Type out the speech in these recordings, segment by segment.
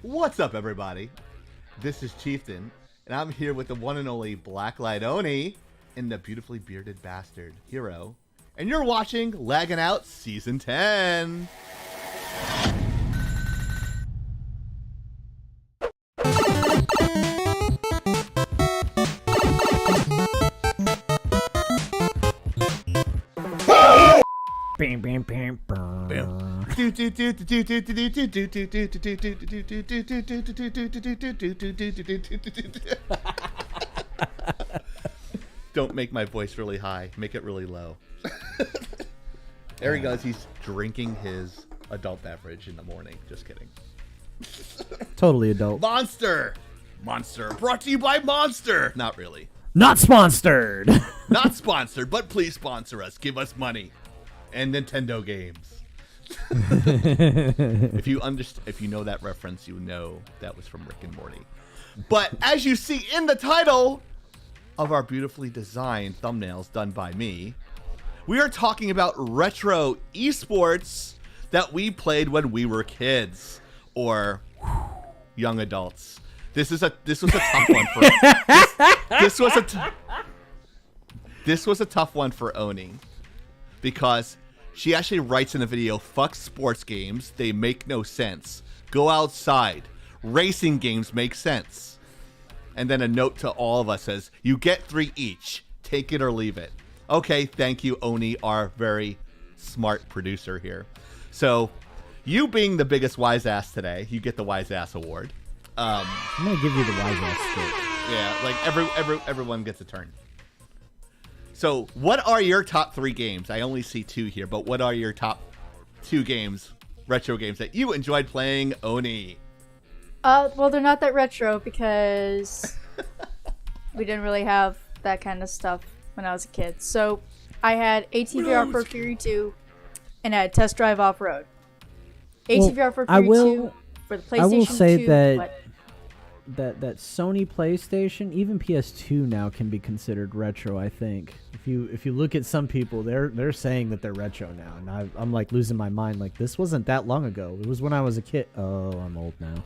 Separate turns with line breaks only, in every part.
What's up, everybody? This is Chieftain, and I'm here with the one and only Blacklight Oni and the beautifully bearded bastard Hero, and you're watching Laggin Out Season 10.
Bam, bam, bam, bam.
Don't make my voice really high. Make it really low. There he goes. He's drinking his adult beverage in the morning. Just kidding.
Totally adult.
Monster! Monster. Brought to you by Monster! Not really.
Not sponsored.
Not sponsored, but please sponsor us. Give us money. And Nintendo games. If you know that reference, you know that was from Rick and Morty. But as you see in the title of our beautifully designed thumbnails done by me, we are talking about retro esports that we played when we were kids or young adults. This was a tough one for this was a tough one for Oni, because she actually writes in a video, fuck sports games, they make no sense. Go outside. Racing games make sense. And then a note to all of us says, you get 3 each. Take it or leave it. Okay, thank you, Oni, our very smart producer here. So, you being the biggest wise ass today, you get the wise ass award.
I'm gonna give you the wise ass stick.
Yeah, like everyone gets a turn. So, what are your top 3 games? I only see 2 here, but what are your top 2 games, retro games, that you enjoyed playing, Oni?
Well, they're not that retro because we didn't really have that kind of stuff when I was a kid. So, I had ATVR Pro Fury 2 and I had Test Drive Off-Road. ATVR Pro Fury 2 for the PlayStation 2.
I will say
2,
that Sony PlayStation, even PS2 now can be considered retro. I think if you look at some people, they're saying that they're retro now, and I'm like losing my mind. Like, this wasn't that long ago. It was when I was a kid. Oh, I'm old now.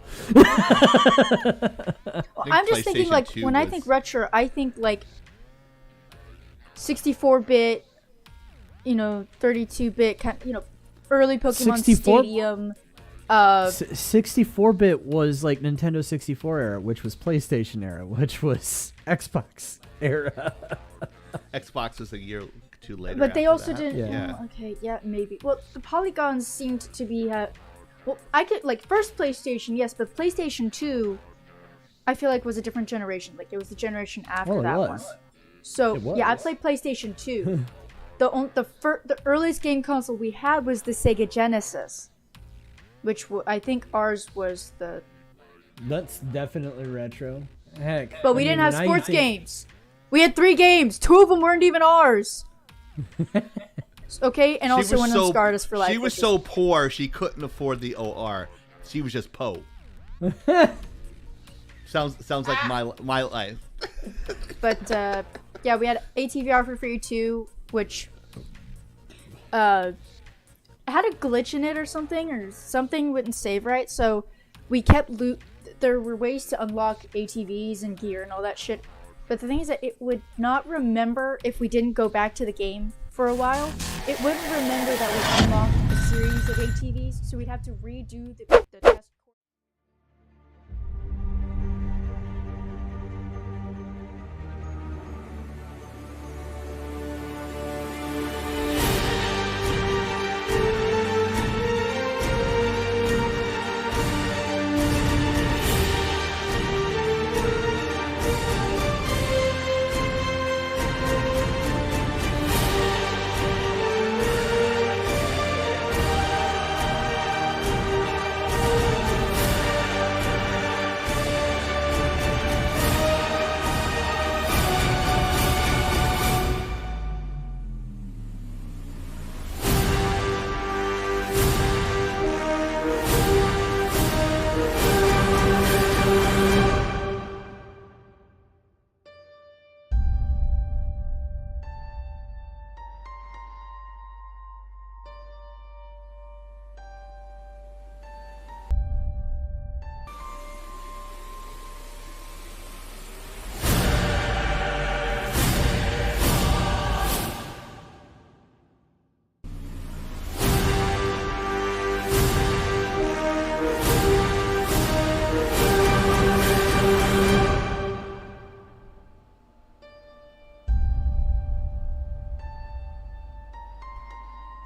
Well, I'm just thinking, like, when I think retro, I think like 64-bit, 32-bit, early Pokemon
64?
Stadium.
64-bit was like Nintendo 64 era, which was PlayStation era, which was Xbox era.
Xbox was a year or 2 later.
But they also
that.
didn't.
Yeah.
Okay, yeah, maybe. Well, the polygons seemed to be. Well, I could first PlayStation, yes, but PlayStation 2, I feel like was a different generation. Like, it was the generation after that one. So yeah, I played PlayStation 2. The earliest game console we had was the Sega Genesis, which I think ours was the.
That's definitely retro. Heck.
But we didn't have sports games. We had 3 games. 2 of them weren't even ours. Okay, and also one of them scarred us for life.
She was so poor she couldn't afford the OR. She was just po. Sounds like my life.
But yeah, we had ATVR for Free 2, which had a glitch in it or something wouldn't save right. So we kept there were ways to unlock ATVs and gear and all that shit. But the thing is that it would not remember if we didn't go back to the game for a while. It wouldn't remember that we unlocked a series of ATVs, so we'd have to redo the test.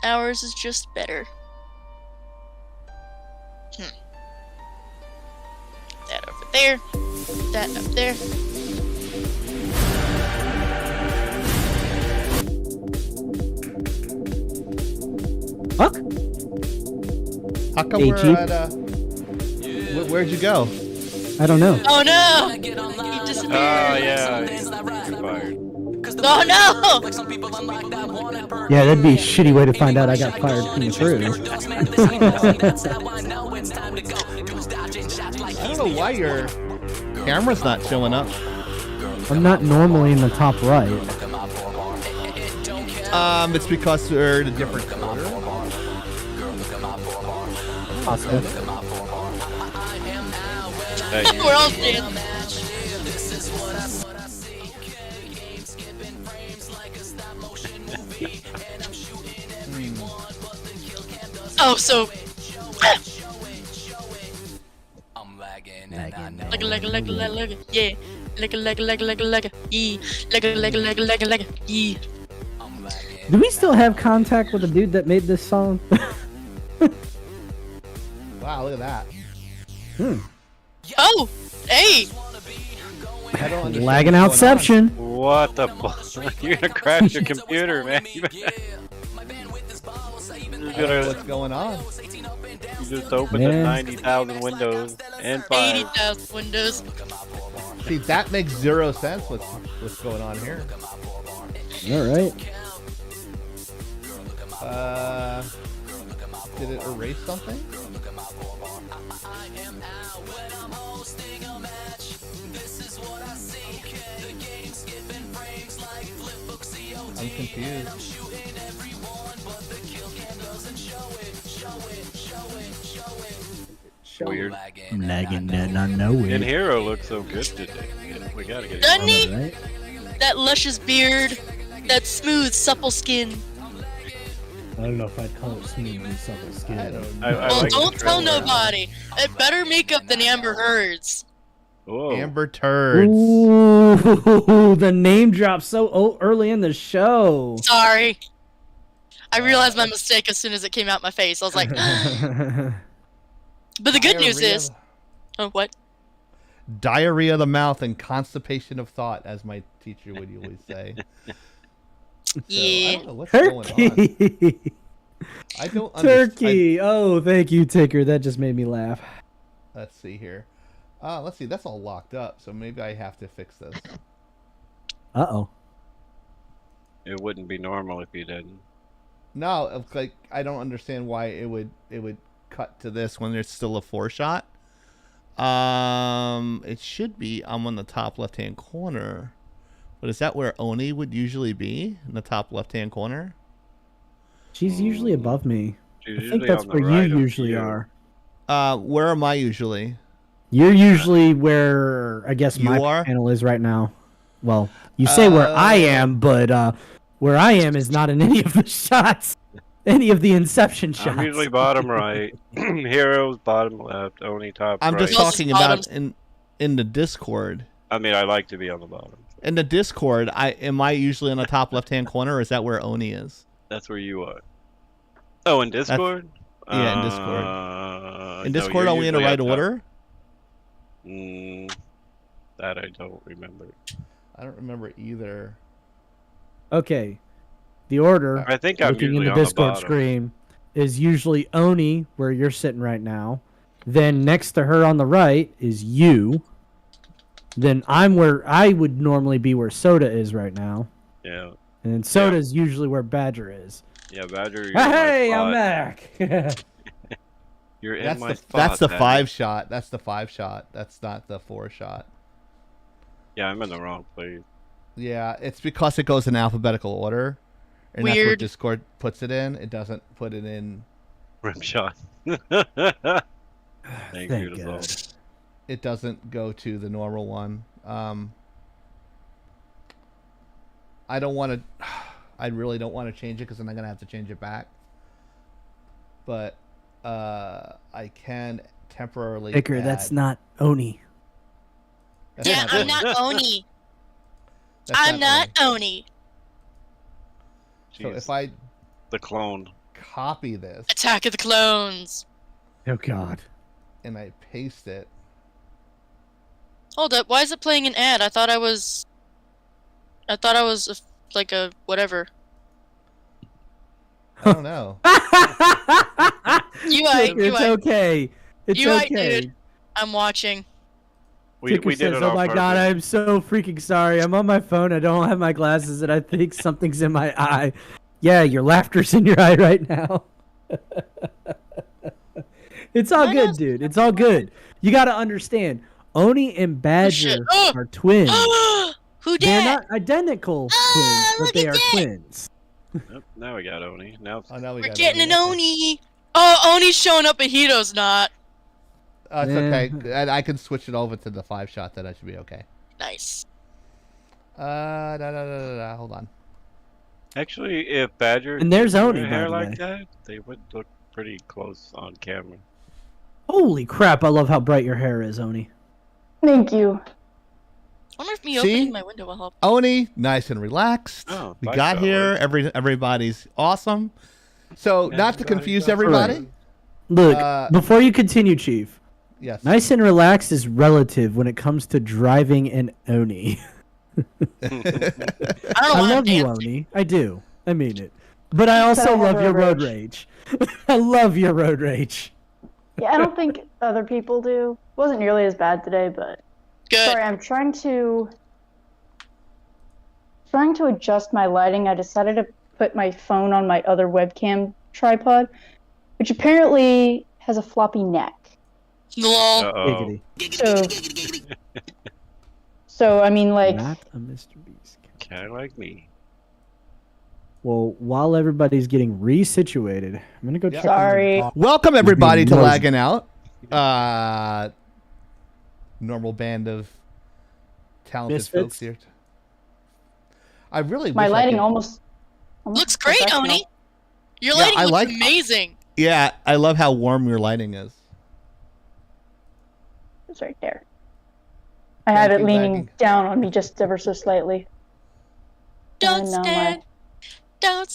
Ours is just better. That over there. That up there.
Fuck.
How come
Hey,
we're
Chief.
at where'd you go?
I don't know.
Oh no! He disappeared.
Oh yeah, he's fired.
Oh no!
Yeah, that'd be a shitty way to find out I got fired from the crew.
I don't know why your camera's not showing up.
I'm not normally in the top right.
It's because we're in a different color.
Possible.
Hey,
We're all dead. Oh, so. Leg, yeah. Leg, yeah. Yeah.
Do we still have contact with the dude that made this song?
Wow, look at that.
Oh, hey.
I don't understand
Lagging
what's going on.
Outception.
what the fuck? You're gonna crash your computer, man. You're
I don't know
gonna,
what's going on.
you just opened
Man.
90,000 windows and fired.
80,000 windows.
See, that makes zero sense. What's going on here?
All right.
Did it erase something? I'm confused.
Weird.
Lagging that I know
And
it.
Hero looks so good today. Yeah, we gotta get
Doesn't
it.
he?
Right?
That luscious beard. That smooth, supple skin.
I don't know if I'd call it smooth and supple
I
skin.
don't know.
I
Well,
like the
don't tell
trailer.
nobody. It better makeup than Amber Heard's.
Whoa.
Amber Turds.
Ooh, the name drop so early in the show.
Sorry. I realized my mistake as soon as it came out my face. I was like, but the good news
Diarrhea-
is, oh, what?
diarrhea of the mouth and constipation of thought, as my teacher would always say. So, I
Yeah.
don't know what's going on.
Turkey.
I don't understand.
Turkey. Oh, thank you, Ticker. That just made me laugh.
Let's see here. Let's see. That's all locked up, so maybe I have to fix this.
Uh-oh.
It wouldn't be normal if you didn't.
No, it's like I don't understand why it would cut to this when there's still a 4-shot. It should be. I'm on the top left-hand corner, but is that where Oni would usually be, in the top left-hand corner?
She's usually above me.
She's
I think
usually
that's
on the
where
right
you
of
usually
you.
are.
Where am I usually?
You're usually where I guess
You
my
are?
panel is right now. Well, you say where I am, but where I am is not in any of the shots. Any of the Inception shots.
I'm usually bottom right. Heroes bottom left. Only top
I'm
right.
just
Most
talking about
bottoms-
in the Discord.
I mean, I like to be on the bottom.
In the Discord, am I usually in the top left-hand corner, or is that where Oni is?
That's where you are. Oh, in Discord?
Yeah, in Discord. In
no,
Discord,
you're
are we in the
usually
right
up top.
order?
That I don't remember.
I don't remember either.
Okay. The order,
I think I'm
looking in
usually
the
on the
Discord
bottom.
screen, is usually Oni, where you're sitting right now. Then next to her on the right is you. Then I'm where I would normally be, where Soda is right now.
Yeah.
And then Soda's usually where Badger is.
Yeah, Badger, you're in my
Hey, I'm
spot.
back.
You're in
That's
my
the
spot.
that's the
Badger.
5-shot. That's the 5-shot. That's not the 4-shot.
Yeah, I'm in the wrong place.
Yeah, it's because it goes in alphabetical order, and that's where
Weird.
Discord puts it in. It doesn't put it in.
Rim shot. Thank you,
Thank
that's
God.
all.
It doesn't go to the normal one. I don't want to. I really don't want to change it because then I'm gonna have to change it back. But I can temporarily.
Ticker, that's
add-
not Oni.
that's
Yeah, I'm
Oni.
not Oni.
That's
I'm not
Oni.
Oni.
So
Jeez,
if I
the clone.
copy this
Attack of the Clones.
Oh God.
and I paste it.
Hold up, why is it playing an ad? I thought I was like a whatever.
I don't know.
It's okay. It's
You right,
okay.
dude. I'm watching.
We
Ticker
did
says,
it
"Oh
on
my God,
purpose.
I'm so freaking sorry. I'm on my phone. I don't have my glasses, and I think something's in my eye." Yeah, your laughter's in your eye right now. It's all good, dude. It's all good. You got to understand, Oni and Badger
Oh,
are twins.
Who
They're
dat?
not identical twins, but
look
they
at
are
that.
twins.
Yep, now we got Oni. Now
Oh, now we
We're
got
getting an
okay.
Oni. Oh, Oni's showing up, and Hito's not.
It's
Yeah.
okay. And I can switch it over to the 5-shot. Then I should be okay.
Nice.
Hold on.
actually, if Badger
And there's
had
Oni, by
hair
the
like
way.
that, they would look pretty close on camera.
Holy crap! I love how bright your hair is, Oni.
Thank you.
I wonder if me
See?
opening my window will help.
Oni, nice and relaxed.
Oh,
we
5-shot
got here.
works.
Everybody's awesome. So, not to confuse everybody.
Look, before you continue, Chief,
Yes.
nice and relaxed is relative when it comes to driving an Oni.
I don't know
I
why I'm
love you,
dancing.
Oni. I do. I mean it. But I also
I have
love your road
road
rage. I love your road rage.
Yeah, I don't think other people do. Wasn't nearly as bad today, but
Good.
sorry, I'm trying to adjust my lighting. I decided to put my phone on my other webcam tripod, which apparently has a floppy neck.
Lol.
Uh-oh.
Giggity.
So I mean, like,
Not a Mr. Beast.
Kind of like me.
Well, while everybody's getting resituated, I'm gonna go check.
sorry.
Welcome everybody to
Nosy.
Laggin Out. Normal band of talented
Misfits?
folks here. I really
My
wish I
lighting
could-
almost
Looks great,
professional.
Oni. Your
Yeah,
lighting
I
looks
like-
amazing.
Yeah, I love how warm your lighting is.
It's right there. I have
Thank
it
you,
leaning
lagging.
down on me just ever so slightly.
Don't
And now
stand. Don't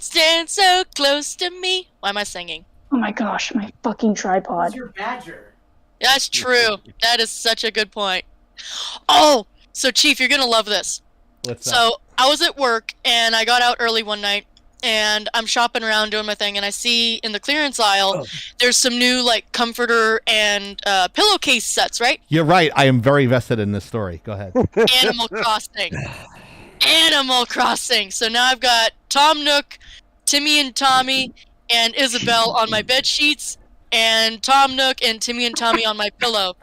stand so close to me. Why am I singing?
Oh my gosh, my fucking tripod.
your badger?
That's true. That is such a good point. Oh, so Chief, you're gonna love this.
What's up?
So I was at work and I got out early one night and I'm shopping around doing my thing and I see in the clearance aisle there's some new like comforter and pillowcase sets, right?
You're right. I am very vested in this story. Go ahead.
Animal Crossing. Animal Crossing. So now I've got Tom Nook, Timmy and Tommy, and Isabel on my bed sheets, and Tom Nook and Timmy and Tommy on my pillow.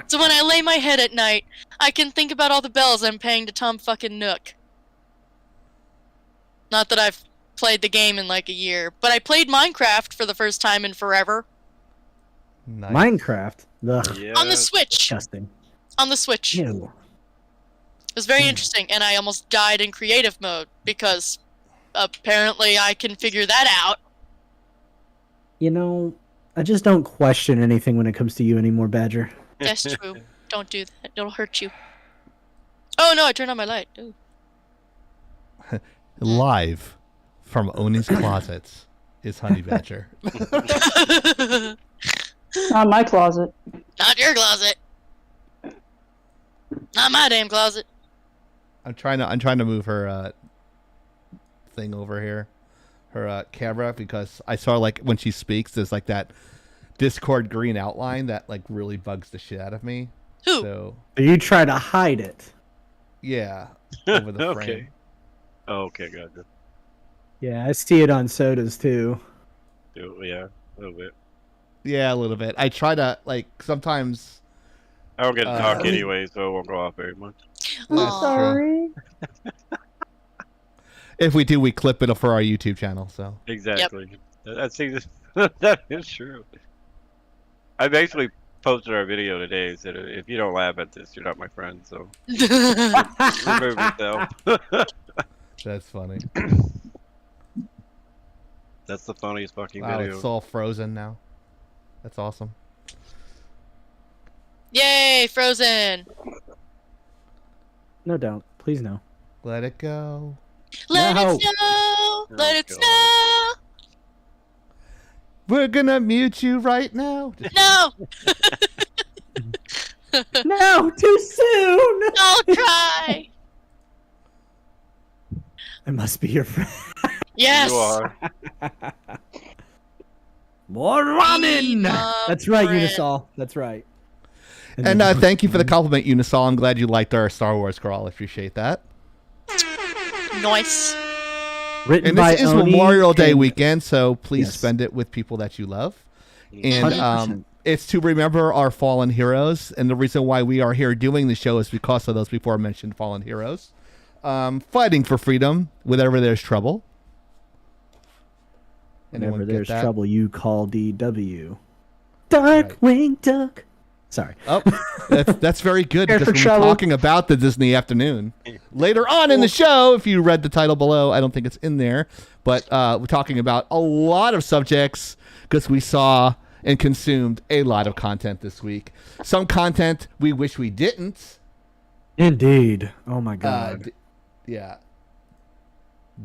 So when I lay my head at night, I can think about all the bells I'm paying to Tom fucking Nook. Not that I've played the game in like a year, but I played Minecraft for the first time in forever
Nice.
Minecraft. Ugh,
Yeah.
on the Switch.
disgusting.
On the Switch.
Ew.
It was very interesting, and I almost died in creative mode because apparently I can figure that out.
You know, I just don't question anything when it comes to you anymore, Badger.
That's true. Don't do that. It'll hurt you. Oh no, I turned on my light. Ooh.
Live from Oni's closets is Honey Badger.
Not my closet.
Not your closet. Not my damn closet.
I'm trying to move her thing over here, her camera, because I saw like when she speaks, there's like that Discord green outline that like really bugs the shit out of me.
Who?
So
You try to hide it.
yeah, over the
Okay.
frame.
Oh, okay, gotcha.
Yeah, I see it on sodas too.
Yeah, a little bit.
Yeah, a little bit. I try to like sometimes.
I don't get to talk
Uh,
anyway, so it won't go off very much.
I'm
That's
Aw.
sorry.
If we do, we clip it for our YouTube channel. So
Exactly. That seems that is true. I basically posted our video today and said, if you don't laugh at this, you're not my friend. So remove yourself.
that's funny.
That's the funniest fucking
Wow,
video.
it's all frozen now. That's awesome.
Yay, Frozen!
No, don't. Please no.
Let it go.
Let
No.
it snow. Let it
God.
snow.
We're gonna mute you right now.
No.
No, too soon.
Don't cry.
I must be your friend.
Yes.
You are.
More ramen.
Be my
That's right,
friend.
Unisol. That's right.
And thank you for the compliment, Unisol. I'm glad you liked our Star Wars crawl. I appreciate that.
Nice.
Written
And
by
this is
Oni
Memorial Day
and-
weekend, so please
Yes.
spend it with people that you love. And
100%.
it's to remember our fallen heroes. And the reason why we are here doing the show is because of those before mentioned fallen heroes. Fighting for freedom whenever there's trouble. Anyone
Whenever
get
there's
that?
trouble, you call DW. Darkwing Duck. Sorry.
Oh, that's very good
Here
because
for
we're
trouble.
talking about the Disney afternoon. Later on in the show, if you read the title below, I don't think it's in there, but we're talking about a lot of subjects because we saw and consumed a lot of content this week. Some content we wish we didn't.
Indeed. Oh my God.
Yeah.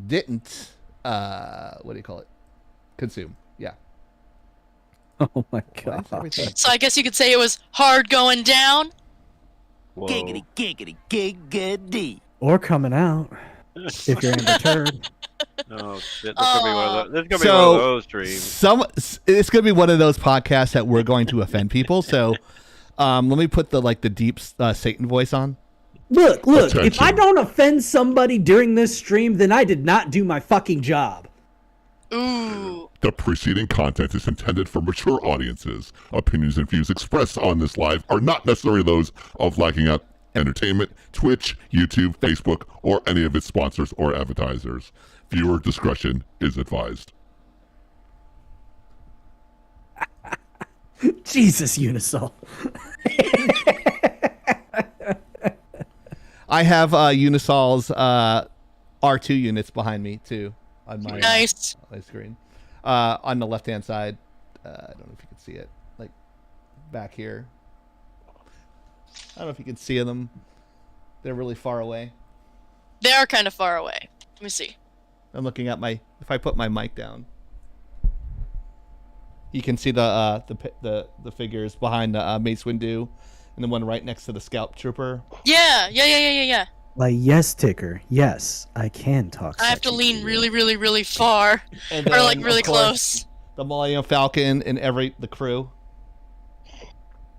Didn't. What do you call it? Consume. Yeah.
Oh my
Why is
God.
everything-
So I guess you could say it was hard going down.
Whoa.
Giggity, giggity, giggity.
Or coming out if you're into Turd.
Oh shit! This is gonna be one of those. This is gonna be one
So
of those streams.
it's gonna be one of those podcasts that we're going to offend people. So, let me put the deep Satan voice on.
Look. If
Attention.
I don't offend somebody during this stream, then I did not do my fucking job.
Ooh.
The preceding content is intended for mature audiences. Opinions and views expressed on this live are not necessarily those of Lagging Out Entertainment, Twitch, YouTube, Facebook, or any of its sponsors or advertisers. Viewer discretion is advised.
Jesus, Unisol.
I have Unisol's R2 units behind me too on my
Nice.
my screen. On the left hand side, I don't know if you can see it, like back here. I don't know if you can see them. They're really far away.
They are kind of far away. Let me see.
I'm looking at if I put my mic down, you can see the figures behind Mace Windu, and the one right next to the Scout Trooper.
Yeah.
Like, yes, Ticker. Yes, I can talk.
I have to
sexy
lean
you.
really, really, really far.
And
Or like
then,
really
of course,
close.
The Millennium Falcon and the crew.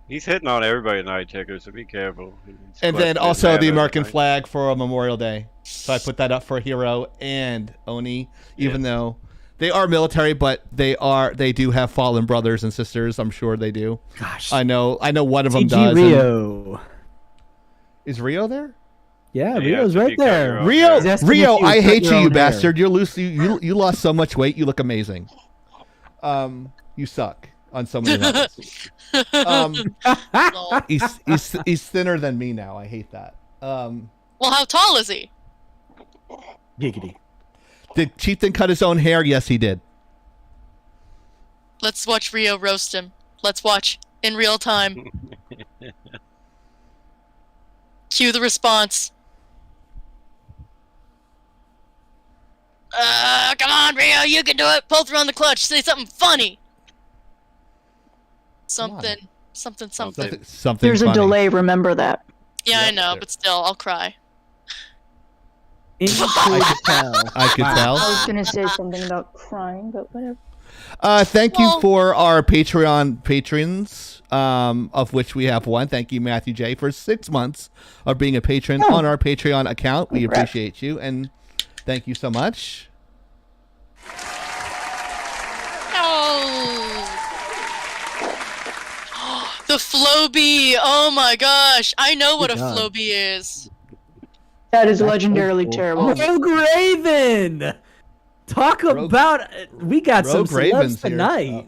He's hitting on everybody tonight, Ticker. So be careful. He's
And then
questioning
also the
Nana
American
tonight.
flag for a Memorial Day. So I put that up for Hero and Oni, even though they are military, but they do have fallen brothers and sisters. I'm sure they do.
Gosh.
I know one of them
TG
does. and-
Rio.
Is Rio there?
Yeah,
Yeah,
Rio's
you
right
can cut
there.
your own
Rio,
He's asking
Rio,
if you
I
cut
hate
your
you, you
own hair.
bastard. You lost so much weight. You look amazing. You suck on so many levels.
Lol.
He's thinner than me now. I hate that.
Well, how tall is he?
Giggity.
Did Chieftain cut his own hair? Yes, he did.
Let's watch Rio roast him. Let's watch in real time. Cue the response. Come on, Rio, you can do it. Pull through on the clutch. Say something funny. Something.
Something
There's a
funny.
delay, remember that.
Yeah, I
Yep,
know,
there.
but still, I'll cry.
I could tell.
I could tell.
I was gonna say something about crying, but whatever.
Thank you
Well-
for our Patreon patrons, of which we have one. Thank you, Matthew J, for 6 months of being a patron on our Patreon account. We
Congrats.
appreciate you, and thank you so much.
Oh. The Floby. Oh my gosh. I know what a
Good job.
Floby is.
That is
That's
legendarily
cool.
terrible.
Rogue Raven. Talk
Rogue-
about. We got some
Rogue Raven's
celebs
here.
tonight.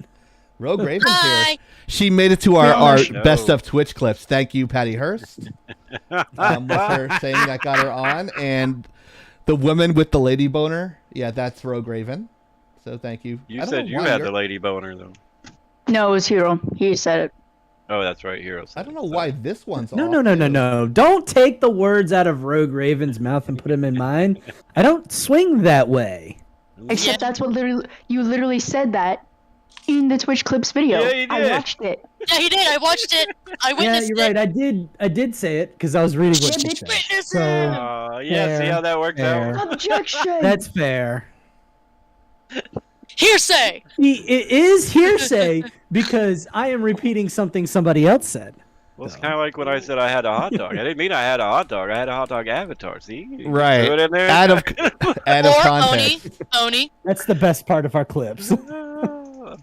Rogue Raven's
Hi.
here. She made it to our
No.
best of Twitch clips. Thank you, Patty Hurst. With her saying that got her on. And the woman with the lady boner. Yeah, that's Rogue Raven. So thank you. I
You
don't
said
know
you
why
had
you're-
the lady boner though.
No, it was Hero. He said it.
Oh, that's right, Heroes.
I don't know why this one's
No,
off,
no, no, no,
too.
no. Don't take the words out of Rogue Raven's mouth and put them in mine. I don't swing that way.
Except that's what you literally said that in the Twitch clips video.
Yeah, you
I
did.
watched it.
Yeah, he did. I watched it. I
Yeah,
witnessed
you're
it.
right. I did say it because I was reading what you
Yeah,
said.
Witness
So
Yeah, see
fair,
how that works
fair.
out?
Objection.
That's fair.
Hearsay.
It is hearsay because I am repeating something somebody else said.
Well, it's kind of like when I said I had a hot dog. I didn't mean I had a hot dog. I had a hot dog avatar. See? You
Right.
threw it in there.
Out of
Or
context.
Oni.
That's the best part of our clips.
It was.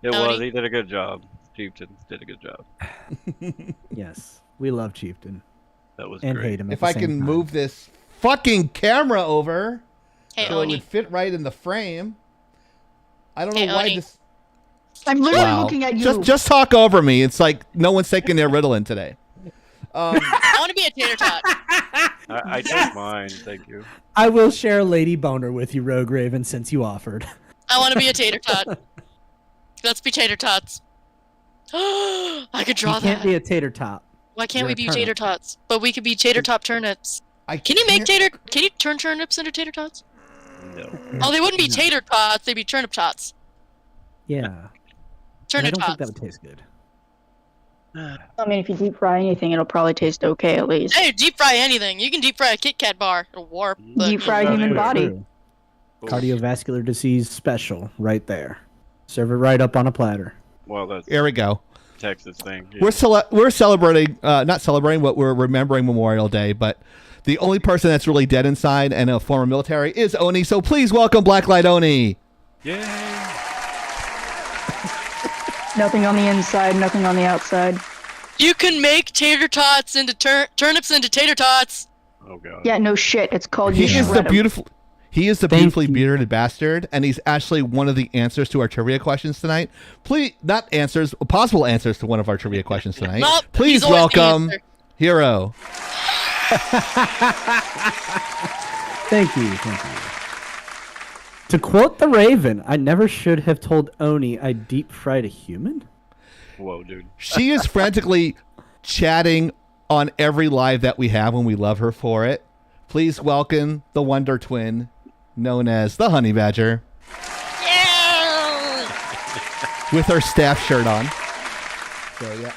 Oni.
He did a good job. Chieftain did a good job.
Yes, we love Chieftain
That was
and
great.
hate him. At
If
the
I
same
can
time.
move this fucking camera over
Hey,
so it
Oni.
would fit right in the frame. I don't know
Hey,
why
Oni.
this.
I'm literally
Wow.
looking at you.
Just talk over me. It's like no one's taking their Ritalin today.
I want to be a tater tot.
I don't mind. Thank you.
I will share Lady Boner with you, Rogue Raven, since you offered.
I want to be a tater tot. Let's be tater tots. I could draw
You can't
that.
be a tater tot.
Why can't
you're
we
a
be
turnip.
tater tots? But we could be tater top turnips. Can you make Can you turn turnips into tater tots?
No.
Oh, they wouldn't be tater tots. They'd be turnip tots.
Yeah. And I
Turnip
don't think
tots.
that would taste good.
I mean, if you deep fry anything, it'll probably taste okay at least.
Hey, deep fry anything. You can deep fry a Kit Kat bar. It'll warp. But
Deep fry a human body.
True. Cardiovascular disease special right there. Serve it right up on a platter.
Well, that's
Here we go.
Texas thing. Yeah.
We're celebrating, not celebrating, but we're remembering Memorial Day. But the only person that's really dead inside and a former military is Oni. So please welcome Blacklight Oni.
Yay!
Nothing on the inside, nothing on the outside.
you can make tater tots into turnips into tater tots.
Oh god.
Yeah, no shit. It's called
He
you
is the
shred 'em.
beautiful. He is the
Thank
beautifully
you.
bearded bastard, and he's actually one of the answers to our trivia questions tonight. Please, not answers, possible answers to one of our trivia questions tonight.
Nope,
Please
he's always the
welcome
answer.
Hero.
Thank you. Thank you. To quote the Raven, I never should have told Oni I deep fried a human.
Whoa, dude.
She is frantically chatting on every live that we have, and we love her for it. Please welcome the Wonder Twin, known as the Honey Badger,
Yeah.
with her staff shirt on. So yeah,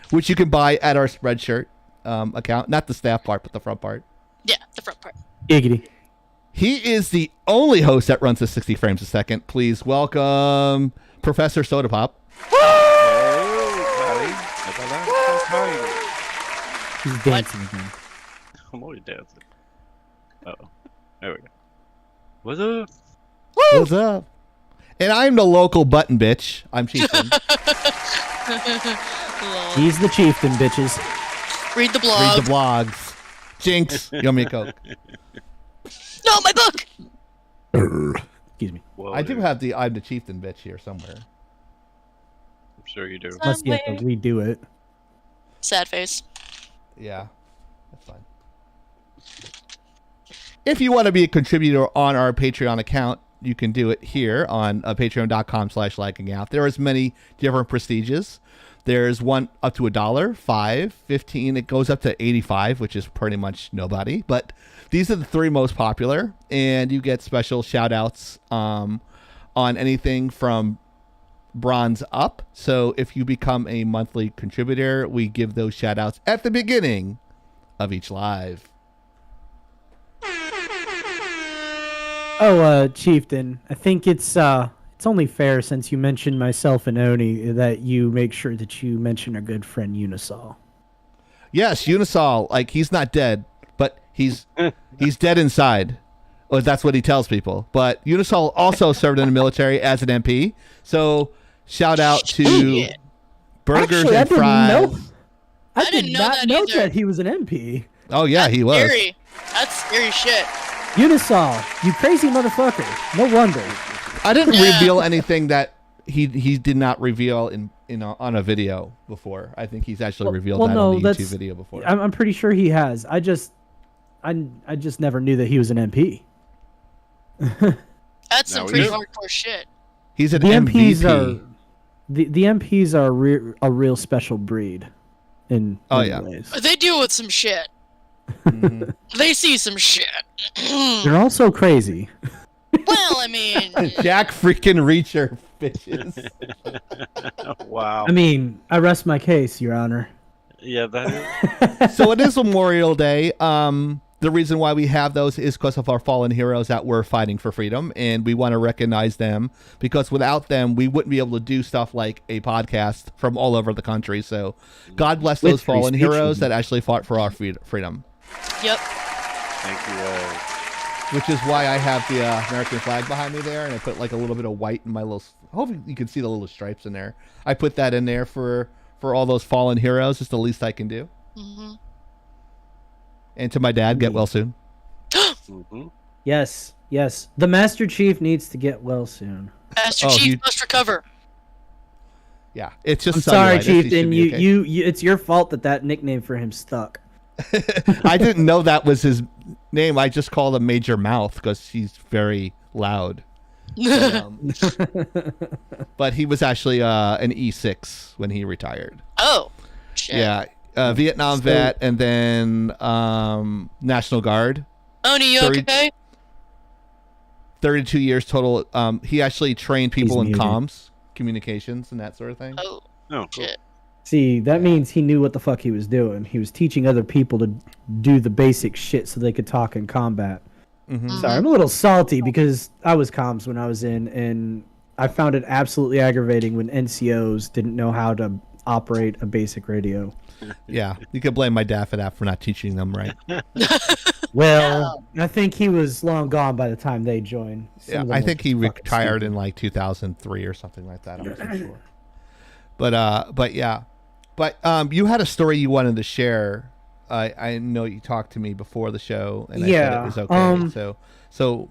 which you can buy at our Spreadshirt account. Not the staff part, but the front part.
Yeah, the front part.
Giggity.
He is the only host that runs at 60 frames a second. Please welcome Professor Soda Pop.
Hey, buddy.
He's dancing again.
I'm always dancing. Uh-oh. There we go. What's up?
What's up? And I'm the local button bitch. I'm Chieftain.
He's the chieftain, bitches.
Read the
Read
blog.
the blogs. Jinx. Yummy Coke.
No, my book.
Excuse me.
Whoa,
I do
dude.
have the I'm the Chieftain bitch here somewhere.
I'm sure you do.
Unless you have to redo it.
Sad face.
Yeah, that's fine. If you want to be a contributor on our Patreon account, you can do it here on patreon.com/lagging-out. There is many different prestiges. There's one up to $1, $5, $15. It goes up to $85, which is pretty much nobody. But these are the three most popular, and you get special shout-outs on anything from bronze up. So if you become a monthly contributor, we give those shout-outs at the beginning of each live.
Oh, Chieftain, I think it's only fair since you mentioned myself and Oni that you make sure that you mention our good friend Unisol.
Yes, Unisol, like he's not dead, but he's dead inside. Or that's what he tells people. But Unisol also served in the military as an MP. So shout out to
Yeah.
Burgers
Actually, I
and
didn't
Fries.
know. I
didn't
did
know
not
that
know
either.
that he was an MP.
Oh yeah, he was.
Scary. That's scary shit.
Unisol, you crazy motherfucker. No wonder.
I didn't
Yeah.
reveal anything that he did not reveal in on a video before. I think he's actually revealed that on the YouTube video before.
I'm pretty sure he has. I just never knew that he was an MP.
That's some
No,
pretty
you-
hardcore shit.
He's an
The MPs
MVP.
the MPs are a real special breed. In many ways.
They deal with some shit.
Mhm.
They see some shit.
They're also crazy.
Well, I mean,
Jack freaking Reacher, bitches.
Wow.
I mean, I rest my case, Your Honor.
Yeah, that is.
So it is Memorial Day. The reason why we have those is because of our fallen heroes that were fighting for freedom, and we want to recognize them because without them, we wouldn't be able to do stuff like a podcast from all over the country. So, God bless those
With free
fallen
speech
heroes
freedom.
that actually fought for our freedom.
yep.
Thank you.
Which is why I have the American flag behind me there, and I put like a little bit of white in my little. Hopefully, you can see the little stripes in there. I put that in there for all those fallen heroes. It's the least I can do.
hmm
And to my dad, get well soon.
Mm-hmm.
Yes. The Master Chief needs to get well soon.
Master
Oh,
Chief must recover.
Yeah, it's just.
I'm sorry,
cellulitis. He should
Chieftain.
be okay.
You. It's your fault that nickname for him stuck.
I didn't know that was his name. I just called him Major Mouth because he's very loud. But he was actually an E6 when he retired.
Oh, shit.
Yeah, Vietnam vet, and then National Guard.
Oni, you
30
okay?
32 years total. He actually trained people in
muted.
comms, communications, and that sort of thing.
Oh,
Oh, cool.
shit.
See, that means he knew what the fuck he was doing. He was teaching other people to do the basic shit so they could talk in combat.
Mhm.
Sorry, I'm a little salty because I was comms when I was in, and I found it absolutely aggravating when NCOs didn't know how to operate a basic radio.
Yeah, you could blame my dad for that for not teaching them right.
Well, I think he was long gone by the time they joined. Some
Yeah,
of them
I
were
think he
fucking
retired
stupid.
in like 2003 or something like that. I'm not sure. But yeah, you had a story you wanted to share. I know you talked to me before the show, and I said
Yeah,
it was okay. So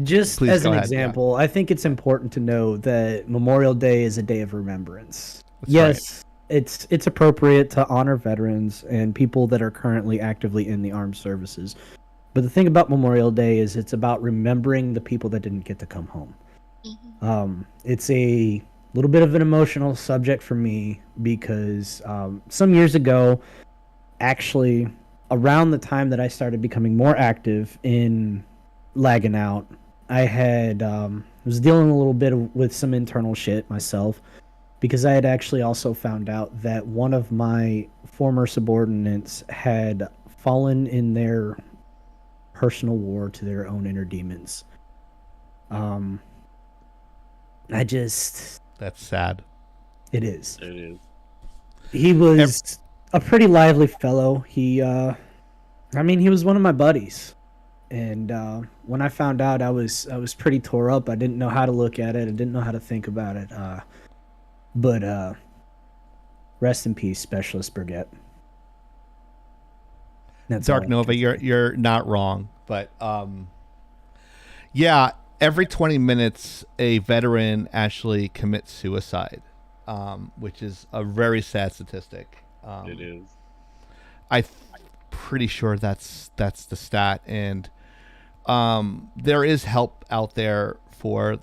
Just
Please
as
go
an
ahead,
example, I think it's important to know that Memorial Day is a day of remembrance.
That's
Yes, it's appropriate to honor veterans and people that are currently actively in the armed services. But the thing about Memorial Day is it's about remembering the people that didn't get to come home. It's a little bit of an emotional subject for me because some years ago, actually around the time that I started becoming more active in Laggin Out, I had was dealing a little bit with some internal shit myself because I had actually also found out that one of my former subordinates had fallen in their personal war to their own inner demons.
that's sad.
It is.
It is.
He was a pretty lively fellow. He was one of my buddies. And when I found out, I was pretty tore up. I didn't know how to look at it. I didn't know how to think about it. But rest in peace, Specialist Brigette. That's all
Dark
I
Nova,
can say.
you're not wrong, but yeah, every 20 minutes a veteran actually commits suicide, which is a very sad statistic.
It is.
I'm pretty sure that's the stat, and there is help out there for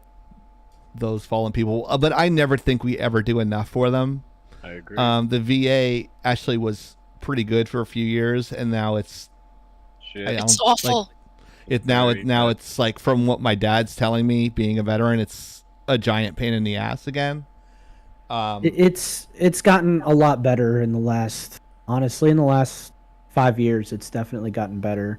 those fallen people, but I never think we ever do enough for them.
I agree.
The VA actually was pretty good for a few years, and now it's
Shit.
It's awful.
Very bad.
it's like, from what my dad's telling me, being a veteran, it's a giant pain in the ass again.
It's gotten a lot better in the last 5 years. It's definitely gotten better.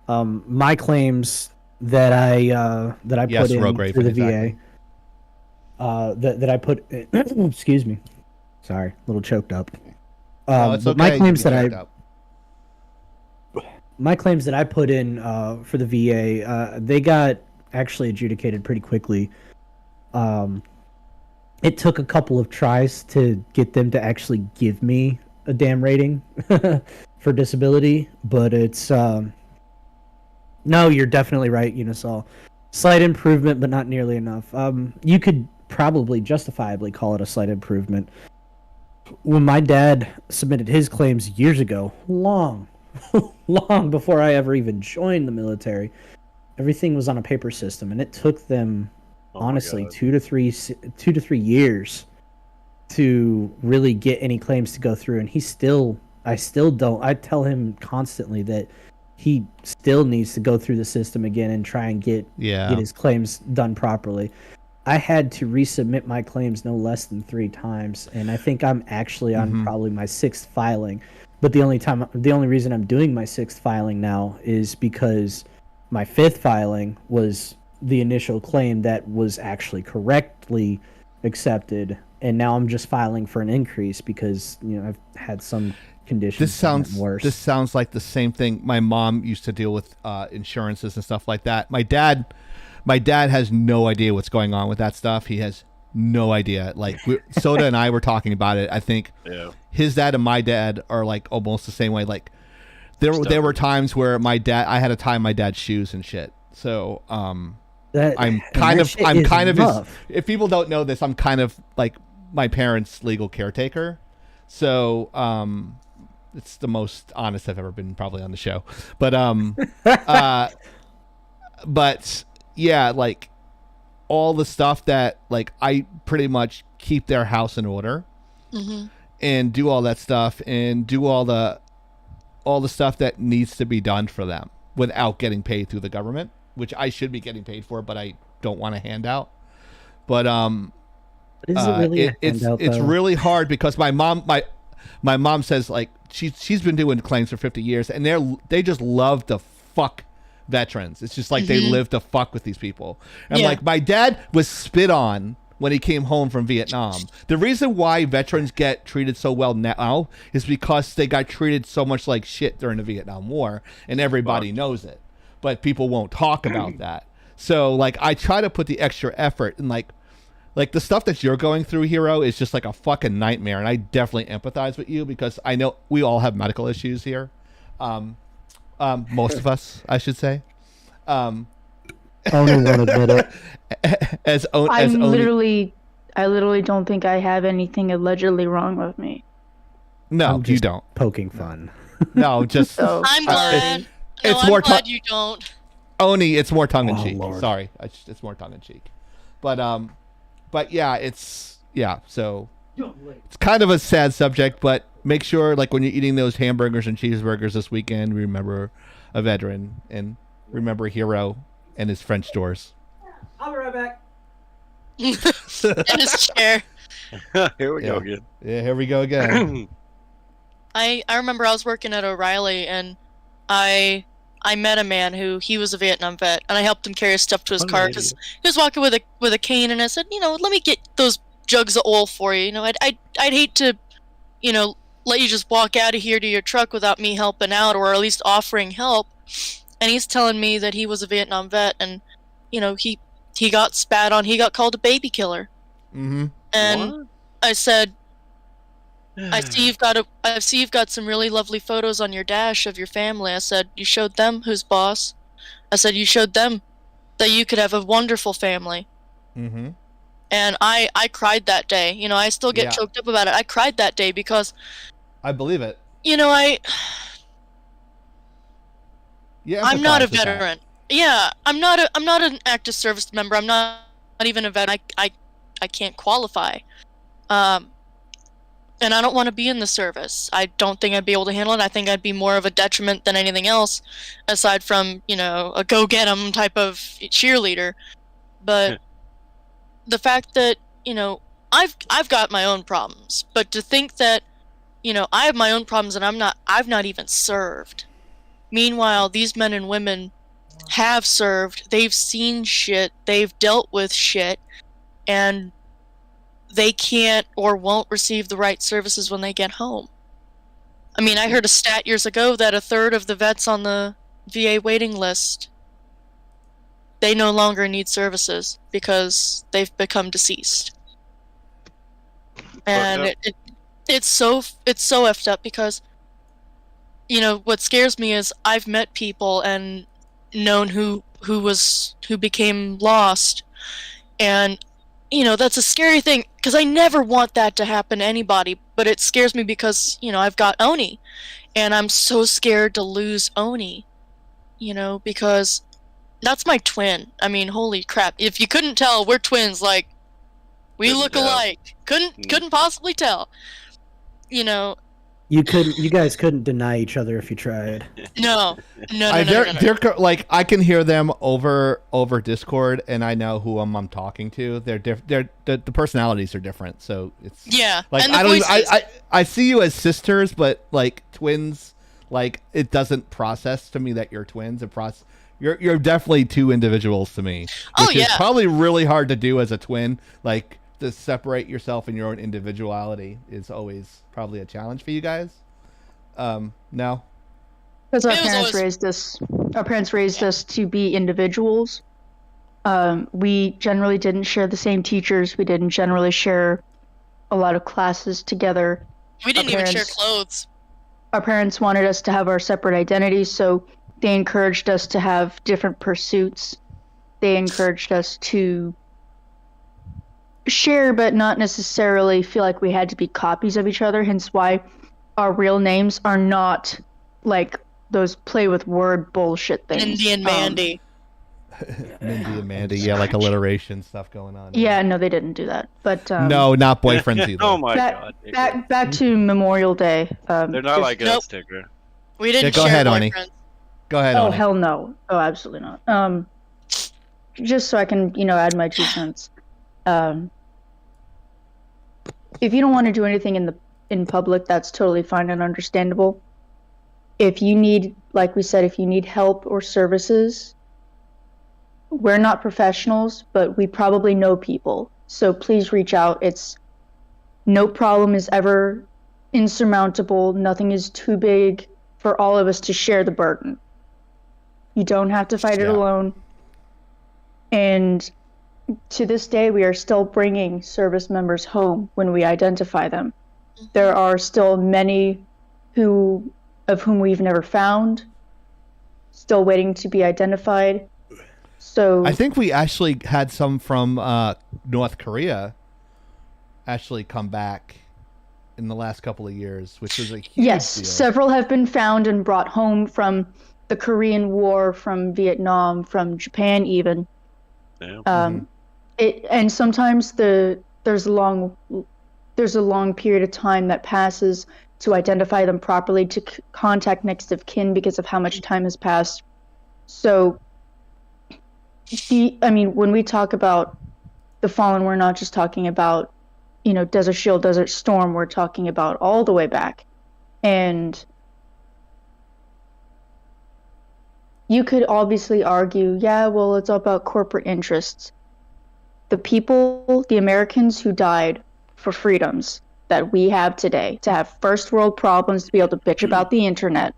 My claims that I
Yes,
put in
Rogue
through
Raven,
the
exactly.
VA, that I put. Excuse me, sorry, a little choked up.
No, it's
but
okay.
my
You
claims
can
that
check
I
up.
my claims that I put in for the VA, they got actually adjudicated pretty quickly. It took a couple of tries to get them to actually give me a damn rating for disability, but it's no, you're definitely right, Unisol. Slight improvement, but not nearly enough. You could probably justifiably call it a slight improvement. When my dad submitted his claims years ago, long before I ever even joined the military, everything was on a paper system, and it took them
Oh my
honestly
God.
2 to 3 years to really get any claims to go through, and I still don't. I tell him constantly that he still needs to go through the system again and try and get his claims done properly. I had to resubmit my claims no less than 3 times, and I think I'm actually on probably my 6th filing. But the only reason I'm doing my 6th filing now is because my 5th filing was the initial claim that was actually correctly accepted, and now I'm just filing for an increase because I've had some conditions.
This sounds
worse.
This sounds like the same thing my mom used to deal with, insurances and stuff like that. My dad has no idea what's going on with that stuff. He has no idea. Like Soda and I were talking about it. I think his dad and my dad are like almost the same way. Like there were times where I had to tie my dad's shoes and shit. So I'm kind of if people don't know this, I'm kind of like my parents' legal caretaker. So it's the most honest I've ever been probably on the show. But but yeah, like all the stuff that like I pretty much keep their house in order and do all that stuff and do all the stuff that needs to be done for them without getting paid through the government, which I should be getting paid for, but I don't want to hand out. But it's really hard because my mom says like she's been doing claims for 50 years and they just love to fuck veterans. It's just like they live to fuck with these people. And like my dad was spit on when he came home from Vietnam. The reason why veterans get treated so well now is because they got treated so much like shit during the Vietnam War, and everybody knows it. But people won't talk about that. So like I try to put the extra effort, and like the stuff that you're going through, Hero, is just like a fucking nightmare. And I definitely empathize with you because I know we all have medical issues here. Most of us, I should say.
Only won't admit it.
I literally don't think I have anything allegedly wrong with me.
No, you don't.
Poking fun.
No, just.
So,
I'm glad.
I'm
glad you don't.
Oni, it's more tongue in cheek.
Lord.
Sorry, it's more tongue in cheek. But yeah, So it's kind of a sad subject, but make sure like when you're eating those hamburgers and cheeseburgers this weekend, remember a veteran and remember Hero and his French doors.
I'll be right back.
In his chair.
Here we go again.
Yeah, here we go again.
I remember I was working at O'Reilly and I met a man he was a Vietnam vet, and I helped him carry his stuff to his car because he was walking with a cane, and I said, let me get those jugs of oil for you. I'd hate to, let you just walk out of here to your truck without me helping out, or at least offering help. And he's telling me that he was a Vietnam vet, and he got spat on. He got called a baby killer. And what? I said, I see you've got some really lovely photos on your dash of your family. I said, you showed them who's boss. I said, you showed them that you could have a wonderful family. And I cried that day. I still get choked up about it. I cried that day because
I believe it.
I'm not a veteran. Yeah, I'm not an active service member. I'm not even a veteran. I can't qualify. And I don't want to be in the service. I don't think I'd be able to handle it. I think I'd be more of a detriment than anything else, aside from, a go-get-'em type of cheerleader. But the fact that, I've got my own problems. But to think that, I have my own problems and I've not even served. Meanwhile, these men and women have served. They've seen shit. They've dealt with shit. And they can't or won't receive the right services when they get home. I mean, I heard a stat years ago that 1/3 of the vets on the VA waiting list, they no longer need services because they've become deceased. And it's so effed up because, what scares me is I've met people and known who became lost, and that's a scary thing because I never want that to happen to anybody, but it scares me because, I've got Oni and I'm so scared to lose Oni, because That's my twin. I mean, holy crap! If you couldn't tell, we're twins. Like, we
Couldn't
look
tell.
alike. Couldn't possibly tell. You know.
You guys couldn't deny each other if you tried.
No.
Like, I can hear them over Discord, and I know who I'm talking to. The personalities are different, so it's like
and the
I don't.
voices.
I see you as sisters, but like twins, like it doesn't process to me that you're twins. You're definitely two individuals to me, which is probably really hard to do as a twin. Like, to separate yourself in your own individuality is always probably a challenge for you guys. No.
Because our parents raised us to be individuals. We generally didn't share the same teachers. We didn't generally share a lot of classes together.
We didn't even share clothes.
Our parents wanted us to have our separate identities, so they encouraged us to have different pursuits. They encouraged us to share, but not necessarily feel like we had to be copies of each other, hence why our real names are not like those play with word bullshit things.
Mindy and Mandy.
Mindy and Mandy, like alliteration stuff going on.
Yeah, no, they didn't do that. But
no, not boyfriends either.
Oh my god.
Back to Memorial Day.
They're not like us, Tigger.
We didn't
go
share
ahead,
boyfriends.
Oni. Go ahead,
Oh,
Oni.
hell no. Oh, absolutely not. Just so I can, add my 2 cents. If you don't want to do anything in public, that's totally fine and understandable. If you need, like we said, if you need help or services, we're not professionals, but we probably know people. So please reach out. No problem is ever insurmountable. Nothing is too big for all of us to share the burden. You don't have to fight it alone. And to this day, we are still bringing service members home when we identify them. There are still many of whom we've never found, still waiting to be identified. So
I think we actually had some from North Korea actually come back in the last couple of years, which was a huge deal.
Several have been found and brought home from the Korean War, from Vietnam, from Japan even.
Yeah.
And sometimes there's a long period of time that passes to identify them properly, to contact next of kin because of how much time has passed. So, when we talk about the fallen, we're not just talking about, Desert Shield, Desert Storm. We're talking about all the way back. And you could obviously argue, it's all about corporate interests. The people, the Americans who died for freedoms that we have today, to have first world problems, to be able to bitch about the internet,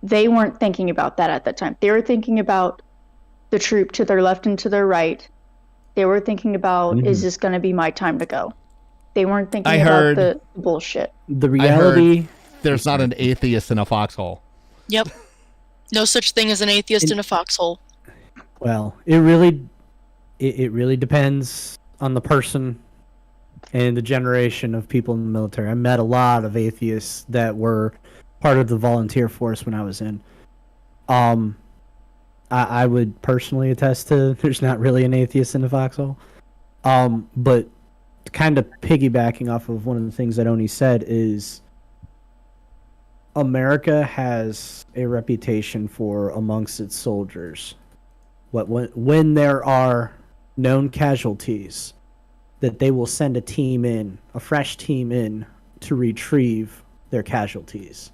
they weren't thinking about that at that time. They were thinking about the troop to their left and to their right. They were thinking about, is this going to be my time to go? They weren't thinking about the bullshit.
The reality...
there's not an atheist in a foxhole.
Yep. No such thing as an atheist in a foxhole.
Well, it really depends on the person and the generation of people in the military. I met a lot of atheists that were part of the volunteer force when I was in. I would personally attest to there's not really an atheist in the foxhole. But kind of piggybacking off of one of the things that Oni said is America has a reputation for amongst its soldiers. When there are known casualties, that they will send a fresh team in to retrieve their casualties.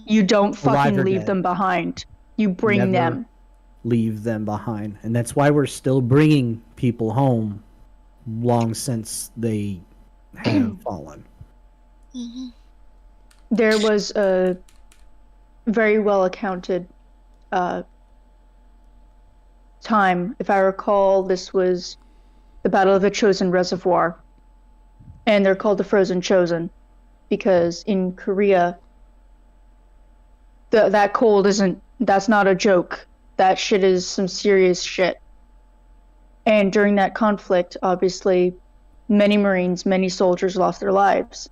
You don't fucking leave them behind. You bring them.
Leave them behind. And that's why we're still bringing people home long since they have fallen.
Mm-hmm.
There was a very well accounted time. If I recall, this was the Battle of the Chosen Reservoir. And they're called the Frozen Chosen because in Korea, that cold that's not a joke. That shit is some serious shit. And during that conflict, obviously, many Marines, many soldiers lost their lives.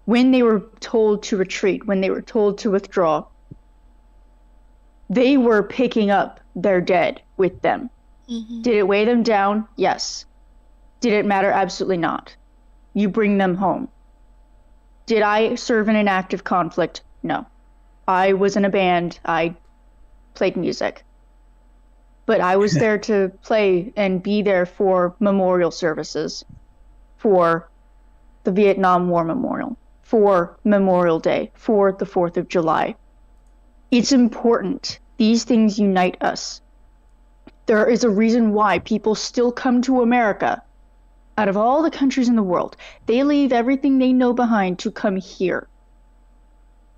When they were told to retreat, when they were told to withdraw, they were picking up their dead with them.
Mm-hmm.
Did it weigh them down? Yes. Did it matter? Absolutely not. You bring them home. Did I serve in an active conflict? No. I was in a band. I played music. But I was there to play and be there for memorial services, for the Vietnam War Memorial, for Memorial Day, for the 4th of July. It's important. These things unite us. There is a reason why people still come to America. Out of all the countries in the world, they leave everything they know behind to come here.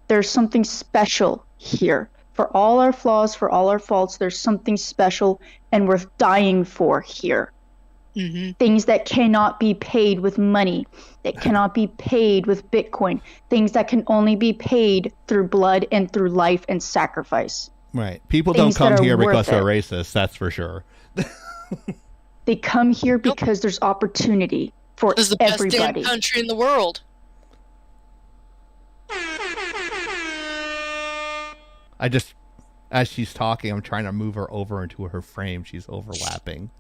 There's something special here. For all our flaws, for all our faults, there's something special and worth dying for here.
Mm-hmm.
Things that cannot be paid with money, that cannot be paid with Bitcoin, things that can only be paid through blood and through life and sacrifice.
Right. People
Things
don't
that
come
are
here because
worth
they're
it.
racist, that's for sure.
They come here because there's opportunity for
This is the best
everybody.
damn country in the world.
I just, as she's talking, I'm trying to move her over into her frame. She's overlapping.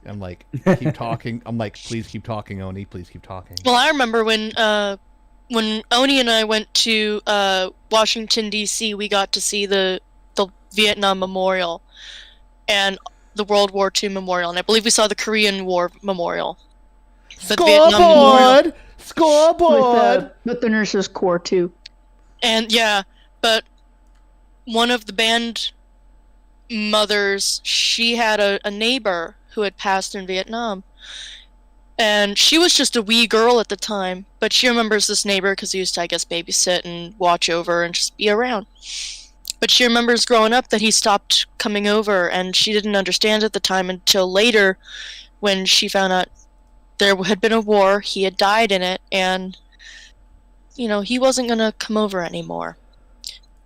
I'm like, keep talking. I'm like, please keep talking, Oni. Please keep talking.
Well, I remember when Oni and I went to Washington D.C., we got to see the Vietnam Memorial and the World War II Memorial, and I believe we saw the Korean War Memorial. But the Vietnam Memorial,
Scoreboard!
With the Nurses Corps too.
and yeah, but one of the band mothers, she had a neighbor who had passed in Vietnam. And she was just a wee girl at the time, but she remembers this neighbor because he used to, I guess, babysit and watch over and just be around. But she remembers growing up that he stopped coming over, and she didn't understand at the time until later when she found out there had been a war, he had died in it, and, you know, he wasn't going to come over anymore.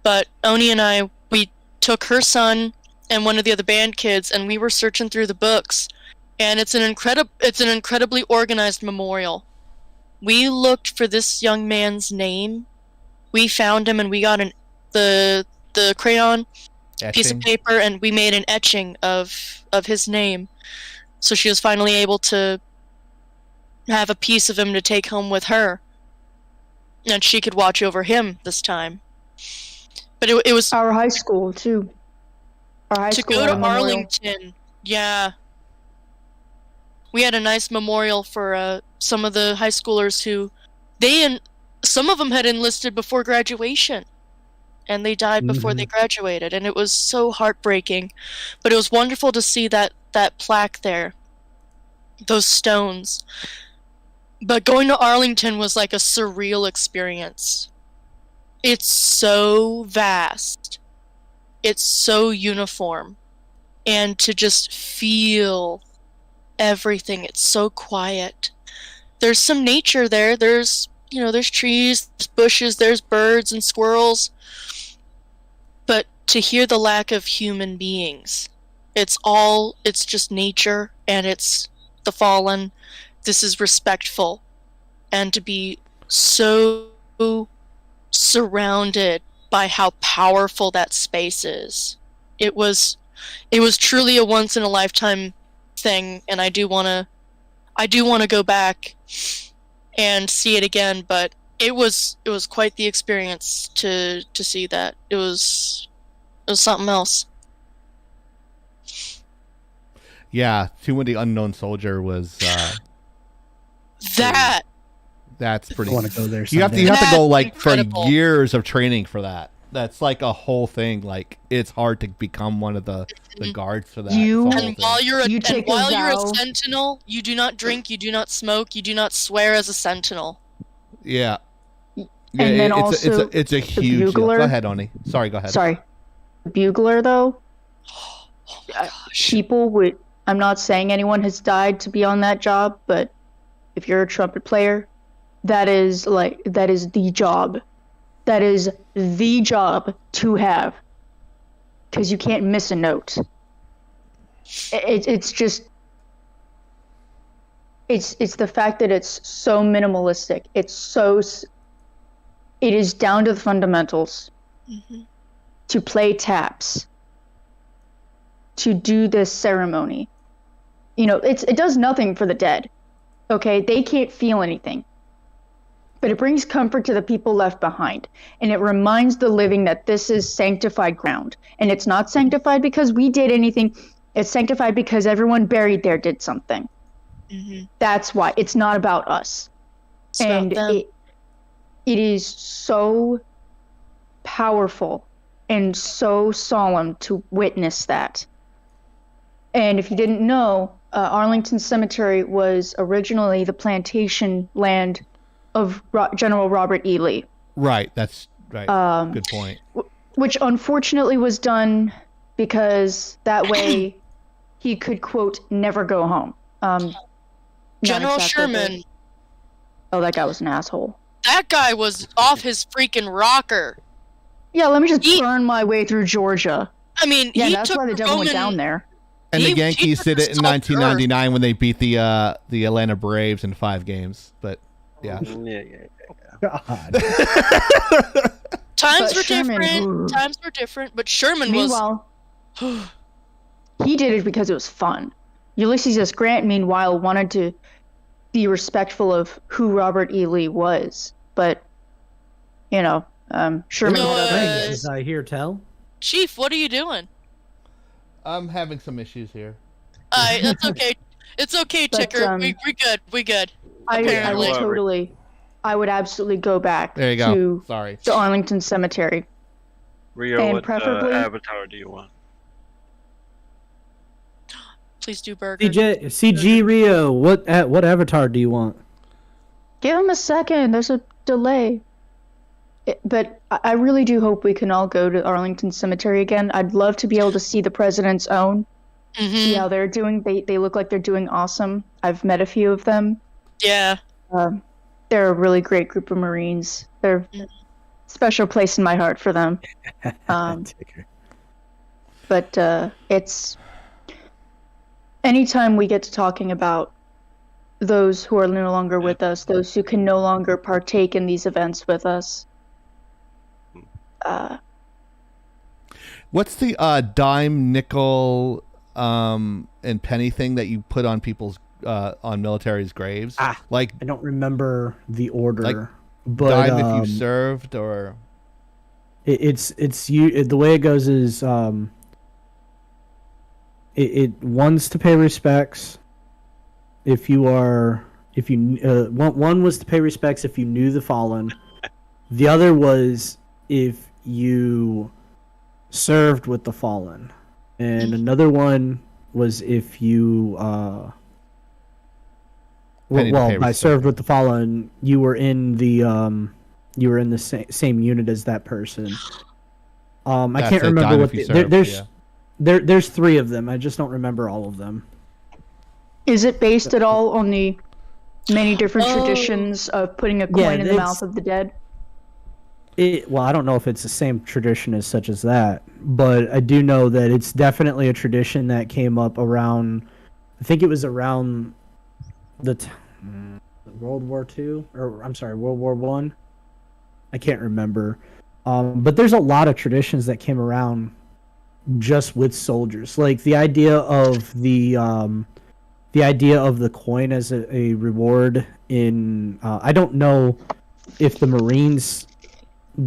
But Oni and I, we took her son and one of the other band kids, and we were searching through the books. And it's an incredibly organized memorial. We looked for this young man's name. We found him, and we got the crayon piece of paper, and we made an etching of his name. So she was finally able to have a piece of him to take home with her, and she could watch over him this time. But it was
Our high school too. Our high
to
school
go
had
to
a memorial.
Arlington. Yeah. We had a nice memorial for some of the high schoolers who some of them had enlisted before graduation, and they died before they graduated, and it was so heartbreaking. But it was wonderful to see that plaque there, those stones. But going to Arlington was like a surreal experience. It's so vast. It's so uniform. And to just feel everything, it's so quiet. There's some nature there. There's trees, there's bushes, there's birds and squirrels. But to hear the lack of human beings, it's just nature, and it's the fallen. This is respectful. And to be so surrounded by how powerful that space is. It was truly a once in a lifetime thing, and I do want to go back and see it again, but it was quite the experience to see that. It was something else.
Yeah, Tomb of the Unknown Soldier was that's pretty.
I want to go there.
You have to
That's
go like
incredible.
for years of training for that. That's like a whole thing. Like, it's hard to become one of the guards for that.
You-
It's a whole
And
thing.
while you're
You take a
a
vow.
sentinel, you do not drink, you do not smoke, you do not swear as a sentinel.
Yeah. Yeah,
And then
it's a huge deal.
bugler-
Go ahead, Oni. Sorry, go ahead.
Sorry. Bugler though,
Oh my gosh.
people would, I'm not saying anyone has died to be on that job, but if you're a trumpet player, that is the job. That is the job to have. Because you can't miss a note. It's the fact that it's so minimalistic. It is down to the fundamentals.
Mhm.
To play taps, to do this ceremony. You know, it does nothing for the dead. Okay, they can't feel anything. But it brings comfort to the people left behind. And it reminds the living that this is sanctified ground. And it's not sanctified because we did anything. It's sanctified because everyone buried there did something.
Mm-hmm.
That's why. It's not about us.
It's
And
about them.
it is so powerful and so solemn to witness that. And if you didn't know, Arlington Cemetery was originally the plantation land of General Robert E. Lee.
Right. That's right. Good point.
Which unfortunately was done because that way he could, quote, never go home.
General
exactly
Sherman.
Oh, that guy was an asshole.
That guy was off his freaking rocker.
Yeah, let me just burn my way through Georgia.
I mean,
Yeah,
he
that's
took
why the devil went down there.
And the
He
Yankees
took
did
the
it in
salt earth.
1999 when they beat the Atlanta Braves in 5 games. But yeah.
God.
Times
But
were
Sherman-
different. Times were different, but Sherman was.
Meanwhile, he did it because it was fun. Ulysses S. Grant, meanwhile, wanted to be respectful of who Robert E. Lee was. But, you know, Sherman
No,
had other
uh,
ideas.
As I hear tell.
Chief, what are you doing?
I'm having some issues here.
That's okay. It's okay,
But,
Ticker. We good. We good.
I
apparently.
would I would absolutely go back
There you go.
to
Sorry.
the Arlington Cemetery.
Rio,
And
what
preferably-
avatar do you want?
Please do burger.
CG Rio, what avatar do you want?
Give him a second. There's a delay. But I really do hope we can all go to Arlington Cemetery again. I'd love to be able to see the president's own. See how they're doing. They look like they're doing awesome. I've met a few of them.
Yeah.
They're a really great group of Marines. They're a special place in my heart for them. But it's anytime we get to talking about those who are no longer with us, those who can no longer partake in these events with us.
What's the dime, nickel, and penny thing that you put on people's on military's graves? Like
I don't remember the order,
Like,
but
dime if you served, or
it's you. The way it goes is one's to pay respects. One was to pay respects if you knew the fallen. The other was if you served with the fallen, and another one was if you
Penny to pay
by
respect.
served with the fallen, you were in the same unit as that person. I
That's
can't
it,
remember
dime
what
if you
the, there,
served,
there's 3 of them. I just don't remember all of them.
Is it based at all on the many different traditions of putting a coin in the
it's-
mouth of the dead?
Well, I don't know if it's the same tradition as such as that, but I do know that it's definitely a tradition that came up around. I think it was around the World War II, or I'm sorry, World War One. I can't remember, but there's a lot of traditions that came around just with soldiers, like the idea of the coin as a reward in. I don't know if the Marines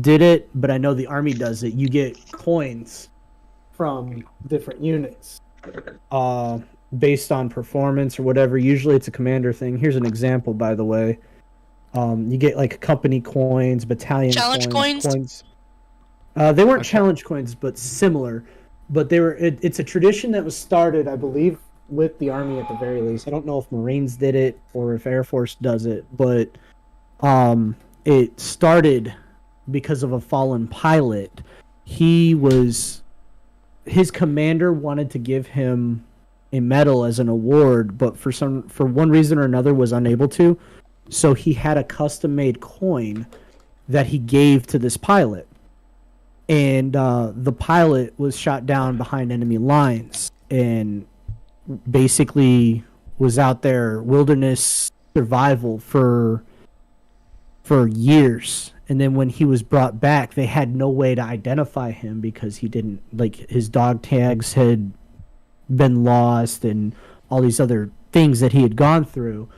did it, but I know the Army does it. You get coins from different units based on performance or whatever. Usually it's a commander thing. Here's an example, by the way. You get like company coins, battalion
Challenge
coins. They weren't challenge coins, but similar. But they were. It's a tradition that was started, I believe, with the Army at the very least. I don't know if Marines did it or if Air Force does it, but it started because of a fallen pilot. His commander wanted to give him a medal as an award, but for one reason or another was unable to. So he had a custom-made coin that he gave to this pilot. And the pilot was shot down behind enemy lines and basically was out there wilderness survival for years. And then when he was brought back, they had no way to identify him because he didn't, like, his dog tags had been lost and all these other things that he had gone through.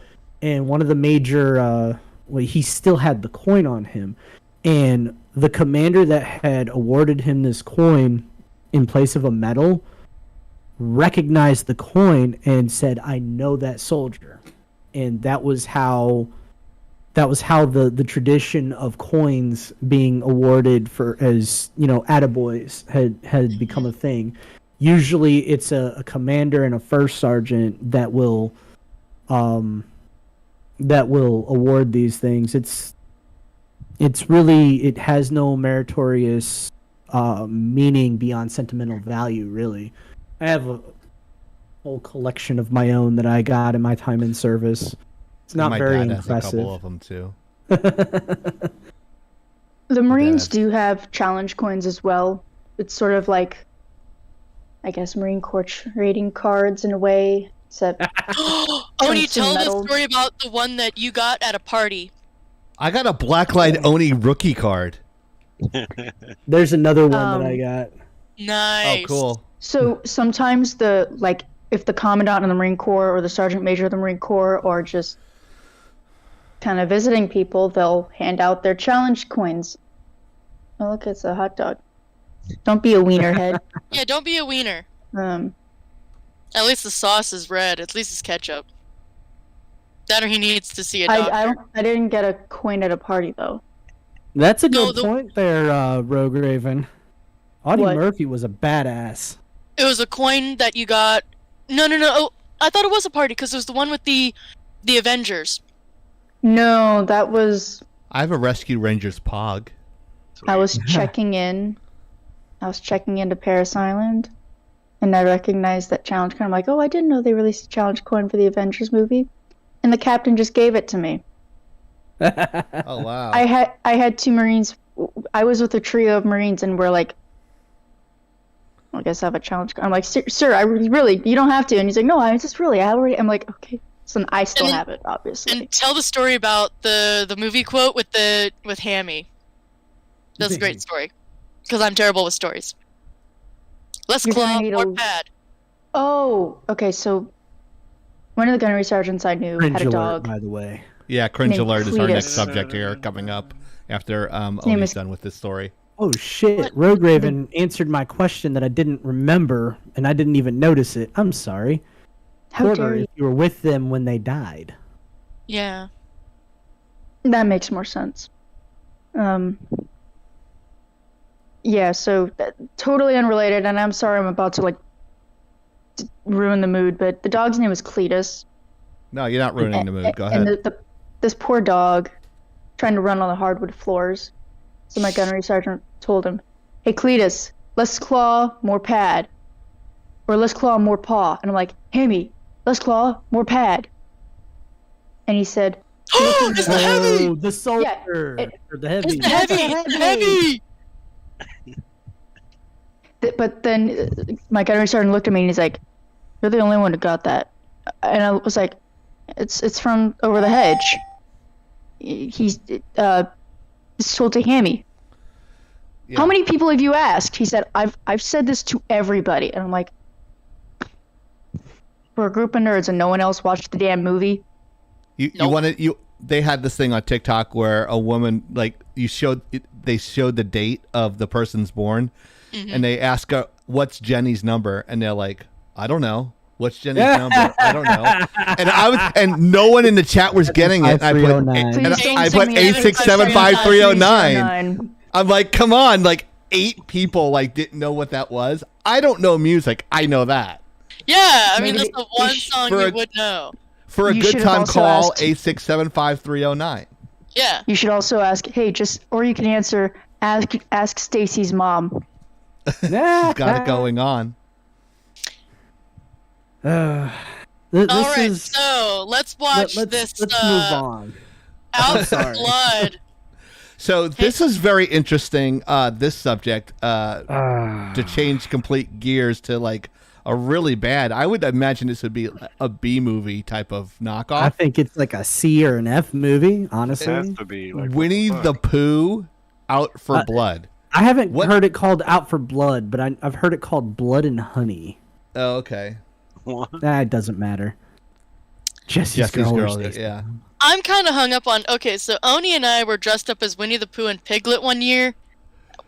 And one of the major, he still had the coin on him. And the commander that had awarded him this coin in place of a medal recognized the coin and said, "I know that soldier." And that was how the tradition of coins being awarded for as attaboys had become a thing. Usually it's a commander and a first sergeant that will award these things. It's really, it has no meritorious meaning beyond sentimental value, really. I have a whole collection of my own that I got in my time in service. It's not very impressive.
Has a couple of them too.
The Marines do have challenge coins as well. It's sort of like, I guess, Marine Corps trading cards in a way. Except
Oni, tell the story about the one that you got at a party.
I got a Blacklight Oni rookie card.
There's another one that I got.
Nice.
Oh, cool.
So sometimes if the commandant of the Marine Corps or the sergeant major of the Marine Corps or just kind of visiting people, they'll hand out their challenge coins. Oh, look, it's a hot dog. Don't be a wiener head.
Yeah, don't be a wiener. At least the sauce is red. At least it's ketchup. That or he needs to see a doctor.
I didn't get a coin at a party though.
That's a good point there, Rogue Raven. Audie Murphy was a badass.
It was a coin that you got. No. Oh, I thought it was a party because it was the one with the Avengers.
No, that was.
I have a Rescue Rangers Pog.
I was checking in. I was checking into Paris Island, and I recognized that challenge coin. I'm like, oh, I didn't know they released a challenge coin for the Avengers movie, and the captain just gave it to me.
Oh wow!
I had two Marines. I was with a trio of Marines, and we're like, I guess I have a challenge. I'm like, sir, I really, you don't have to. And he's like, no, I already. I'm like, okay. So I still have it, obviously.
And tell the story about the movie quote with Hammy. That's a great story. Because I'm terrible with stories. Less claw, more pad.
Oh, okay. So one of the gunnery sergeants I knew had a dog.
By the way.
Yeah, cringe alert is our next subject here coming up after Oni's done with this story.
Oh shit! Rogue Raven answered my question that I didn't remember, and I didn't even notice it. I'm sorry.
How dare you?
If you were with them when they died.
Yeah.
That makes more sense. Yeah, so totally unrelated, and I'm sorry I'm about to ruin the mood, but the dog's name was Cletus.
No, you're not ruining the mood. Go ahead.
And this poor dog trying to run on the hardwood floors. So my gunnery sergeant told him, hey, Cletus, less claw, more pad. Or less claw, more paw. And I'm like, Hammy, less claw, more pad. And he said,
oh, it's the heavy!
The soldier!
Yeah,
or the heavy.
It's the heavy!
But then my gunnery sergeant looked at me and he's like, you're the only one who got that. And I was like, it's from over the hedge. He's sold to Hammy. Yeah. How many people have you asked? He said, I've said this to everybody. And I'm like, we're a group of nerds and no one else watched the damn movie.
They had this thing on TikTok where a woman, they showed the date of the person's born, and they ask her, what's Jenny's number? And they're like, I don't know. What's Jenny's number? I don't know. And no one in the chat was getting it. I put 8675309. I'm like, come on, 8 people didn't know what that was. I don't know music. I know that.
Yeah, I mean that's the one song you would know.
For a good time, call 8675309.
Yeah.
You should also ask, hey, or you can answer, ask Stacy's mom.
She's got it going on.
All right, so let's watch this.
Let's move on.
Out for Blood.
So this is very interesting. This subject to change complete gears to a really bad. I would imagine this would be a B movie type of knockoff.
I think it's like a C or an F movie. Honestly,
it has to be
Winnie the Pooh, Out for Blood.
I haven't heard it called Out for Blood, but I've heard it called Blood and Honey.
Oh, okay.
That doesn't matter. Jesse's girl.
Yeah.
I'm kind of hung up on. Okay, so Oni and I were dressed up as Winnie the Pooh and Piglet one year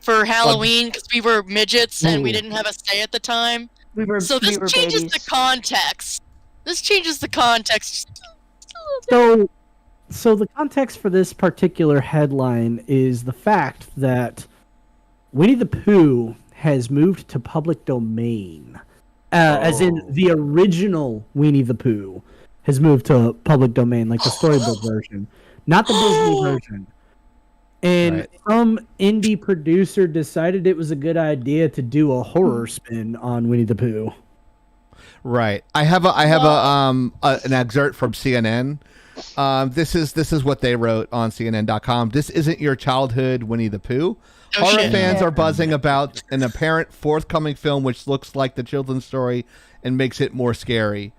for Halloween because we were midgets and we didn't have a say at the time. So this changes the context. This changes the context.
So the context for this particular headline is the fact that Winnie the Pooh has moved to public domain, as in the original Winnie the Pooh has moved to public domain, like the storybook version, not the Disney version. And some indie producer decided it was a good idea to do a horror spin on Winnie the Pooh.
Right. I have an excerpt from CNN. This is what they wrote on CNN.com. This isn't your childhood Winnie the Pooh. Horror fans are buzzing about an apparent forthcoming film which looks like the children's story and makes it more scary.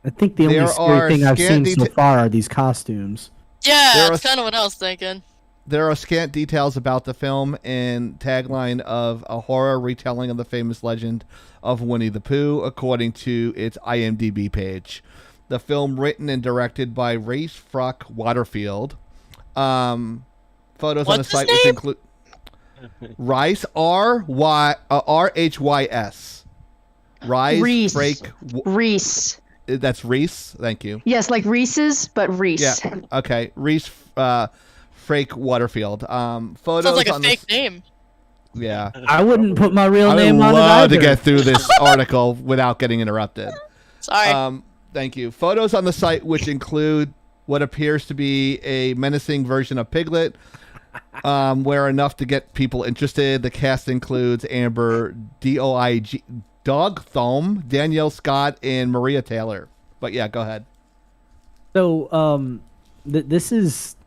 I think the only scary thing I've seen so far are these costumes.
Yeah, that's kind of what I was thinking.
There are scant details about the film and tagline of a horror retelling of the famous legend of Winnie the Pooh, according to its IMDb page. The film, written and directed by Rafe Fruck Waterfield. Photos on the site which include Rice RHYS.
Reese.
Reese. That's Reese. Thank you.
Yes, like Reese's, but Reese.
Yeah. Okay. Reese Frake Waterfield. Photos
sounds like a
on
fake name.
Yeah.
I wouldn't put my real name on it
either. I would love to get through this article without getting interrupted.
Sorry.
Thank you. Photos on the site which include what appears to be a menacing version of Piglet, where enough to get people interested. The cast includes Amber Dog Thome, Danielle Scott, and Maria Taylor. But yeah, go ahead.
So, this is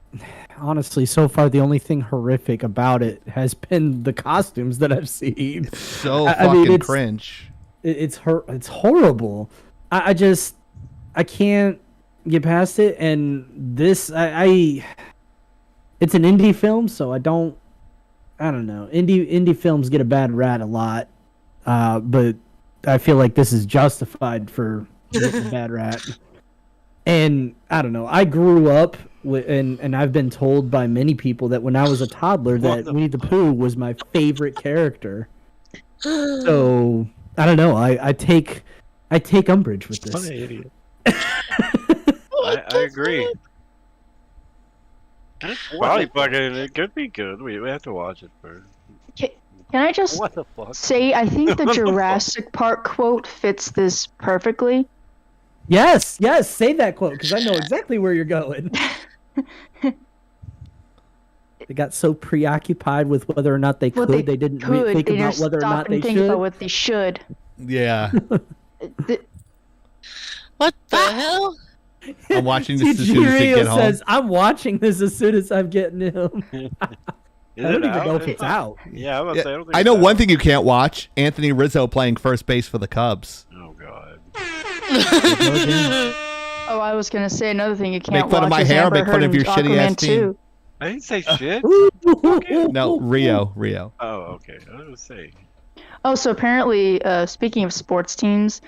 honestly so far the only thing horrific about it has been the costumes that I've seen.
It's so fucking cringe.
It's horrible. I can't get past it. And this, it's an indie film, so I don't know. Indie films get a bad rap a lot, but I feel like this is justified for getting a bad rap. And I don't know. I grew up and I've been told by many people that when I was a toddler that Winnie the Pooh was my favorite character. So I don't know. I take umbrage with this.
What an idiot. I agree. Probably fucking. It could be good. We have to watch it first.
Can I just say I think the Jurassic Park quote fits this perfectly?
Yes, say that quote because I know exactly where you're going. They got so preoccupied with whether or not they could, they didn't think about whether or not they
think
should.
About what they should.
Yeah.
What the hell?
I'm watching this as soon as they get home.
Says, I'm watching this as soon as I'm getting home. I don't even know if it's out.
Yeah, I'm about to say,
I know one thing you can't watch: Anthony Rizzo playing first base for the Cubs.
Oh God.
Oh, I was gonna say another thing you can't
make fun
watch
of my
is
hair,
Amber
make fun
Heard
of your
and
shitty ass
Aquaman
team.
2.
I didn't say shit.
No, Rio.
Oh, okay. I was gonna say.
Oh, so apparently, speaking of sports teams,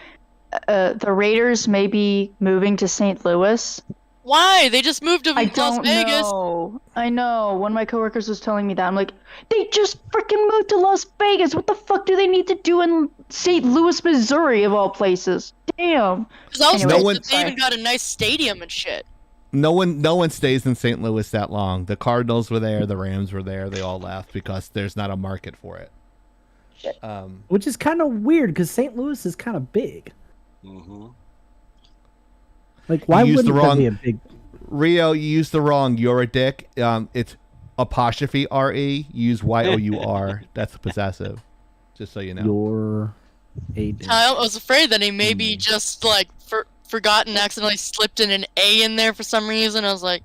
the Raiders may be moving to St. Louis.
Why? They just moved to
I
Las
don't
Vegas.
know. I know. One of my coworkers was telling me that. I'm like, they just freaking moved to Las Vegas. What the fuck do they need to do in St. Louis, Missouri, of all places? Damn.
Because I was
Anyway,
told that they even got a nice stadium and shit.
No one stays in St. Louis that long. The Cardinals were there, the Rams were there. They all left because there's not a market for it.
Which is kind of weird because St. Louis is kind of big.
Mm-hmm.
Like, why wouldn't that be a big...
Rio, you used the wrong "you're a dick." It's apostrophe R-E. Use Y-O-U-R. That's possessive. Just so you know.
You're a dick.
I was afraid that he maybe just, like, forgotten, accidentally slipped in an A in there for some reason. I was like,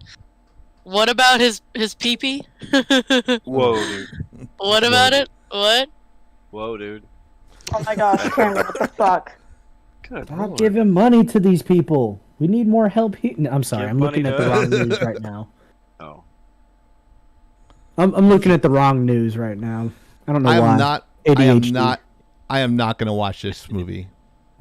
what about his pee-pee?
Whoa, dude.
What about it? What?
Whoa, dude.
Oh my gosh, Cameron, what the fuck?
Good
Stop
Lord.
giving money to these people. We need more help here. No, I'm sorry.
Give
I'm looking
money
at the
to-
wrong news right now.
Oh.
I'm looking at the wrong news right now. I don't know
I
why.
am not.
ADHD.
I am not going to watch this movie.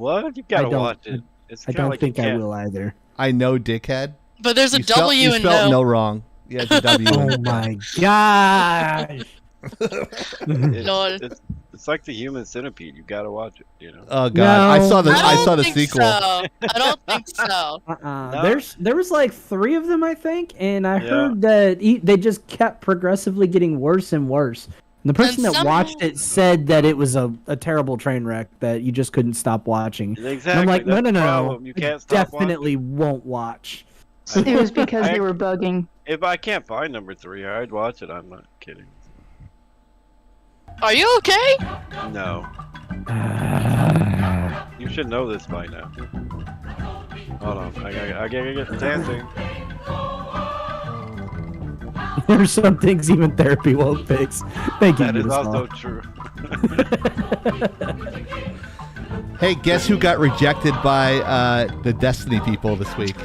What? You gotta
don't-
watch it. It's
I
kinda
don't
like
think
you
I
can't-
will either.
I know, dickhead.
But there's a
You spelled-
W
you
in
spelled
no.
no wrong. Yeah, it's a W.
Oh my gosh!
Lol.
It's like the human centipede. You gotta watch it. You know.
Oh god, I saw the
I
I saw the
think
sequel.
So. I don't think so.
No.
There was like 3 of them, I think, and I
Yeah.
heard that they just kept progressively getting worse and worse. And the person
And
that watched it said that it was a terrible train wreck that you just couldn't stop watching.
Exactly.
And I'm like,
that's the
no,
problem. You
I
can't stop
definitely won't watch.
It was because they were bugging.
If I can't find number 3, I'd watch it. I'm not kidding.
Are you okay?
No. You should know this by now. Hold on. I gotta get dancing.
There's some things even therapy won't fix. Thank you,
That is
Miroslav.
also true.
Hey, guess who got rejected by the Destiny people this week?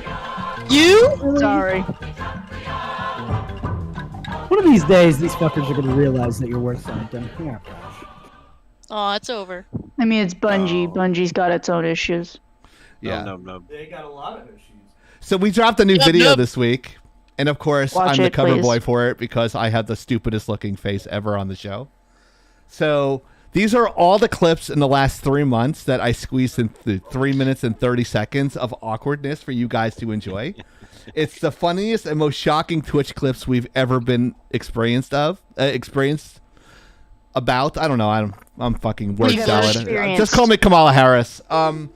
You?
Sorry.
One of these days, these fuckers are gonna realize that you're worth something. Yeah.
Oh, it's over.
I mean, it's Bungie.
Oh.
Bungie's got its own issues.
Yeah.
No.
They got a lot of issues.
So we dropped a new
Yep,
video
yep.
this week, and of course
Watch
I'm the
it,
cover
please.
boy for it because I have the stupidest looking face ever on the show. So these are all the clips in the last 3 months that I squeezed into 3 minutes and 30 seconds of awkwardness for you guys to enjoy. It's the funniest and most shocking Twitch clips we've ever been experienced about. I don't know. I'm fucking word
We've ever
salad.
experienced.
Just call me Kamala Harris.
No,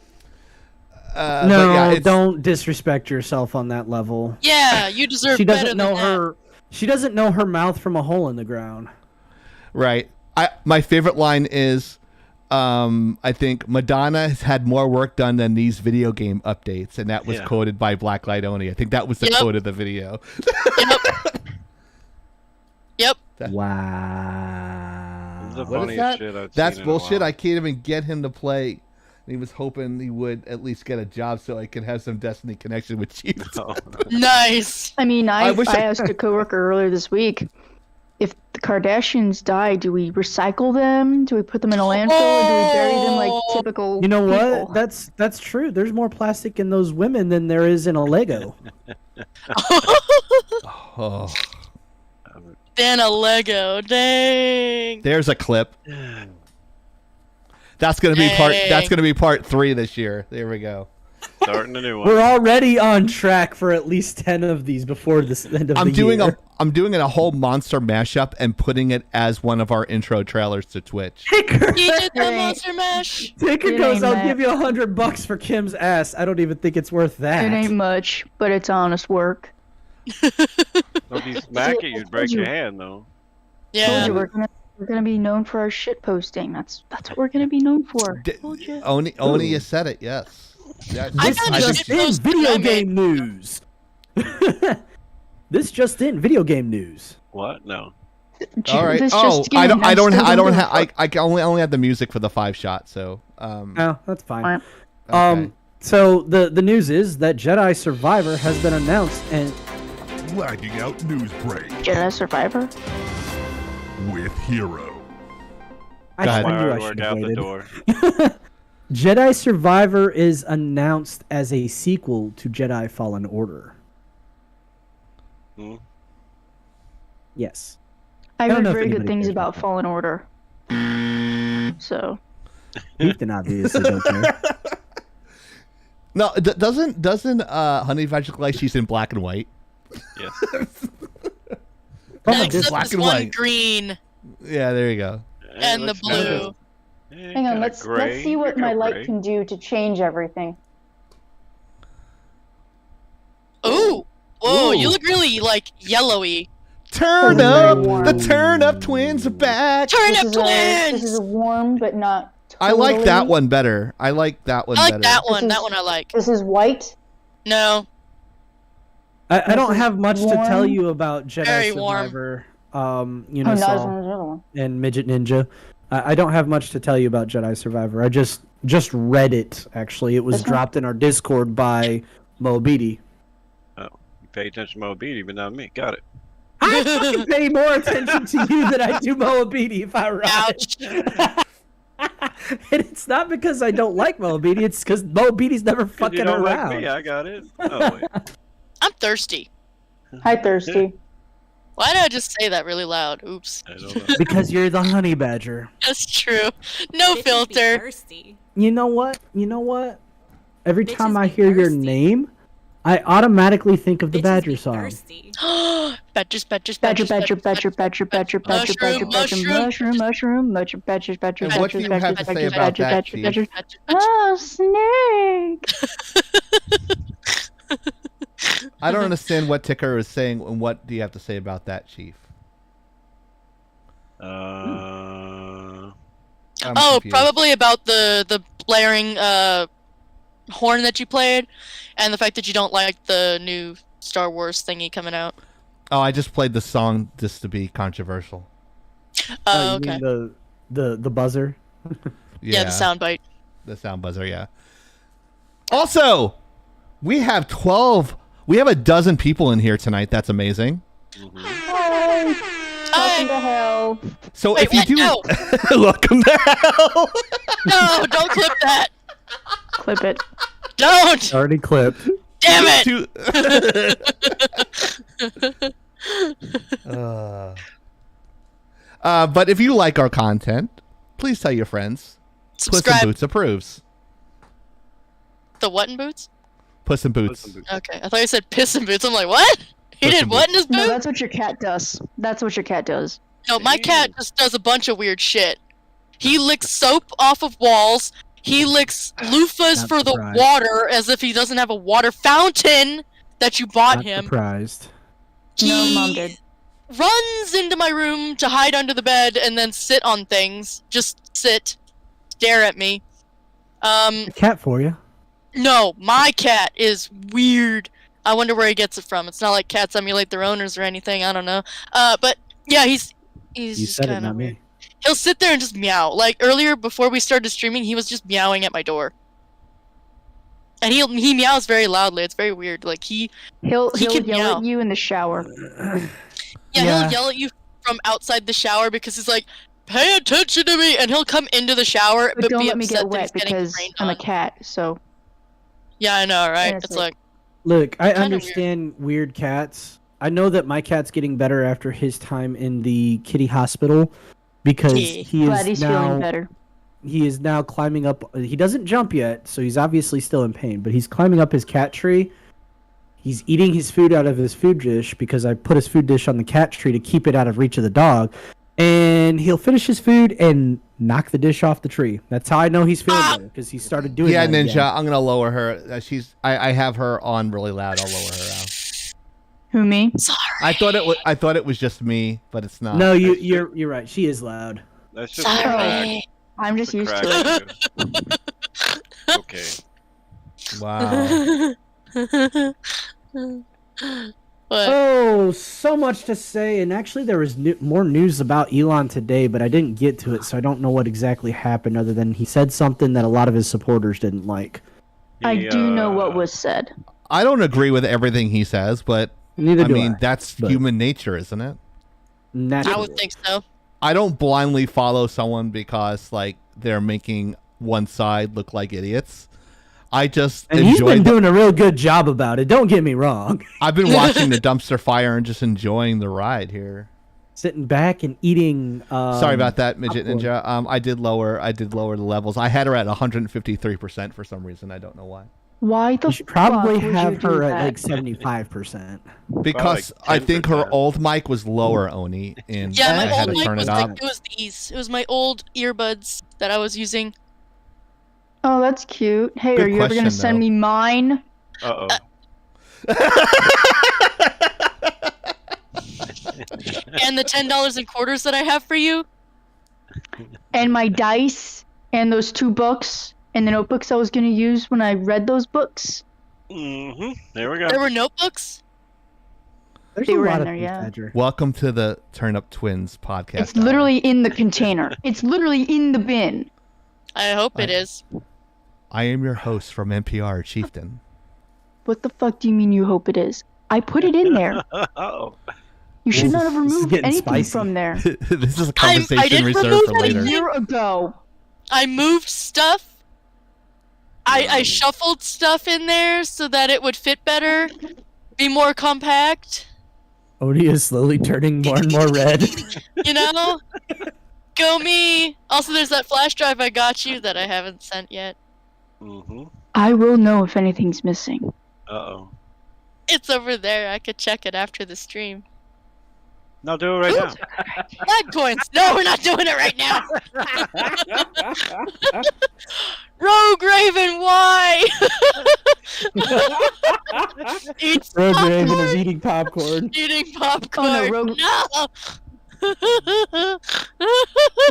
yeah, it's-
don't disrespect yourself on that level.
Yeah, you deserve
She
better
doesn't
than
know
that.
her. She doesn't know her mouth from a hole in the ground.
Right. My favorite line is, I think Madonna has had more work done than these video game updates, and that was
Yeah.
quoted by Blacklight Oni. I think that was the
Yep.
quote of the video.
Yep.
This is
Wow.
the
What is
funniest
that?
shit I've
That's
seen in a
bullshit.
while.
I can't even get him to play. He was hoping he would at least get a job so I could have some Destiny connection with you.
Oh,
Nice.
I mean,
I
I
wish I-
asked a coworker earlier this week, if the Kardashians die, do we recycle them? Do we put them in a landfill? Or do we bury them like typical
You know
people?
what? That's true. There's more plastic in those women than there is in a Lego.
Oh,
Then a Lego. Dang.
there's a clip. That's gonna be part.
Dang.
That's gonna be part 3 this year. There we go.
starting a new one.
We're already on track for at least 10 of these before this end of
I'm
the
doing
year.
I'm doing a whole monster mashup and putting it as one of our intro trailers to Twitch.
Ticker,
He did the monster mash.
Ticker
It
goes,
ain't
I'll
that.
give you $100 for Kim's ass. I don't even think it's worth that.
It ain't much, but it's honest work.
If you smack it, you'd break your hand, though.
Yeah.
Told you we're gonna be known for our shit posting. That's what we're gonna be known for. Told you.
Only you said it. Yes. That-
I
This
found
I
shit
just
think-
in
post that
video
I made.
game news. This just in video game news.
What? No.
All right.
This
Oh,
just
I
in,
don't.
I'm
I don't.
still
I don't
gonna
have.
do it.
I can only have the music for the 5 shot. So.
Oh, that's fine.
Alright.
Okay.
So the news is that Jedi Survivor has been announced, and
Lagging Out News Break
Jedi Survivor.
with Hero.
I,
Go ahead.
I knew I
Work
should
out
have
the
waited.
door.
Jedi Survivor is announced as a sequel to Jedi Fallen Order.
Hmm?
Yes.
I
don't
heard
know if
very good
anybody
things
cares
about
about that.
Fallen Order. So
Ethan obviously don't care.
No, doesn't Honey Badger like she's in black and white?
Yes.
From a
Except
distance.
black
this
and
one
white.
green
Yeah, there you go.
and the blue.
hang on, let's see what my light can do to change everything.
Ooh. Whoa, you
Ooh.
look really like yellowy.
Turn
Very
up!
warm.
The Turn Up Twins are back.
Turn up
This
twins.
is a warm, but not.
I like that
totally-
one better. I like that one
I like
better.
that one.
This
That
is-
one I like.
This is white.
No.
I don't have much to tell
warm.
you about Jedi
Very warm.
Survivor. You
Oh,
know,
not as
Saul
warm as the other one.
and Midget Ninja. I don't have much to tell you about Jedi Survivor. I just read it. Actually, it was
This one?
dropped in our Discord by Moabidi.
You pay attention to Moabidi, but not me. Got it.
I fucking pay more attention to you than I do Moabidi, if I right.
Ouch.
And it's not because I don't like Mo Beatty. It's because Mo Beatty's never fucking
you don't
around.
like me, I got it. Oh, wait.
I'm thirsty.
Hi, Thirsty.
Why did I just say that really loud? Oops.
I don't know.
Because you're the honey badger.
That's true. No
Bitches be
filter.
thirsty.
You know what? You know what? Every
Bitches
time I
be
hear your
thirsty.
name, I automatically think of the
Bitches
Badger
be
song.
thirsty.
Badgers, badgers,
Badger,
badgers,
badger, badger, badger, badger, badger, badger, badger, mushroom, mushroom, badger, badger, badger,
And what do
badger,
you have to
badger,
say about
badger,
that,
badger,
Chief?
badger. Oh, snake!
I don't understand what Ticker is saying, and what do you have to say about that, Chief? I'm
Oh,
confused.
probably about the blaring horn that you played, and the fact that you don't like the new Star Wars thingy coming out.
Oh, I just played the song just to be controversial.
Oh,
You
okay.
mean the buzzer?
Yeah, the soundbite.
The sound buzzer, yeah. Also, we have a dozen people in here tonight. That's amazing.
Hi! Welcome to hell.
So
Wait,
if you
what?
do,
No.
welcome to hell.
No, don't clip that.
Clip it.
Don't.
Already clipped.
Damn it.
But if you like our content, please tell your friends. Puss in
Subscribe.
Boots approves.
The what in boots?
Puss in Boots.
Okay, I thought you said piss in boots. I'm like, what? He
Puss
did
in
what in his
No,
boot?
that's what your cat does. That's what your cat does.
No, my cat just does a bunch of weird shit. He licks soap off of walls. He licks loofahs
Not
for the
surprised.
water as if he doesn't have a water fountain that you bought
Not
him.
surprised.
No,
He
Mom did.
runs into my room to hide under the bed and then sit on things. Just sit. Stare at me.
A cat for you.
No, my cat is weird. I wonder where he gets it from. It's not like cats emulate their owners or anything. I don't know. But yeah, he's
You
just
said it,
kind
not
of weird.
me.
He'll sit there and just meow. Like earlier, before we started streaming, he was just meowing at my door. And he meows very loudly. It's very weird. Like
He'll
He
yell
can meow.
at you in the shower.
Yeah.
he'll yell at you from outside the shower because he's like, "Pay attention to me," and he'll come into the shower
But
but
don't
be
let me
upset
get
that he's
wet
getting
because
rained
I'm a
on.
cat. So
Yeah, I know, right?
Yeah,
It's
it's
like,
Look, I
Kinda
understand weird cats. I know that my cat's getting better after his time in the kitty hospital because
Yeah.
he
glad
is
he's feeling
now
better.
he is now climbing up. He doesn't jump yet, so he's obviously still in pain. But he's climbing up his cat tree. He's eating his food out of his food dish because I put his food dish on the cat tree to keep it out of reach of the dog. And he'll finish his food and knock the dish off the tree. That's how I know he's feeling better because he started doing
Yeah,
that
Ninja.
again.
I'm gonna lower her. I have her on really loud. I'll lower her out.
Who, me?
sorry.
I thought it was just me, but it's not.
No, you're right. She is loud.
That's just a crack.
Sorry.
I'm just
It's a
used
crack,
to it.
dude. Okay.
Wow.
What?
Oh, so much to say. And actually, there was more news about Elon today, but I didn't get to it, so I don't know what exactly happened other than he said something that a lot of his supporters didn't like.
I
He,
do know what was said.
I don't agree with everything he says, but
Neither
I
do
mean
I.
that's
but-
human nature, isn't it?
I
Naturally.
would think so.
I don't blindly follow someone because like they're making one side look like idiots. I just
And he's
enjoy.
been doing a real good job about it. Don't get me wrong.
I've been watching the dumpster fire and just enjoying the ride here.
Sitting back and eating.
Sorry about that, Midget
popcorn.
Ninja. I did lower the levels. I had her at 153% for some reason. I don't know why.
Why the
You should probably
fuck would
have
you do
her at
that?
like 75%.
Because
like
I think her
10%.
old mic was lower, Oni, and
Yeah,
I
my
had
old
to
mic
turn
was
it
like
up.
it was these. It was my old earbuds that I was using.
Oh, that's cute. Hey,
Good
are you ever gonna
question,
send
though.
me mine?
Uh-oh.
And the $10 in quarters that I have for you.
And my dice and those 2 books and the notebooks I was gonna use when I read those books.
Mm-hmm. There we go.
There were notebooks.
There's
They
a
were
lot
in
of
there,
things,
yeah.
Badger.
Welcome to the Turn Up Twins podcast.
It's literally in the container. It's literally in the bin.
I hope it is.
I am your host from NPR, Chieftain.
What the fuck do you mean you hope it is? I put it in there.
Oh.
You should not
This
have
is
removed
getting
anything
spicy.
from there.
This is a
I
conversation
didn't
reserved
remove
for
A
later.
year ago.
I moved stuff. I shuffled stuff in there so that it would fit better, be more compact.
Odie is slowly turning more and more red.
You know? Go me! Also, there's that flash drive I got you that I haven't sent yet.
Mm-hmm.
I will know if anything's missing.
Uh-oh.
It's over there. I could check it after the stream.
No, do it right now.
Lag coins! No, we're not doing it right now! Rogue Raven, why? Eats
Rogue
popcorn.
Raven is eating popcorn.
Eating popcorn.
Oh, no, Rogue-
No!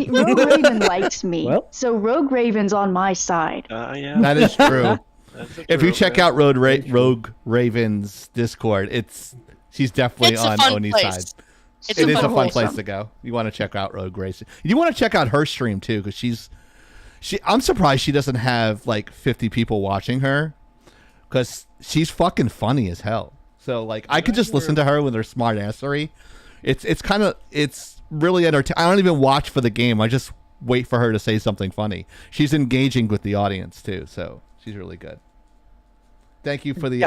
Rogue Raven likes me,
Well.
so Rogue Raven's on my side.
Yeah.
That is true.
That's a
If you
true,
check
yeah.
out Rogue Raven's Discord, she's definitely
It's a
on
fun
Oni's
place.
side.
It's
It is a
fun
fun
place.
place to go. You want to check out Rogue Race. You want to check out her stream too, because I'm surprised she doesn't have like 50 people watching her, because she's fucking funny as hell. So like I could just listen to her with her smart assery. It's really entertaining. I don't even watch for the game. I just wait for her to say something funny. She's engaging with the audience too, so she's really good. Thank you for the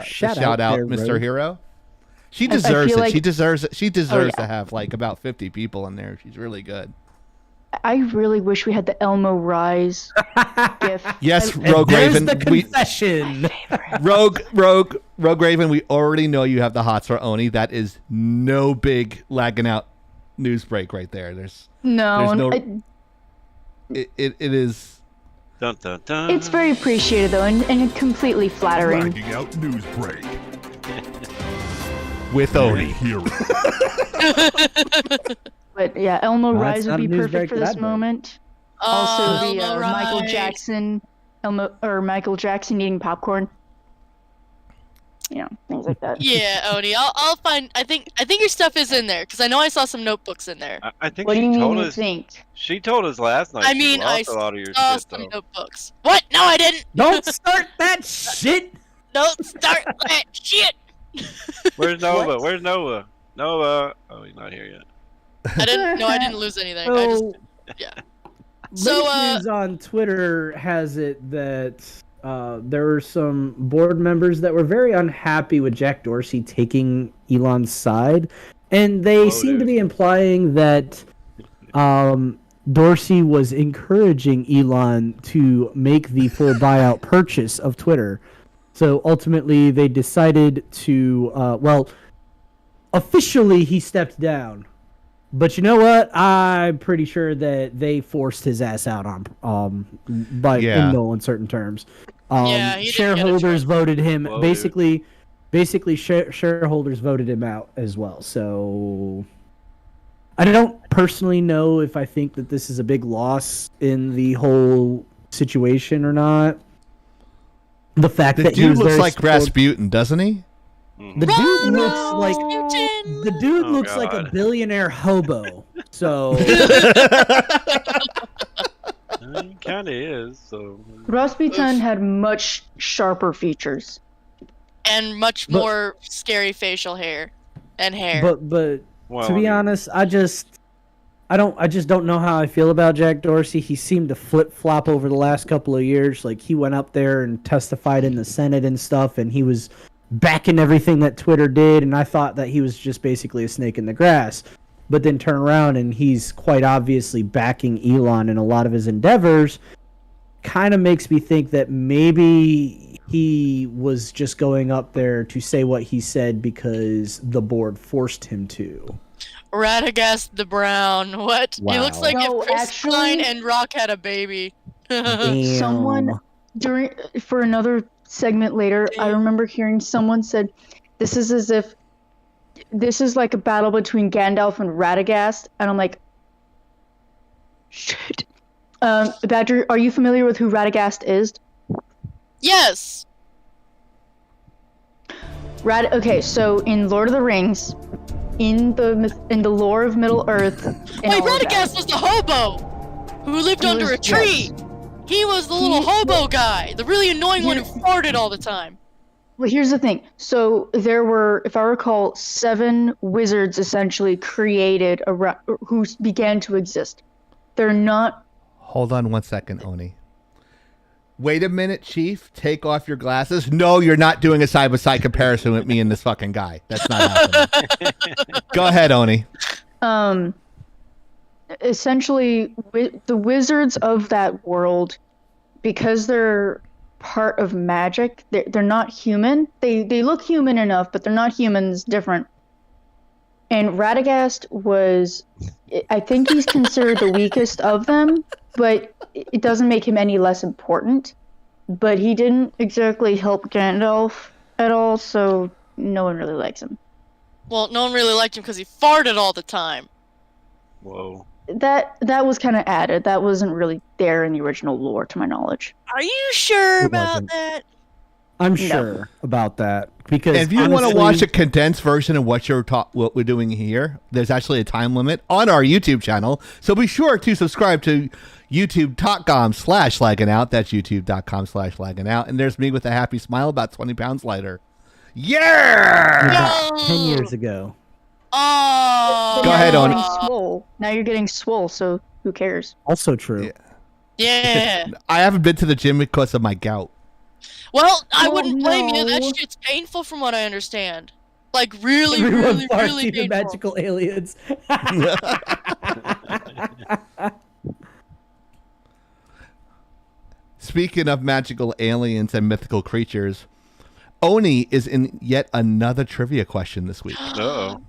shout out,
there,
Mr.
Rogue.
Hero. She
I
deserves
feel
it.
like-
She deserves it. She deserves
yeah.
to have like about 50 people in there. She's really good.
I really wish we had the Elmo Rise gif.
Yes,
And
Rogue
there's
Raven.
the confession.
Rogue Raven. We already know you have the hots for Oni. That is no big lagging out news break right there. There's no- it is.
Dun, dun, dun.
it's very appreciated though, and completely flattering.
Lagging Out News Break.
with Oni.
Hero.
But yeah, Elmo
Well,
Rise
that's
would
not
be
a news
perfect
break
for
that
this
I'd make.
moment. Also, the
Elmo
Michael
Rise.
Jackson, Michael Jackson eating popcorn. You know, things like that.
Yeah, Oni. I'll find. I think your stuff is in there because I know I saw some notebooks in there.
I think
What do
she
you mean
told
you
us.
think?
She told us last night.
I
she
mean, I
lost a lot of your
saw
shit,
some
though.
notebooks. What? No, I didn't.
Don't start that shit.
Don't start that shit.
Where's Nova?
What?
Where's Nova? Nova. Oh, he's not here yet.
I didn't. No, I didn't lose anything. I just.
So,
Yeah. So,
latest news on Twitter has it that there were some board members that were very unhappy with Jack Dorsey taking Elon's side, and they seem to
dude.
be implying that Dorsey was encouraging Elon to make the full buyout purchase of Twitter. So ultimately, they decided to officially he stepped down. But you know what? I'm pretty sure that they forced his ass out on in no uncertain terms.
Yeah, he didn't get a
Shareholders
choice.
voted him
Whoa,
basically shareholders voted him out as well. So I don't personally know if I think that this is a big loss in the whole situation or not. The fact
The
that he
dude
was
looks
very
like Rasputin, doesn't he?
the dude looks like
Rasputin!
the dude
Oh,
looks like a
God.
billionaire hobo. So
He kind of is. So.
Rasputin had much sharper features.
And much
But-
more scary facial hair and hair.
but
Well,
to be honest, I just don't know how I feel about Jack Dorsey. He seemed to flip-flop over the last couple of years. Like he went up there and testified in the Senate and stuff, and he was backing everything that Twitter did, and I thought that he was just basically a snake in the grass. But then turn around and he's quite obviously backing Elon in a lot of his endeavors. Kind of makes me think that maybe he was just going up there to say what he said because the board forced him to.
Radagast the Brown. What? He
Wow.
looks like
No,
if Chris
actually-
Klein and Rock had a baby.
Damn.
Someone for another segment later, I remember hearing someone said, "This is as if this is like a battle between Gandalf and Radagast," and I'm like, "Shit." Badger, are you familiar with who Radagast is?
Yes.
Okay, so in Lord of the Rings, in the lore of Middle Earth, and
Wait,
all of that,
Radagast was the hobo who lived
He
under
was-
a tree.
yes.
He was the little hobo guy, the really annoying one who farted all the time.
Well, here's the thing. So there were, if I recall, 7 wizards essentially created who began to exist. They're not
Hold on 1 second, Oni. Wait a minute, Chief. Take off your glasses. No, you're not doing a side-by-side comparison with me and this fucking guy. That's not happening. Go ahead, Oni.
Essentially, the wizards of that world, because they're part of magic, they're not human. They look human enough, but they're not humans. Different. And Radagast was, I think he's considered the weakest of them, but it doesn't make him any less important. But he didn't exactly help Gandalf at all, so no one really likes him.
Well, no one really liked him because he farted all the time.
Whoa.
That was kind of added. That wasn't really there in the original lore, to my knowledge.
Are you sure
It
about
wasn't.
that?
I'm sure about that because
If you want to
honestly-
watch a condensed version of what we're doing here, there's actually a time limit on our YouTube channel. So be sure to subscribe to youtube.com/lagginout. That's youtube.com/lagginout. And there's me with a happy smile, about 20 pounds lighter. Yeah!
10 years ago.
Oh.
Go ahead,
Now
Oni.
you're getting swole. Now you're getting swole, so who cares?
Also true.
Yeah.
I haven't been to the gym because of my gout.
Well, I
Oh,
wouldn't blame you. That
no.
shit's painful from what I understand. Like, really,
Everyone
really,
farts
really
even
painful.
magical aliens.
Speaking of magical aliens and mythical creatures, Oni is in yet another trivia question this week.
Uh-oh.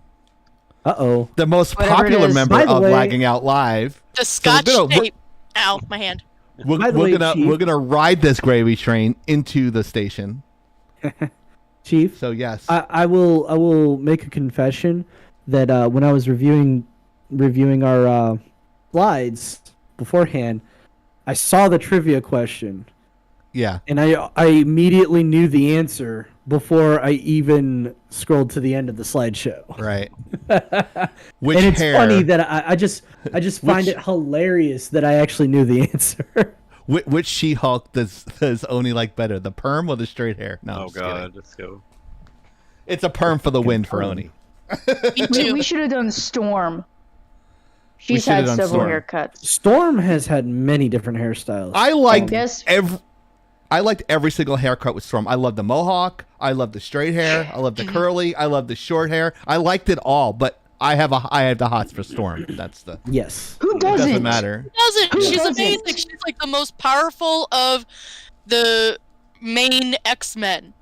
Uh-oh.
The most
Whatever it
popular
is.
member
By the
of
way-
Lagging Out Live.
The Scotch
gonna-
tape. Ow, my hand.
By the way, Chief-
We're gonna ride this gravy train into the station.
Chief,
So yes,
I will make a confession that when I was reviewing our slides beforehand, I saw the trivia question
yeah.
and I immediately knew the answer before I even scrolled to the end of the slideshow.
Right. Which
And it's
hair?
funny that I just find
Which-
it hilarious that I actually knew the answer.
Which She-Hulk does Oni like better, the perm or the straight hair? No, I'm
Oh
just kidding.
god, let's go.
It's a perm for the win for
perm.
Oni.
Me too.
We should have done Storm. She's
should have
had
done
several
Storm.
haircuts.
Storm has had many different hairstyles.
I liked
Yes.
every single haircut with Storm. I love the mohawk. I love the straight hair. I love the curly. I love the short hair. I liked it all, but I have the hots for Storm. That's the.
Yes.
Who
It
doesn't?
doesn't matter.
Doesn't.
Who
She's
doesn't?
amazing. She's like the most powerful of the main X-Men.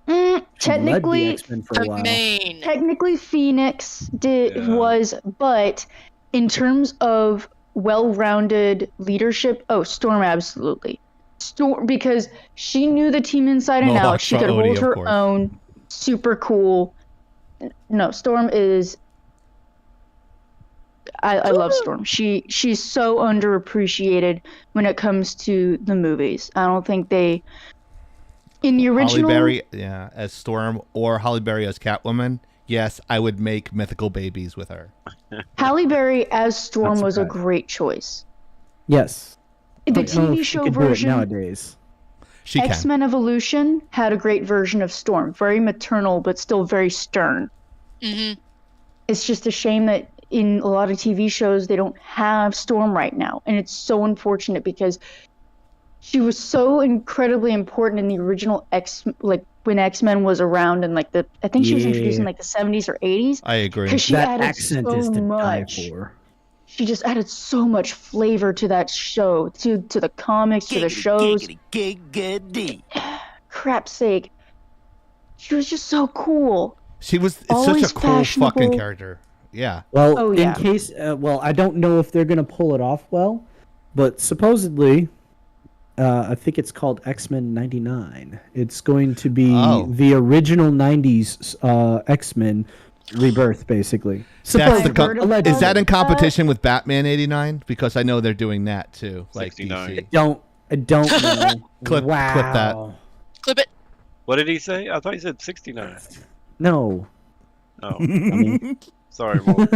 She led the
Technically,
X-Men for a
The
while.
main.
technically, Phoenix
Yeah.
was, but in terms of well-rounded leadership, Storm absolutely. Storm, because she knew the team inside and out.
Mohawk
She could
Odie,
hold
of
her
course.
own. Super cool. No, Storm is. I love Storm. She's so underappreciated when it comes to the movies. I don't think they. In the
Holly
original,
Berry, yeah, as Storm or Holly Berry as Catwoman. Yes, I would make mythical babies with her.
Halle Berry as Storm
Not
was a
surprised.
great choice.
Yes.
The
I don't know
TV
if she
show
could do it
version,
nowadays.
She can.
X-Men Evolution, had a great version of Storm. Very maternal, but still very stern.
hmm
It's just a shame that in a lot of TV shows they don't have Storm right now, and it's so unfortunate because she was so incredibly important in the original when X-Men was around, and I think she was introduced in
Yeah.
the 70s or 80s.
I agree.
Because she
That
added
accent
so
is to
much.
die for.
She just added so much flavor to that show, to the comics, to the shows.
Giggity.
Crap's sake, she was just so cool.
She was it's
Always
such a cool fucking
fashionable.
character. Yeah.
Well,
Oh,
in
yeah.
case, I don't know if they're gonna pull it off well, but supposedly, I think it's called X-Men '99. It's going to be
Oh.
the original '90s X-Men rebirth, basically.
That's the
I've heard of
allegedly.
Is that in competition with Batman '89? Because I know they're doing that too. Like
69.
DC.
I don't know.
Clip that.
Wow.
Clip it.
What did he say? I thought he said 69.
No.
Oh,
I mean,
sorry, Mo.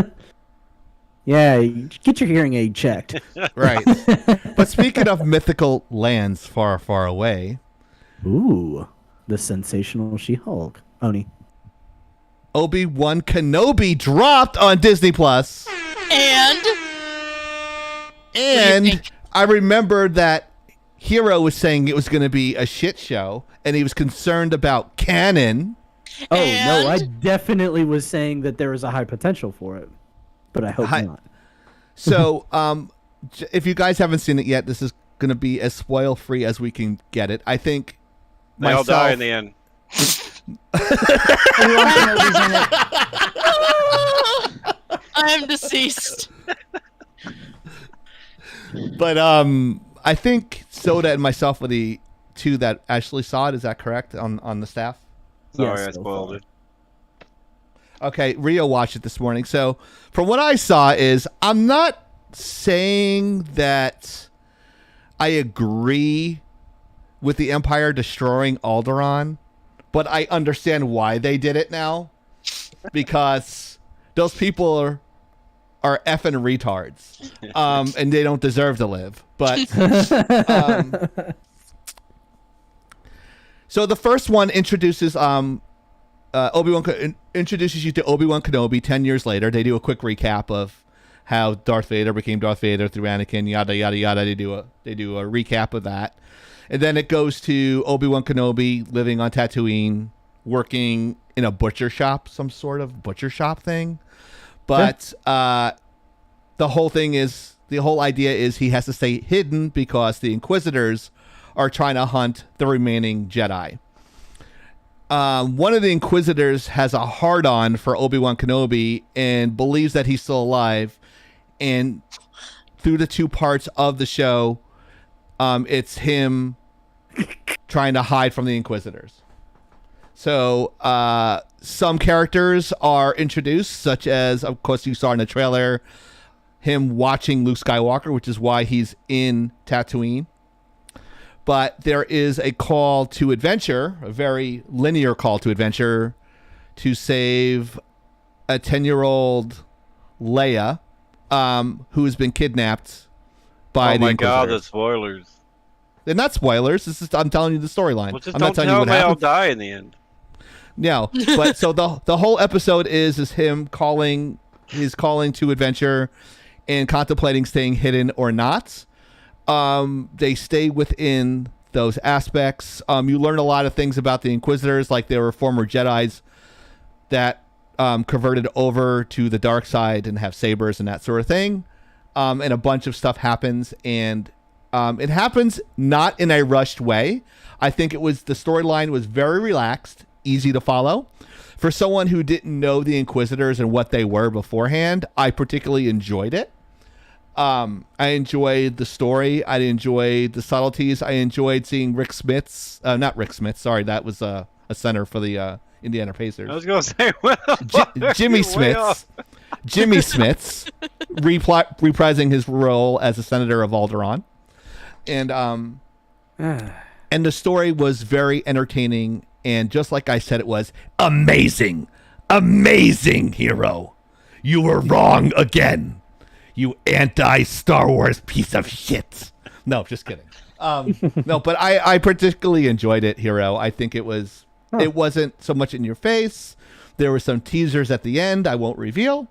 yeah, get your hearing aid checked.
Right. But speaking of mythical lands far, far away,
Ooh, the sensational She-Hulk. Oni.
Obi-Wan Kenobi dropped on Disney Plus.
And
And
think?
I remember that Hero was saying it was going to be a shit show, and he was concerned about canon.
Oh no, I
And-
definitely was saying that there was a high potential for it, but I hope not.
So, if you guys haven't seen it yet, this is going to be as spoil free as we can get it. I think
They all die in the end.
Obi-Wan Kenobi's in it.
I'm deceased.
But I think Soda and myself were the two that actually saw it. Is that correct on the staff?
Sorry,
Yes,
I
so
spoiled
far.
it.
Okay, Rio watched it this morning. So from what I saw is I'm not saying that I agree with the Empire destroying Alderaan, but I understand why they did it now. Because those people are effing retards. And they don't deserve to live. But so the first one introduces introduces you to Obi-Wan Kenobi 10 years later. They do a quick recap of how Darth Vader became Darth Vader through Anakin, yada yada yada. They do a recap of that. And then it goes to Obi-Wan Kenobi living on Tatooine, working in a butcher shop, some sort of butcher shop thing. But the whole idea is he has to stay hidden because the Inquisitors are trying to hunt the remaining Jedi. One of the Inquisitors has a hard-on for Obi-Wan Kenobi and believes that he's still alive. And through the two parts of the show, it's him trying to hide from the Inquisitors. So some characters are introduced, such as, of course, you saw in the trailer, him watching Luke Skywalker, which is why he's in Tatooine. But there is a call to adventure, a very linear call to adventure, to save a 10-year-old Leia who has been kidnapped by the
Oh my god, the
Inquisitors.
spoilers.
They're not spoilers. I'm telling you the storyline.
Well, just
I'm
don't
not telling you
tell
what
them they all
happened.
die in the end.
No, but so the whole episode is him calling to adventure and contemplating staying hidden or not. They stay within those aspects. You learn a lot of things about the Inquisitors, like they were former Jedis that converted over to the dark side and have sabers and that sort of thing. And a bunch of stuff happens, and it happens not in a rushed way. I think the storyline was very relaxed, easy to follow. For someone who didn't know the Inquisitors and what they were beforehand, I particularly enjoyed it. I enjoyed the story. I enjoyed the subtleties. I enjoyed seeing Rick Smith's, not Rick Smith, sorry, that was a center for the Indiana Pacers.
I was going to say, well,
Jimmy Smith's reprising his role as a senator of Alderaan. And the story was very entertaining, and just like I said, it was amazing hero. You were wrong again. You anti-Star Wars piece of shit. No, just kidding. No, but I particularly enjoyed it, Hero. I think it wasn't so much in your face. There were some teasers at the end I won't reveal.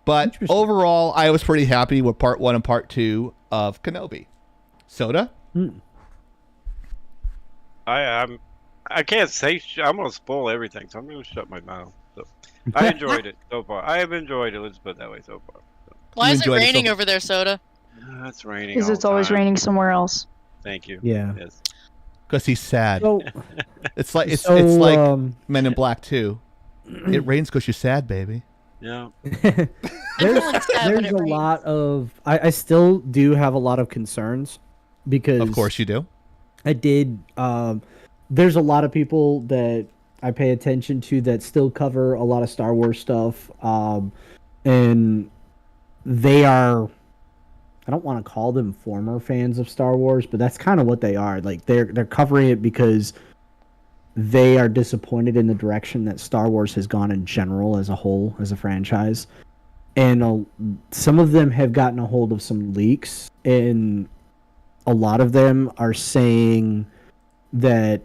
But overall, I was pretty happy with part 1 and part 2 of Kenobi. Soda?
I can't say. I'm going to spoil everything, so I'm going to shut my mouth. So, I enjoyed it so far. I have enjoyed it. Let's put it that way so far. So,
Why
You
is it
enjoyed it
raining
so-
over there, Soda?
it's raining.
Because
all
it's
the
always
time.
raining somewhere else.
Thank you.
Yeah.
Yes.
Because he's sad.
So,
It's like it's
so,
like Men in
um,
Black 2. It rains because you're sad, baby.
Yeah.
Everyone's sad when
there's
it
a
rains.
lot of I still do have a lot of concerns because
Of course you do.
I did there's a lot of people that I pay attention to that still cover a lot of Star Wars stuff and they are, I don't want to call them former fans of Star Wars, but that's kind of what they are. Like they're covering it because they are disappointed in the direction that Star Wars has gone in general as a whole, as a franchise. And some of them have gotten a hold of some leaks, and a lot of them are saying that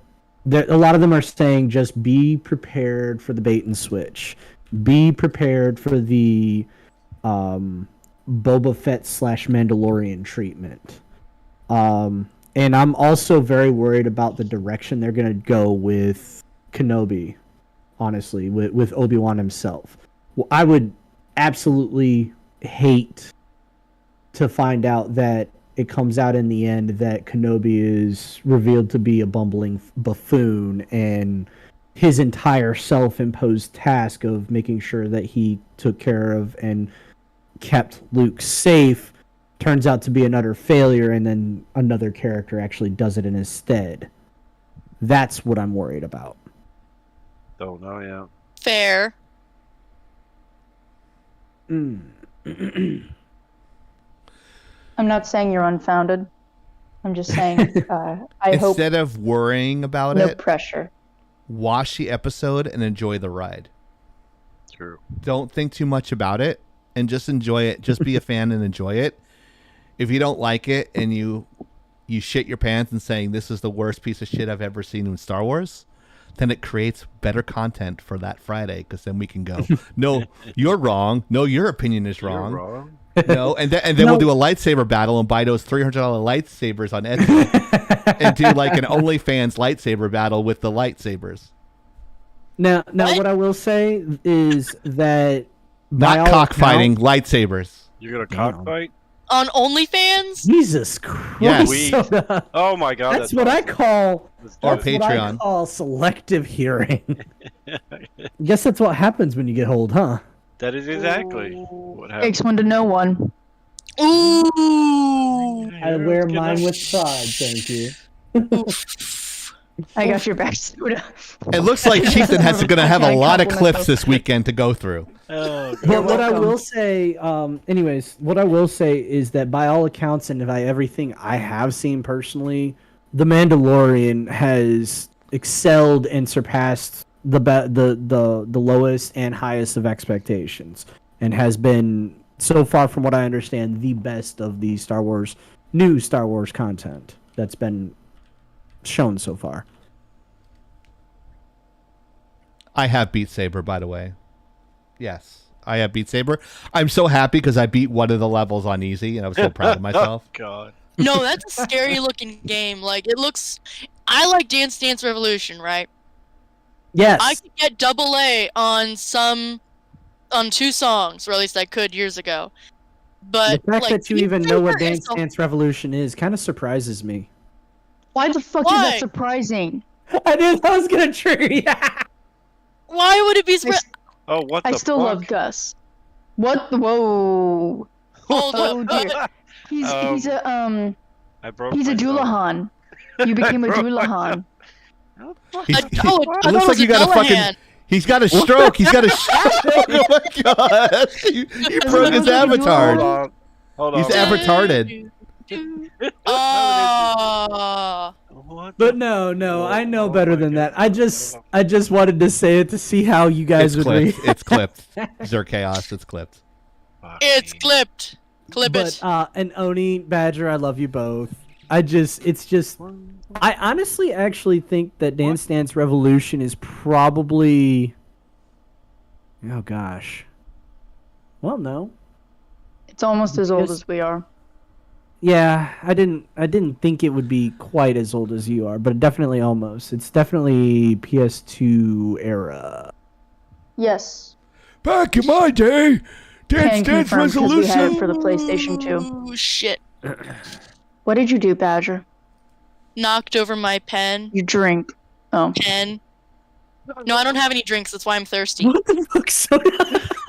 a lot of them are saying just be prepared for the bait and switch. Be prepared for the Boba Fett / Mandalorian treatment. And I'm also very worried about the direction they're going to go with Kenobi, honestly, with Obi-Wan himself. Well, I would absolutely hate to find out that it comes out in the end that Kenobi is revealed to be a bumbling buffoon, and his entire self-imposed task of making sure that he took care of and kept Luke safe turns out to be an utter failure, and then another character actually does it in his stead. That's what I'm worried about.
Don't know, yeah.
Fair.
I'm not saying you're unfounded. I'm just saying I hope
Instead of worrying about
no
it,
pressure.
watch the episode and enjoy the ride.
True.
Don't think too much about it and just enjoy it. Just be a fan and enjoy it. If you don't like it and you shit your pants and saying this is the worst piece of shit I've ever seen in Star Wars, then it creates better content for that Friday, because then we can go, no, you're wrong. No, your opinion is wrong.
You're wrong.
No, and then we'll do a lightsaber battle and buy those $300 lightsabers on Etsy and do like an OnlyFans lightsaber battle with the lightsabers.
Now, what I will say is that
Not cockfighting, lightsabers.
You're gonna cockfight?
On OnlyFans?
Jesus Christ!
Yes.
Soda.
Oh my god.
That's what I call.
Or
That's what I
Patreon.
call selective hearing. Guess that's what happens when you get old, huh?
That is exactly what happened.
Takes one to know one.
Ooh.
I wear mine with pride, thank you.
I got your back, Soda.
It looks like Chieftain has going to have a
Can I
lot of
compliment
clips
those?
this weekend to go through.
Oh, God.
But what I
welcome.
will say, what I will say is that by all accounts and by everything I have seen personally, The Mandalorian has excelled and surpassed the lowest and highest of expectations, and has been, so far from what I understand, the best of the new Star Wars content that's been shown so far.
I have Beat Saber, by the way. Yes, I have Beat Saber. I'm so happy because I beat one of the levels on easy, and I was so proud of myself.
God.
No, that's a scary looking game. Like, it looks... I like Dance Dance Revolution, right?
Yes.
I could get AA on 2 songs, or at least I could years ago. But
the fact
like,
that you
Beat
even know what
Saber is
Dance Dance Revolution is kind of surprises me.
Why the fuck is
Why?
that surprising?
I knew that was gonna trigger you.
Why would it be surprising?
Oh, what the
I still
fuck?
love Gus. What? Whoa.
Hold
Oh
up.
dear. He's
I broke
he's a
myself.
Dullahan. You became a
broke
Dullahan.
He's,
I
it
thought
looks
it
like
was
you
a
got a fucking.
Dullahan.
He's got a stroke. He's got a stroke. Oh my god! He broke his avatar.
Hold on.
He's avatarded.
Oh.
What
But
the-
no, I know
Oh
better
my
than
God.
that. I just wanted to say it to see how you guys
It's
would read.
clipped. It's clipped. Zerchaos. It's clipped.
Fuck
It's
me.
clipped. Clip
But
it.
and Oni, Badger, I love you both. I honestly actually think that Dance Dance Revolution is probably. Oh gosh. Well, no.
It's almost as old
Yes.
as we are.
Yeah, I didn't think it would be quite as old as you are, but definitely almost. It's definitely PS2 era.
Yes.
Back in my day,
Can confirm because we had it for the PlayStation 2.
Ooh, shit.
What did you do, Badger?
Knocked over my pen.
You drink. Oh.
Pen. No, I don't have any drinks. That's why I'm thirsty.
What the fuck, Soda?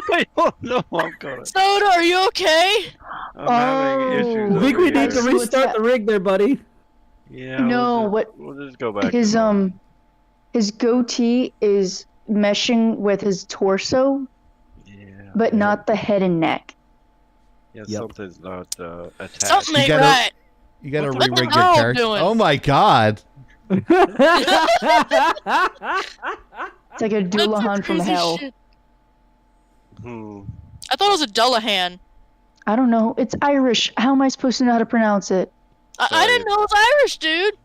I don't know. I'm gonna.
Soda, are you okay?
I'm having issues.
I think
over
we need to
here.
restart the rig there, buddy.
Yeah.
No,
We'll just go back.
His
to normal.
his goatee is meshing with his torso,
Yeah.
but not the head and neck.
Yeah,
Yep.
something's not attached.
Something ain't
gotta-
right.
You gotta
What the
re-rig
hell
your
are you
character.
doing?
Oh my god!
It's like a Dullahan
That's
from
crazy
hell.
shit.
Hmm.
I thought it was a Dullahan.
I don't know. It's Irish. How am I supposed to know how to pronounce it?
I didn't know it was Irish, dude.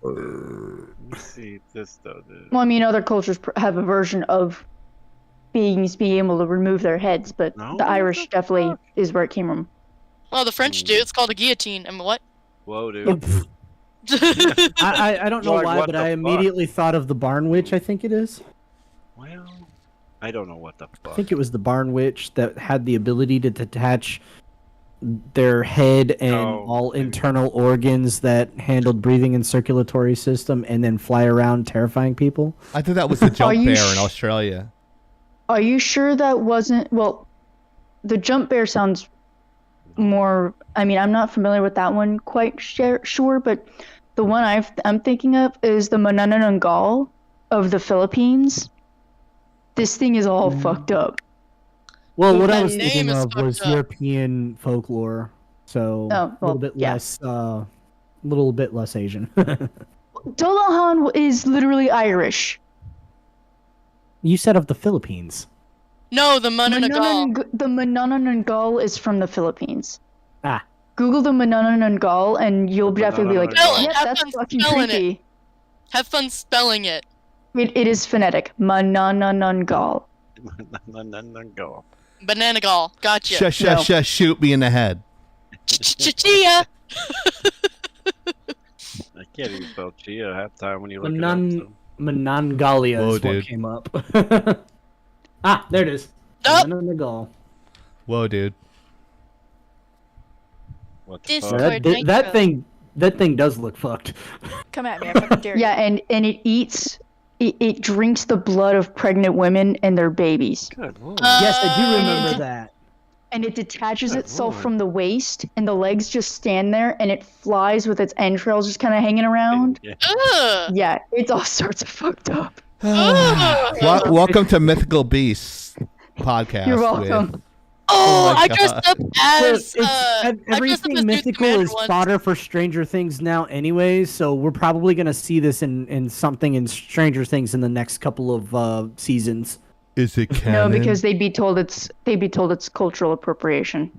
Let's see this though.
Well, I mean, other cultures have a version of beings being able to remove their heads, but
No,
the
what
Irish
the
definitely
fuck?
is where it came from.
Well, the French do. It's called a guillotine. I mean, what?
Whoa, dude.
I don't know
Like,
why,
what
but
the
I
fuck?
immediately thought of the Barn Witch. I think it is.
Well, I don't know what the
I
fuck.
think it was the Barn Witch that had the ability to detach their head and
Oh,
all
maybe.
internal organs that handled breathing and circulatory system, and then fly around terrifying people.
I think that was the jump
you
bear in
sh-
Australia.
Are you sure that wasn't? Well, the jump bear sounds more. I mean, I'm not familiar with that one quite sure, but the one I'm thinking of is the Manananggal of the Philippines. This thing is all fucked up.
Well, what I
That
was
name
thinking
is
of was
fucked up.
European folklore, so
Oh,
a
well,
little bit
yeah.
less Asian.
Dolahan is literally Irish.
You said of the Philippines.
No, the Manananggal.
The Manananggal is from the Philippines.
Ah.
Google the Manananggal and you'll
The
definitely be like,
Manananggal.
yeah,
Have
that's
fun
fucking
spelling it.
creepy.
Have fun spelling it.
It is phonetic. Manananggal.
Go.
Banana gall. Gotcha.
Shush, shush, shush, shoot me in the head.
Chia.
I can't even spell Chia half the time when you look
Manan-
it up.
Manangalia
Whoa,
is what
dude.
came up. There it is.
Oh.
Manananggal.
Whoa, dude.
What the
Discord.
fuck?
That thing does look fucked.
Come at me, I fucking dare you.
Yeah, and it eats. It drinks the blood of pregnant women and their babies.
Good lord.
Yes, I do
Uh,
remember that.
And it detaches
Good
itself
lord.
from the waist, and the legs just stand there, and it flies with its entrails just kind of hanging around.
Yeah.
Ugh.
Yeah, it's all sorts of fucked up.
Ugh.
Welcome to Mythical Beasts podcast.
You're welcome.
with-
Oh,
my
I dressed
God.
up as
Well,
I dressed up
everything
as Newt
mythical
Scamander
is
once.
fodder for Stranger Things now, anyways. So we're probably gonna see this in something in Stranger Things in the next couple of seasons.
Is it
No,
canon?
because they'd be told it's cultural appropriation.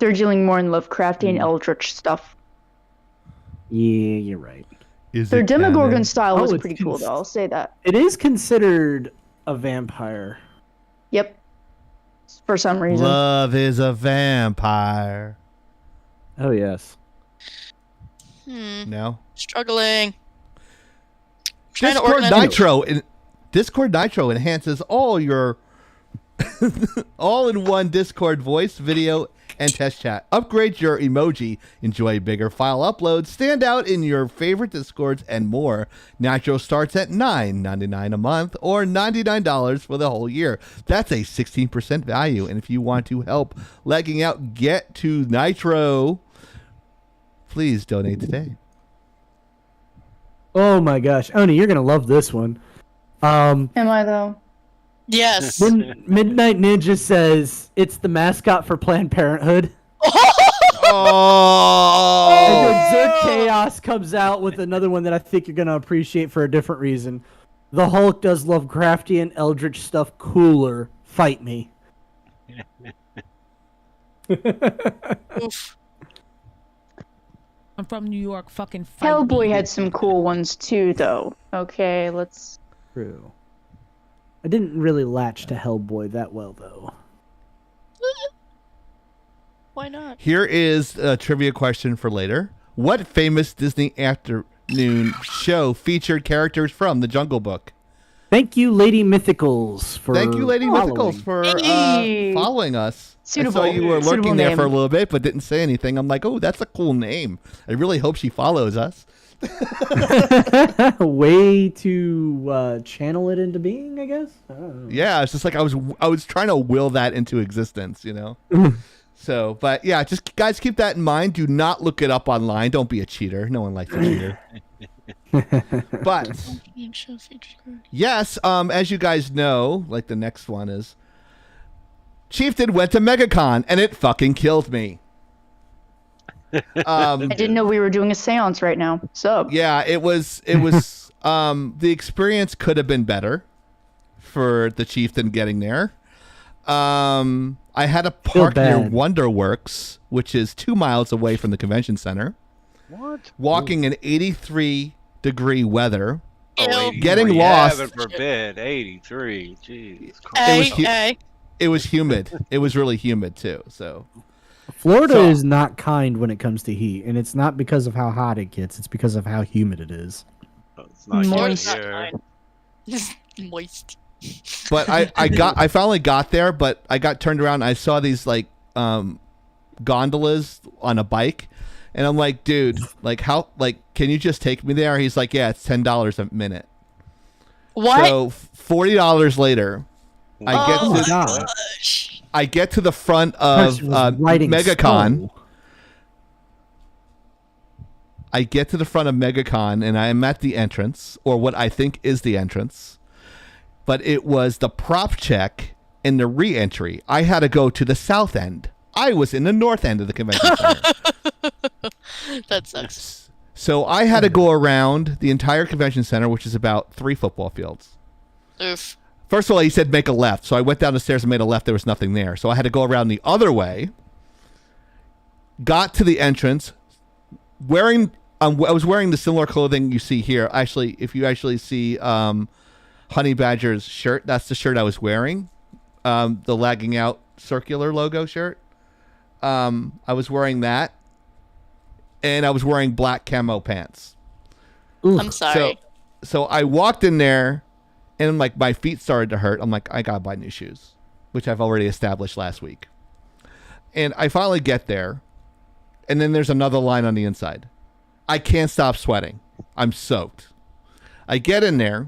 They're dealing more in Lovecraftian Eldritch stuff.
Yeah, you're right.
Is
Their
it
Demogorgon
canon?
style was
it's
pretty cool, though. I'll say that.
It is considered a vampire.
Yep. For some reason.
Love is a vampire.
Oh yes.
No.
Struggling. Trying to
Discord
organize.
Discord Nitro enhances all your all-in-one Discord voice, video, and test chat. Upgrade your emoji, enjoy bigger file uploads, stand out in your favorite Discords, and more. Nitro starts at $9.99 a month or $99 for the whole year. That's a 16% value. And if you want to help Lagging Out get to Nitro, please donate today.
Oh my gosh, Oni, you're gonna love this one.
Am I, though?
Yes.
When Midnight Ninja says it's the mascot for Planned Parenthood,
Oh!
and then Zerk Chaos comes out with another one that I think you're gonna appreciate for a different reason. The Hulk does Lovecraftian Eldritch stuff cooler. Fight me.
Oof.
I'm from New York. Fucking fight
Hellboy
me.
had some cool ones, too, though. Okay, let's...
True. I didn't really latch to Hellboy that well, though.
Why not?
Here is a trivia question for later. What famous Disney afternoon show featured characters from The Jungle Book?
Thank you, Lady Mythicals, for
Thank you, Lady
following.
Mythicals, for
Hey.
following us. I
Suitable.
saw you were
Suitable
lurking there
name.
for a little bit, but didn't say anything. I'm like, oh, that's a cool name. I really hope she follows us.
Way to channel it into being, I guess. I don't know.
Yeah, it's just like I was trying to will that into existence, you know. So, but yeah, just guys keep that in mind. Do not look it up online. Don't be a cheater. No one likes a cheater. But yes, as you guys know, like the next one is, Chieftain went to Megacon and it fucking killed me.
I didn't know we were doing a seance right now. So,
Yeah, it was the experience could have been better for the Chieftain getting there. I had to park near
bad.
Wonderworks, which is 2 miles away from the convention center.
What?
Walking in 83-degree weather.
Ew.
83.
Getting lost.
Heaven forbid, 83. Jeez.
It was
Hey, hey.
It was humid. It was really humid too. So
Florida
So-
is not kind when it comes to heat, and it's not because of how hot it gets. It's because of how humid it is.
It's not
Florida's
good
not
here.
fine. Moist.
But I finally got there, but I got turned around. And I saw these like gondolas on a bike, and I'm like, dude, like how, like, can you just take me there? He's like, yeah, it's $10 a minute.
What?
So $40 later, I get
Oh my
to
god!
I get to the front of
Person was writing
Megacon.
slow.
I get to the front of Megacon, and I am at the entrance, or what I think is the entrance. But it was the prop check and the re-entry. I had to go to the south end. I was in the north end of the convention center.
That sucks.
So I had to go around the entire convention center, which is about 3 football fields.
Oof.
First of all, he said make a left. So I went down the stairs and made a left. There was nothing there. So I had to go around the other way. Got to the entrance. I was wearing the similar clothing you see here. Actually, if you actually see Honey Badger's shirt, that's the shirt I was wearing. The Lagging Out circular logo shirt. I was wearing that. And I was wearing black camo pants.
I'm sorry.
So I walked in there, and like my feet started to hurt. I'm like, I gotta buy new shoes, which I've already established last week. And I finally get there, and then there's another line on the inside. I can't stop sweating. I'm soaked. I get in there,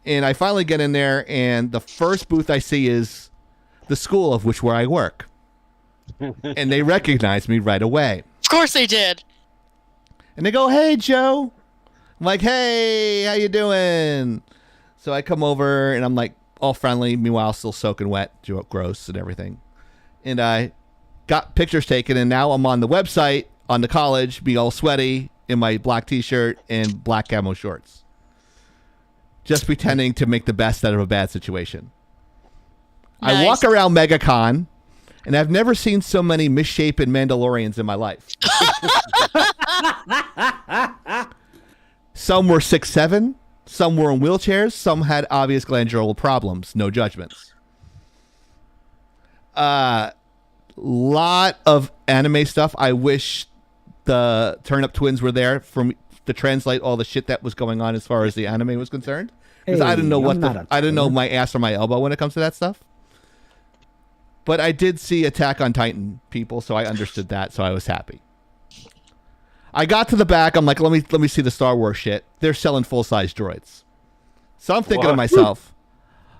and I finally get in there, and the first booth I see is the school of where I work. And they recognize me right away.
Of course they did.
And they go, hey, Joe. I'm like, hey, how you doing? So I come over, and I'm like all friendly, meanwhile still soaking wet, gross and everything. And I got pictures taken, and now I'm on the website, on the college, be all sweaty in my black t-shirt and black camo shorts. Just pretending to make the best out of a bad situation.
Nice.
I walk around Megacon, and I've never seen so many misshapen Mandalorians in my life. Some were 6'7", some were in wheelchairs, some had obvious glandular problems. No judgments. Lot of anime stuff. I wish the Turnip Twins were there to translate all the shit that was going on as far as the anime was concerned. Because I didn't know I didn't know my ass or my elbow when it comes to that stuff. But I did see Attack on Titan people, so I understood that, so I was happy. I got to the back. I'm like, let me see the Star Wars shit. They're selling full-size droids. So I'm thinking to myself,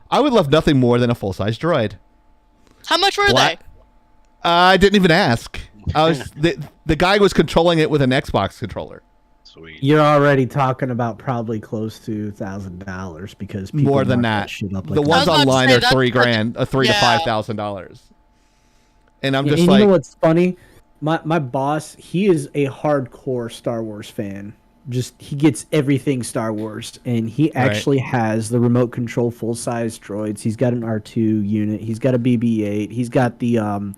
I would love nothing more than a full-size droid.
How much were they?
I didn't even ask. The guy was controlling it with an Xbox controller.
Sweet.
You're already talking about probably close to $1,000 because people
More than
mark
that.
shit up like
The
that.
ones
I was about to
online
say,
are
that's
$3,000, $3,000 to
Yeah.
$5,000. And I'm
Yeah,
just
and
like,
you know what's funny? My boss, he is a hardcore Star Wars fan. Just he gets everything Star Wars, and he actually has the remote control full size droids. He's got an R2 unit. He's got a BB-8. He's got the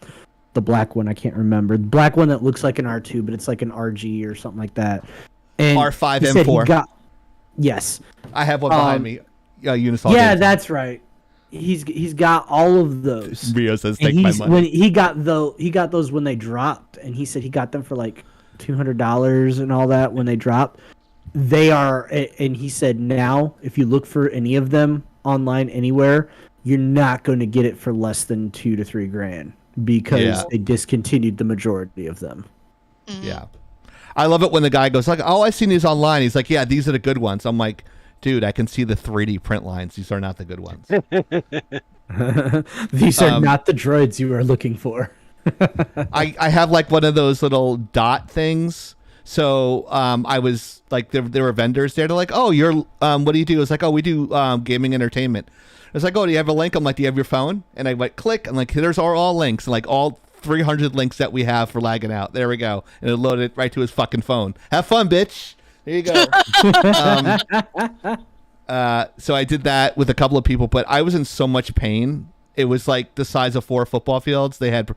black one. I can't remember the black one that looks like an R2, but it's like an RG or something like that. And
R5
he said he
M4.
Yes.
I have one behind me. Unisol
Yeah,
Games.
that's right. He's got all of those.
Rio says,
And
take my
he's
money.
when he got those when they dropped, and he said he got them for like $200 and all that when they dropped. They are, and he said now if you look for any of them online anywhere, you're not going to get it for less than $2,000 to $3,000 because they discontinued the majority of them.
Yeah. I love it when the guy goes like, oh, I've seen these online. He's like, yeah, these are the good ones. I'm like, dude, I can see the 3D print lines. These are not the good ones.
These are not the droids you are looking for.
I have like one of those little dot things. So I was like, there were vendors there. They're like, oh, you're what do you do? It's like, oh, we do gaming entertainment. It's like, oh, do you have a link? I'm like, do you have your phone? And I went click. I'm like, there's all links, and like all 300 links that we have for Lagging Out. There we go. And it loaded right to his fucking phone. Have fun, bitch. There you go. So I did that with a couple of people, but I was in so much pain. It was like the size of 4 football fields. They had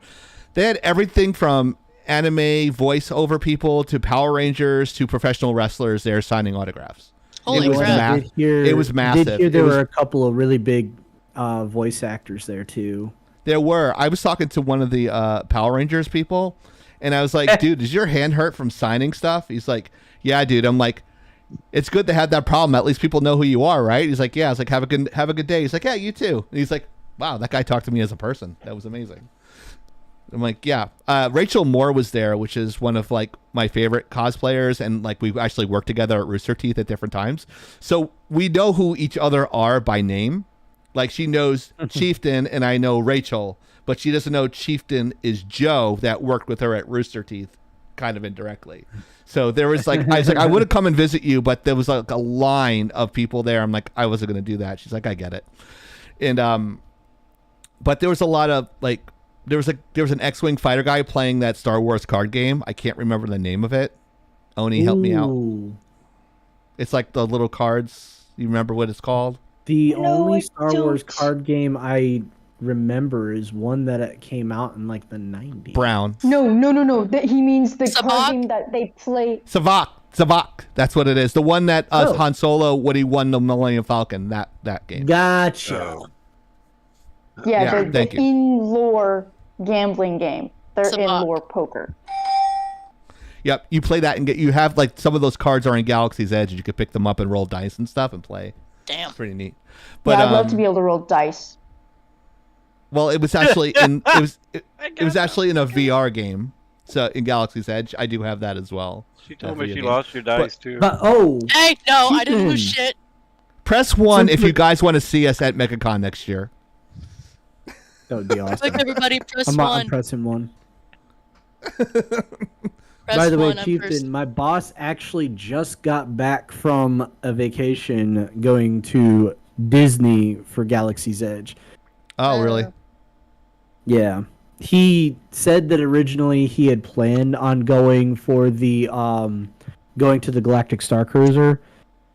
everything from anime voiceover people to Power Rangers to professional wrestlers there signing autographs.
Holy
it was
crap.
it was massive.
There were a couple of really big voice actors there too.
There were. I was talking to one of the Power Rangers people, and I was like, dude, does your hand hurt from signing stuff? He's like, yeah, dude. I'm like, it's good to have that problem. At least people know who you are, right? He's like, yeah. I was like, have a good day. He's like, yeah, you too. And he's like, wow, that guy talked to me as a person. That was amazing. I'm like, yeah. Rachel Moore was there, which is one of like my favorite cosplayers, and like we actually worked together at Rooster Teeth at different times. So we know who each other are by name. Like she knows Chieftain and I know Rachel, but she doesn't know Chieftain is Joe that worked with her at Rooster Teeth, kind of indirectly. So there was like, I was like, I would have come and visit you, but there was like a line of people there. I'm like, I wasn't going to do that. She's like, I get it. And, but there was a lot of like, there was an X-Wing fighter guy playing that Star Wars card game. I can't remember the name of it. Oni, help me out. It's like the little cards. You remember what it's called?
The only Star Wars card game I remember is one that came out in like the 90s.
Brown.
No. He means the card game that they play.
Savak. That's what it is. The one that Han Solo, when he won the Millennium Falcon, that game.
Gotcha.
Yeah, the in-lore gambling game. They're in-lore poker.
Yep, you play that and you have like some of those cards are in Galaxy's Edge, and you could pick them up and roll dice and stuff and play.
Damn.
It's pretty neat. But
I'd love to be able to roll dice.
Well, it was actually it was actually in a VR game. So in Galaxy's Edge, I do have that as well.
She told me she lost your dice too.
Hey, no, I didn't lose shit.
Press 1 if you guys want to see us at Megacon next year.
That would be awesome.
Look, everybody, press 1.
I'm pressing 1. By the way, Chieftain, my boss actually just got back from a vacation going to Disney for Galaxy's Edge.
Oh, really?
Yeah. He said that originally he had planned on going for the going to the Galactic Star Cruiser,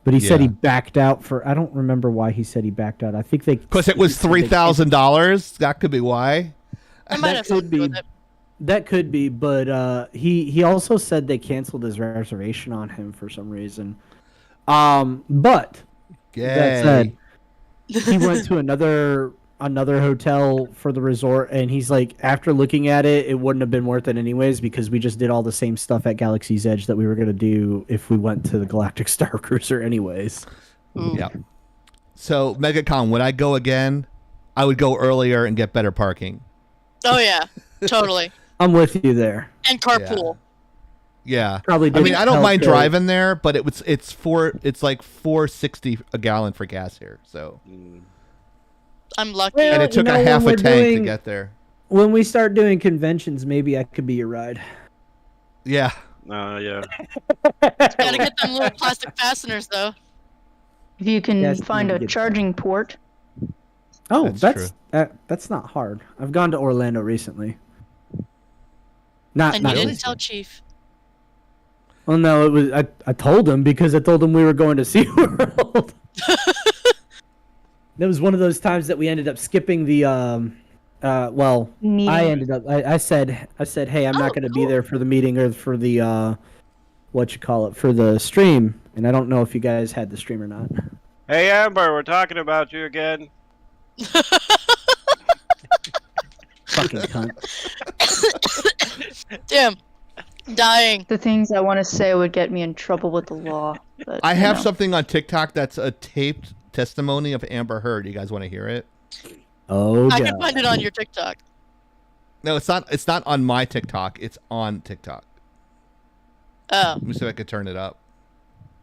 but he said he backed out for I don't remember why he said he backed out. I think because
it was $3,000. That could be why.
I might have something with it.
That could be, but he also said they canceled his reservation on him for some reason. But that said, he went to another hotel for the resort, and he's like, after looking at it, it wouldn't have been worth it anyways because we just did all the same stuff at Galaxy's Edge that we were going to do if we went to the Galactic Star Cruiser anyways.
Yeah. So Megacon, would I go again? I would go earlier and get better parking.
Oh yeah, totally.
I'm with you there.
And carpool.
Yeah.
Probably.
I mean, I don't mind driving there, but it's like $4.60 a gallon for gas here. So.
I'm lucky.
Well,
and it took a half a tank to get there.
When we start doing conventions, maybe I could be your ride.
Yeah.
Yeah.
Gotta get them little plastic fasteners though.
If you can find a charging port.
Oh, that's not hard. I've gone to Orlando recently.
And you didn't tell Chief.
Well, no, it was I told him because I told him we were going to SeaWorld. That was one of those times that we ended up skipping the I said, hey, I'm not going to be there for the meeting or for the for the stream, and I don't know if you guys had the stream or not.
Hey Amber, we're talking about you again.
Fucking cunt.
Damn. Dying.
The things I want to say would get me in trouble with the law. But,
I have something on TikTok that's a taped testimony of Amber Heard. You guys want to hear it?
Oh,
I can find it on your TikTok.
No, it's not. It's not on my TikTok. It's on TikTok.
Oh.
Let me see if I can turn it up.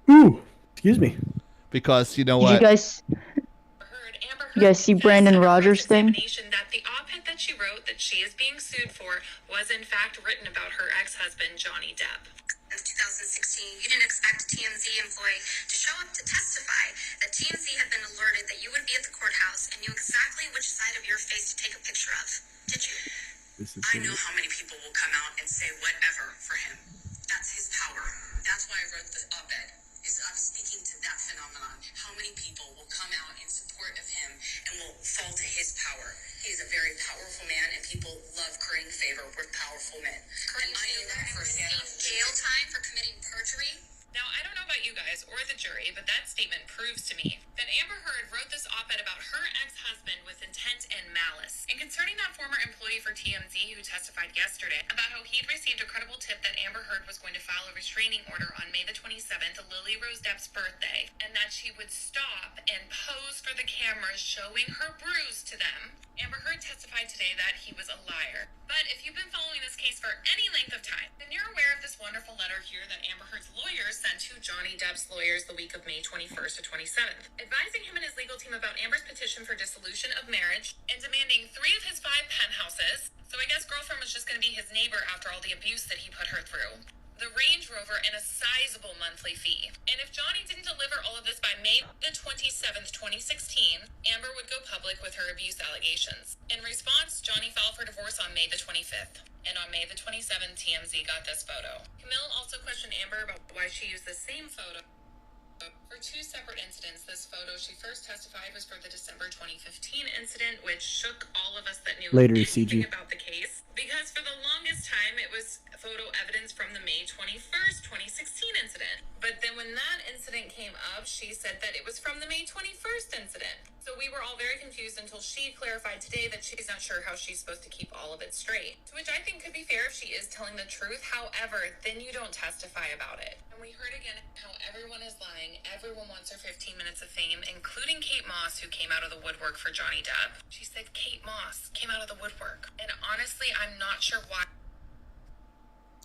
Ooh, excuse me.
Because you know what?
You guys see Brandon Rogers' thing?
That the op-ed that she wrote that she is being sued for was in fact written about her ex-husband, Johnny Depp.
In 2016, you didn't expect a TMZ employee to show up to testify that TMZ had been alerted that you would be at the courthouse and knew exactly which side of your face to take a picture of, did you?
I know how many people will come out and say whatever for him. That's his power. That's why I wrote the op-ed. I'm speaking to that phenomenon. How many people will come out in support of him and will fall to his power? He is a very powerful man, and people love currying favor with powerful men. And I know that firsthand.
Jail time for committing perjury?
Now, I don't know about you guys or the jury, but that statement proves to me that Amber Heard wrote this op-ed about her ex-husband with intent and malice. And concerning that former
file a restraining order on May the 27th, Lily Rose Depp's birthday, and that she would stop and pose for the cameras showing her bruise to them. Amber Heard testified today that he was a liar. But if you've been following this case for any length of time, then you're aware of this wonderful letter here that Amber Heard's lawyers sent to Johnny Depp's lawyers the week of May 21st to 27th, advising him and his legal team about Amber's petition for dissolution of marriage and demanding 3 of his 5 penthouses. So I guess girlfriend was just going to be his neighbor after all the abuse that he put her through. The Range Rover, and a sizable monthly fee. And if Johnny didn't deliver all of this by May the 27th, 2016, Amber would go public with her abuse allegations. In response, Johnny filed for divorce on May the 25th. And on May the 27th, TMZ got this photo. Camille also questioned Amber about why she used the same photo. For 2 separate incidents, this photo she first testified was for the December 2015 incident, which shook all of us that knew
Later,
anything
CG.
about the case. Because for the longest time, it was photo evidence from the May 21st, 2016 incident. But then when that incident came up, she said that it was from the May 21st incident. So we were all very confused until she clarified today that she's not sure how she's supposed to keep all of it straight. To which I think could be fair if she is telling the truth. However, then you don't testify about it. And we heard again how everyone is lying. Everyone wants her 15 minutes of fame, including Kate Moss, who came out of the woodwork for Johnny Depp. She said Kate Moss came out of the woodwork. And honestly, I'm not sure why.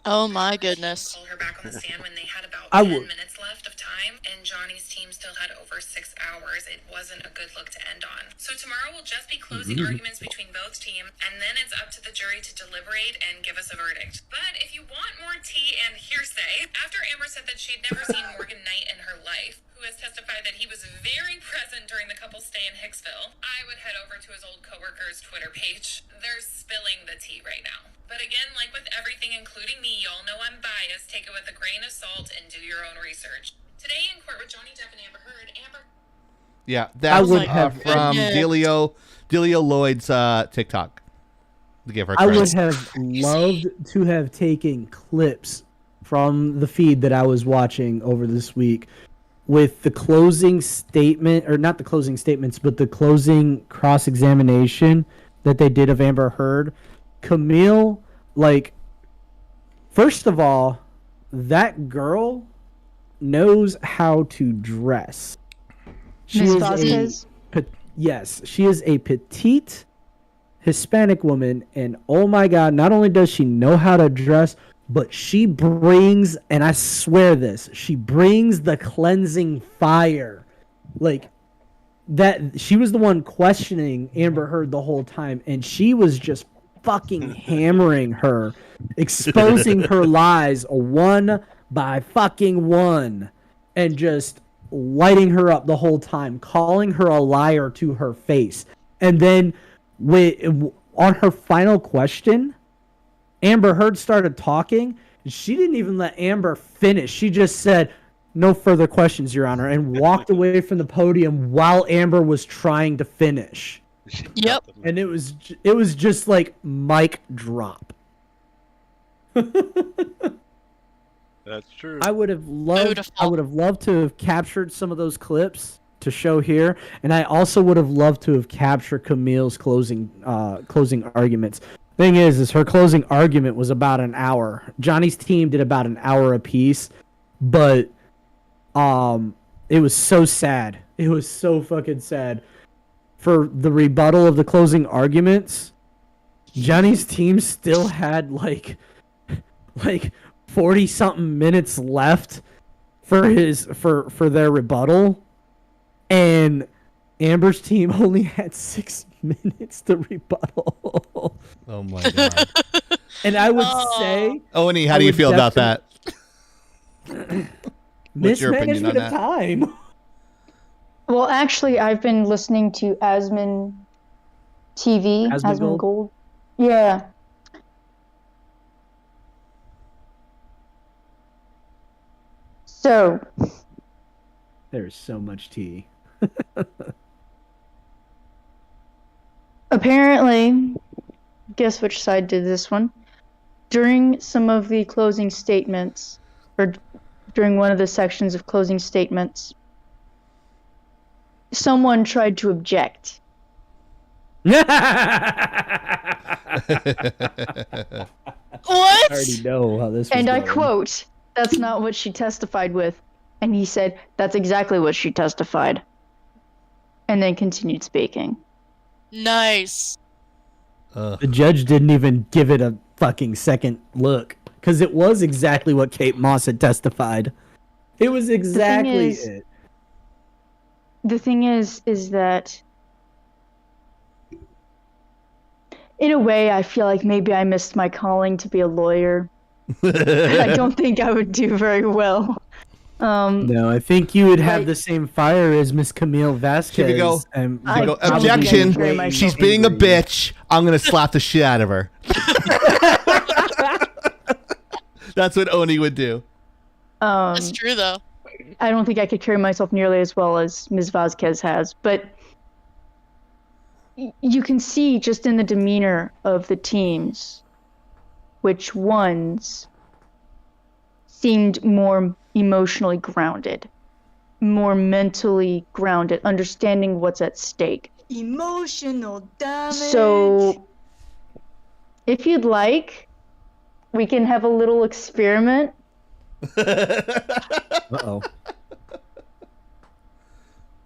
Oh my goodness.
Call her back on the stand when they had about
I
10
would.
minutes left of time, and Johnny's team still had over 6 hours. It wasn't a good look to end on. So tomorrow will just be closing arguments between both teams, and then it's up to the jury to deliberate and give us a verdict. But if you want more tea and hearsay, after Amber said that she'd never seen Morgan Knight in her life, who has testified that he was very present during the couple's stay in Hicksville, I would head over to his old coworker's Twitter page. They're spilling the tea right now. But again, like with everything, including me, y'all know I'm biased. Take it with a grain of salt and do your own research. Today in court with Johnny Depp and Amber Heard,
Yeah, that was
would have-
from Delio Lloyd's TikTok. To give her
I
credit.
would have loved to have taken clips from the feed that I was watching over this week with the closing statement, or not the closing statements, but the closing cross-examination that they did of Amber Heard. Camille, like, first of all, that girl knows how to dress.
Miss Vasquez?
Yes, she is a petite Hispanic woman, and oh my God, not only does she know how to dress, but she brings, and I swear this, she brings the cleansing fire. Like, that, she was the one questioning Amber Heard the whole time, and she was just fucking hammering her, exposing her lies one by fucking one, and just lighting her up the whole time, calling her a liar to her face. And then on her final question, Amber Heard started talking. She didn't even let Amber finish. She just said, "No further questions, Your Honor," and walked away from the podium while Amber was trying to finish.
Yep.
And it was just like mic drop.
That's true.
I would have loved to have captured some of those clips to show here, and I also would have loved to have captured Camille's closing arguments. Thing is her closing argument was about an hour. Johnny's team did about an hour apiece, but it was so sad. It was so fucking sad. For the rebuttal of the closing arguments, Johnny's team still had like 40 something minutes left for their rebuttal, and Amber's team only had 6 minutes to rebuttal.
Oh my God.
And I would say,
Oni, how do you feel about that? What's your opinion on
mismanagement of
that?
time.
Well, actually, I've been listening to Asmon TV.
Asmongold?
Yeah. So,
There's so much tea.
apparently, guess which side did this one? During some of the closing statements, or during one of the sections of closing statements, someone tried to object.
What?
I already know how this was
And I
going.
quote, that's not what she testified with. And he said, that's exactly what she testified. And then continued speaking.
Nice.
The judge didn't even give it a fucking second look. Because it was exactly what Kate Moss had testified. It was exactly it.
The thing is that in a way, I feel like maybe I missed my calling to be a lawyer. I don't think I would do very well.
No, I think you would have the same fire as Miss Camille Vasquez.
Here we go.
I
go. Objection. She's being a bitch. I'm going to slap the shit out of her. That's what Oni would do.
That's true, though.
I don't think I could carry myself nearly as well as Ms. Vasquez has, but you can see just in the demeanor of the teams which ones seemed more emotionally grounded, more mentally grounded, understanding what's at stake.
Emotional damage.
So, if you'd like, we can have a little experiment.
Uh-oh.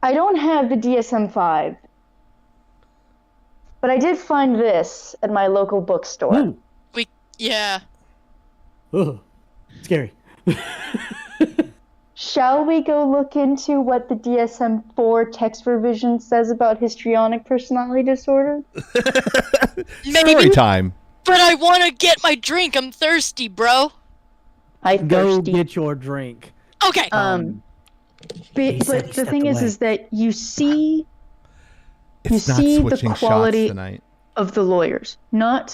I don't have the DSM-5, but I did find this at my local bookstore.
Yeah.
Ugh. Scary.
Shall we go look into what the DSM-4 text revision says about histrionic personality disorder?
Story time.
But I want to get my drink. I'm thirsty, bro.
Go get your drink.
Okay.
But the thing is that you see the quality of the lawyers. No,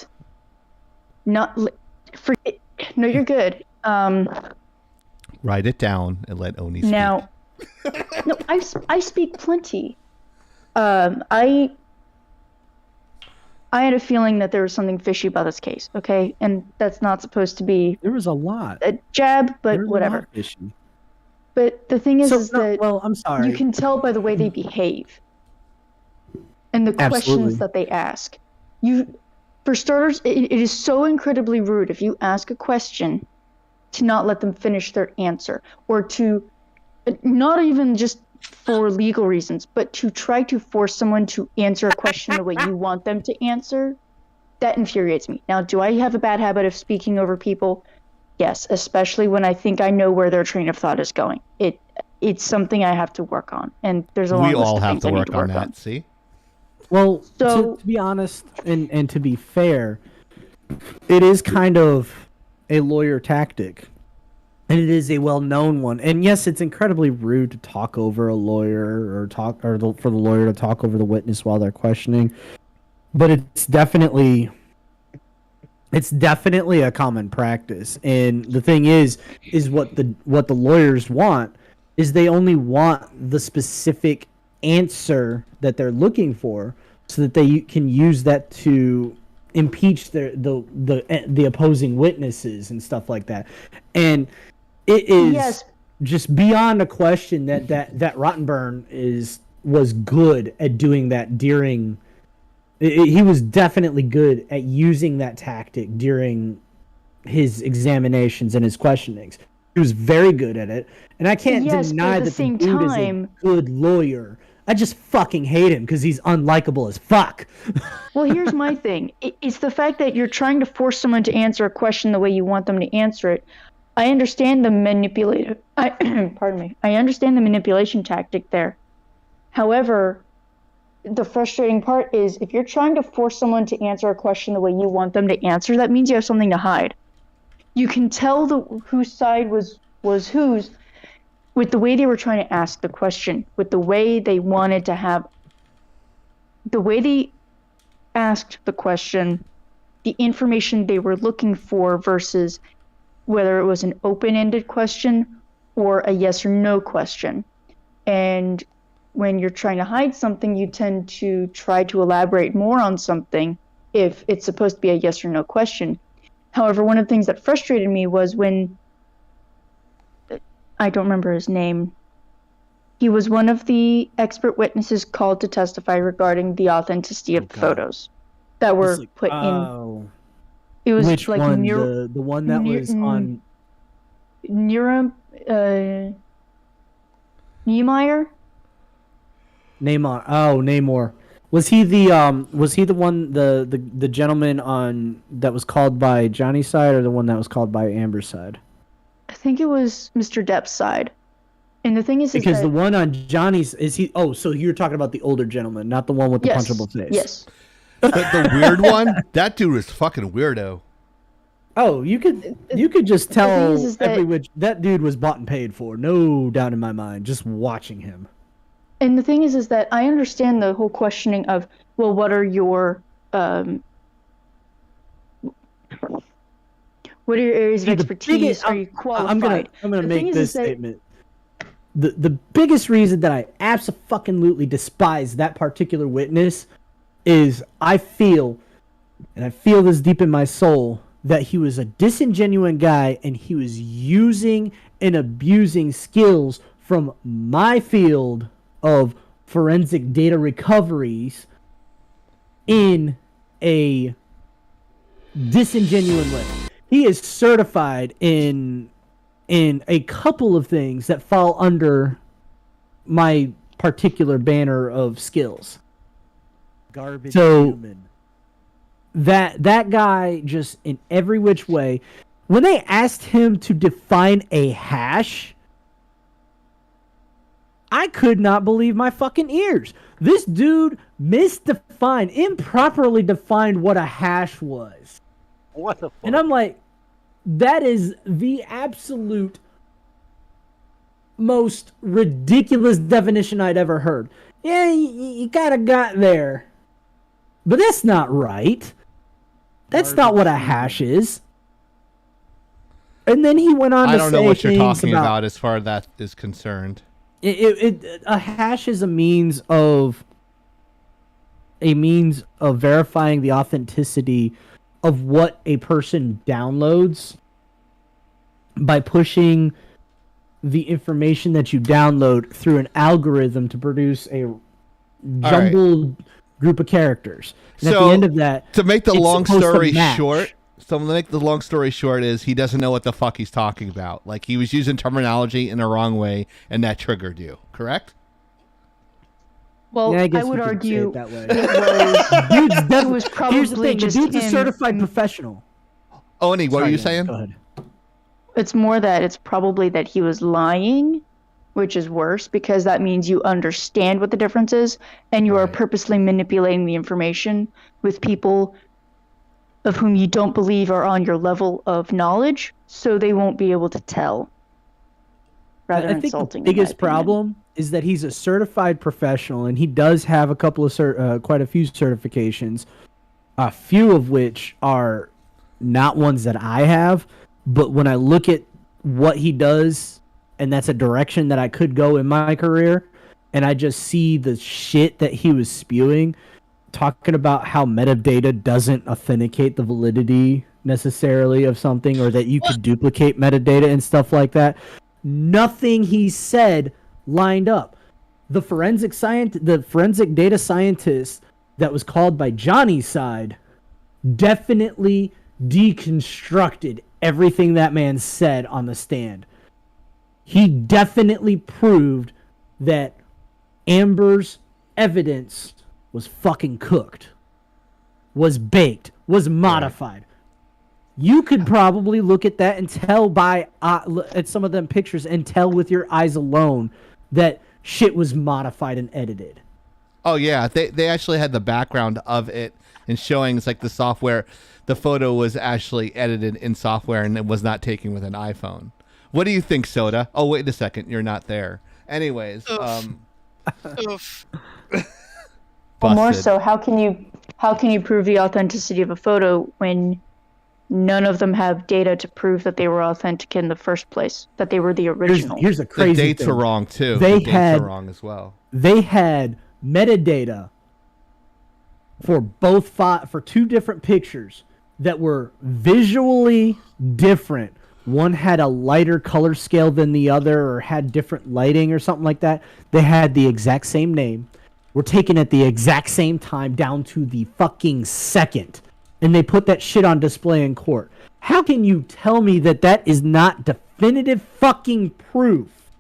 you're good.
Write it down and let Oni speak.
Now, no, I speak plenty. I had a feeling that there was something fishy about this case, okay? And that's not supposed to be...
There was a lot.
A jab, but whatever. But the thing is, that
I'm sorry.
You can tell by the way they behave. And the questions that they ask. For starters, it is so incredibly rude if you ask a question to not let them finish their answer. Or to, not even just for legal reasons, but to try to force someone to answer a question the way you want them to answer, that infuriates me. Now, do I have a bad habit of speaking over people? Yes, especially when I think I know where their train of thought is going. It's something I have to work on, and there's a long list of things I need to work on.
See?
Well, to be honest, and to be fair, it is kind of a lawyer tactic. And it is a well-known one. And yes, it's incredibly rude to talk over a lawyer for the lawyer to talk over the witness while they're questioning. But it's definitely a common practice. And the thing is what the lawyers want is they only want the specific answer that they're looking for so that they can use that to impeach the opposing witnesses and stuff like that. And it is just beyond a question that Rottenburn was good at doing that during. He was definitely good at using that tactic during his examinations and his questionings. He was very good at it, and I can't deny that the dude is a good lawyer. I just fucking hate him because he's unlikable as fuck.
Well, here's my thing. It's the fact that you're trying to force someone to answer a question the way you want them to answer it. I understand the I understand the manipulation tactic there. However, the frustrating part is if you're trying to force someone to answer a question the way you want them to answer, that means you have something to hide. You can tell whose side was whose with the way they were trying to ask the question, with the way they wanted to have, the way they asked the question, the information they were looking for versus whether it was an open-ended question or a yes or no question. And when you're trying to hide something, you tend to try to elaborate more on something if it's supposed to be a yes or no question. However, one of the things that frustrated me was when, I don't remember his name, he was one of the expert witnesses called to testify regarding the authenticity of the photos that were put in. It was
which
like
one? The one that was on.
Niemeyer?
Neymar. Oh, Namor. Was he the one the gentleman on that was called by Johnny's side, or the one that was called by Amber's side?
I think it was Mr. Depp's side. And the thing is
Because
that,
the one on Johnny's is he? Oh, so you're talking about the older gentleman, not the one with the
yes,
punchable face.
yes.
The weird one, that dude was fucking weirdo.
Oh, you could just
The thing
tell
is that-
every which that dude was bought and paid for. No doubt in my mind, just watching him.
And the thing is that I understand the whole questioning of, well, what are your areas of
See, the
expertise?
biggest-
Are you qualified?
I'm gonna
The
make
thing is
this
that-
statement. The biggest reason that I absolutely despise that particular witness is I feel this deep in my soul, that he was a disingenuous guy and he was using and abusing skills from my field of forensic data recoveries in a disingenuous way. He is certified in a couple of things that fall under my particular banner of skills.
Garbage
So
human.
that guy, just in every which way, when they asked him to define a hash, I could not believe my fucking ears. This dude improperly defined what a hash was.
What the fuck?
And I'm like, that is the absolute most ridiculous definition I'd ever heard. Yeah, you kind of got there. But that's not right. That's not what a hash is. And then he went on to say
I don't know what you're
things
talking about as far as that is concerned.
A hash is a means of verifying the authenticity of what a person downloads by pushing the information that you download through an algorithm to produce a jumbled group of characters. And at the end of that,
to make the
it's
long
supposed to
story
match.
short, is he doesn't know what the fuck he's talking about. Like, he was using terminology in the wrong way, and that triggered you. Correct?
Well,
Yeah, I guess
I would
we could say
argue
it that way.
it was probably
Here's the thing: the
just
dude's a
him.
certified professional.
Oni, what were you
Sorry,
saying?
Go ahead.
It's more that it's probably that he was lying, which is worse because that means you understand what the difference is and you are purposely manipulating the information with people of whom you don't believe are on your level of knowledge, so they won't be able to tell. Rather
I think
insulting.
the
in my
biggest
opinion.
problem is that he's a certified professional, and he does have a couple of quite a few certifications, a few of which are not ones that I have. But when I look at what he does, and that's a direction that I could go in my career, and I just see the shit that he was spewing, talking about how metadata doesn't authenticate the validity necessarily of something, or that you could duplicate metadata and stuff like that. Nothing he said lined up. The forensic data scientist that was called by Johnny's side definitely deconstructed everything that man said on the stand. He definitely proved that Amber's evidence was fucking cooked, was baked, was modified. You could probably look at that and tell by at some of them pictures and tell with your eyes alone that shit was modified and edited.
Oh yeah, they actually had the background of it and showing it's like the software. The photo was actually edited in software and it was not taken with an iPhone. What do you think, Soda? Oh, wait a second, you're not there. Anyways,
Oof.
Well, more
busted.
so, how can you prove the authenticity of a photo when none of them have data to prove that they were authentic in the first place, that they were the original?
Here's a
The
crazy
dates
thing.
are wrong too.
They
The dates
had
are wrong as well.
They had metadata for for two different pictures that were visually different. One had a lighter color scale than the other, or had different lighting or something like that. They had the exact same name, were taken at the exact same time down to the fucking second. And they put that shit on display in court. How can you tell me that that is not definitive fucking proof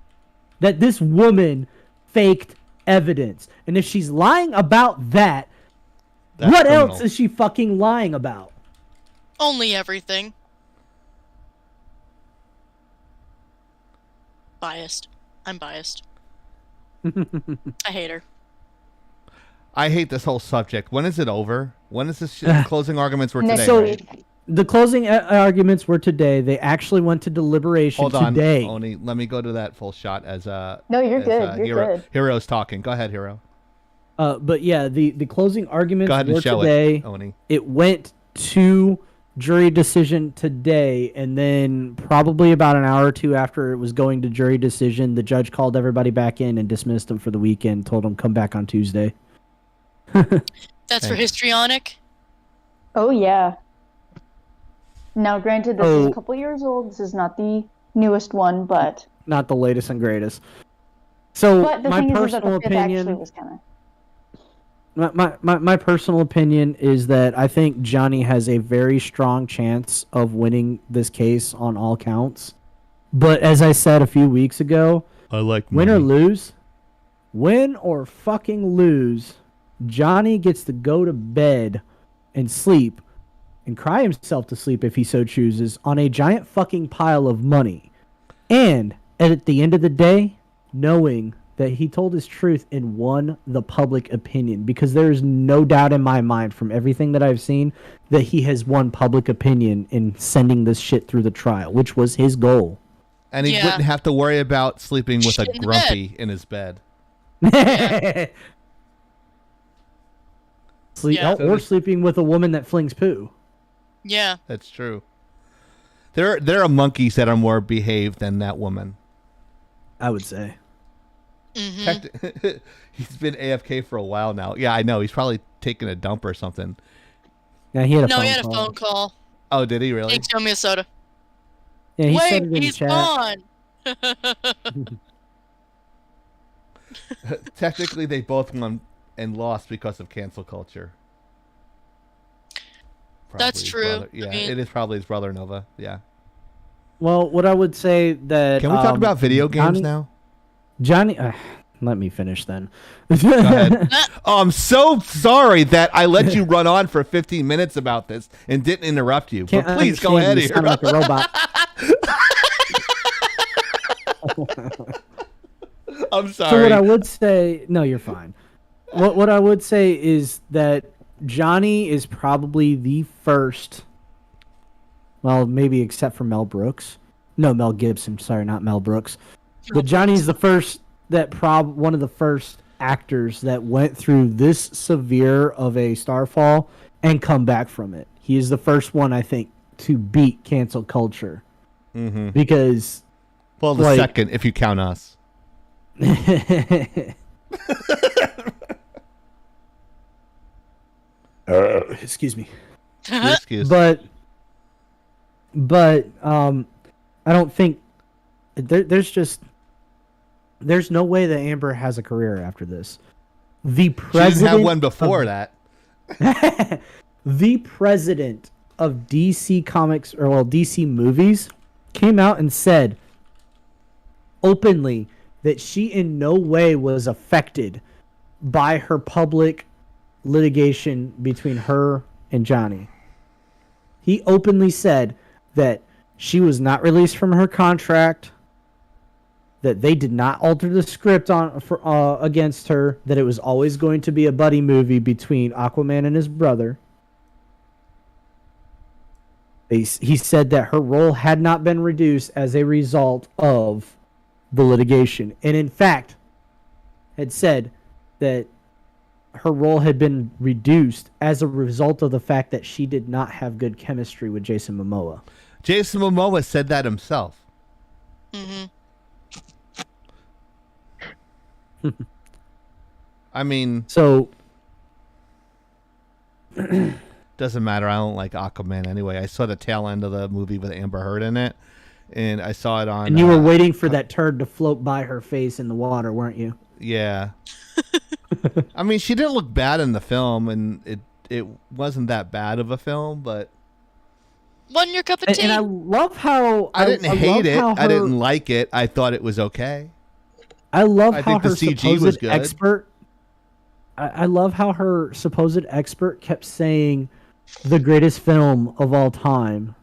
that this woman faked evidence? And if she's lying about that, what else is she fucking lying about?
Only everything. Biased. I'm biased. I hate her.
I hate this whole subject. When is it over? When is this closing arguments were today?
So
right?
the closing arguments were today. They actually went to deliberation today.
Oni, let me go to that full shot as
No, you're good. You're good.
Hero's talking. Go ahead, Hero.
But yeah, the closing arguments
Go ahead and
were
show
today.
it, Oni.
It went to jury decision today, and then probably about an hour or two after it was going to jury decision, the judge called everybody back in and dismissed them for the weekend, told them come back on Tuesday.
That's for histrionic?
Oh, yeah. Now, granted, this is a couple years old. This is not the newest one, but...
Not the latest and greatest. So,
but the
my
thing is that
personal
the fifth actually
opinion...
was kind of...
My personal opinion is that I think Johnny has a very strong chance of winning this case on all counts. But as I said a few weeks ago,
I like
win or lose, win or fucking lose, Johnny gets to go to bed and sleep and cry himself to sleep if he so chooses on a giant fucking pile of money. And at the end of the day, knowing that he told his truth and won the public opinion, because there is no doubt in my mind from everything that I've seen that he has won public opinion in sending this shit through the trial, which was his goal.
And he wouldn't have to worry about sleeping with a grumpy in his bed.
Or sleeping with a woman that flings poo.
Yeah.
That's true. There are monkeys that are more behaved than that woman.
I would say.
Mm-hmm.
He's been AFK for a while now. Yeah, I know. He's probably taking a dump or something.
Yeah, he had
he had a phone call.
Oh, did he really?
He told me a soda.
Yeah, he said
Wait,
it in
he's
chat.
gone.
Technically, they both won and lost because of cancel culture.
That's
his
true.
brother. Yeah,
I mean-
it is probably his brother Nova. Yeah.
Well, what I would say that...
Can we talk about video games now?
Johnny... let me finish then.
Go ahead. Oh, I'm so sorry that I let you run on for 15 minutes about this and didn't interrupt you. But please go ahead
You
here.
sound like a robot.
I'm sorry.
So what I would say... No, you're fine. What I would say is that Johnny is probably the first... Well, maybe except for Mel Brooks. No, Mel Gibson. Sorry, not Mel Brooks. But Johnny's the first... one of the first actors that went through this severe of a starfall and come back from it. He is the first one, I think, to beat cancel culture.
Mm-hmm.
Because...
Well, the second, if you count us.
Excuse me.
Excuse.
But I don't think... There's no way that Amber has a career after this. The president...
She didn't have one before that.
The president of DC Comics, or well, DC Movies, came out and said openly that she in no way was affected by her public litigation between her and Johnny. He openly said that she was not released from her contract, that they did not alter the script against her, that it was always going to be a buddy movie between Aquaman and his brother. He said that her role had not been reduced as a result of the litigation. And in fact, had said that her role had been reduced as a result of the fact that she did not have good chemistry with Jason Momoa.
Jason Momoa said that himself.
Mm-hmm.
I mean...
So...
Doesn't matter. I don't like Aquaman anyway. I saw the tail end of the movie with Amber Heard in it, and I saw it on...
And you were waiting for that turd to float by her face in the water, weren't you?
Yeah. I mean, she didn't look bad in the film, and it wasn't that bad of a film, but...
Wasn't your cup of tea?
And I love how
I didn't hate it.
I
I didn't like it. I thought it was okay.
I love
I
how
think the
her
CG was
supposed
good.
expert. I love how her supposed expert kept saying, "The greatest film of all time,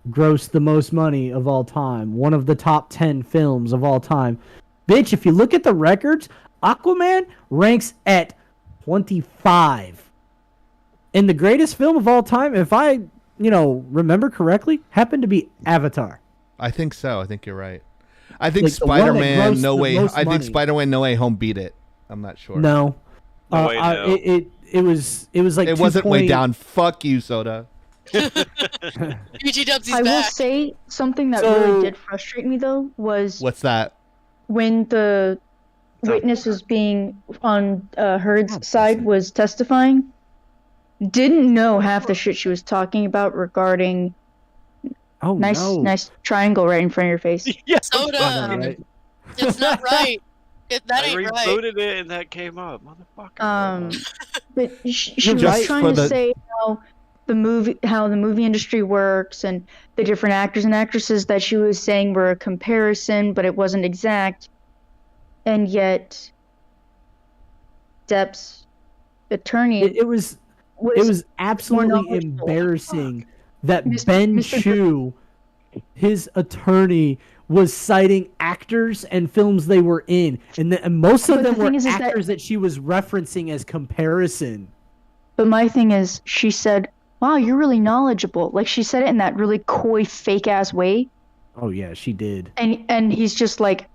grossed the most money of all time, one of the top 10 films of all time." Bitch, if you look at the records, Aquaman ranks at 25. And the greatest film of all time, if I, remember correctly, happened to be Avatar.
I think so. I think you're right. I think
Like, the one that
Spider-Man
grossed
No
the
Way.
most
I think
money.
Spider-Man No Way Home beat it. I'm not sure.
No.
No way, no.
It was like
It
2
wasn't way
point-
down. Fuck you, Soda.
PG Dubsy's
I will
back.
say something that
So-
really did frustrate me though was
What's that?
when the witness was being on Heard's side was testifying. Didn't know half the shit she was talking about regarding
Oh,
nice triangle right in front of your face.
Soda.
Right.
It's not right. That
I
ain't right.
rebooted it and that came up, motherfucker.
But she
You're
was
right.
trying to say how the movie industry works and the different actors and actresses that she was saying were a comparison, but it wasn't exact. And yet, Depp's attorney
It was absolutely embarrassing that Ben Chu, his attorney, was citing actors and films they were in, and most of
But
them
the
were
thing is that-
actors that she was referencing as comparison.
But my thing is, she said, "Wow, you're really knowledgeable." Like she said it in that really coy, fake ass way,
Oh yeah, she did.
and he's just like,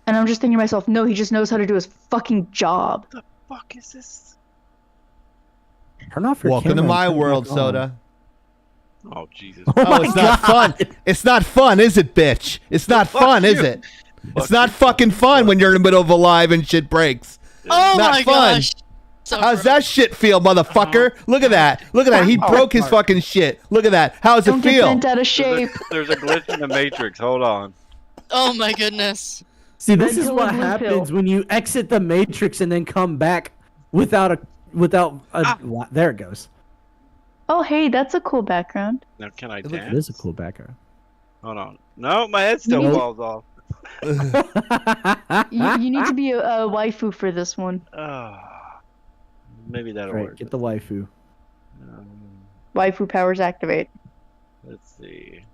and I'm just thinking to myself, no, he just knows how to do his fucking job.
What the fuck is this?
Turn off your
Welcome to
camera
my
and turn it
world,
back on.
Soda.
Oh Jesus!
Oh
Oh,
my
it's not fun. It's not fun, is it, bitch? It's not
Fuck
fun, is
you.
it? It's not fucking fun when you're in the middle of a live and shit breaks.
Oh
Not
my
fun.
gosh. So
How's
gross.
that shit feel, motherfucker? Look at that. Look at that. He broke his fucking shit. Look at that. How's
Don't
it
get
feel?
bent out of shape.
There's a glitch in the Matrix. Hold on.
Oh my goodness.
See, this
Red
is
pill
what
and blue
happens
pill.
when you exit the Matrix and then come back without a. There it goes.
Oh, hey, that's a cool background.
Now can I
It
dance?
is a cool background.
Hold on. No, my head still
Nope.
falls off.
You need to be a waifu for this one.
Maybe that'll
Right,
work.
get the waifu.
Waifu powers activate.
Let's see.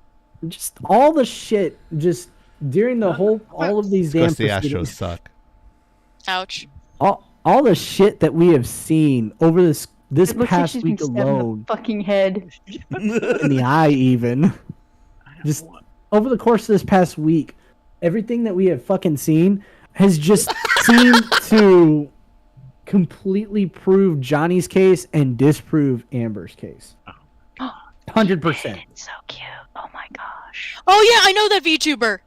Just all the shit. Just during the whole, all of these damn
Because the Astros
proceedings,
suck.
Ouch.
all the shit that we have seen over this
It looks like
past
she's been
week
stabbed in
alone,
the fucking head.
in the eye even, just over the course of this past week, everything that we have fucking seen has just seemed to completely prove Johnny's case and disprove Amber's case. 100%.
So cute. Oh my gosh.
Oh yeah, I know that VTuber.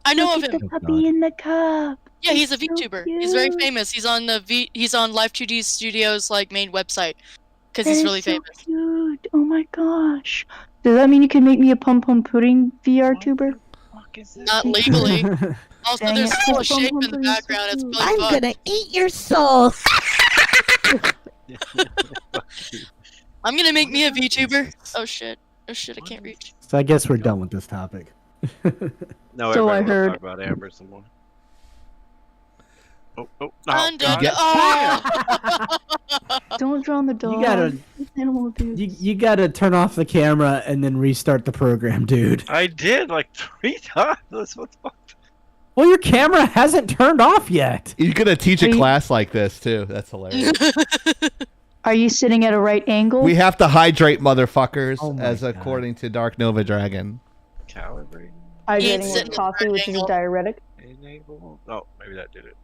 I know of
Look
him.
at the puppy in the cup.
Yeah, he's a
so
VTuber. He's very
cute.
famous. He's on he's on Live 2D Studios like main website because he's
That
really
is so
famous.
cute. Oh my gosh. Does that mean you can make me a pum pum pudding VR tuber?
Not legally. Also,
Dang
there's
it.
still a shape in the background. It's really
I'm
fun.
gonna eat your soul.
I'm gonna make me a VTuber. Oh shit. Oh shit, I can't reach.
So I guess we're done with this topic.
No,
So I
everybody
heard.
wants to talk about Amber some more. Oh, no.
Undone.
get-
Oh!
Don't drown the dog.
You gotta,
Animal abuse.
you gotta turn off the camera and then restart the program, dude.
I did like 3 times. That's what the fuck.
Well, your camera hasn't turned off yet.
You're gonna teach a
Are you-
class like this too. That's hilarious.
Are you sitting at a right angle?
We have to hydrate, motherfuckers,
Oh my
as
God.
according to Dark Nova Dragon.
Calibrate.
Hydrating
sitting
with coffee,
at
which is a
angle.
diuretic.
Enable. Oh, maybe that did it.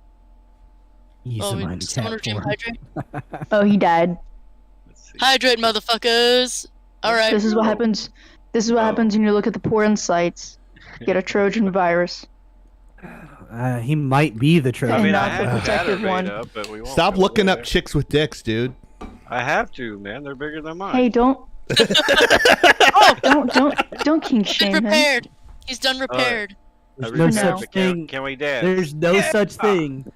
He's
Oh,
a mighty
someone
cat
redeem
form.
hydrate.
Oh, he died.
Let's see.
Hydrate, motherfuckers. All right.
This is what happens. This is what happens when you look at the porn sites. Get a Trojan virus.
He might be the
I
Trojan.
mean,
not
I
the
have the
protective
database
one.
up, but we won't
Stop
go
looking up
there.
chicks with dicks, dude.
I have to, man. They're bigger than mine.
Hey, don't kink
He's
shame him.
repaired. He's done repaired.
There's
I
no
really
For
such
now.
have to-
thing.
Can we dance?
There's no such thing.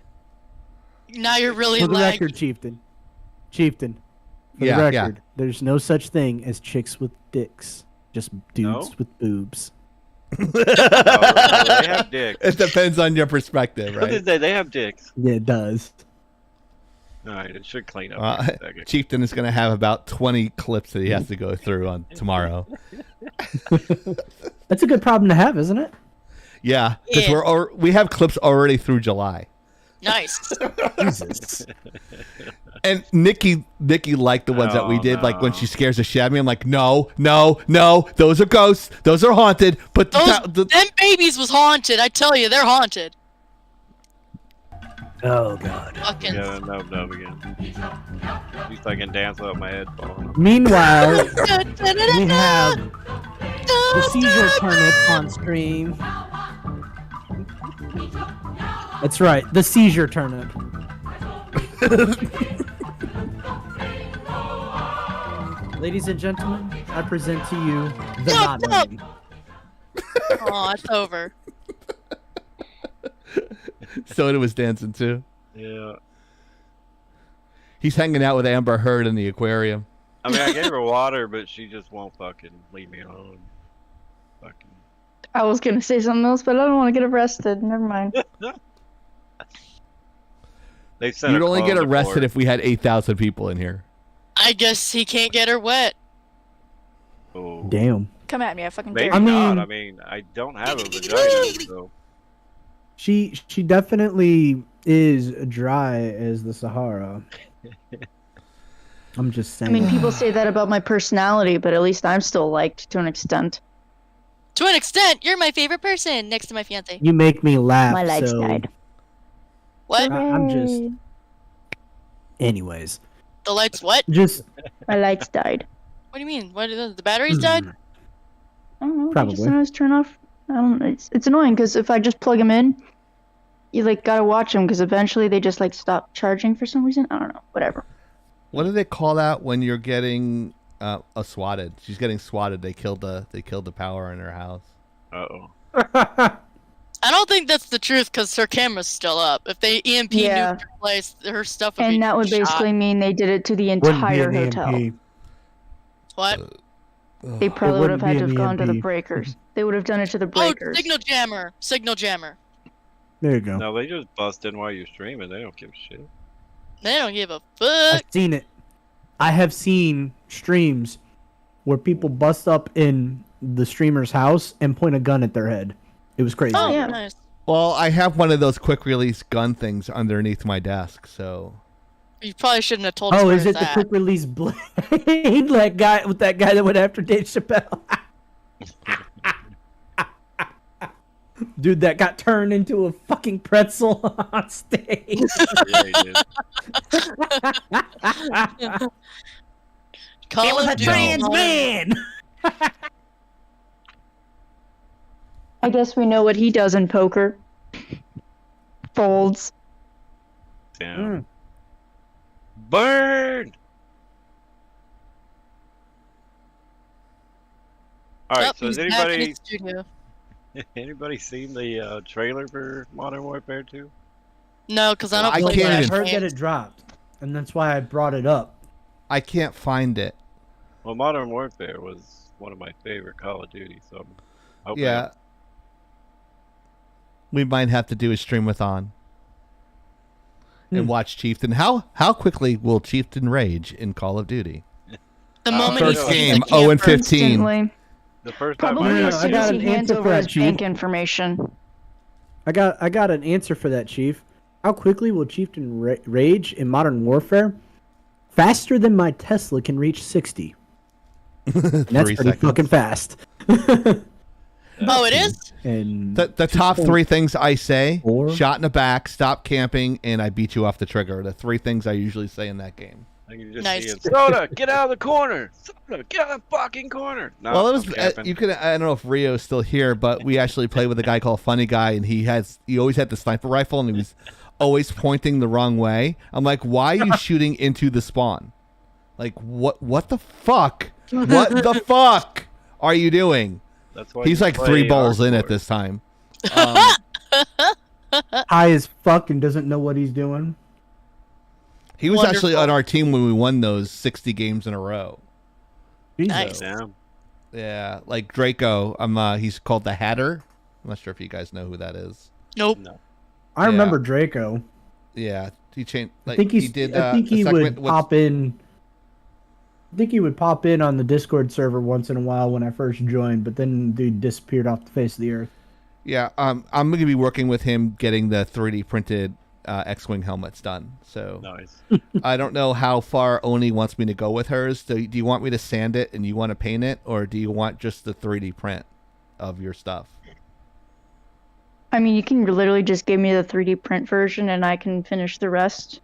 Now you're really
For the
lagged.
record, Chieftain. Chieftain. For
Yeah,
the
yeah.
record, there's no such thing as chicks with dicks. Just dudes
No?
with boobs.
No, they have dicks.
It depends on your perspective,
What
right?
did they have dicks.
Yeah, it does.
All right, it should clean up in a second.
Chieftain is going to have about 20 clips that he has to go through on tomorrow.
That's a good problem to have, isn't it?
Yeah, because
Yeah.
we have clips already through July.
Nice.
Jesus.
And Nikki liked the ones that we
Oh,
did, like when
no.
she scares the shit out of me. I'm like, no, those are ghosts. Those are haunted. But
Them babies was haunted. I tell you, they're haunted.
Oh god.
Fucking.
Yeah, no, again. At least I can dance without my head falling off.
Meanwhile, we have the seizure turnip on stream. That's right, the seizure turnip. Ladies and gentlemen, I present to you the not lady.
Oh, it's over.
Soda was dancing too.
Yeah.
He's hanging out with Amber Heard in the aquarium.
I mean, I gave her water, but she just won't fucking leave me alone. Fucking.
I was gonna say something else, but I don't want to get arrested. Never mind.
They sent
You'd
a
only
clone
get
to
arrested
court.
if we had 8,000 people in here.
I guess he can't get her wet.
Oh.
Damn.
Come at me, I fucking
Maybe
dare.
not. I mean, I don't have a vagina, so.
She definitely is dry as the Sahara. I'm just
I
saying.
mean, people say that about my personality, but at least I'm still liked to an extent.
To an extent, you're my favorite person next to my fiance.
You make me laugh.
My lights
so
died.
What?
I'm just. Anyways,
The lights what?
just
My lights died.
What do you mean? What? The batteries died?
I don't know. They
Probably.
just sometimes turn off. I don't. It's annoying because if I just plug them in, you like gotta watch them because eventually they just like stop charging for some reason. I don't know. Whatever.
What do they call that when you're getting swatted? She's getting swatted. They killed the power in her house.
Uh-oh.
I don't think that's the truth because her camera's still up. If they EMP
Yeah.
nuked her place, her stuff would be
And that would
shot.
basically mean they did it to the
wouldn't be
entire
an
hotel.
EMP.
What?
They probably would
wouldn't
have had
be
to
an
have gone to the
EMP.
breakers. They would have done it to the
Oh,
breakers.
signal jammer. Signal jammer.
There you go.
No, they just bust in while you're streaming. They don't give a shit.
They don't give a fuck.
I've seen it. I have seen streams where people bust up in the streamer's house and point a gun at their head. It was crazy.
Oh,
yeah.
nice.
Well, I have one of those quick release gun things underneath my desk, so
You probably shouldn't have told us
Oh,
where
is it
it's
the
at.
quick release blade? That guy with that guy that went after Dave Chappelle. Dude, that got turned into a fucking pretzel on stage.
Yeah, he did.
Call
It was
of
a
Duty
trans
Modern-
man.
I guess we know what he does in poker. Folds.
Damn. Burn! Alright,
Yep,
so has
he's back in
anybody
his studio.
anybody seen the trailer for Modern Warfare 2?
No, because I don't
I
play
can't
I
even-
Flash
heard that
games.
it dropped, and that's why I brought it up.
I can't find it.
Well, Modern Warfare was one of my favorite Call of Duty, so I'm hoping
Yeah. We might have to do a stream-a-thon and watch Chieftain. How quickly will Chieftain rage in Call of Duty?
The moment
First
he sees
game,
the
0 and
camper.
15.
Instantly.
the first time
Probably
No,
as
I
soon
got
as
an
he hands
answer
over
for
his
that, Chief.
bank information.
I got an answer for that, Chief. How quickly will Chieftain rage in Modern Warfare? Faster than my Tesla can reach 60. And that's
3
pretty
seconds.
fucking fast.
Oh, it is?
And
The top 3 things I say:
4.
shot in the back, stop camping, and I beat you off the trigger. The 3 things I usually say in that game.
I can just
Nice.
see it. Soda, get out of the corner! Soda, get out of the fucking corner! No,
Well, it was
I'm camping.
you could. I don't know if Rio's still here, but we actually played with a guy called Funny Guy, and he always had the sniper rifle, and he was always pointing the wrong way. I'm like, why are you shooting into the spawn? Like, what the fuck? What the fuck are you doing?
That's why
He's
you
like
play
3 bowls in
hardcore.
at this time.
high as fuck and doesn't know what he's doing.
He was actually
Wonderful.
on our team when we won those 60 games in a row.
Jesus.
Nice.
Damn.
Yeah, like Draco. He's called the Hatter. I'm not sure if you guys know who that is.
Nope.
No.
I remember Draco.
Yeah, he changed. Like,
I think
he did.
I think he would pop in. I think he would pop in on the Discord server once in a while when I first joined, but then the dude disappeared off the face of the earth.
Yeah, I'm going to be working with him getting the 3D printed X-wing helmets done. So
Nice.
I don't know how far Oni wants me to go with hers. So do you want me to sand it and you want to paint it, or do you want just the 3D print of your stuff?
I mean, you can literally just give me the 3D print version and I can finish the rest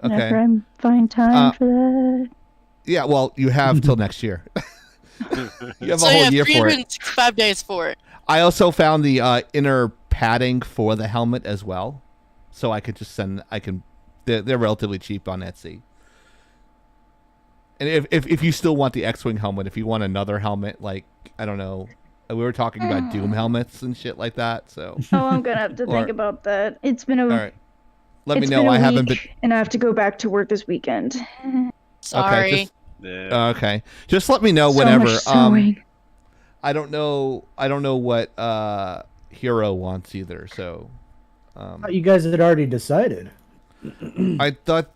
whenever
Okay.
I find time for that.
Yeah, well, you have till next year. You have
So
a whole
you
year
have
for it.
365 days for it.
I also found the inner padding for the helmet as well, so I could just send. They're relatively cheap on Etsy. And if you still want the X-wing helmet, if you want another helmet, like I don't know, we were talking about Doom helmets and shit like that. So
Oh, I'm gonna have to think about that. It's been a.
all right, let me
it's
know.
been a
I haven't been.
week, and I have to go back to work this weekend.
Sorry.
Okay,
Yeah.
okay. Just let me know
So
whenever.
much sewing.
I don't know what Hero wants either. So
You guys had already decided.
I thought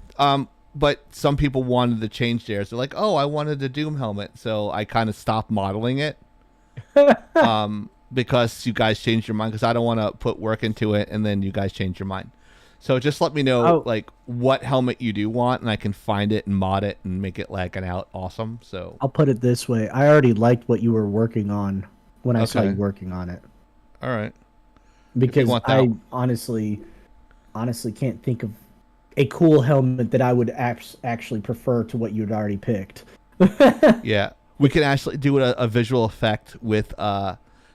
but some people wanted to change theirs. They're like, "Oh, I wanted the Doom helmet." So I kind of stopped modeling it. Because you guys changed your mind, because I don't want to put work into it and then you guys change your mind. So just let me know like what helmet you do want, and I can find it and mod it and make it Laggin Out awesome. So
I'll put it this way: I already liked what you were working on when I saw
Okay.
you working on it.
all right.
Because
want
I
that.
honestly can't think of a cool helmet that I would actually prefer to what you'd already picked.
Yeah, we can actually do a visual effect with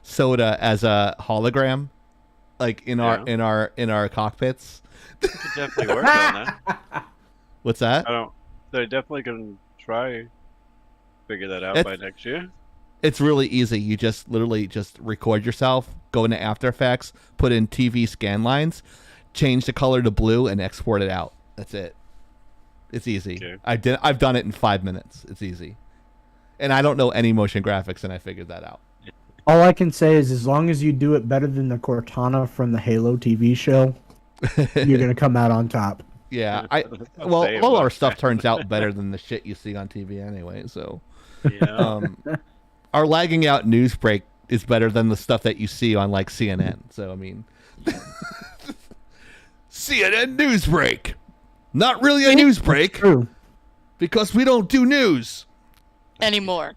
Soda as a hologram, like in our cockpits.
Could definitely work on that.
What's that?
They definitely can try figure that out by next year.
It's really easy. You just literally just record yourself, go into After Effects, put in TV scan lines, change the color to blue, and export it out. That's it. It's easy.
Okay.
I've done it in 5 minutes. It's easy. And I don't know any motion graphics, and I figured that out.
All I can say is, as long as you do it better than the Cortana from the Halo TV show, you're gonna come out on top.
Yeah, well, all our stuff turns out better than the shit you see on TV anyway. So,
Yeah.
our Lagging Out news break is better than the stuff that you see on like CNN. So I mean, CNN news break, not really a news break,
True.
because we don't do news.
Anymore.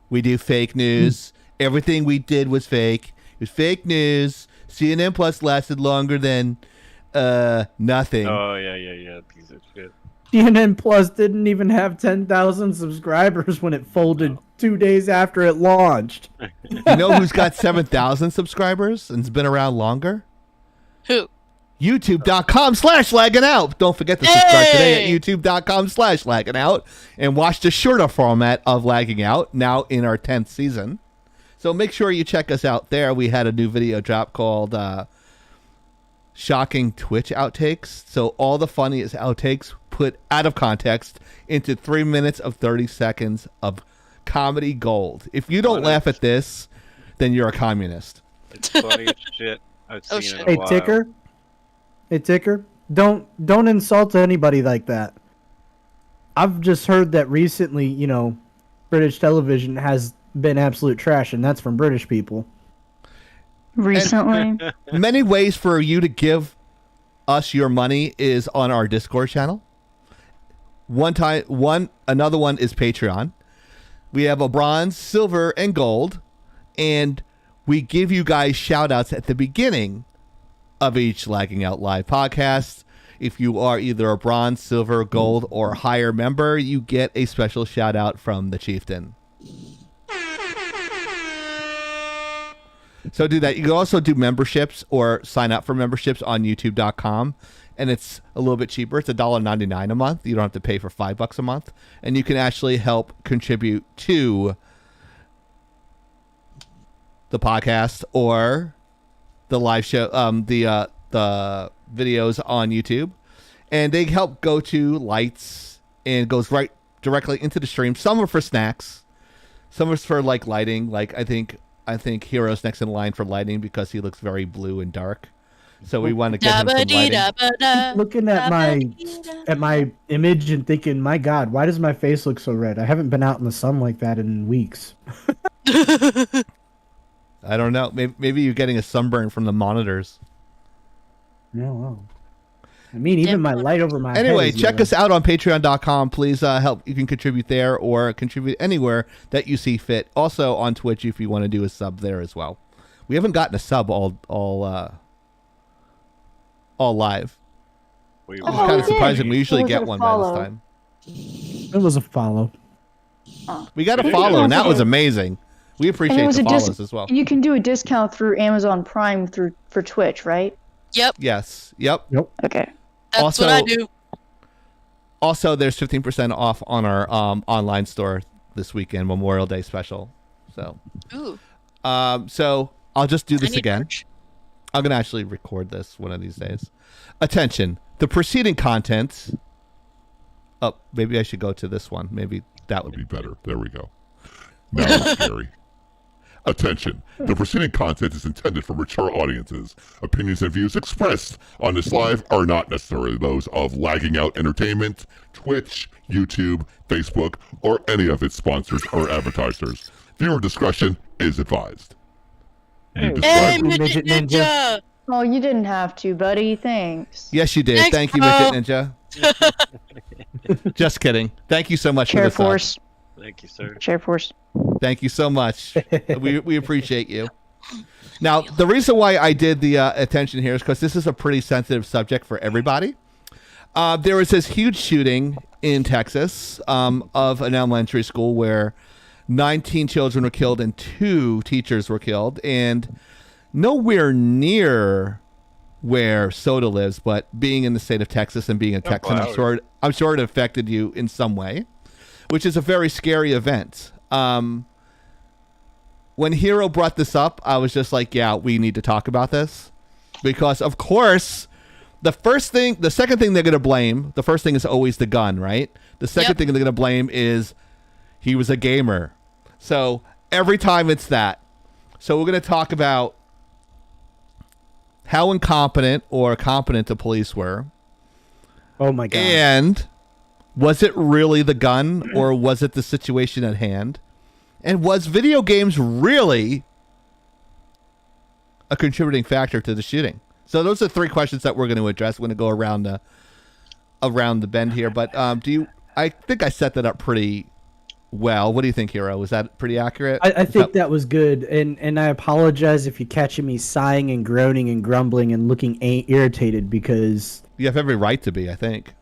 We do fake news. Everything we did was fake. It was fake news. CNN Plus lasted longer than nothing.
Oh yeah. Piece of shit.
CNN Plus didn't even have 10,000 subscribers when it folded 2 days after it launched.
You know who's got 7,000 subscribers and's been around longer?
Who?
YouTube.com/lagginout. Don't forget to subscribe today at YouTube.com/lagginout and watch the shorter format of Lagging Out, now in our 10th season. So make sure you check us out there. We had a new video drop called Shocking Twitch Outtakes. So all the funniest outtakes put out of context into 3 minutes of 30 seconds of comedy gold. If you don't laugh at this, then you're a communist.
It's funny as shit. I've seen it in a
Hey
while.
Ticker. Hey Ticker. Don't insult anybody like that. I've just heard that recently, British television has been absolute trash, and that's from British people.
Recently.
Many ways for you to give us your money is on our Discord channel. Another one is Patreon. We have a bronze, silver, and gold, and we give you guys shout outs at the beginning of each Lagging Out Live podcast. If you are either a bronze, silver, gold, or higher member, you get a special shout out from the chieftain. So do that. You can also do memberships or sign up for memberships on youtube.com, and it's a little bit cheaper. It's $1.99 a month. You don't have to pay for $5 a month, and you can actually help contribute to the podcast or the live show, the videos on YouTube, and they help go to lights and goes right directly into the stream. Some are for snacks, Some of us for like lighting. Like I think Hero's next in line for lighting because he looks very blue and dark. So we want to get him some lighting.
Looking at my image and thinking, my God, why does my face look so red? I haven't been out in the sun like that in weeks.
I don't know. Maybe you're getting a sunburn from the monitors.
No. I mean, even my light over my
Anyway,
head is
check
yellow.
us out on patreon.com. Please help. You can contribute there or contribute anywhere that you see fit. Also on Twitch if you want to do a sub there as well. We haven't gotten a sub all live. It's kind of surprising. We usually get one by this time.
It was a follow.
We got a follow, and that was amazing. We appreciate the follows as well.
You can do a discount through Amazon Prime for Twitch, right?
Yep.
Yes. Yep.
Okay.
That's what I do.
Also, there's 15% off on our online store this weekend, Memorial Day special. So,
Ooh.
So I'll just do this
need
again.
merch.
I'm gonna actually record this one of these days. Attention! The preceding content. Oh, maybe I should go to this one. Maybe that would
be better. There we go. Now it's scary. Attention. The preceding content is intended for mature audiences. Opinions and views expressed on this live are not necessarily those of Lagging Out Entertainment, Twitch, YouTube, Facebook, or any of its sponsors or advertisers. Viewer discretion is advised.
Hey, Midget Ninja!
Oh, you didn't have to, buddy. Thanks.
Yes, you did.
Thanks,
Thank you,
bro.
Midget Ninja. Just kidding. Thank you so much
Chair
for the sub.
Force.
Thank you, sir.
Chair Force.
Thank you so much. we appreciate you. Now, the reason why I did the attention here is because this is a pretty sensitive subject for everybody. There was this huge shooting in Texas of an elementary school where 19 children were killed and 2 teachers were killed, and nowhere near where Soda lives, but being in the state of Texas and being a Texan, I'm sure it affected you in some way, which is a very scary event. When Hero brought this up, I was just like, yeah, we need to talk about this. Because, of course, the second thing they're going to blame, the first thing is always the gun, right? The second thing they're going to blame is he was a gamer. So every time it's that. So we're going to talk about how incompetent or competent the police were.
Oh, my God.
And was it really the gun or was it the situation at hand? And was video games really a contributing factor to the shooting? So those are 3 questions that we're going to address. We're going to go around the bend here. But I think I set that up pretty well. What do you think, Hero? Was that pretty accurate?
I think that was good. And I apologize if you're catching me sighing and groaning and grumbling and looking irritated because...
You have every right to be, I think.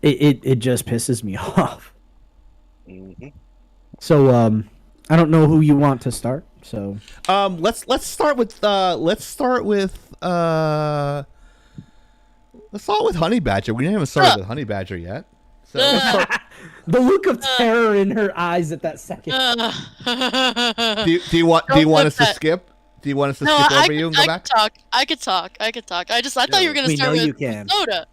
It just pisses me off.
Mm-hmm.
So, I don't know who you want to start. So,
let's start with Honey Badger. We haven't started with Honey Badger yet. So
the look of terror in her eyes at that second.
Do you want us to skip? Do you want us to skip over you and go back?
I could talk. I thought you were gonna start with Soda.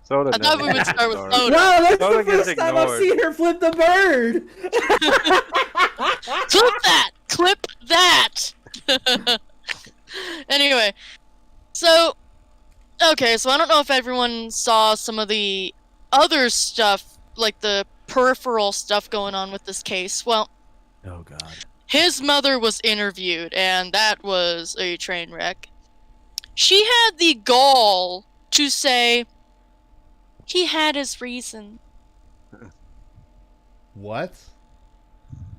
Soda.
I thought we would start with Soda.
Wow, that's
Soda
the first
gets
time I've
ignored.
seen her flip the bird.
Clip that. Anyway, so I don't know if everyone saw some of the other stuff, like the peripheral stuff going on with this case. Well,
oh God.
His mother was interviewed, and that was a train wreck. She had the gall to say he had his reason.
What?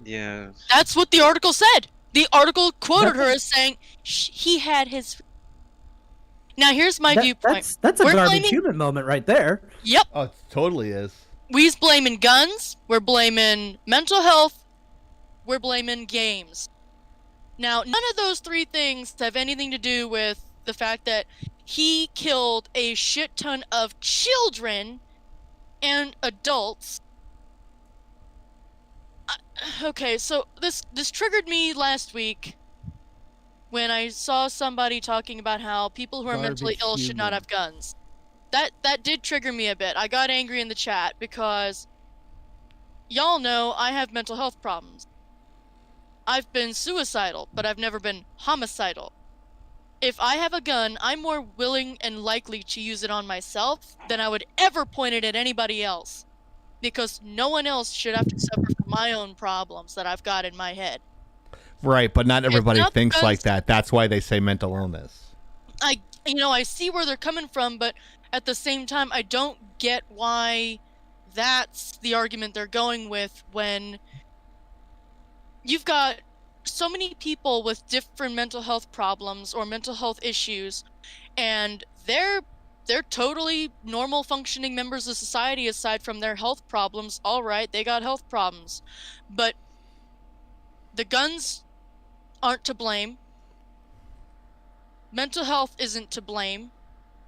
Yeah.
That's what the article said. The article quoted her as saying he had his. Now here's my viewpoint.
That's a
We're
garbage
blaming-
human moment right there.
Yep.
Oh, it totally is.
We's blaming guns. We're blaming mental health. We're blaming games. Now, none of those 3 things have anything to do with the fact that he killed a shit ton of children and adults. Okay, so this triggered me last week when I saw somebody talking about how people who are mentally ill should not have guns. That did trigger me a bit. I got angry in the chat because y'all know I have mental health problems. I've been suicidal, but I've never been homicidal. If I have a gun, I'm more willing and likely to use it on myself than I would ever point it at anybody else. Because no one else should have to suffer from my own problems that I've got in my head.
Right, but not everybody
not
thinks
because-
like that. That's why they say mental illness.
I see where they're coming from, but at the same time, I don't get why that's the argument they're going with when you've got so many people with different mental health problems or mental health issues, and they're totally normal functioning members of society aside from their health problems. All right, they got health problems, but the guns aren't to blame. Mental health isn't to blame.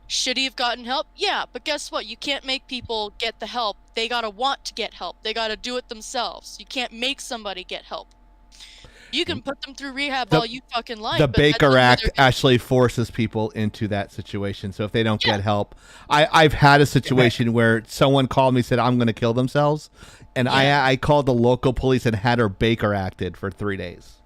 Should he have gotten help? Yeah, but guess what? You can't make people get the help. They gotta want to get help. They gotta do it themselves. You can't make somebody get help. You can put them through rehab all you fucking like.
The
but that doesn't
Baker
mean
Act
they're gonna-
actually forces people into that situation. So if they don't get help, I've had a situation where someone called me, said I'm going to kill themselves, and I called the local police and had her Baker Acted for 3 days.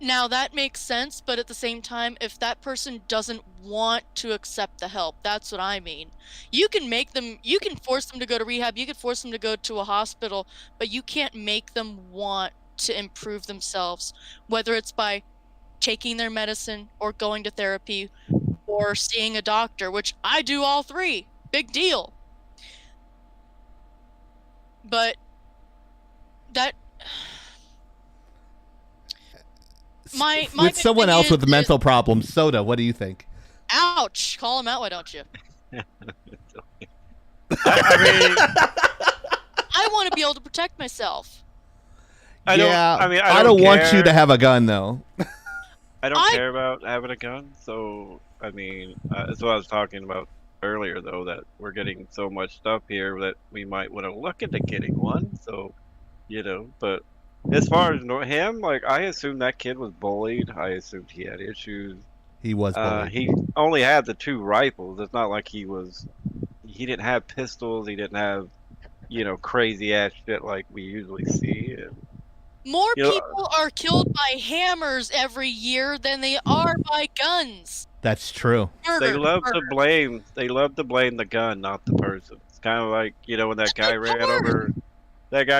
Now that makes sense, but at the same time, if that person doesn't want to accept the help, that's what I mean. You can force them to go to rehab, you can force them to go to a hospital, but you can't make them want to improve themselves, whether it's by taking their medicine or going to therapy or seeing a doctor, which I do all three. Big deal. But that my
With someone else with mental problems, Soda, what do you think?
Ouch! Call him out, why don't you? I want to be able to protect myself.
I
I don't want you to have a gun, though.
I don't care about having a gun, so I mean, that's what I was talking about earlier, though, that we're getting so much stuff here that we might want to look into getting one. So, but as far as him, like, I assumed that kid was bullied. I assumed he had issues.
He was bullied.
He only had the 2 rifles. It's not like he didn't have pistols. He didn't have, crazy ass shit like we usually see.
More people are killed by hammers every year than they are by guns.
That's true.
They love to blame the gun, not the person. It's kind of like, when that guy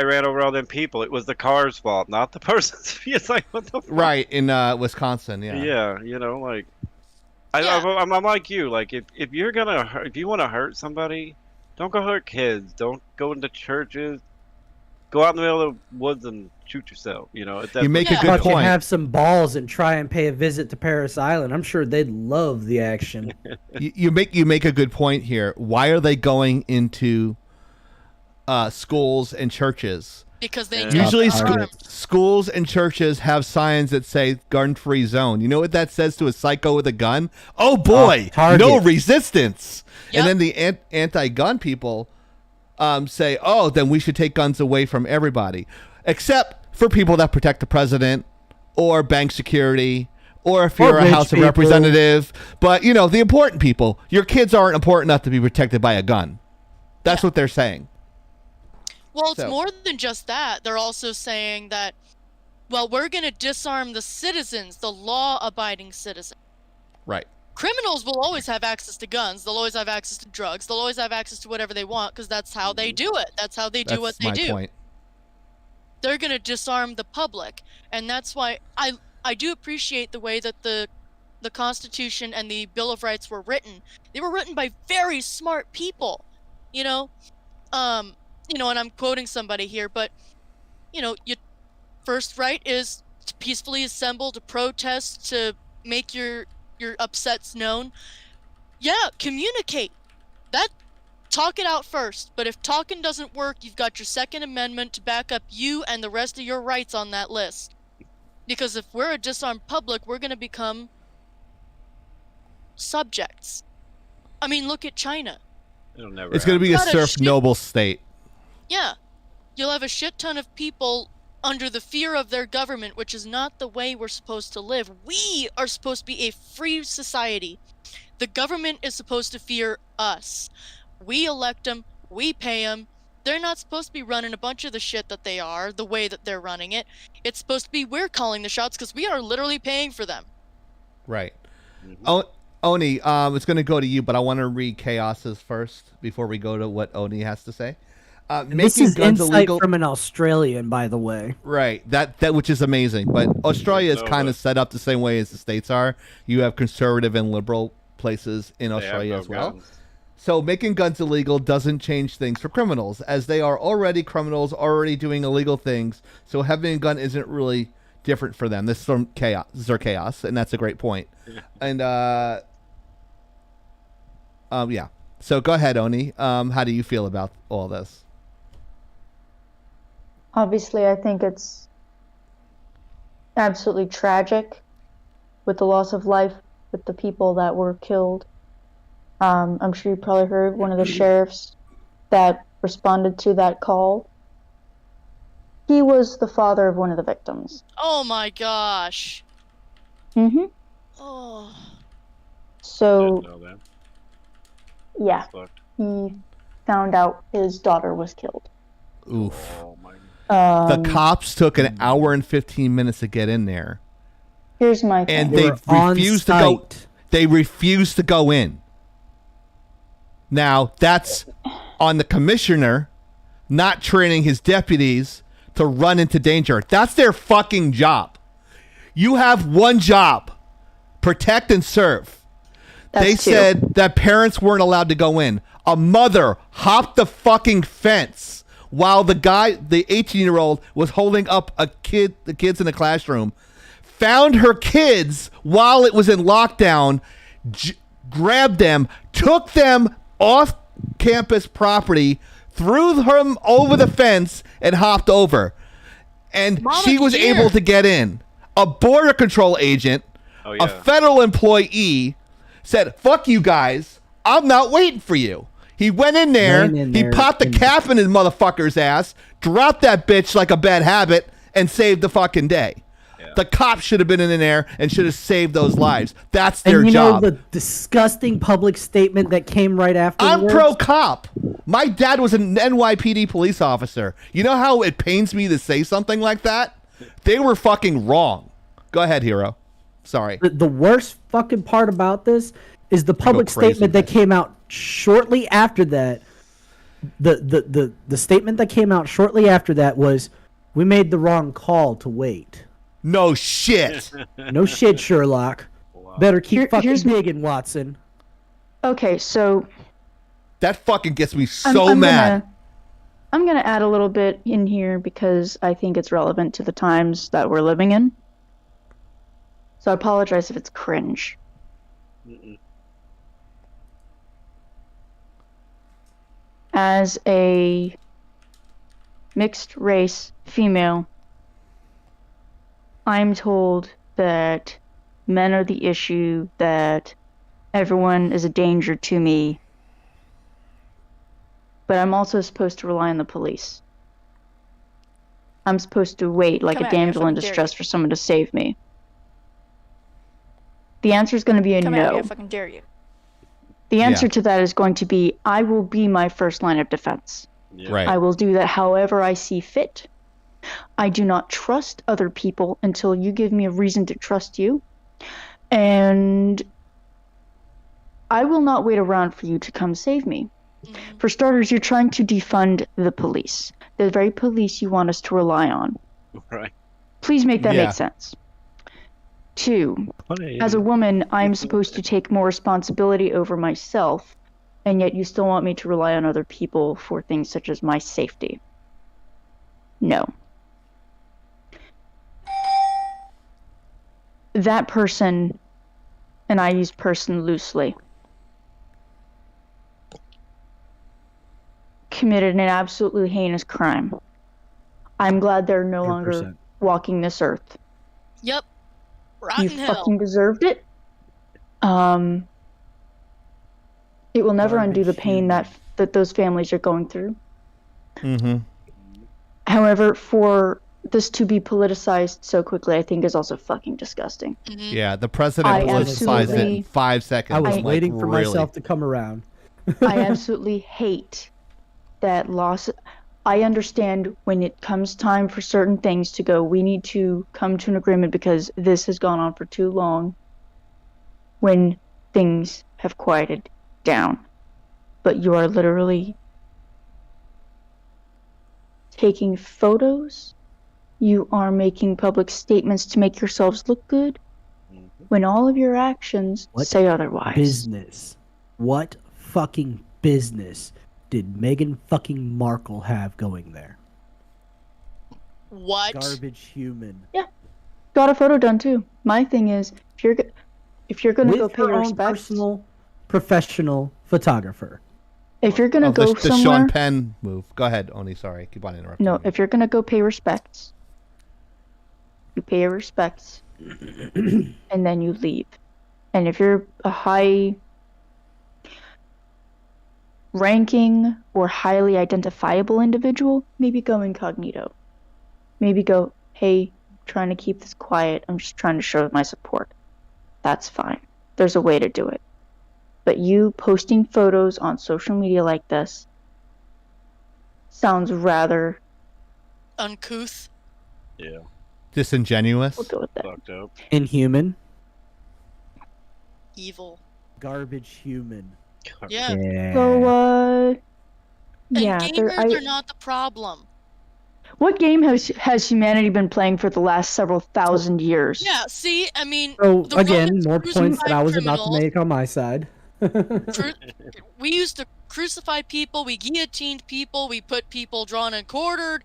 ran over all them people. It was the car's fault, not the person's. It's like, what the fuck?
Right, in Wisconsin, yeah.
Yeah, like I'm like you. Like, if you want to hurt somebody, don't go hurt kids. Don't go into churches. Go out in the middle of the woods and shoot yourself. You
make a good
But
point.
you have some balls and try and pay a visit to Paris Island. I'm sure they'd love the action.
you make a good point here. Why are they going into schools and churches?
Because they
usually schools and churches have signs that say gun-free zone. You know what that says to a psycho with a gun? Oh boy, no resistance. And then the anti-gun people say, oh, then we should take guns away from everybody, except for people that protect the president or bank security or if you're a House of Representative. But, the important people, your kids aren't important enough to be protected by a gun. That's what they're saying.
Well, it's more than just that. They're also saying that, well, we're going to disarm the citizens, the law-abiding citizens.
Right.
Criminals will always have access to guns. They'll always have access to drugs. They'll always have access to whatever they want because that's how they do it. That's how they do what they do.
That's my point.
They're going to disarm the public. And that's why I do appreciate the way that the Constitution and the Bill of Rights were written. They were written by very smart people, and I'm quoting somebody here, but, your first right is to peacefully assemble, to protest, to make your upsets known. Yeah, communicate. Talk it out first. But if talking doesn't work, you've got your Second Amendment to back up you and the rest of your rights on that list. Because if we're a disarmed public, we're going to become subjects. I mean, look at China.
It's going to be a serf noble state.
Yeah. You'll have a shit ton of people under the fear of their government, which is not the way we're supposed to live. We are supposed to be a free society. The government is supposed to fear us. We elect them, we pay them, they're not supposed to be running a bunch of the shit that they are, the way that they're running it. It's supposed to be we're calling the shots because we are literally paying for them.
Right. Oni, it's going to go to you, but I want to read Chaos's first before we go to what Oni has to say.
This is insight from an Australian, by the way.
Right, that which is amazing. But Australia is kind of set up the same way as the States are. You have conservative and liberal places in Australia as well.
Guns.
So making guns illegal doesn't change things for criminals, as they are already criminals, already doing illegal things. So having a gun isn't really different for them. This is from Chaos. This is our Chaos, and that's a great point. And yeah. So go ahead, Oni. How do you feel about all this?
Obviously, I think it's absolutely tragic with the loss of life with the people that were killed. I'm sure you probably heard one of the sheriffs that responded to that call. He was the father of one of the victims.
Oh my gosh.
Mm-hmm.
Oh.
So, yeah, he found out his daughter was killed.
Oof. The cops took an hour and 15 minutes to get in there.
Here's my thing.
And they refused to go. They refused to go in. Now that's on the commissioner not training his deputies to run into danger. That's their fucking job. You have one job: protect and serve. They said that parents weren't allowed to go in. A mother hopped the fucking fence while the 18-year-old, was holding up the kids in the classroom, found her kids while it was in lockdown, grabbed them, took them off campus property, threw them over the fence, and hopped over. And she was able to get in. A border control agent, a federal employee, said, "Fuck you guys, I'm not waiting for you." He went in there, he popped the cap in his motherfucker's ass, dropped that bitch like a bad habit, and saved the fucking day. Yeah. The cops should have been in there and should have saved those lives. That's their job.
And you know the disgusting public statement that came right afterwards?
I'm pro-cop. My dad was an NYPD police officer. You know how it pains me to say something like that? They were fucking wrong. Go ahead, Hero. Sorry.
The worst fucking part about this is the public statement that came out shortly after that. The statement that came out shortly after that was, "We made the wrong call to wait."
No shit.
No shit, Sherlock. Wow. Better keep fucking digging, Watson.
Okay, so
that fucking gets me so mad.
I'm gonna add a little bit in here because I think it's relevant to the times that we're living in. So I apologize if it's cringe. As a mixed race female, I'm told that men are the issue, that everyone is a danger to me, but I'm also supposed to rely on the police. I'm supposed to wait like a damsel in distress for someone to save me. The answer is going to be a no.
I fucking dare you.
The answer to that is going to be, I will be my first line of defense.
Yeah. Right.
I will do that however I see fit. I do not trust other people until you give me a reason to trust you. And I will not wait around for you to come save me. Mm-hmm. For starters, you're trying to defund the police. The very police you want us to rely on.
Right.
Please make that make sense. 2, as a woman, I'm supposed to take more responsibility over myself, and yet you still want me to rely on other people for things such as my safety. No. That person, and I use person loosely, committed an absolutely heinous crime. I'm glad they're no 100%. Longer walking this earth.
Yep.
You fucking deserved it. It will never undo the pain that those families are going through.
Mm-hmm.
However, for this to be politicized so quickly, I think is also fucking disgusting.
Mm-hmm.
Yeah, the president politicized it in 5 seconds.
I was waiting for myself to come around.
I absolutely hate that loss. I understand when it comes time for certain things to go, we need to come to an agreement because this has gone on for too long, when things have quieted down. But you are literally taking photos. You are making public statements to make yourselves look good when all of your actions say otherwise.
Business. What fucking business did Meghan fucking Markle have going there?
What?
Garbage human.
Yeah, got a photo done too. My thing is, if you're gonna
With
go pay
her
your
own
respects,
personal professional photographer.
if you're gonna go
the
somewhere,
Sean Penn move. Go ahead, Oni. Sorry, keep on interrupting.
no,
you.
if you're gonna go pay respects, you pay your respects, and then you leave. And if you're a high ranking or highly identifiable individual, maybe go incognito. Maybe go, hey, I'm trying to keep this quiet. I'm just trying to show my support. That's fine. There's a way to do it. But you posting photos on social media like this sounds rather
Uncouth.
Yeah.
Disingenuous.
We'll go with that.
Fucked up.
Inhuman.
Evil.
Garbage human.
Yeah.
So, yeah.
And gamers are not the problem.
What game has humanity been playing for the last several thousand years?
Yeah, see, I mean,
So
the
again,
Romans
more points that I was about to
criminals.
make on my side.
We used to crucify people, we guillotined people, we put people drawn and quartered.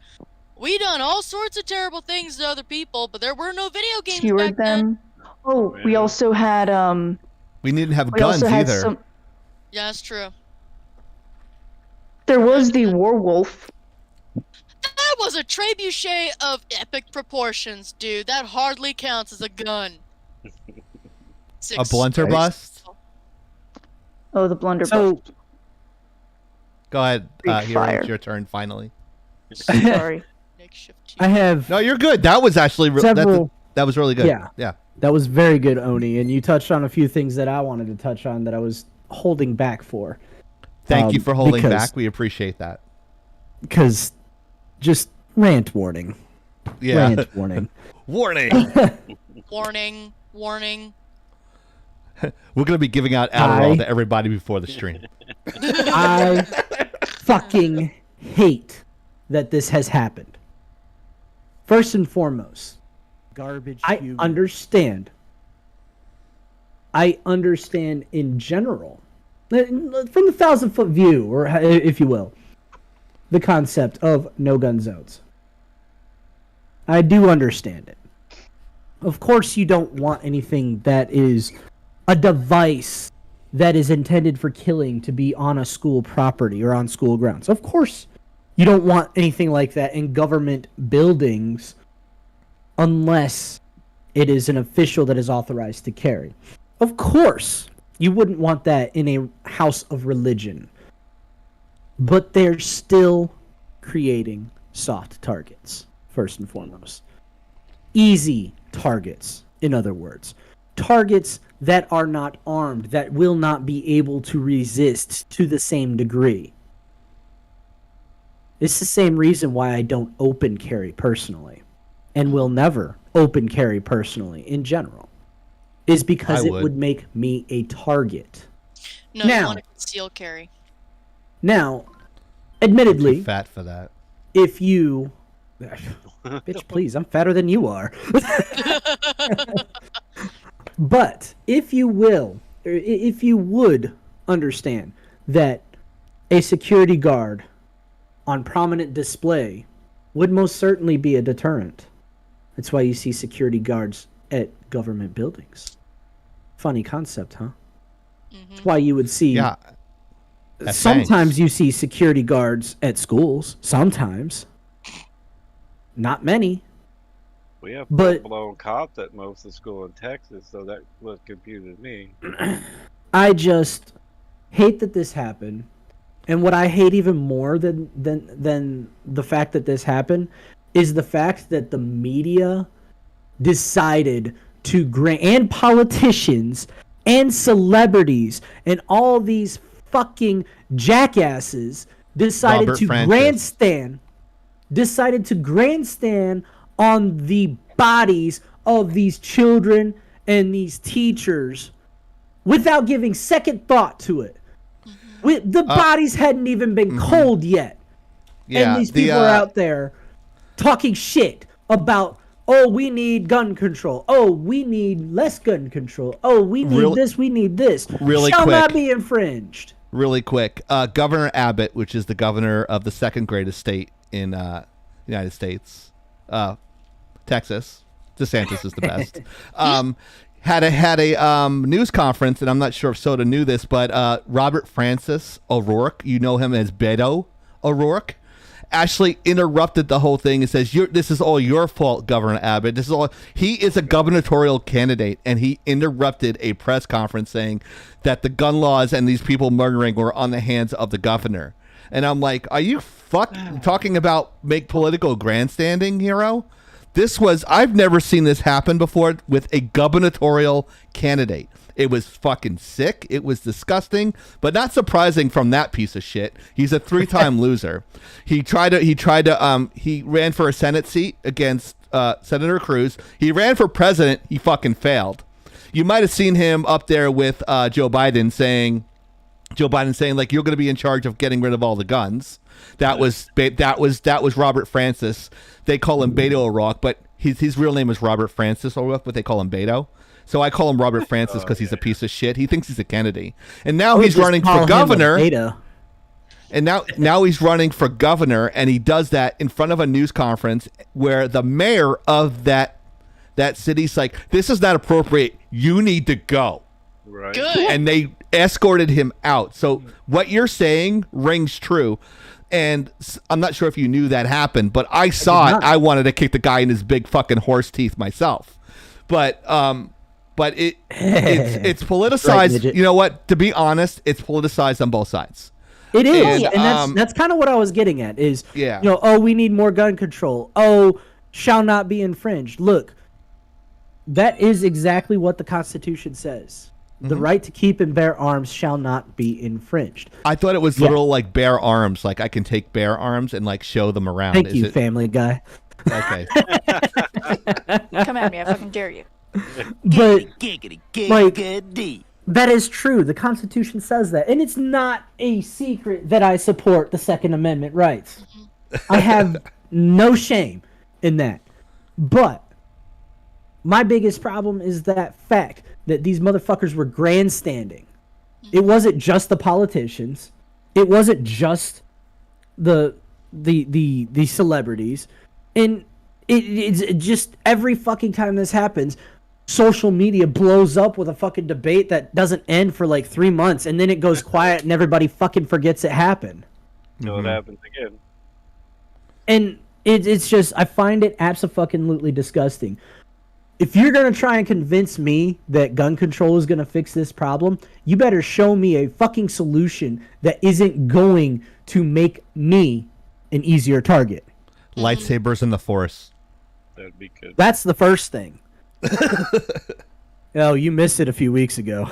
We done all sorts of terrible things to other people, but there were no video games
Skewered
back then.
them. Oh, we also had
We didn't have
we
guns
also had
either.
some.
Yeah, that's true.
There was the werewolf.
That was a trebuchet of epic proportions, dude. That hardly counts as a gun.
A blunderbuss.
Oh, the blunderbuss.
So
Go ahead,
Big
Hero.
fire.
It's your turn finally.
Sorry.
I have
No, you're good. That was actually
Several-
that was really good.
Yeah.
Yeah.
That was very good, Oni, and you touched on a few things that I wanted to touch on that I was holding back for.
Thank you for holding
because-
back. We appreciate that.
Because, just rant warning.
Yeah.
Rant warning.
Warning.
Warning, warning.
We're gonna be giving out Adderall to everybody before the stream.
I fucking hate that this has happened. First and foremost,
Garbage
I
human.
understand. I understand in general, from the 1,000-foot view, or if you will, the concept of no gun zones. I do understand it. Of course, you don't want anything that is a device that is intended for killing to be on a school property or on school grounds. Of course, you don't want anything like that in government buildings unless it is an official that is authorized to carry. Of course, you wouldn't want that in a house of religion. But they're still creating soft targets, first and foremost. Easy targets, in other words. Targets that are not armed, that will not be able to resist to the same degree. It's the same reason why I don't open carry personally, and will never open carry personally in general, is because it would make me a target.
No, you
Now-
want to conceal carry.
Now, admittedly,
Too fat for that.
if you... Bitch, please, I'm fatter than you are. But if you will, or if you would understand that a security guard on prominent display would most certainly be a deterrent. That's why you see security guards at government buildings. Funny concept, huh? That's why you would see...
Yeah.
Sometimes you see security guards at schools. Sometimes. Not many.
We have
But-
full-blown cops at most of the school in Texas, so that what confused me.
I just hate that this happened. And what I hate even more than the fact that this happened is the fact that the media decided to grant, and politicians and celebrities and all these fucking jackasses decided
Robert
to
Francis.
grandstand. decided to grandstand on the bodies of these children and these teachers without giving second thought to it. The bodies hadn't even been cold yet.
Yeah,
and these people are out there talking shit about, oh, we need gun control. Oh, we need less gun control. Oh, we need this, we need this.
Really
Shall
quick.
not be infringed.
Really quick. Governor Abbott, which is the governor of the second greatest state in the United States, Texas. DeSantis is the best. Had a news conference, and I'm not sure if Soda knew this, but Robert Francis O'Rourke, you know him as Beto O'Rourke, actually interrupted the whole thing and says, "This is all your fault, Governor Abbott. This is all." He is a gubernatorial candidate, and he interrupted a press conference saying that the gun laws and these people murdering were on the hands of the governor. And I'm like, are you talking about make political grandstanding, hero? I've never seen this happen before with a gubernatorial candidate. It was fucking sick. It was disgusting, but not surprising from that piece of shit. He's a 3-time loser. He ran for a Senate seat against Senator Cruz. He ran for president. He fucking failed. You might have seen him up there with Joe Biden saying like, you're going to be in charge of getting rid of all the guns. That was Robert Francis. They call him Beto O'Rourke, but his real name is Robert Francis O'Rourke, but they call him Beto. So I call him Robert Francis because he's a piece of shit. He thinks he's a Kennedy, and now he's running for governor. And now he's running for governor, and he does that in front of a news conference where the mayor of that city's like, "This is not appropriate. You need to go."
Right.
Good.
And they escorted him out. So what you're saying rings true. And I'm not sure if you knew that happened, but I saw it. I wanted to kick the guy in his big fucking horse teeth myself. But it's politicized. Right, you know what? To be honest, it's politicized on both sides.
It is, and that's kind of what I was getting at. Is we need more gun control. Oh, shall not be infringed. Look, that is exactly what the Constitution says. The right to keep and bear arms shall not be infringed.
I thought it was literal like bear arms. Like I can take bear arms and like show them around.
Thank you, Family Guy.
Okay.
Come at me, I fucking dare you.
But
Giggity.
that is true. The Constitution says that, and it's not a secret that I support the Second Amendment rights. I have no shame in that. But my biggest problem is that fact that these motherfuckers were grandstanding. It wasn't just the politicians. It wasn't just the celebrities. And it's just every fucking time this happens, social media blows up with a fucking debate that doesn't end for like 3 months, and then it goes quiet and everybody fucking forgets it happened.
So it happens again.
And it's just, I find it absolutely disgusting. If you're going to try and convince me that gun control is going to fix this problem, you better show me a fucking solution that isn't going to make me an easier target.
Lightsabers in the Force.
That'd be good.
That's the first thing. Oh, you missed it a few weeks ago.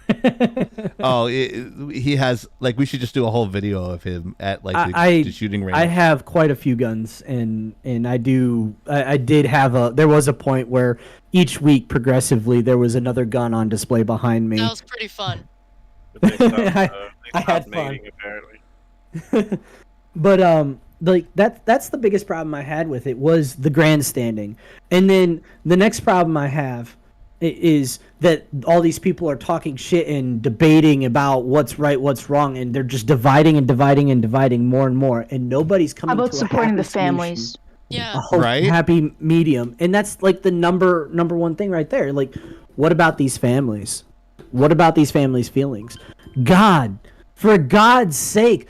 He has, like, we should just do a whole video of him at like the shooting range.
I have quite a few guns, and I did have there was a point where each week progressively there was another gun on display behind me.
That was pretty fun.
They stopped,
I had
mating,
fun.
apparently.
But like that's the biggest problem I had with it, was the grandstanding. And then the next problem I have is that all these people are talking shit and debating about what's right, what's wrong, and they're just dividing more and more, and nobody's coming
How about
to a
supporting
happy
the families?
solution,
Yeah.
a happy medium. And that's like the number one thing right there. Like, what about these families? What about these families' feelings? God, for God's sake,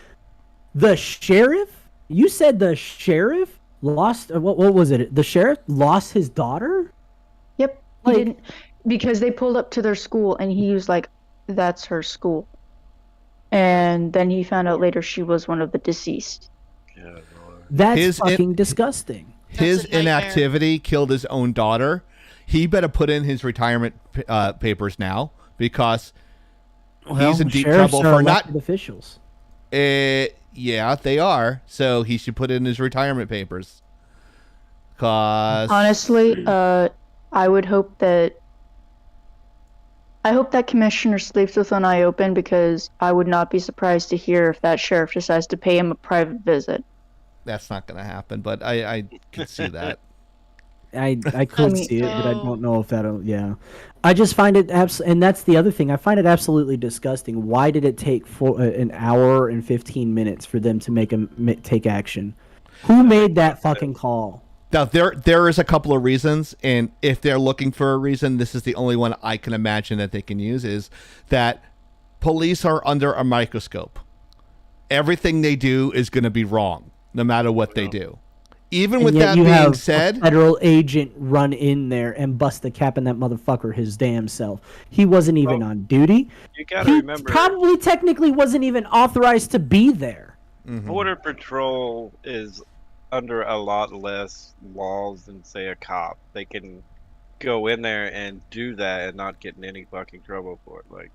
the sheriff? You said the sheriff lost, what was it? The sheriff lost his daughter?
Yep. He didn't, because they pulled up to their school and he was like, "That's her school." And then he found out later she was one of the deceased.
That's fucking disgusting.
His inactivity killed his own daughter. He better put in his retirement papers now, because he's in deep trouble for not
officials.
Yeah, they are. So he should put in his retirement papers. Cause
Honestly, I would hope that Commissioner sleeps with one eye open, because I would not be surprised to hear if that sheriff decides to pay him a private visit.
that's not going to happen, but I could see that.
I could see it, but I don't know if that'll. Yeah, I just find it and that's the other thing. I find it absolutely disgusting. Why did it take an hour and 15 minutes for them to take action? Who made that fucking call?
Now there is a couple of reasons, and if they're looking for a reason, this is the only one I can imagine that they can use, is that police are under a microscope. Everything they do is going to be wrong, no matter what they do. Even with that being said,
a federal agent run in there and bust the cap in that motherfucker his damn self. He wasn't even on duty.
You gotta remember,
probably technically wasn't even authorized to be there.
Border Patrol is under a lot less laws than, say, a cop. They can go in there and do that and not get in any fucking trouble for it. Like,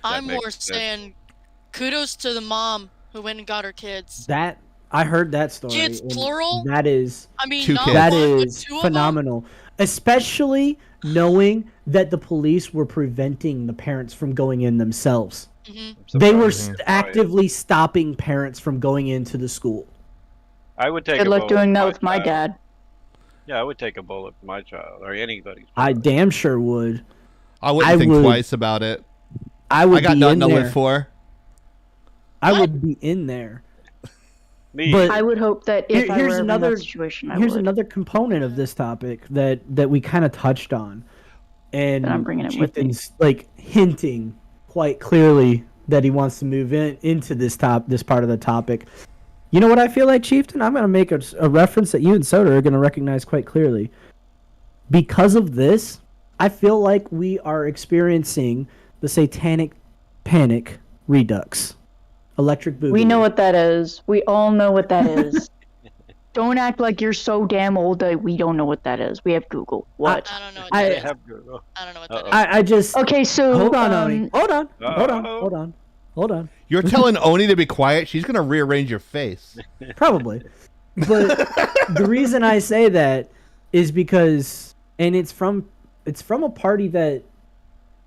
I'm more saying kudos to the mom who went and got her kids.
That I heard that story.
Kids plural?
That is,
I mean, not
that
one, but
is
two of
phenomenal. Especially knowing that the police were preventing the parents from going in themselves. They were actively stopping parents from going into the school.
I would take
Good
a
luck
bullet
doing that
for
with my
child.
dad.
Yeah, I would take a bullet for my child or anybody's.
I damn sure would.
I wouldn't think twice about it.
I would.
I got
be
nothing
in
to
there.
live for.
I would be in there.
But
I would hope that if I
here's
were
another
in that situation, I
here's
would.
another component of this topic that we kind of touched on, and
I'm bringing it with me.
Chieftain's, like, hinting quite clearly that he wants to move into this part of the topic. You know what I feel like, Chieftain? I'm going to make a reference that you and Soda are going to recognize quite clearly. Because of this, I feel like we are experiencing the satanic panic redux. Electric boogaloo.
We know what that is. We all know what that is. Don't act like you're so damn old that we don't know what that is. We have Google. What?
I don't know what
I-
that is.
have Google.
I don't know what that is.
I just...
Okay, so
Hold on, Oni. Hold on.
You're telling Oni to be quiet? She's going to rearrange your face.
Probably. But the reason I say that is because, and it's from a party that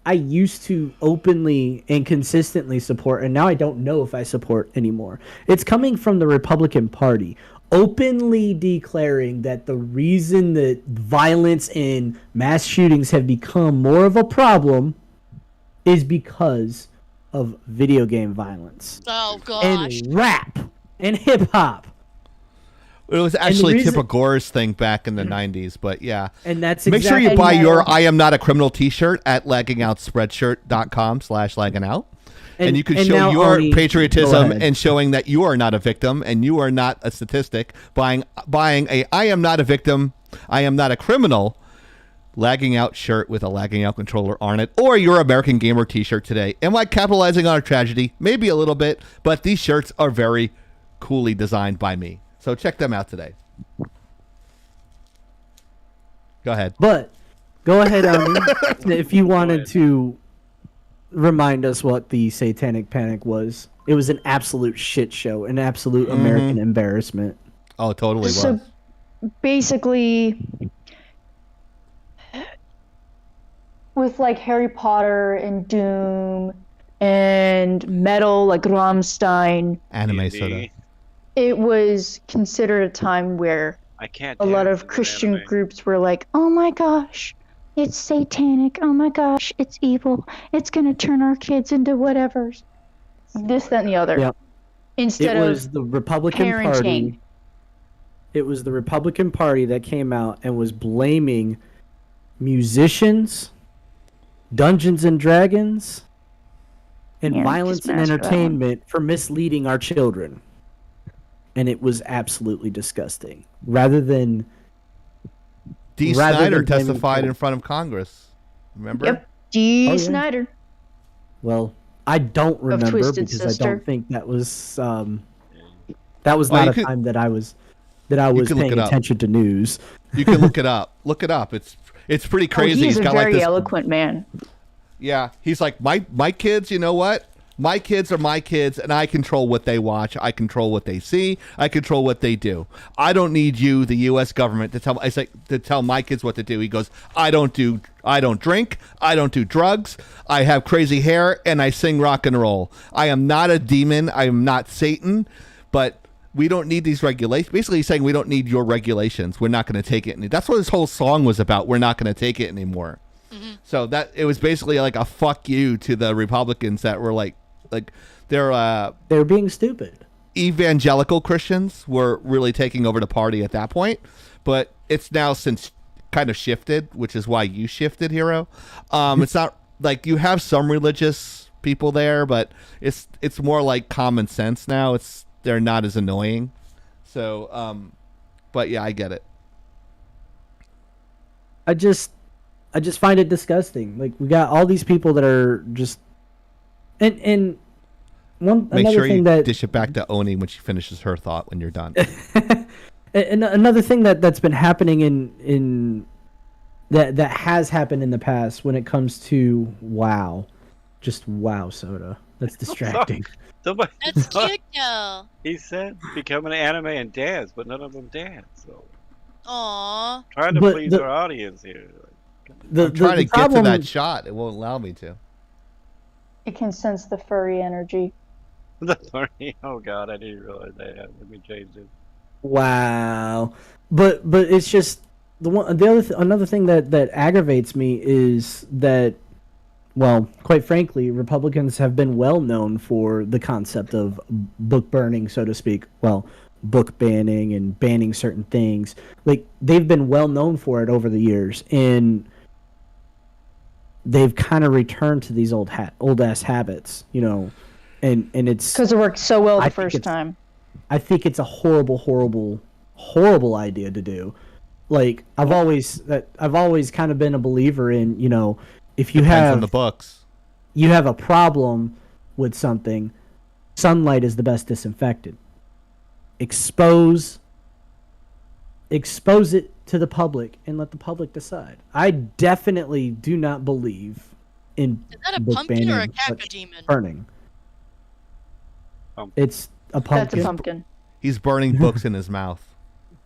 I used to openly and consistently support, and now I don't know if I support anymore. It's coming from the Republican Party, openly declaring that the reason that violence and mass shootings have become more of a problem is because of video game violence.
Oh gosh.
And rap and hip hop.
It was actually Tipper Gore's thing back in the 90s, but yeah.
And that's
Make sure you
exactly
buy
that.
your I Am Not a Criminal t-shirt at laggingoutspreadshirt.com/lagginout. And you can
and
show
now,
your
Oni,
patriotism
go ahead.
and showing that you are not a victim and you are not a statistic buying a I Am Not a Victim, I Am Not a Criminal Lagging Out shirt with a Lagging Out controller on it, or your American Gamer t-shirt today. Am I capitalizing on a tragedy? Maybe a little bit, but these shirts are very coolly designed by me. So check them out today. Go ahead.
But go ahead, Oni, if you wanted to remind us what the Satanic Panic was. It was an absolute shit show, an absolute American embarrassment.
Oh, totally was.
So basically, with like Harry Potter and Doom and metal like Rammstein,
Anime soda.
it was considered a time where
I can't.
a lot
dance
of
to
Christian
anime.
groups were like, oh my gosh, it's satanic. Oh my gosh, it's evil. It's going to turn our kids into whatever. This, that, and the other.
Yep.
Instead
It was
of
the Republican
parenting.
Party. It was the Republican Party that came out and was blaming musicians, Dungeons and Dragons, and
Yeah,
violence
just
and
smashed for that one.
entertainment for misleading our children. And it was absolutely disgusting. Rather than
D.
rather
Snyder
than blaming
testified
people.
in front of Congress. Remember?
Yep. D.
Oh, yeah.
Snyder.
Well, I don't remember
Twisted
because I
Sister.
don't think that was
Well,
not
you
a
could-
time that I was
can look
paying
it up.
attention to news.
You can look it up. Look it up. It's pretty crazy.
Oh, he's a
got
very
like this.
eloquent man.
Yeah, he's like my kids. You know what? My kids are my kids, and I control what they watch. I control what they see. I control what they do. I don't need you, the U.S. government, to tell my kids what to do. He goes, I don't drink. I don't do drugs. I have crazy hair, and I sing rock and roll. I am not a demon. I am not Satan, but we don't need these regulations. Basically, he's saying we don't need your regulations. We're not going to take it. That's what his whole song was about. We're not going to take it anymore. So that it was basically like a fuck you to the Republicans that were like they're
being stupid.
Evangelical Christians were really taking over the party at that point, but it's now since kind of shifted, which is why you shifted, Hero. It's not like you have some religious people there, but it's more like common sense now. They're not as annoying. So, but yeah, I get it.
I just find it disgusting. Like, we got all these people that are just and
Make sure you dish it back to Oni when she finishes her thought when you're done.
And another thing that's been happening in that has happened in the past when it comes to WoW, just WoW soda. That's distracting.
Somebody,
That's cute though.
he said become an anime and dance, but none of them dance. So
Aww.
trying to
But
please
the-
our audience here.
I'm trying to get
problem-
to that shot. It won't allow me to.
It can sense the furry energy.
Oh God, I didn't realize that. Let me change this.
Wow, but it's just another thing that aggravates me is that, well, quite frankly, Republicans have been well known for the concept of book burning, so to speak. Well, book banning and banning certain things. Like, they've been well known for it over the years, and they've kind of returned to these old ass habits, you know, and it's
Because it worked so well the first time.
I think it's a horrible idea to do. Like, I've always kind of been a believer in, you know, if you
Depends on
have
the books.
you have a problem with something, sunlight is the best disinfectant. Expose it to the public and let the public decide. I definitely do not believe in
Is that a
book
pumpkin or a
banning, but
cacodemon?
burning. It's a pumpkin.
That's a pumpkin.
He's burning books in his mouth.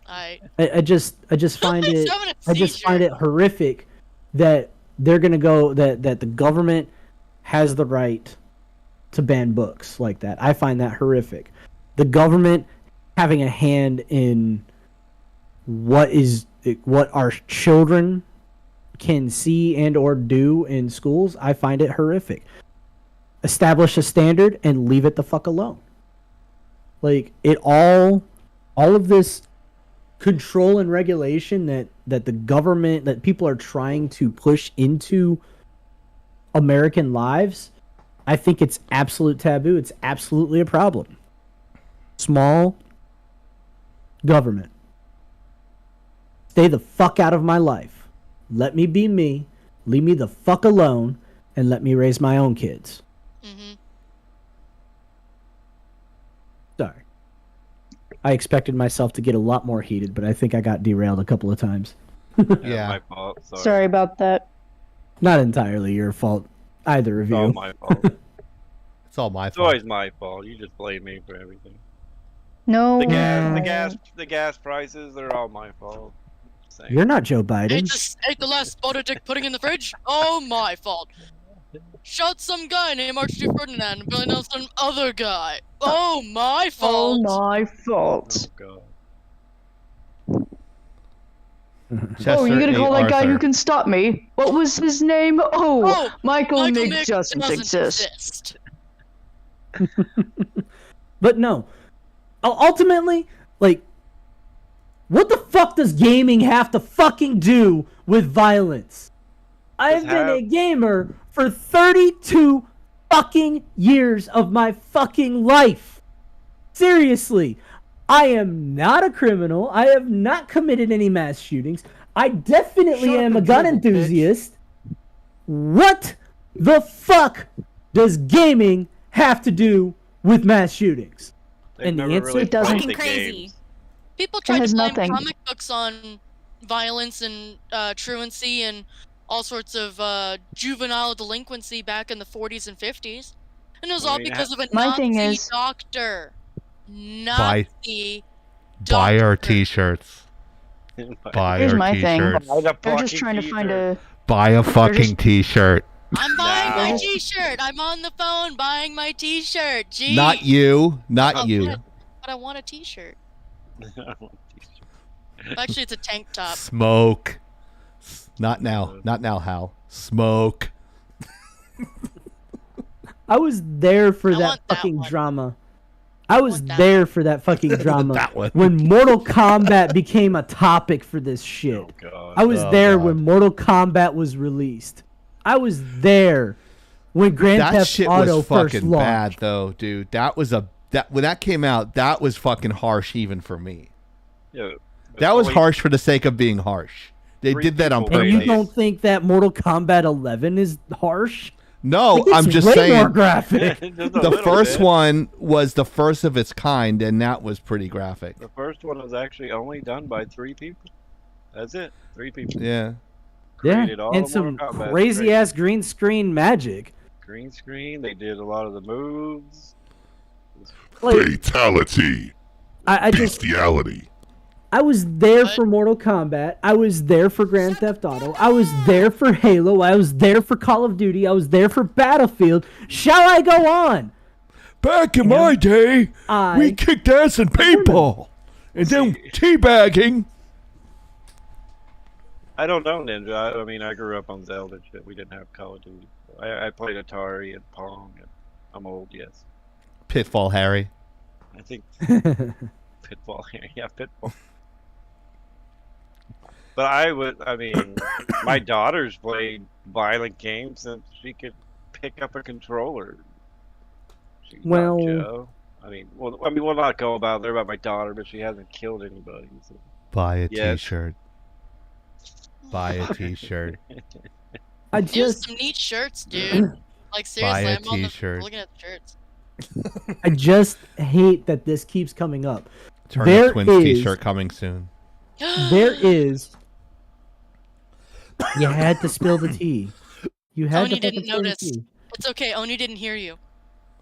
I just find
He's
it
having a
I just
seizure.
find it horrific that they're gonna go that the government has the right to ban books like that. I find that horrific. The government having a hand in what our children can see and or do in schools, I find it horrific. Establish a standard and leave it the fuck alone. Like, all of this control and regulation that the government, that people are trying to push into American lives, I think it's absolute taboo. It's absolutely a problem. Small government. Stay the fuck out of my life. Let me be me. Leave me the fuck alone, and let me raise my own kids. Sorry. I expected myself to get a lot more heated, but I think I got derailed a couple of times.
Yeah.
My fault.
Sorry about that.
Not entirely your fault, either of
It's
you.
all my fault.
It's all my
It's
fault.
always my fault. You just blame me for everything.
No.
The gas prices, they're all my fault. Same.
You're not Joe
Ate
Biden.
the last Benedict pudding in the fridge? Oh, my fault. Shot some guy named Archduke Ferdinand and Billy Nelson, other guy. Oh, my fault.
Oh, my fault.
God.
Oh, you gonna
Chester
call
A.
that guy who
Arthur.
can stop me? What was his name? Oh,
Oh,
Michael
Michael
Nick
Nick
doesn't exist.
But no. Ultimately, like, what the fuck does gaming have to fucking do with violence? I've been a gamer for 32 fucking years of my fucking life. Seriously. I am not a criminal. I have not committed any mass shootings. I definitely am a gun enthusiast. What the fuck does gaming have to do with mass shootings? And the answer
It doesn't.
Fucking crazy.
People tried
has
to blame
nothing.
comic books on violence and truancy and all sorts of juvenile delinquency back in the 40s and 50s. And it was all because of a
my
Nazi
thing is-
doctor. Nazi
Buy our
doctor.
T-shirts. Buy
Here's
our
my thing.
T-shirts.
They're just trying to find a.
Buy a fucking T-shirt.
I'm buying my T-shirt. I'm on the phone buying my T-shirt. Gee.
Not you. Not you.
But I want a T-shirt. Actually, it's a tank top.
Smoke. Not now. Not now, Hal. Smoke.
I was there for that fucking drama. I was there for that fucking drama
That one.
when Mortal Kombat became a topic for this shit. I was there when Mortal Kombat was released. I was there when Grand
That
Theft
shit
Auto
was
first
fucking
launched.
bad, though, dude. That was when that came out, that was fucking harsh even for me.
Yeah.
That was harsh for the sake of being harsh. They did that on
And
purpose.
you don't think that Mortal Kombat 11 is harsh?
No,
Like, it's
I'm just
way
saying.
more graphic.
The first one was the first of its kind, and that was pretty graphic.
The first one was actually only done by 3 people. That's it. 3 people.
Yeah.
Yeah,
Created all
and
of
some
Mortal Kombat.
crazy ass green screen magic.
Green screen. They did a lot of the moves.
Fatality.
I just
Bestiality.
I was there for Mortal Kombat. I was there for Grand Theft Auto. I was there for Halo. I was there for Call of Duty. I was there for Battlefield. Shall I go on?
Back in my day, we kicked ass in paintball, and then teabagging.
I don't know, Ninja. I mean, I grew up on Zelda shit. We didn't have Call of Duty. I played Atari and Pong. And I'm old, yes.
Pitfall Harry.
I think Pitfall. Yeah, Pitfall. But I mean, my daughter's played violent games since she could pick up a controller. She's
Well-
not Joe. I mean, we'll not go there about my daughter, but she hasn't killed anybody. So.
Buy a
Yes.
T-shirt. Buy a T-shirt.
I
He has
just
some neat shirts, dude. Like seriously,
Buy a
I'm on the
t-shirt.
looking at the shirts.
I just hate that this keeps coming up.
Turn
There
the Twins
is-
T-shirt coming soon.
There is. You had to spill the tea. You had
Oni
to fucking
didn't
spill the
notice.
tea.
It's okay. Oni didn't hear you.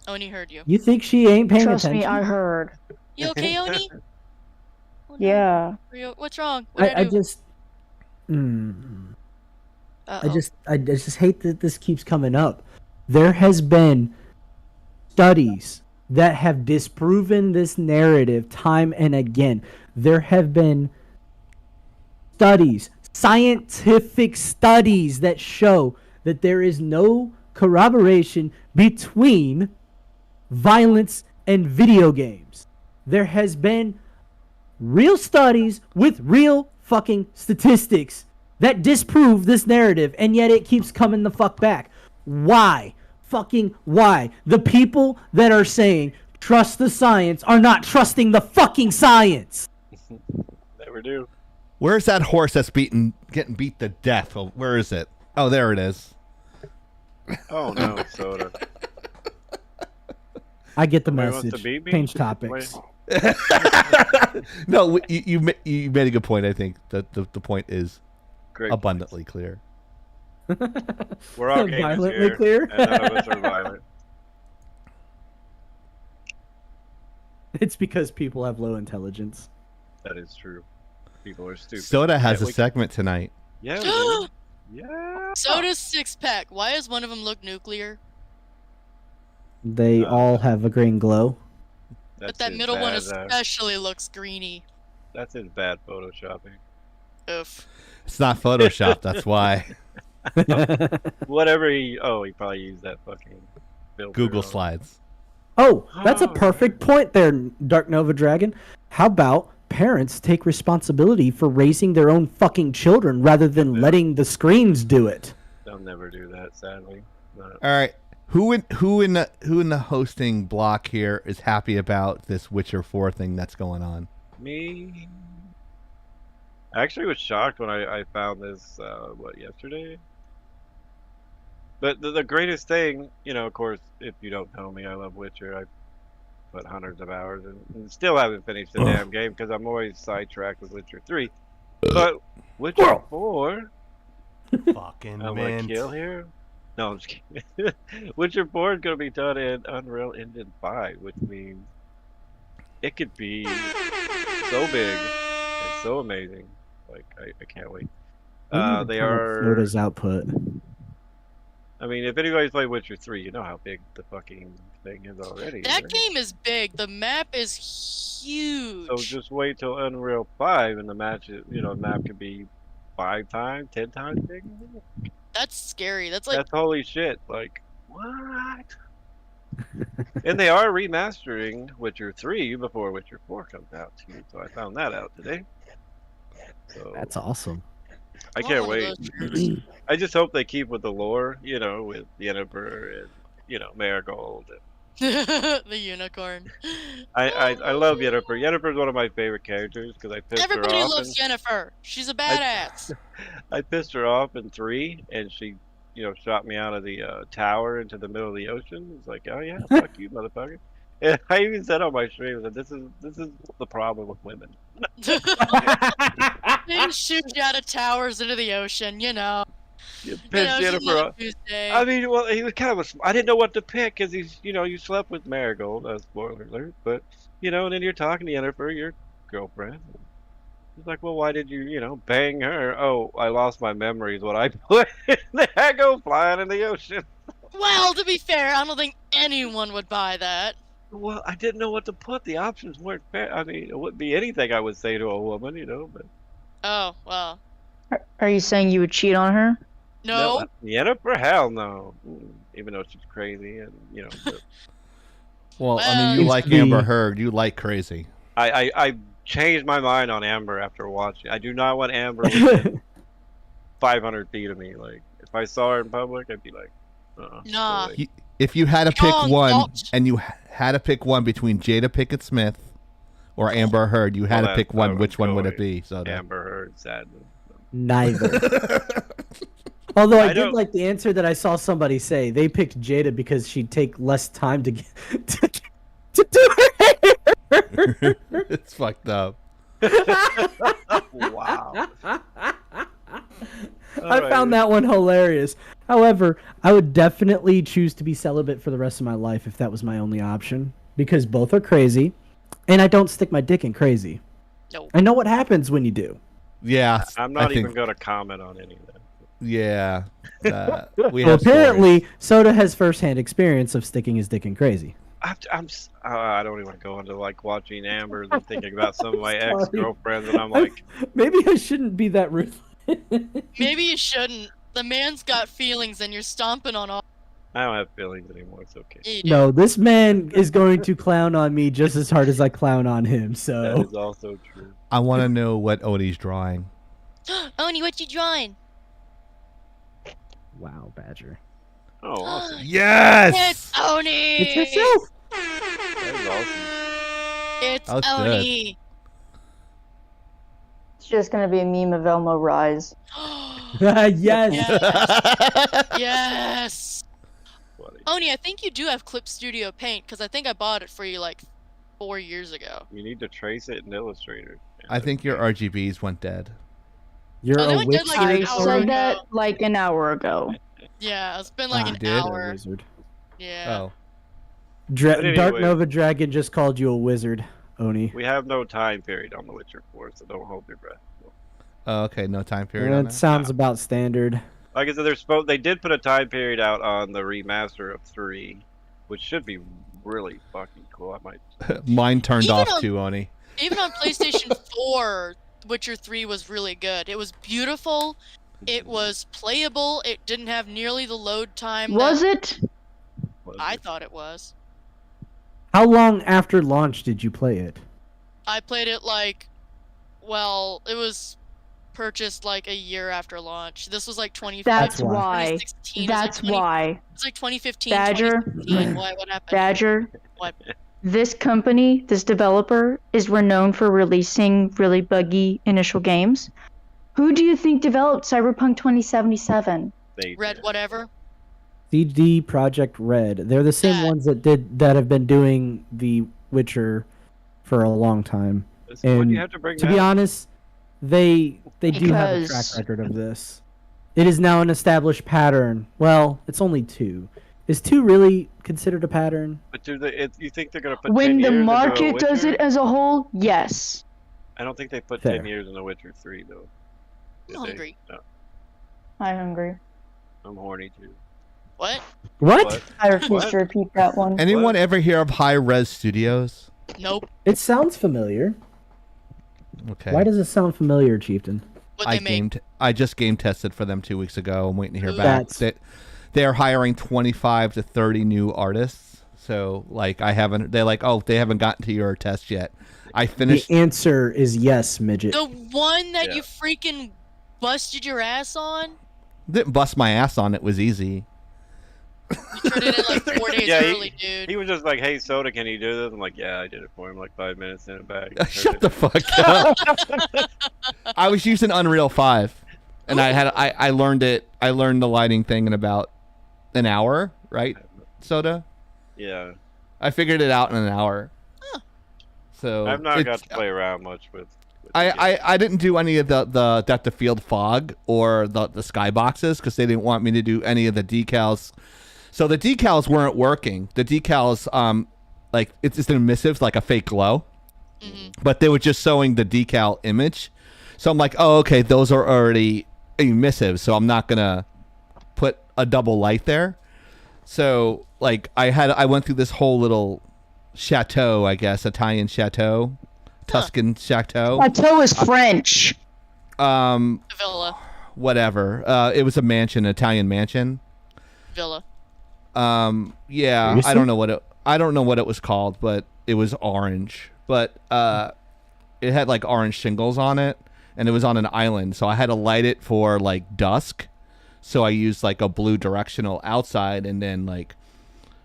Oni heard you.
You think she ain't paying
Trust
attention?
me, I heard.
You okay, Oni?
Yeah.
What's wrong? What
I
do?
just.
Uh-oh.
I just hate that this keeps coming up. There has been studies that have disproven this narrative time and again. There have been studies, scientific studies that show that there is no corroboration between violence and video games. There has been real studies with real fucking statistics that disprove this narrative, and yet it keeps coming the fuck back. Why? Fucking why? The people that are saying trust the science are not trusting the fucking science.
Never do.
Where's that horse that's getting beat to death? Oh, where is it? Oh, there it is.
Oh no, soda.
I get the
Somebody wants to
message.
beat me?
Change topics.
No, you made a good point. I think that the point is
Great
abundantly clear.
We're all gamers
Violently
here,
clear?
and none of us are violent.
It's because people have low intelligence.
That is true. People are stupid.
Soda has
Yeah,
a
we-
segment tonight.
Yeah, we do. Yeah.
Soda's six pack. Why does one of them look nuclear?
They all have a green glow.
But that middle one especially looks greeny.
That's his bad photoshopping.
Oof.
It's not Photoshop. That's why.
Whatever he probably used that fucking filter
Google
on.
Slides.
Oh, that's a perfect point there, Dark Nova Dragon. How about parents take responsibility for raising their own fucking children rather than letting the screens do it?
They'll never do that, sadly. But
All right. Who in the hosting block here is happy about this Witcher 4 thing that's going on?
me, I actually was shocked when I found this, yesterday? But the greatest thing, of course, if you don't know me, I love Witcher. I put hundreds of hours and still haven't finished the damn game because I'm always sidetracked with Witcher 3. But Witcher 4,
Fucking
I'm
mint.
gonna kill here. No, I'm just kidding. Witcher 4 is going to be done in Unreal Engine 5, which means it could be so big and so amazing. Like, I can't wait.
We need to
They
turn up
are.
Yoda's output.
I mean, if anybody's played Witcher 3, you know how big the fucking thing is already.
That
right?
game is big. The map is huge.
So just wait till Unreal 5 and the map could be 5 times, 10 times big.
That's scary. That's like
That's holy shit. Like, what? And they are remastering Witcher 3 before Witcher 4 comes out, too. So I found that out today. So
That's awesome.
I can't wait. I just hope they keep with the lore, with Yennefer and, Marigold.
the unicorn.
I love Yennefer. Yennefer's one of my favorite characters because I pissed
Everybody
her off.
loves Yennefer. She's a badass.
I pissed her off in 3, and she, shot me out of the tower into the middle of the ocean. It's like, oh yeah, fuck you, motherfucker. And I even said on my stream that this is the problem with women.
They shoot you out of towers into the ocean,
You
she's
pissed Yennefer
on
off.
Tuesday.
I mean, well, he was kind of I didn't know what to pick because he's, you slept with Marigold. Spoiler alert. But, and then you're talking to Yennefer, your girlfriend. He's like, well, why did you, bang her? Oh, I lost my memories. What I put in there, I go flying in the ocean.
Well, to be fair, I don't think anyone would buy that.
Well, I didn't know what to put. The options weren't fair. I mean, it wouldn't be anything I would say to a woman, but.
Oh, well.
Are you saying you would cheat on her?
No.
Yennefer, hell no. Even though she's crazy and, but
Well, I mean, you like Amber Heard. You like crazy.
I changed my mind on Amber after watching. I do not want Amber within 500 feet of me. Like, if I saw her in public, I'd be like,
nah.
If you had to pick
John
one,
Galt.
and you had to pick one between Jada Pinkett Smith or Amber Heard, you had to pick one. Which one would it be? So
Amber Heard, sadly.
Neither. Although I did
don't-
like the answer that I saw somebody say. They picked Jada because she'd take less time to do her hair.
It's fucked up.
Wow.
I found that one hilarious. However, I would definitely choose to be celibate for the rest of my life if that was my only option. Because both are crazy, and I don't stick my dick in crazy.
No.
I know what happens when you do.
Yeah.
I'm not even going to comment on any of that.
Yeah. We
Well,
have
apparently, Soda has firsthand experience of sticking his dick in crazy.
I don't even want to go into like watching Amber and thinking about some of my ex-girlfriends, and I'm like,
Maybe I shouldn't be that ruthless.
Maybe you shouldn't. The man's got feelings and you're stomping on all.
I don't have feelings anymore. It's okay.
You do.
No, this man is going to clown on me just as hard as I clown on him.
That
So
is also true.
I want to know what Odie's drawing.
Oni, what you drawing?
wow, Badger.
Oh, awesome.
Yes.
It's Oni!
It's yourself.
That is awesome.
It's
That was good.
Oni!
It's just gonna be a meme of Elmo Rise.
Yes.
Yes!
Funny.
Oni, I think you do have Clip Studio Paint, because I think I bought it for you like 4 years ago.
You need to trace it in Illustrator.
I think your RGBs went dead.
You're
Oh, they
a
went dead
witch.
like
I
an hour
said
ago.
that like an hour ago.
Yeah, it's been like
Ah,
an
you did?
hour.
Wizard.
Yeah.
Oh.
But anyway.
Dark Nova Dragon just called you a wizard, Oni.
We have no time period on The Witcher 4, so don't hold your breath.
Oh, okay. No time period on
That
that.
sounds about standard.
Like I said, they did put a time period out on the remaster of 3, which should be really fucking cool. I might.
Mine turned
Even
off
on-
too, Oni.
Even on PlayStation 4, Witcher 3 was really good. It was beautiful. It was playable. It didn't have nearly the load time.
Was
that
it?
I thought it was.
How long after launch did you play it?
I played it like, well, it was purchased like a year after launch. This was like 2015.
That's why.
2016.
That's
it was like
why.
It's like 2015.
Badger.
2016. What happened?
Badger.
What?
This company, this developer, is renowned for releasing really buggy initial games. Who do you think developed Cyberpunk 2077?
Red whatever.
CD Projekt Red. They're the same ones that have been doing The Witcher for a long time.
What do
And
you have to bring
to
that
be
up?
honest, they do have a track
Because-
record of this. It is now an established pattern. Well, it's only 2. Is 2 really considered a pattern?
But you think they're gonna put
When
10
the
years into
market
a
does
Witcher?
it as a whole, yes.
I don't think they put
Fair.
10 years in The Witcher 3 though. Did
I'm
they?
hungry.
No,
I'm hungry.
I'm horny too.
What?
What?
I refuse to repeat that one.
Anyone ever hear of High Res Studios?
Nope.
It sounds familiar.
Okay.
Why does it sound familiar, Chieftain?
What they make?
I just game tested for them 2 weeks ago. I'm waiting to hear back.
That's-
They're hiring 25 to 30 new artists. So like I haven't. They're like, oh, they haven't gotten to your test yet. I finished.
The answer is yes, midget.
The one that
Yeah.
you freaking busted your ass on?
Didn't bust my ass on it. Was easy.
You turned it in like 4 days
Yeah,
early, dude.
He was just like, "Hey, Soda, can you do this?" I'm like, "Yeah, I did it for him like 5 minutes in a bag."
Shut the fuck up. I was using Unreal 5, and I learned it. I learned the lighting thing in about an hour, right, Soda?
Yeah.
I figured it out in an hour. So
I've not got
it's-
to play around much with
I didn't do any of the depth of field fog or the skyboxes because they didn't want me to do any of the decals. So the decals weren't working. The decals, like it's just emissive, like a fake glow, but they were just showing the decal image. So I'm like, oh, okay, those are already emissive, so I'm not gonna put a double light there. So like I went through this whole little chateau, I guess, Italian chateau, Tuscan chateau.
Chateau is French.
Villa.
Whatever. It was a mansion, an Italian mansion.
Villa.
Yeah,
Seriously?
I don't know what it was called, but it was orange. But it had like orange shingles on it, and it was on an island, so I had to light it for like dusk. So I used like a blue directional outside, and then like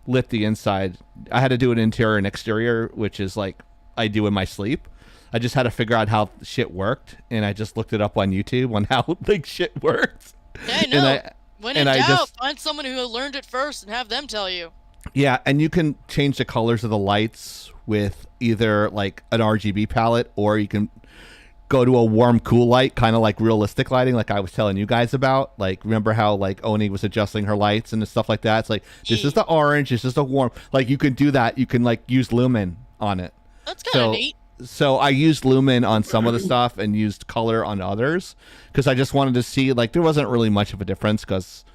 lit the inside. I had to do an interior and exterior, which is like I do in my sleep. I just had to figure out how shit worked, and I just looked it up on YouTube on how like shit works.
Yeah, I know. When in
and I
doubt,
just-
find someone who learned it first and have them tell you.
Yeah, and you can change the colors of the lights with either like an RGB palette, or you can go to a warm cool light, kind of like realistic lighting, like I was telling you guys about. Like, remember how like Oni was adjusting her lights and stuff like that? It's like, this is the orange, this is the warm. Like, you can do that. You can like use lumen on it.
That's kind of neat.
So I used lumen on some of the stuff and used color on others because I just wanted to see, like, there wasn't really much of a difference because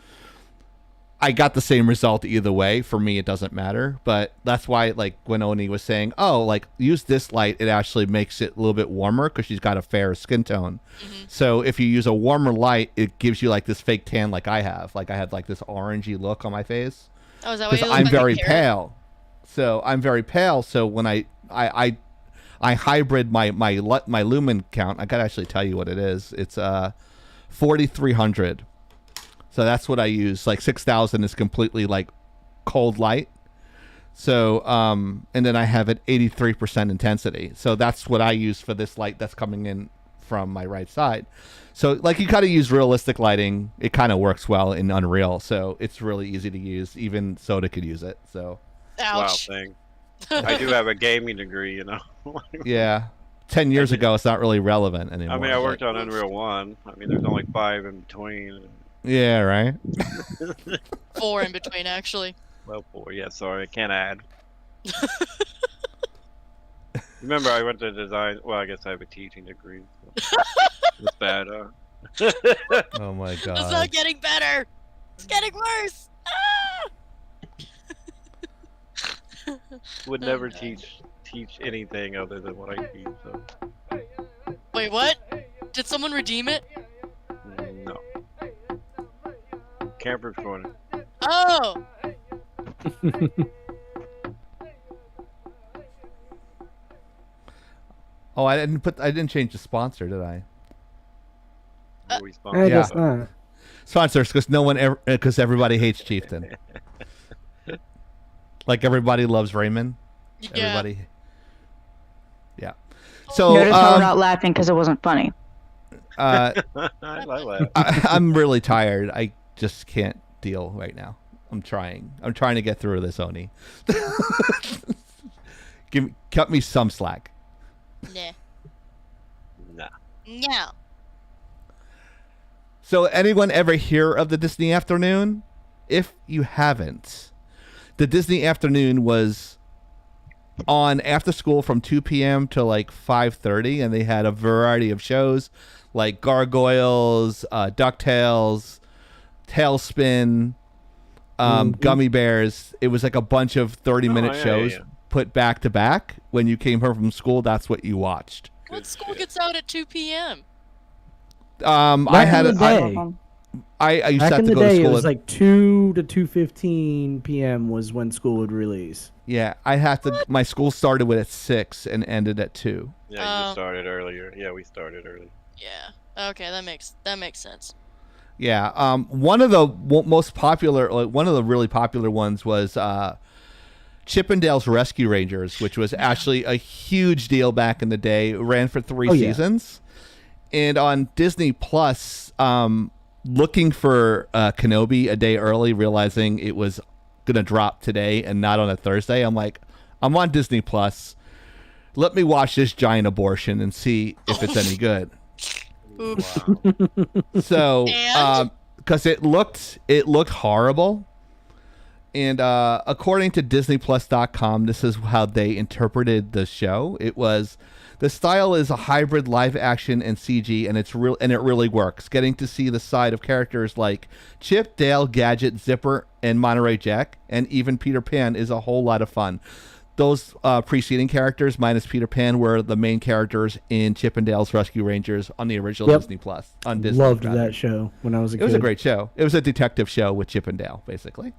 I got the same result either way. For me, it doesn't matter. But that's why, like, when Oni was saying, oh, like, use this light, it actually makes it a little bit warmer because she's got a fair skin tone. So if you use a warmer light, it gives you, like, this fake tan like I have. Like, I had, like, this orangey look on my face.
Oh, is that why you
Because
look
I'm
like a
very
carrot?
pale. So I'm very pale. So when I hybrid my lumen count. I gotta actually tell you what it is. It's 4,300. So that's what I use. Like 6,000 is completely like cold light. So and then I have it 83% intensity. So that's what I use for this light that's coming in from my right side. So like you gotta use realistic lighting. It kind of works well in Unreal. So it's really easy to use. Even Soda could use it. So
Ouch.
Wow thing. I do have a gaming degree, you know.
yeah. 10 years ago, it's not really relevant anymore.
I mean, I worked
but-
on Unreal 1. I mean, there's only 5 in between.
Yeah, right.
4 in between, actually.
Well, 4. Yeah, sorry, I can't add. Remember, I went to design. Well, I guess I have a teaching degree. So. It's bad, huh?
Oh my
It's
god.
not getting better. It's getting worse. Ah!
Would never teach anything other than what I teach. So
Wait, what? Did someone redeem it?
no. Camper's Corner.
Oh!
Oh, I didn't change the sponsor, did I?
We
I guess
Yeah.
not.
Sponsors, because everybody hates Chieftain. Like everybody loves Raymond.
Yeah.
Everybody. Yeah. So
Notice how we're not laughing because it wasn't funny.
I laugh.
I'm really tired. I just can't deal right now. I'm trying to get through this, Oni. Cut me some slack.
Nah.
Nah.
No.
So anyone ever hear of the Disney Afternoon? If you haven't, the Disney Afternoon was on after school from 2 p.m. to like 5:30, and they had a variety of shows like Gargoyles, DuckTales, Tailspin, Gummy Bears. It was like a bunch of 30-minute shows put back to back. When you came home from school, that's what you watched.
What school gets out at 2 p.m.?
I had a I used to have to go to school.
It was like 2 to 2:15 p.m. was when school would release.
Yeah, I had to. My school started at 6 and ended at 2.
Yeah, you started earlier. Yeah, we started early.
Yeah. Okay, that makes sense.
Yeah. One of the most popular, like one of the really popular ones was Chip 'n Dale's Rescue Rangers, which was actually a huge deal back in the day. It ran for 3 seasons, and on Disney Plus, looking for Kenobi a day early, realizing it was gonna drop today and not on a Thursday. I'm like, I'm on Disney Plus. Let me watch this giant abortion and see if it's any good. So, because it looked horrible, and according to DisneyPlus.com, this is how they interpreted the show. It was, the style is a hybrid live action and CG, and it really works. Getting to see the side of characters like Chip, Dale, Gadget, Zipper, and Monterey Jack, and even Peter Pan is a whole lot of fun. Those preceding characters, minus Peter Pan, were the main characters in Chip 'n Dale's Rescue Rangers on the original Disney Plus. On Disney,
loved that show when I was a kid.
It was a great show. It was a detective show with Chip 'n Dale, basically.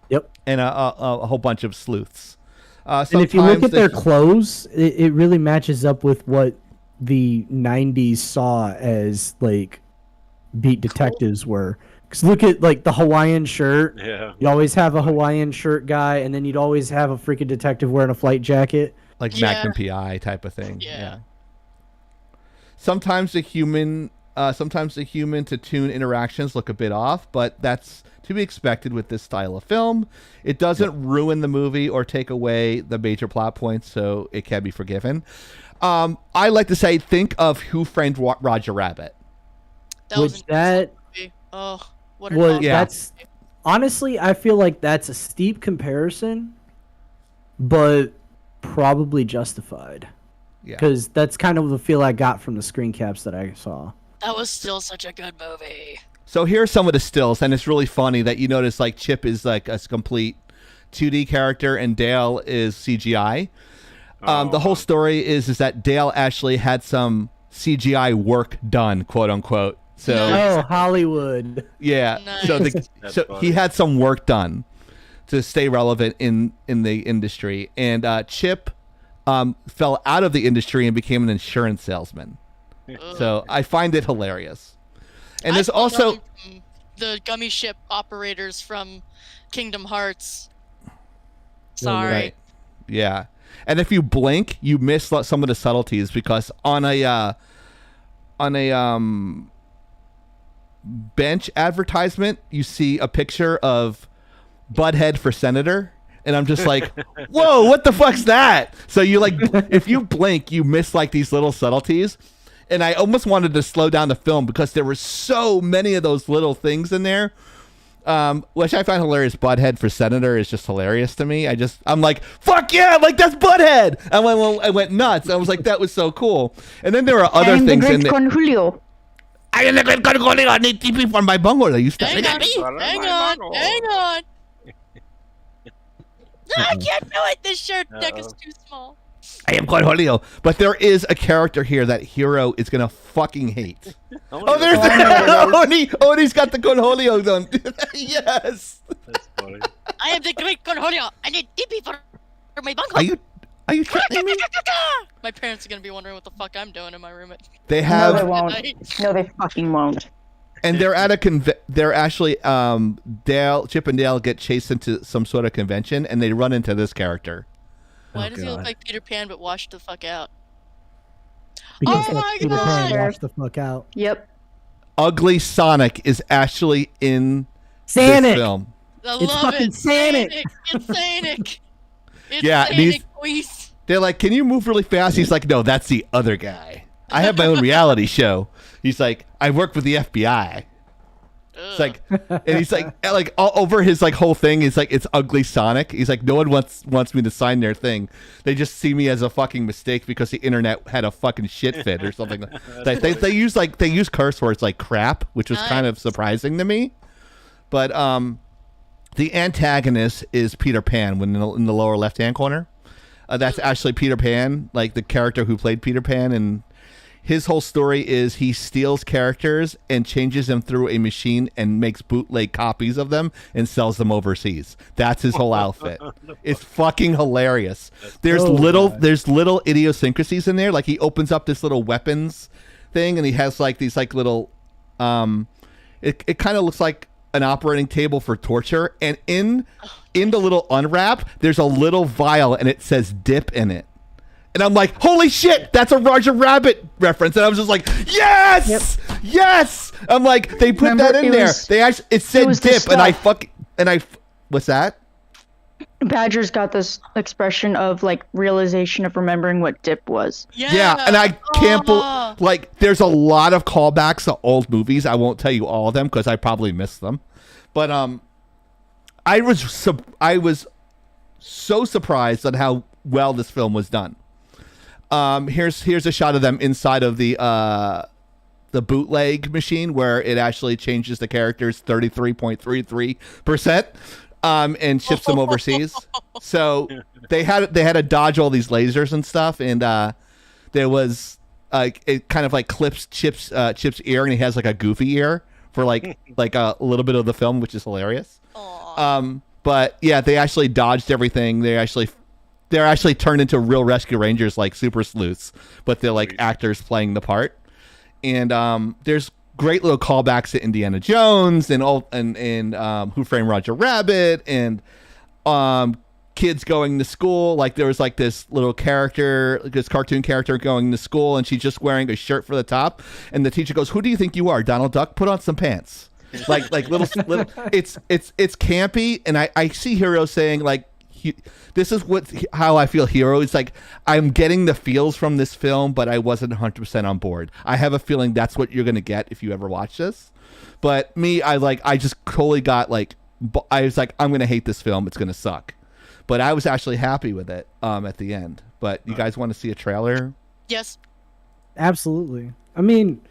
Yep.
And a whole bunch of sleuths.
And if you look at their clothes, it really matches up with what the 90s saw as like beat detectives were. Because look at like the Hawaiian shirt.
Yeah.
You always have a Hawaiian shirt guy, and then you'd always have a freaking detective wearing a flight jacket.
Like Magnum PI type of thing. Yeah. Sometimes the human to tune interactions look a bit off, but that's to be expected with this style of film. It doesn't ruin the movie or take away the major plot points, so it can be forgiven. I like to say, think of Who Framed Roger Rabbit.
That's honestly, I feel like that's a steep comparison, but probably justified.
Yeah.
Because that's kind of the feel I got from the screen caps that I saw.
That was still such a good movie.
So here's some of the stills, and it's really funny that you notice like Chip is like a complete 2D character and Dale is CGI. The whole story is that Dale actually had some CGI work done, quote unquote. So
Hollywood.
Yeah.
Nice.
So he had some work done to stay relevant in the industry, and Chip fell out of the industry and became an insurance salesman. So I find it hilarious. And there's also
the gummy ship operators from Kingdom Hearts. Sorry.
Right. Yeah. And if you blink, you miss some of the subtleties, because on a bench advertisement, you see a picture of Butthead for senator, and I'm just like, whoa, what the fuck's that? So you like, if you blink, you miss like these little subtleties. And I almost wanted to slow down the film because there were so many of those little things in there, which I find hilarious. Butthead for senator is just hilarious to me. I'm like, fuck yeah, like that's Butthead. I went nuts. I was like, that was so cool. And then there are other things in there. I am the great Con Julio. I need TP for my bungo. Hang
on. No, I can't do it. This shirt deck is too small.
I am Con Julio. But there is a character here that Hero is going to fucking hate. There's Oni's got the Con Julio done. Yes.
That's funny.
I am the great Con Julio. I need TP for my bungo.
Are you kidding me?
My parents are going to be wondering what the fuck I'm doing in my room.
They have...
No, they won't. No, they fucking won't.
And they're at a they're actually Chip and Dale get chased into some sort of convention, and they run into this character.
Why does he look like Peter Pan but washed the fuck out?
Because
oh my
Peter
god!
Pan washed the fuck out.
Yep.
Ugly Sonic is actually in
Sanic.
this film.
I
It's
love
fucking
it.
Sanic.
It's Sanic. It's
Yeah,
Sanic, please.
They're like, can you move really fast? He's like, no, that's the other guy. I have my own reality show. He's like, I work with the FBI. It's like, and he's like all over his like whole thing is like it's ugly Sonic. He's like, no one wants me to sign their thing. They just see me as a fucking mistake because the internet had a fucking shit fit or something. They use curse words like crap, which was kind of surprising to me. But the antagonist is Peter Pan when in the lower left hand corner. That's actually Peter Pan, like the character who played Peter Pan, and his whole story is he steals characters and changes them through a machine and makes bootleg copies of them and sells them overseas. That's his whole outfit. It's fucking hilarious. There's little idiosyncrasies in there. Like he opens up this little weapons thing and he has like these like little it kind of looks like an operating table for torture, and in the little unwrap there's a little vial and it says dip in it. And I'm like, holy shit, that's a Roger Rabbit reference. And I was just like, yes, yes. I'm like, they put that in there. It said dip, what's that?
Badger's got this expression of like realization of remembering what dip was.
Yeah, and I can't believe, like, there's a lot of callbacks to old movies. I won't tell you all of them because I probably missed them. But I was so surprised at how well this film was done. Here's a shot of them inside of the bootleg machine where it actually changes the characters 33.33%. And ships them overseas. So they had to dodge all these lasers and stuff, and there was it kind of like clips Chip's ear, and he has like a goofy ear for like a little bit of the film, which is hilarious. But yeah, they actually dodged everything. They're actually turned into real rescue rangers, like super sleuths, but they're like actors playing the part. And there's great little callbacks to Indiana Jones and Who Framed Roger Rabbit and kids going to school. Like there was like this little character, this cartoon character going to school, and she's just wearing a shirt for the top. And the teacher goes, "Who do you think you are, Donald Duck? Put on some pants." Like little it's campy, and I see Hero saying like, this is how I feel Hero. It's like, I'm getting the feels from this film, but I wasn't 100% on board. I have a feeling that's what you're going to get if you ever watch this. But me, I just totally got like, I was like, I'm going to hate this film. It's going to suck. But I was actually happy with it at the end. But you guys want to see a trailer?
Yes.
Absolutely. I mean,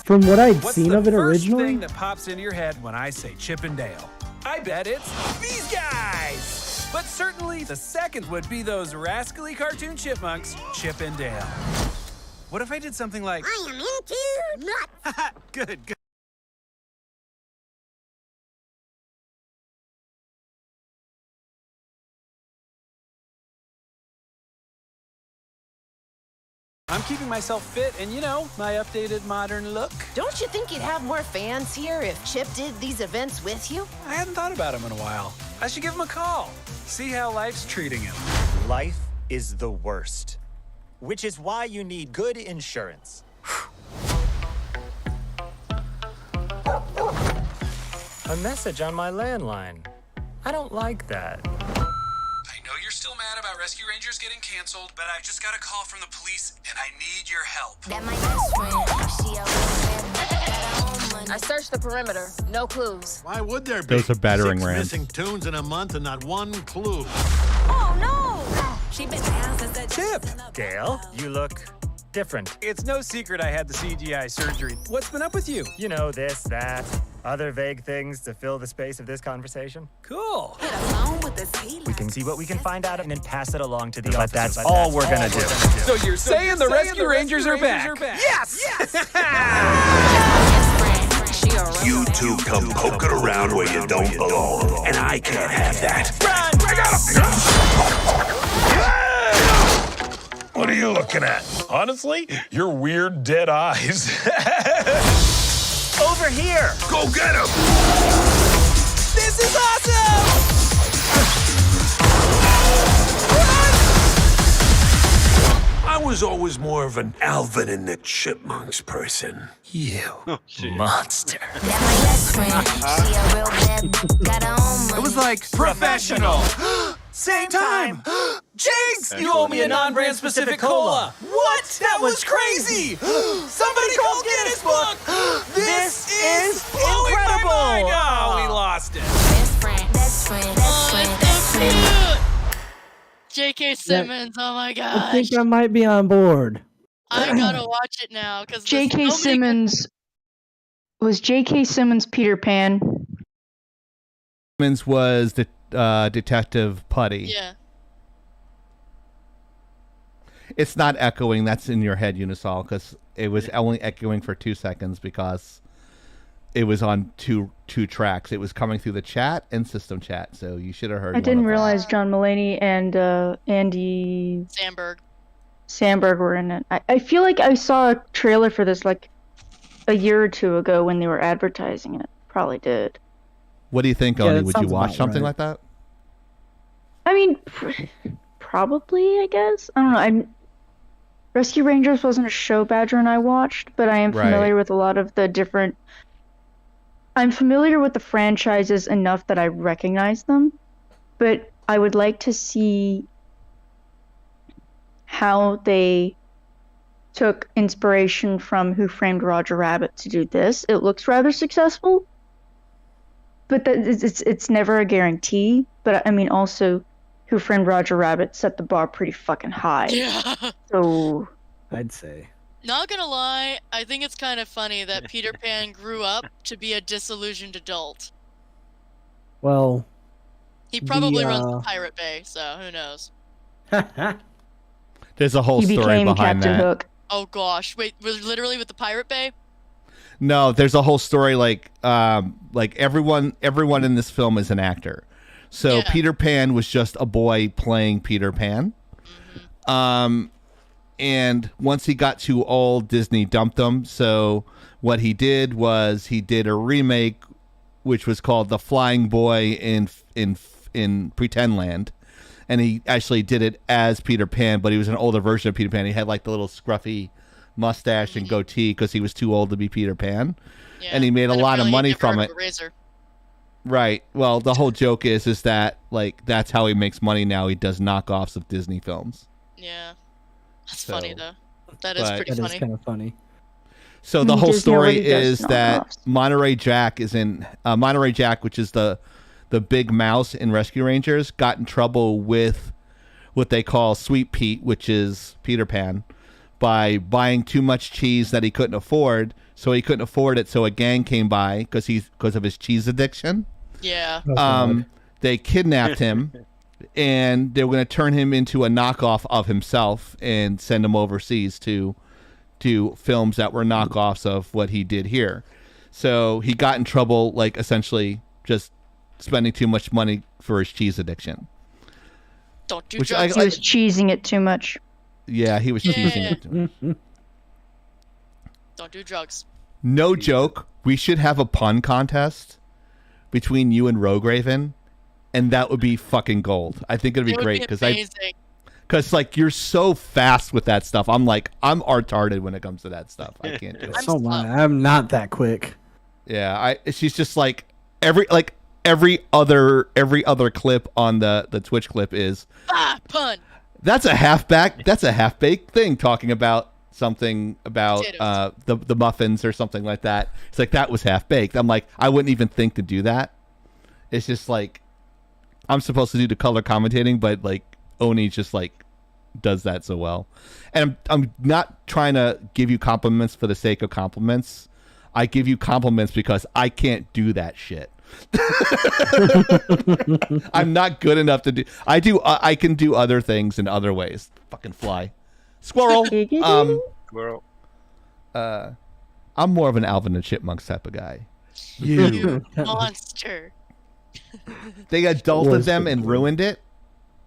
from what I'd seen of it originally.
What's the first thing that pops into your head when I say Chip and Dale? I bet it's these guys! But certainly the second would be those rascally cartoon chipmunks, Chip and Dale. What if I did something like, I am into nuts? Good. I'm keeping myself fit and, my updated modern look.
Don't you think you'd have more fans here if Chip did these events with you?
I hadn't thought about him in a while. I should give him a call. See how life's treating him.
Life is the worst, which is why you need good insurance. A message on my landline. I don't like that.
I know you're still mad about Rescue Rangers getting canceled, but I just got a call from the police, and I need your help.
I searched the perimeter. No clues.
Why would there be?
Those are battering
6
rams.
missing tunes in a month and not one clue.
Oh, no!
Chip!
Dale, you look different.
It's no secret I had the CGI surgery. What's been up with you?
You know, this, that, other vague things to fill the space of this conversation.
Cool.
We can see what we can find out and then pass it along to the officers. But that's all we're gonna do.
So you're saying the Rescue Rangers are back? Yes!
You two come poking around where you don't belong, and I can't have that.
Run! I got
him! What are you looking at?
Honestly, your weird dead eyes.
Over here!
Go get him!
This is awesome!
I was always more of an Alvin and the Chipmunks person. You monster.
It was like professional. Same time! Jinx! You owe me a non-brand specific cola! What? That was crazy! Somebody call Guinness Book! This is incredible! Oh, we lost it.
Best friend, best friend, best friend, best friend.
J.K. Simmons, oh my
I
gosh.
think I might be on board.
I gotta watch it now because
J.K. Simmons was J.K. Simmons Peter Pan.
Simmons was the Detective Putty.
Yeah.
It's not echoing. That's in your head, Unisol, because it was only echoing for 2 seconds because it was on two tracks. It was coming through the chat and system chat, so you should have heard.
I didn't realize John Mulaney and Andy Samberg were in it. I feel like I saw a trailer for this like a year or two ago when they were advertising it. Probably did.
What do you think,
Yeah,
Oni?
that
Would you
sounds
watch
about
something
right.
like that?
I mean, probably, I guess. I don't know. Rescue Rangers wasn't a show Badger and I watched, but I am familiar with a lot of the different... I'm familiar with the franchises enough that I recognize them, but I would like to see how they took inspiration from Who Framed Roger Rabbit to do this. It looks rather successful, but it's never a guarantee. But I mean, also, Who Framed Roger Rabbit set the bar pretty fucking high.
Yeah.
So
I'd say.
Not gonna lie, I think it's kind of funny that Peter Pan grew up to be a disillusioned adult.
Well,
He probably runs
the
the Pirate Bay, so who knows?
There's a whole
he
story
became
behind
Captain
that.
Hook.
Oh gosh, wait, was literally with the Pirate Bay?
No, there's a whole story like everyone in this film is an actor. So
Yeah.
Peter Pan was just a boy playing Peter Pan. And once he got too old, Disney dumped him. So what he did was he did a remake, which was called The Flying Boy in Pretend Land, and he actually did it as Peter Pan, but he was an older version of Peter Pan. He had like the little scruffy mustache and goatee because he was too old to be Peter Pan, and he made a lot of money from it. Right. Well, the whole joke is that like that's how he makes money now. He does knockoffs of Disney films.
Yeah. That's funny though. That is pretty
That
funny.
is kind of funny.
So the whole
Disney
story
already does
is that
knockoffs.
Monterey Jack is in Monterey Jack, which is the big mouse in Rescue Rangers, got in trouble with what they call Sweet Pete, which is Peter Pan, by buying too much cheese that he couldn't afford. So he couldn't afford it. So a gang came by because of his cheese addiction.
Yeah.
They kidnapped him. And they were going to turn him into a knockoff of himself and send him overseas to films that were knockoffs of what he did here. So he got in trouble, like essentially just spending too much money for his cheese addiction.
Don't do
Which
drugs.
He was cheesing it too much.
Yeah, he was cheesing it too much.
Don't do drugs.
No joke. We should have a pun contest between you and Rogue Raven, and that would be fucking gold. I think it'd be great because like you're so fast with that stuff. I'm retarded when it comes to that stuff. I can't do it.
So am I. I'm not that quick.
Yeah, she's just like every other clip on the Twitch clip is
Pun.
that's a half baked thing talking about something about the muffins or something like that. It's like that was half baked. I'm like, I wouldn't even think to do that. It's just like I'm supposed to do the color commentating, but like Oni just like does that so well. And I'm not trying to give you compliments for the sake of compliments. I give you compliments because I can't do that shit. I'm not good enough to do. I can do other things in other ways. Fucking fly, squirrel.
Squirrel.
I'm more of an Alvin and Chipmunks type of guy. You
monster.
They adulted them and ruined it.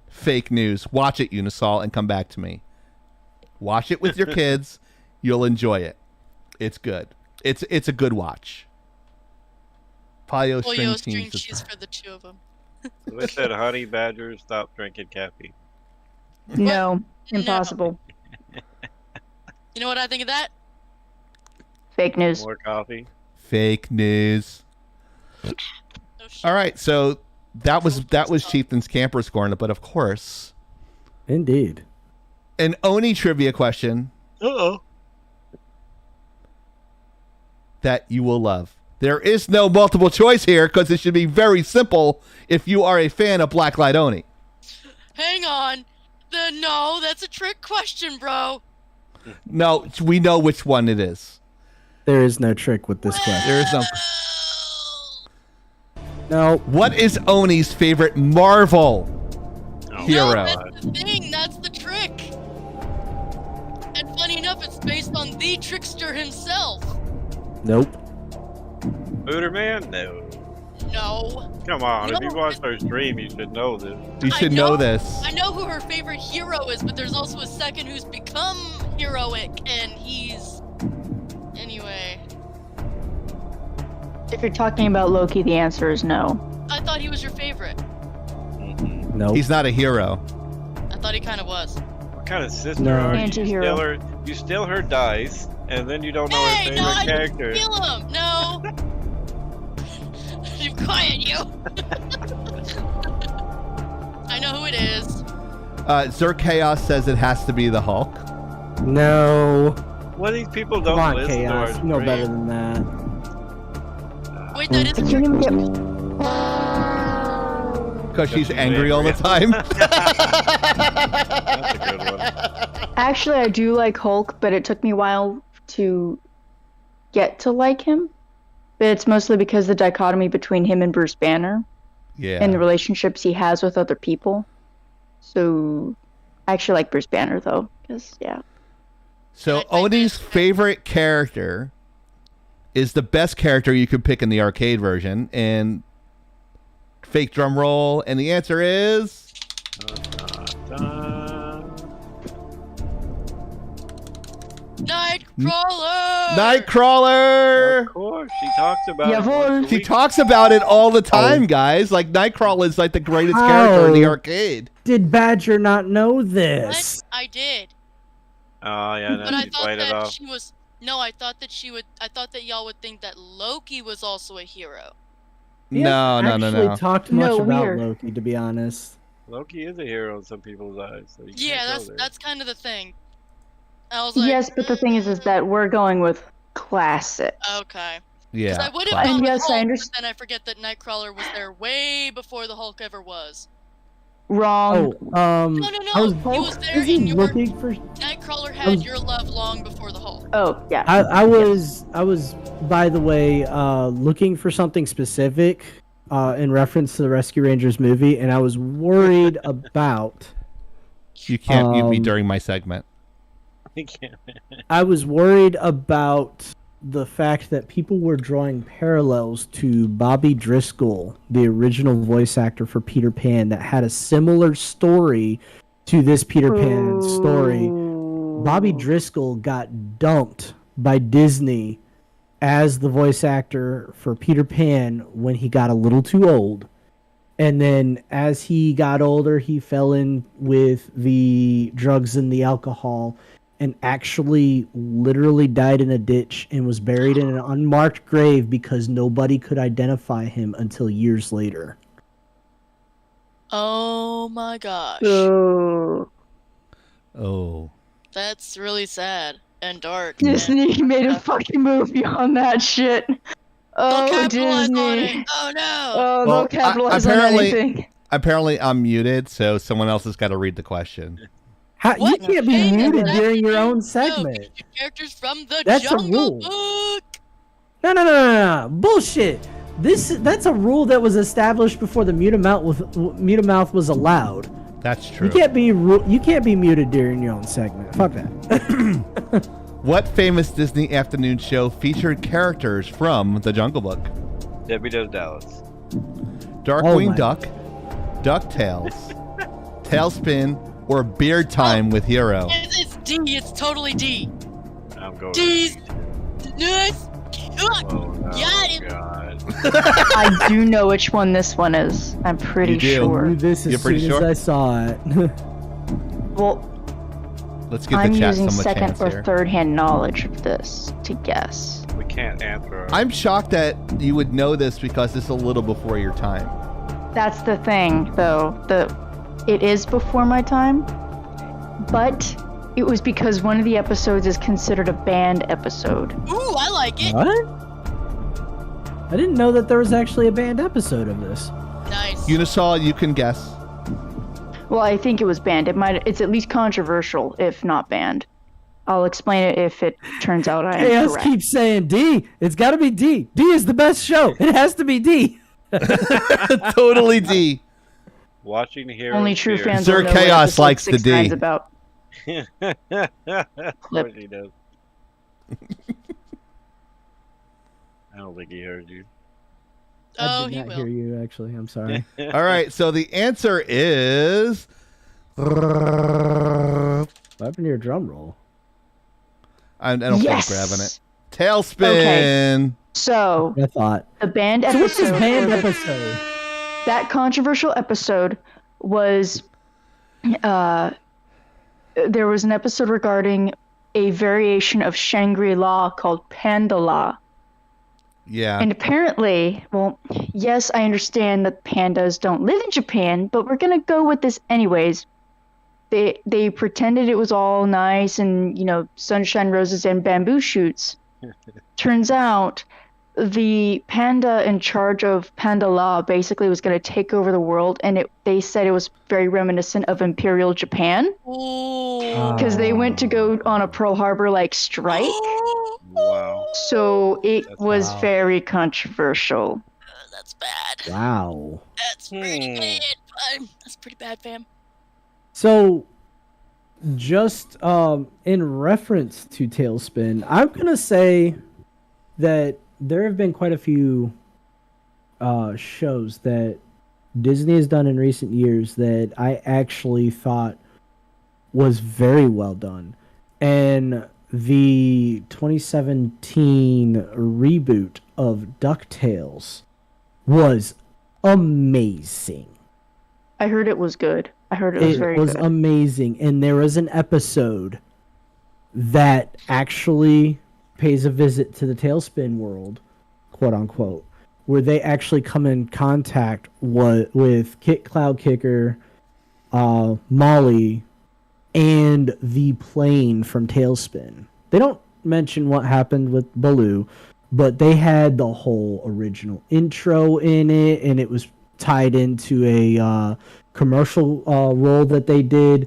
Fake news. Watch it, Unisol, and come back to me. Watch it with your kids. You'll enjoy it. It's good. It's a good watch. Polio string cheese
for the two of them.
So it said honey badgers stop drinking caffeine.
No, impossible.
You know what I think of that?
Fake news.
More coffee.
Fake news. All right, so That was Chieftain's Camper's Corner, but of course.
Indeed.
An Oni trivia question.
Uh-oh.
That you will love. There is no multiple choice here because it should be very simple if you are a fan of Blacklight Oni.
Hang on. No, that's a trick question, bro.
No, we know which one it is.
There is no trick with this question.
There is no.
No.
What is Oni's favorite Marvel hero?
No, that's the thing. That's the trick. And funny enough, it's based on the trickster himself.
Nope.
Booterman? No.
No.
Come on,
No,
if you watched her stream, you should know this.
You should know this.
I know who her favorite hero is, but there's also a second who's become heroic, and he's... Anyway.
If you're talking about Loki, the answer is no.
I thought he was your favorite.
No.
He's not a hero.
I thought he kind of was.
What kind of sister
No.
are you?
Anti-hero.
You steal her dice, and then you don't know her favorite
I
character.
didn't steal him. No. You quiet, you. I know who it is.
Zerk Chaos says it has to be the Hulk.
No.
Well, these people
Come
don't
on,
listen to our
Chaos. You know
stream.
better than that.
Wait, that is a
I
trick.
can't even get.
Because she's angry all the time.
That's a good one.
Actually, I do like Hulk, but it took me a while to get to like him. But it's mostly because the dichotomy between him and Bruce Banner
Yeah.
and the relationships he has with other people. So, I actually like Bruce Banner, though. Because, yeah.
So Oni's favorite character is the best character you could pick in the arcade version. And fake drum roll. And the answer is...
Nightcrawler.
Nightcrawler!
Of course, she talks about it.
Jawohl.
once a
She
week.
talks about it all the time, guys. Like, Nightcrawler is like the greatest character in the arcade.
Did Badger not know this?
What? I did.
Oh, yeah,
But
no,
I
she
thought
played it
that
off.
she was... No, I thought that she would... I thought that y'all would think that Loki was also a hero.
No.
Actually talked much
No,
about
weird.
Loki, to be honest.
Loki is a hero in some people's eyes. So you
Yeah,
can't go there.
that's kind of the thing. I was like,
Yes, but the thing is that we're going with classic.
okay.
Yeah.
I would have
And
gone with
yes, I
Hulk,
understand.
but then I forget that Nightcrawler was there way before the Hulk ever was.
Wrong.
Oh,
No,
I was,
he was there
is he
in your...
looking for?
Nightcrawler
I
had
was-
your love long before the Hulk.
Oh, yeah.
I was, by the way, looking for something specific, in reference to the Rescue Rangers movie, and I was worried about.
You can't mute me during my segment.
I was worried about the fact that people were drawing parallels to Bobby Driscoll, the original voice actor for Peter Pan, that had a similar story to this Peter Pan story. Bobby Driscoll got dumped by Disney as the voice actor for Peter Pan when he got a little too old. And then as he got older, he fell in with the drugs and the alcohol and actually literally died in a ditch and was buried in an unmarked grave because nobody could identify him until years later.
Oh my gosh.
Oh.
That's really sad and dark.
Disney made a fucking movie on that shit. Oh,
capitalize
Disney.
on it. Oh no.
Oh,
Well,
they'll capitalize on anything.
Apparently, I'm muted, so someone else has got to read the question.
You can't be
Hey,
muted
that's
during your own
No,
segment.
characters from the
That's a
Jungle
rule.
Book.
No. Bullshit. That's a rule that was established before the Mutamouth was allowed.
That's true.
You can't be muted during your own segment. Fuck that.
What famous Disney afternoon show featured characters from The Jungle Book?
Debbie Does Dallas.
Darkwing
Oh my-
Duck, DuckTales, Tailspin, or Beard Time with Hero?
It's D. It's totally D.
I'm going.
D's. Nice. Got him.
God.
I do know which one this one is. I'm pretty
You do?
sure.
I knew this
You're
as
pretty
soon
sure?
as I saw it.
Well,
Let's give
I'm
the chat
using
some
second
chance
or
here.
third-hand knowledge of this to guess.
We can't answer.
I'm shocked that you would know this because it's a little before your time.
That's the thing, though. It is before my time, but it was because one of the episodes is considered a banned episode.
Ooh, I like it.
What? I didn't know that there was actually a banned episode of this.
Nice.
Unisol, you can guess.
Well, I think it was banned. It's at least controversial, if not banned. I'll explain it if it turns out I am
Chaos
correct.
keeps saying D. It's got to be D. D is the best show. It has to be D.
Totally D.
Watching Heroes.
Only true
Fear.
fans
Sir
will know
Chaos
what
likes the
episode 6
D.
about.
Of course he does. I don't think he heard you.
I did not hear you, actually. I'm sorry.
All right, so the answer is.
What happened to your drum roll?
I don't feel like grabbing it. Tailspin.
Okay. So,
I thought.
the banned
So
episode.
what's this banned episode?
That controversial episode was. There was an episode regarding a variation of Shangri-La called Pandala.
Yeah.
And apparently, well, yes, I understand that pandas don't live in Japan, but we're gonna go with this anyways. They pretended it was all nice and, sunshine, roses, and bamboo shoots. Turns out, the panda in charge of Pandala basically was gonna take over the world, and they said it was very reminiscent of Imperial Japan. Because they went to go on a Pearl Harbor strike.
Wow.
So it was very controversial.
That's bad.
Wow.
That's pretty bad. That's pretty bad, fam.
So, just in reference to Tailspin, I'm going to say that there have been quite a few shows that Disney has done in recent years that I actually thought was very well done. And the 2017 reboot of DuckTales was amazing.
I heard it was good. I heard it was very good.
Amazing. And there was an episode that actually pays a visit to the Tailspin world, quote unquote, where they actually come in contact with Cloud Kicker, Molly, and the plane from Tailspin. They don't mention what happened with Baloo, but they had the whole original intro in it, and it was tied into a commercial role that they did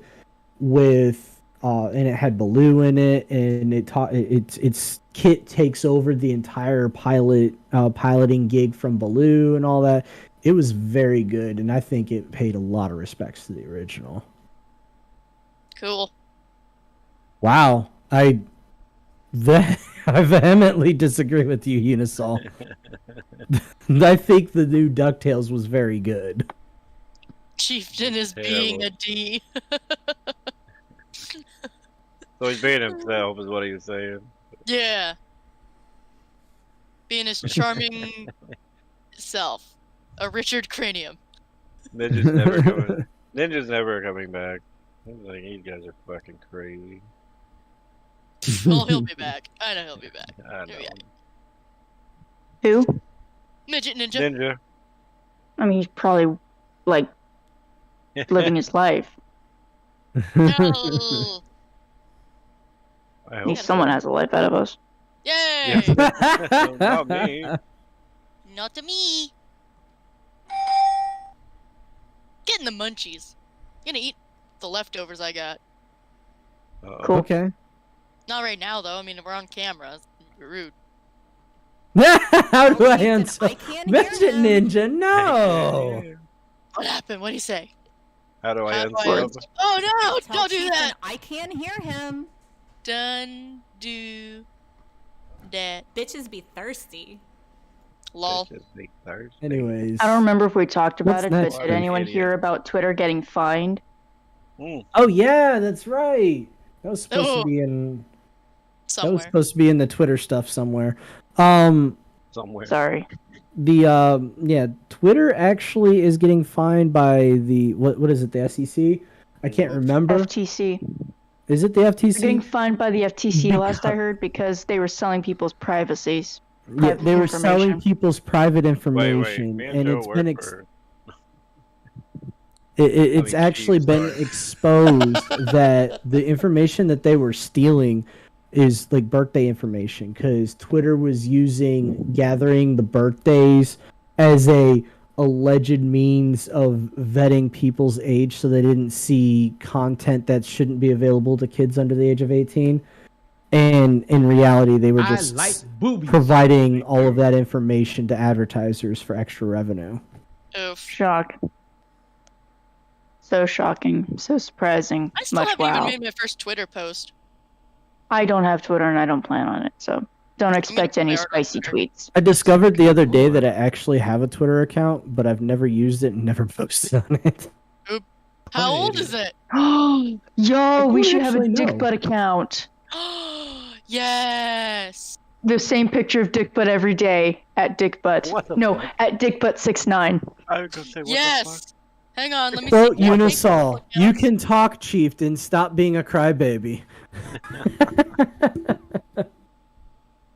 with, and it had Baloo in it, and it's Kit takes over the entire piloting gig from Baloo and all that. It was very good, and I think it paid a lot of respects to the original.
Cool.
Wow, I vehemently disagree with you, Unisol. I think the new DuckTales was very good.
Chieftain is being a D.
So he's being himself, is what he was saying.
Yeah. Being his charming self. A Richard Cranium.
Ninja's never coming back. I was like, these guys are fucking crazy.
Well, he'll be back. I know he'll be back.
I know.
Who?
Midget Ninja.
Ninja.
I mean, he's probably, living his life.
No.
At least someone has a life out of us.
Yay!
Not me.
Not to me. Getting the munchies. Gonna eat the leftovers I got.
Cool.
Okay.
Not right now though. I mean, we're on camera. It's rude.
How do I answer? Midget Ninja, no.
What happened? What do you say?
How do I
How do
answer?
I answer? Oh no!
Tell
Don't do
Chieftain
that.
I can't hear him.
Done. Do that.
Bitches be thirsty.
Lol.
Anyways.
I don't remember if we talked about
What's
it,
next?
but did anyone hear about Twitter getting fined?
Oh yeah, that's right. That was supposed to be in.
Somewhere.
That was supposed to be in the Twitter stuff somewhere.
Somewhere.
Sorry.
The Twitter actually is getting fined by the what is it? The SEC? I can't remember.
FTC.
Is it the FTC?
They're getting fined by the FTC last I heard because they were selling people's privacies.
Yeah, they were selling
information.
people's private information,
Me
and
Joe
it's been
work for
It's actually been exposed that the information that they were stealing is like birthday information, because Twitter was gathering the birthdays as a alleged means of vetting people's age, so they didn't see content that shouldn't be available to kids under the age of 18. And in reality, they were just providing all of that information to advertisers for extra revenue.
Oof.
Shock. So shocking. So surprising.
I still
Much
haven't even made my first Twitter post.
I don't have Twitter and I don't plan on it, so don't expect any spicy tweets.
I discovered the other day that I actually have a Twitter account, but I've never used it and never posted on it.
Oop. How old is it?
Yo, we should have a
actually
dick
know.
butt account.
Yes.
The same picture of dick butt every day at dick butt. No, at dick butt 69.
I was gonna say, what
Yes. Hang on, let me
Quote
see.
Unisol, you can talk, chieftain, stop being a crybaby.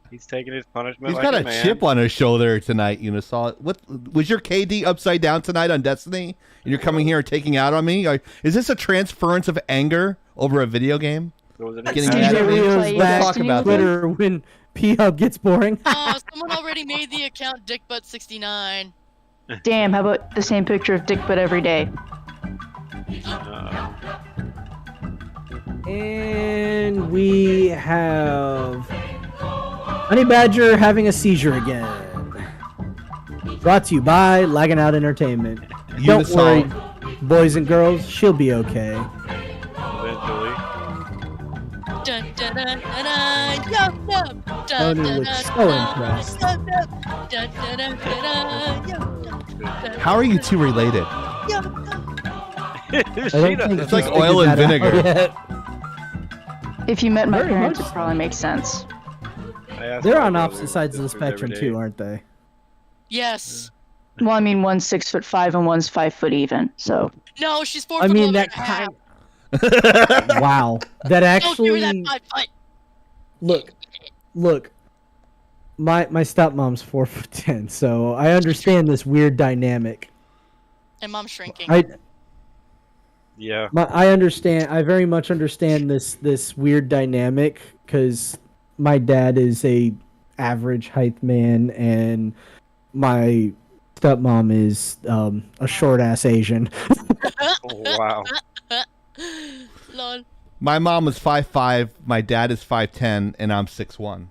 He's taking his punishment.
He's
like
got
a
a
man.
chip on his shoulder tonight, Unisol. What was your KD upside down tonight on Destiny? And you're coming here and taking out on me? Is this a transference of anger over a video game? Getting mad at me? Let's talk about
Twitter when P-Hub gets boring.
Oh, someone already made the account dickbutt69.
Damn, how about the same picture of dick butt every day?
And we have Honey Badger having a seizure again. Brought to you by Laggin Out Entertainment. Don't worry, boys and girls, she'll be okay.
Dun, dun, dun, dun, dun, yum, yum. Dun,
Tony
dun,
looks
dun,
so
dun,
impressed.
yum, yum. Dun, dun, dun, dun, yum, yum.
How are you two related? It's like oil and vinegar.
If you met my
Very
parents,
much
it probably makes sense.
They're on opposite sides of the spectrum too, aren't they?
Yes.
Well, I mean, one's 6'5" and one's 5 foot even. So.
No, she's 4
I
foot
mean,
11
that
and a half.
Wow, that
Don't give her
actually.
that 5 foot.
Look. My stepmom's 4'10", so I understand this weird dynamic.
And mom's shrinking.
Yeah.
I understand. I very much understand this weird dynamic, because my dad is a average height man, and my stepmom is a short ass Asian.
Wow.
Lol.
My mom was 5'5", my dad is 5'10", and I'm 6'1".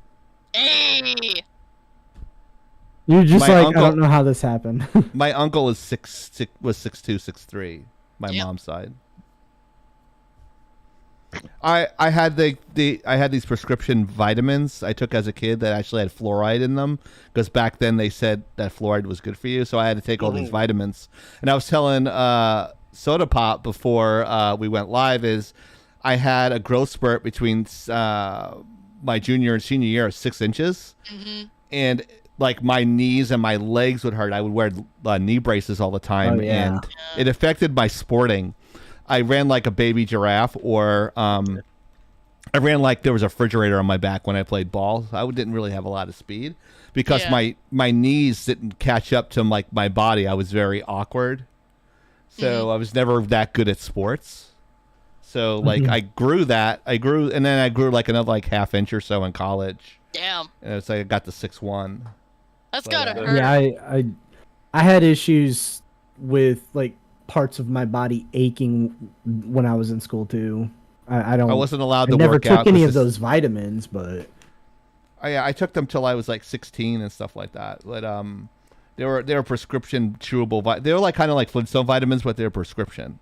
Hey.
You're just
My
like,
uncle-
I don't know how this happened.
My uncle is 6'2", 6'3". My mom's side. I had I had these prescription vitamins I took as a kid that actually had fluoride in them, because back then they said that fluoride was good for you, so I had to take all these vitamins. And I was telling Soda Pop before we went live is I had a growth spurt between my junior and senior year of 6 inches, and like my knees and my legs would hurt. I would wear knee braces all the time, and it affected my sporting. I ran like a baby giraffe, or I ran like there was a refrigerator on my back when I played ball. I didn't really have a lot of speed because my knees didn't catch up to like my body. I was very awkward, so I was never that good at sports. So like I grew, and then I grew like another like half inch or so in college.
Damn.
And it's like I got to 6'1".
That's gotta hurt.
Yeah, I had issues with like parts of my body aching when I was in school too. I
wasn't allowed to
never
work
took
out
any
'cause
of those vitamins, but
I took them till I was like 16 and stuff like that. But they were prescription chewable. They were like kind of like Flintstone vitamins, but they were prescription.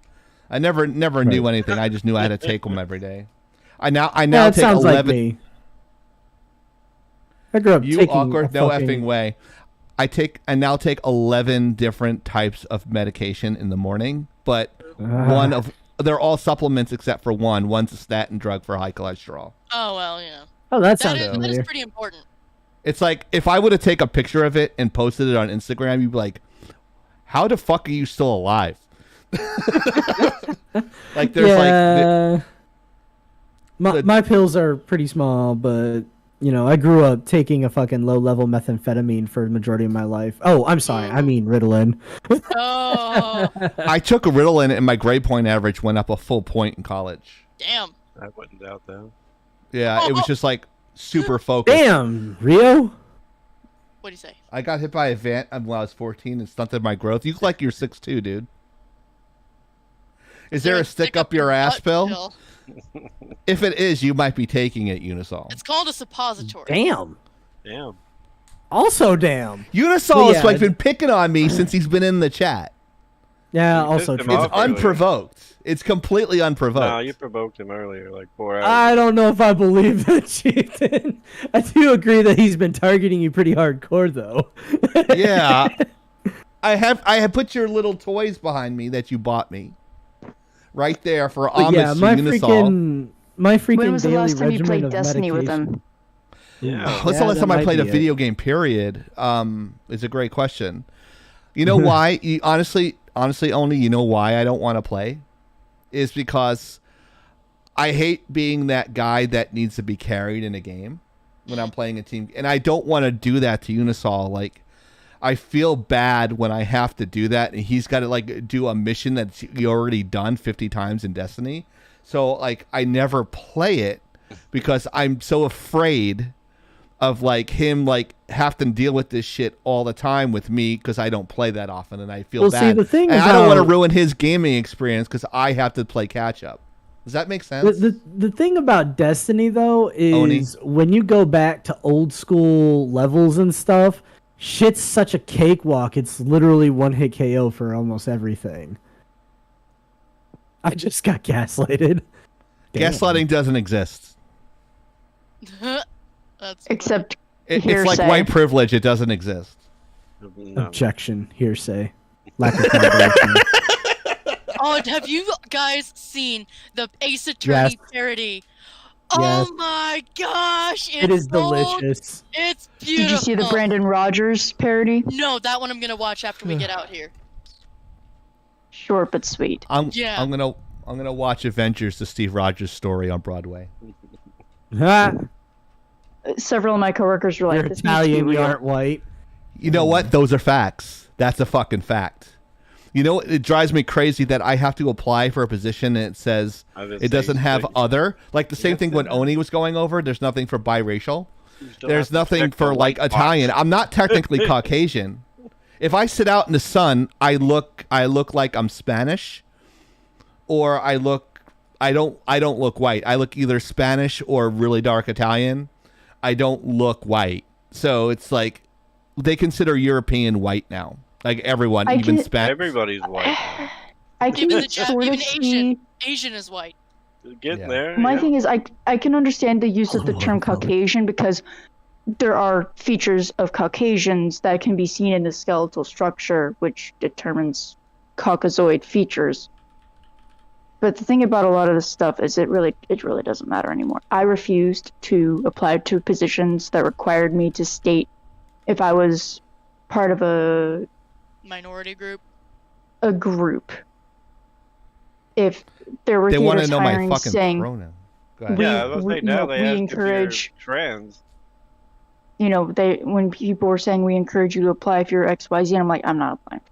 I never knew anything. I just knew I had to take them every day. I now
that
take
sounds
11.
like me. I grew up
You
taking
awkward?
a
No
fucking-
effing way. I now take 11 different types of medication in the morning, but they're all supplements except for one. One's a statin drug for high cholesterol.
Oh well, yeah.
Oh, that sounds
that
familiar.
is pretty important.
It's like if I would have taken a picture of it and posted it on Instagram, you'd be like, "How the fuck are you still alive?" Like there's
my pills are pretty small, but
You know, I grew up taking a fucking low-level methamphetamine for the majority of my life. Oh, I'm sorry. I mean Ritalin.
Oh,
I took a Ritalin and my grade point average went up a full point in college.
damn.
I wouldn't doubt that.
Yeah, it was just like super focused.
Damn, Rio.
What do you say?
I got hit by a van when I was 14 and stunted my growth. You look like you're 6'2", dude. Is there a stick up your ass pill? If it is, you might be taking it, Unisol.
It's called a suppository.
Damn.
Damn.
Also, damn.
Unisol has like been picking on me since he's been in the chat.
Yeah, also
pissed him
true.
off
It's unprovoked. It's completely unprovoked.
No, you provoked him earlier, like 4 hours.
I don't know if I believe that, Chieftain. I do agree that he's been targeting you pretty hardcore, though.
Yeah. I have put your little toys behind me that you bought me. Right there for homage
yeah,
to
my
Unisol.
freaking
When was the
daily
last time you
regimen
played
of
Destiny with
medication.
him?
Yeah.
What's the last time I played a video game, period? Is a great question. You know why? Honestly, only you know why I don't want to play? Is because I hate being that guy that needs to be carried in a game when I'm playing a team. And I don't want to do that to Unisol. Like, I feel bad when I have to do that, and he's got to like do a mission that's already done 50 times in Destiny. So like I never play it because I'm so afraid of like him like having to deal with this shit all the time with me because I don't play that often, and I feel
Well,
bad.
see, the thing
and I don't want to
about-
ruin his gaming experience because I have to play catch up. Does that make sense?
The thing about Destiny, though, is
Oni.
when you go back to old school levels and stuff, shit's such a cakewalk. It's literally one-hit KO for almost everything. I just got gaslighted. Damn.
Gaslighting doesn't exist.
That's
Except
It's
hearsay.
like white privilege. It doesn't exist.
No.
Objection, hearsay, lack of moderation.
Oh, have you guys seen the Ace Attorney
Yes.
parody?
Yes.
Oh my gosh!
It is
so-
delicious.
It's beautiful.
Did you see the Brandon Rogers parody?
No, that one I'm gonna watch after we get out here.
Short but sweet.
I'm gonna watch Avengers: The Steve Rogers Story on Broadway.
Several of my coworkers were like,
You're
"This needs to be
Italian, you
real."
aren't white.
You know what? Those are facts. That's a fucking fact. You know, it drives me crazy that I have to apply for a position and it says it doesn't have other. Like the same thing when Oni was going over. There's nothing for biracial. There's nothing for like Italian. I'm not technically Caucasian. If I sit out in the sun, I look like I'm Spanish, or I don't look white. I look either Spanish or really dark Italian. I don't look white. So it's like they consider European white now. Like everyone,
I
even
can-
Spanish.
Everybody's white.
I can
Even
sort
even
of
Asian.
see.
Asian is white.
Getting there.
My
yeah.
thing is, I can understand the use of the term Caucasian because there are features of Caucasians that can be seen in the skeletal structure, which determines Caucasoid features. But the thing about a lot of this stuff is it really doesn't matter anymore. I refused to apply to positions that required me to state if I was part of a
Minority group.
group. If there were
They want to
theaters
know my
hiring
fucking
saying,
pronoun. Go ahead.
Yeah, I was
we-
saying now
we
they ask
encourage-
if you're trans.
you know, when people were saying we encourage you to apply if you're XYZ, and I'm like, I'm not applying.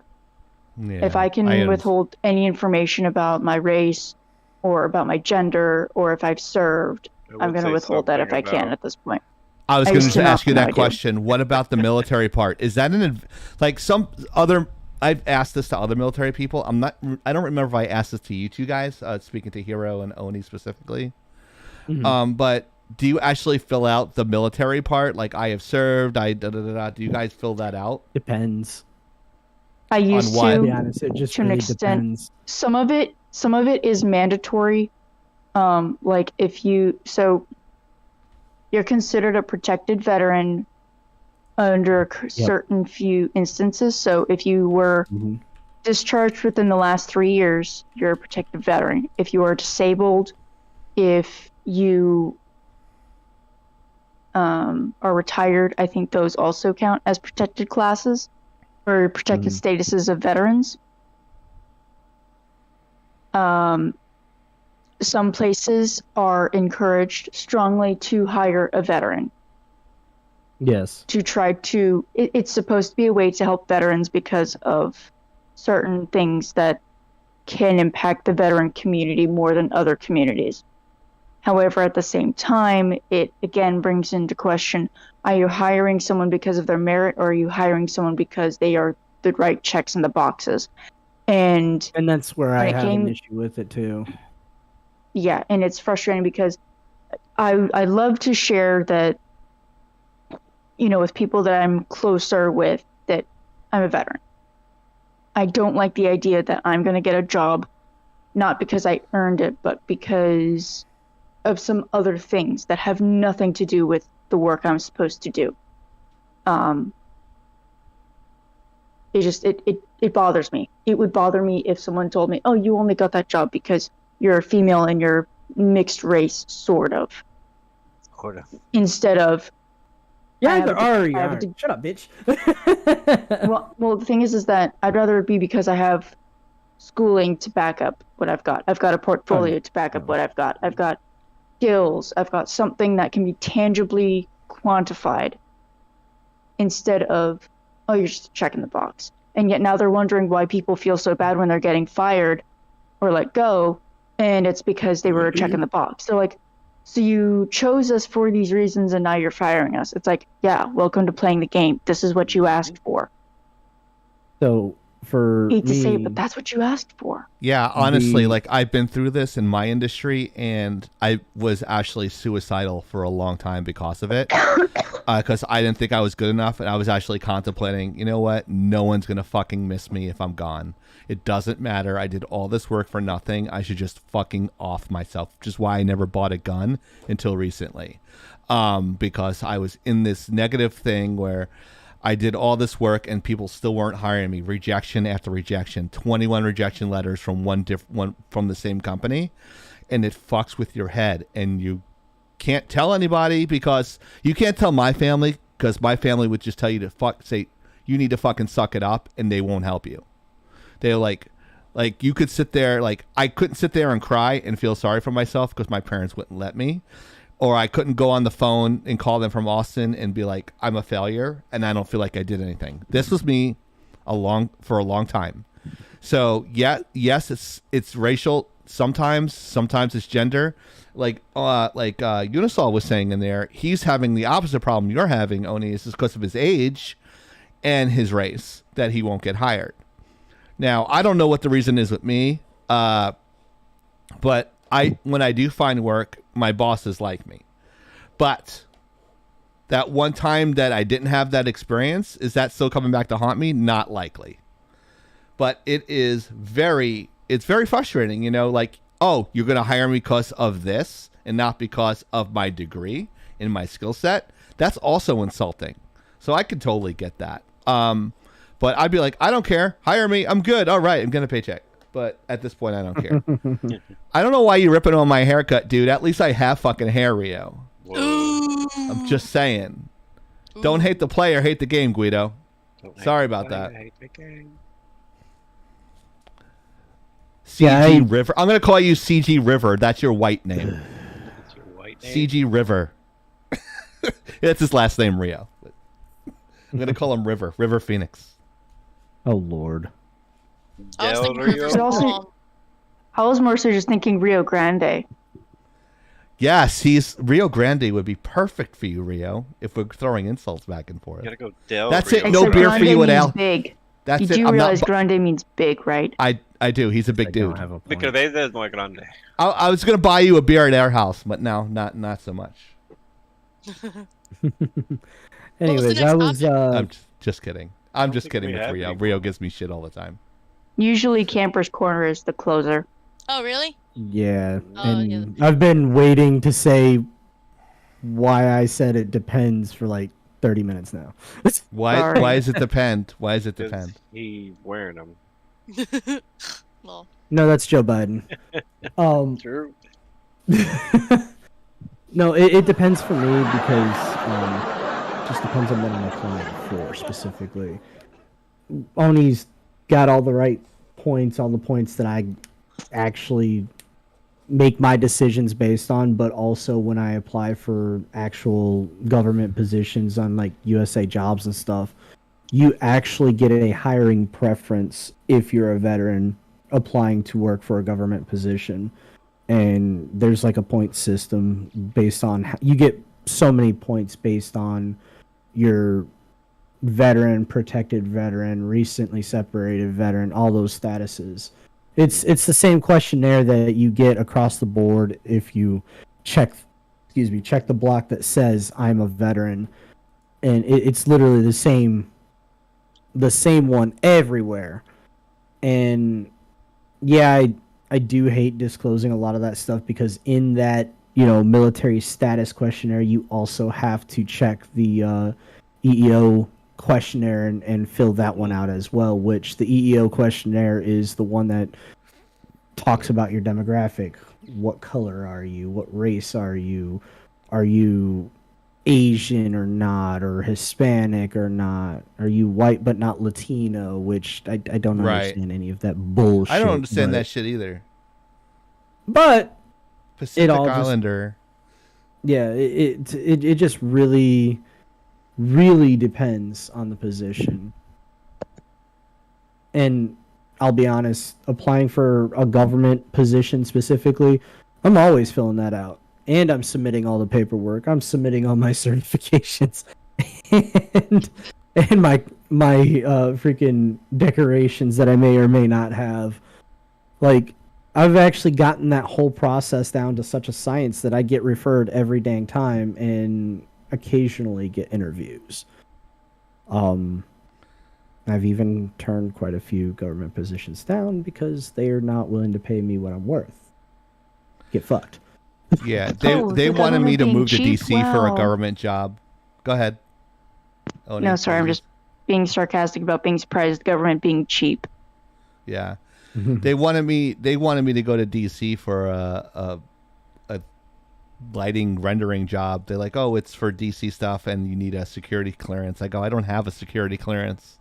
Yeah,
If I can
understand.
withhold any information about my race or about my gender or if I've served, I'm going to withhold that if I can at this point.
I was
I
going
used
to
to
ask you
not, now
that
I do.
question. What about the military part? Is that like some other? I've asked this to other military people. I don't remember if I asked this to you two guys. Speaking to Hero and Oni specifically.
Mhm.
But do you actually fill out the military part? Like I have served. Do you guys fill that out?
Depends.
I used
what?
to,
To be honest, it just
to an
really
extent.
depends.
Some of it is mandatory. Like if you're considered a protected veteran under certain few instances. So if you were discharged within the last 3 years, you're a protected veteran. If you are disabled, if you are retired, I think those also count as protected classes or protected statuses of veterans. Some places are encouraged strongly to hire a veteran.
Yes.
To try to, it's supposed to be a way to help veterans because of certain things that can impact the veteran community more than other communities. However, at the same time, it again brings into question, are you hiring someone because of their merit, or are you hiring someone because they are the right checks in the boxes? And
that's where I have an issue with it too.
Yeah, and it's frustrating because I love to share that, with people that I'm closer with, that I'm a veteran. I don't like the idea that I'm going to get a job, not because I earned it, but because of some other things that have nothing to do with the work I'm supposed to do. It bothers me. It would bother me if someone told me, oh, you only got that job because you're a female and you're mixed race, sort of. Instead of,
yeah, there are. Shut up, bitch.
well, the thing is that I'd rather it be because I have schooling to back up what I've got. I've got a portfolio to back up what I've got. I've got skills. I've got something that can be tangibly quantified, instead of, oh, you're just checking the box. And yet now they're wondering why people feel so bad when they're getting fired or let go, and it's because they were checking the box. They're like, so you chose us for these reasons and now you're firing us. It's like, yeah, welcome to playing the game. This is what you asked for.
So for
hate to
me,
say it, but that's what you asked for.
Yeah, honestly, like I've been through this in my industry, and I was actually suicidal for a long time because of it. Because I didn't think I was good enough, and I was actually contemplating, you know what? No one's gonna fucking miss me if I'm gone. It doesn't matter. I did all this work for nothing. I should just fucking off myself. Which is why I never bought a gun until recently, because I was in this negative thing where I did all this work and people still weren't hiring me. Rejection after rejection, 21 rejection letters from one from the same company, and it fucks with your head. And you can't tell anybody, because you can't tell my family, because my family would just tell you to say you need to fucking suck it up, and they won't help you. They're like you could sit there, like I couldn't sit there and cry and feel sorry for myself because my parents wouldn't let me. Or I couldn't go on the phone and call them from Austin and be like, I'm a failure and I don't feel like I did anything. This was me for a long time. So yes, it's racial. Sometimes it's gender. Like Unisol was saying in there, he's having the opposite problem you're having, Oni. Is because of his age and his race that he won't get hired. Now, I don't know what the reason is with me, but when I do find work, my bosses like me. But that one time that I didn't have that experience, is that still coming back to haunt me? Not likely. But it's very frustrating, like, oh, you're going to hire me because of this and not because of my degree and my skill set. That's also insulting. So I could totally get that. But I'd be like, I don't care. Hire me. I'm good. All right. I'm getting a paycheck. But at this point, I don't care. I don't know why you're ripping on my haircut, dude. At least I have fucking hair, Rio. I'm just saying. Don't hate the player, hate the game, Guido. Sorry about that. CG River. I'm going to call you CG River. That's your white name. That's your white name? CG River. That's his last name, Rio. I'm going to call him River. River Phoenix.
Oh, Lord.
I was more so just thinking Rio Grande.
Yes, Rio Grande would be perfect for you, Rio, if we're throwing insults back and forth.
You gotta go Del
That's
Rio.
it. No beer for you at Al.
Big.
That's
Did
it.
you realize Grande means big, right?
I do. He's a big dude.
Because they said muy grande.
I was gonna buy you a beer at our house, but no, not so much.
Anyways, I was.
I'm just kidding. I'm just kidding with Rio. Rio gives me shit all the time.
Usually, Camper's Corner is the closer.
Oh, really?
Yeah, and I've been waiting to say why I said it depends for like 30 minutes now.
Why does it depend? Why does it depend?
He wearing them.
Well.
No, that's Joe Biden.
True.
No, it depends for me because it just depends on what I'm applying for specifically. Oni's got all the right points, all the points that I actually
make my decisions based on, but also when I apply for actual government positions on like USA Jobs and stuff, you actually get a hiring preference if you're a veteran applying to work for a government position. And there's like a point system based on you get so many points based on your veteran, protected veteran, recently separated veteran, all those statuses. It's the same questionnaire that you get across the board if you check the block that says I'm a veteran, and it's literally the same one everywhere. And yeah, I do hate disclosing a lot of that stuff because in that, military status questionnaire, you also have to check the EEO questionnaire and fill that one out as well, which the EEO questionnaire is the one that talks about your demographic. What color are you? What race are you? Are you Asian or not? Or Hispanic or not? Are you white but not Latino? Which I don't understand any of that bullshit.
I don't understand that shit either.
But
Pacific Islander.
It just really depends on the position. And I'll be honest, applying for a government position specifically, I'm always filling that out. And I'm submitting all the paperwork. I'm submitting all my certifications and my freaking decorations that I may or may not have. Like, I've actually gotten that whole process down to such a science that I get referred every dang time and occasionally get interviews. I've even turned quite a few government positions down because they are not willing to pay me what I'm worth. Get fucked.
Yeah, they wanted me to move to DC for a government job. Go ahead. Oh,
no, sorry, I'm just being sarcastic about being surprised the government being cheap.
Yeah. They wanted me to go to DC for a lighting rendering job. They're like, "Oh, it's for DC stuff and you need a security clearance." I go, "I don't have a security clearance."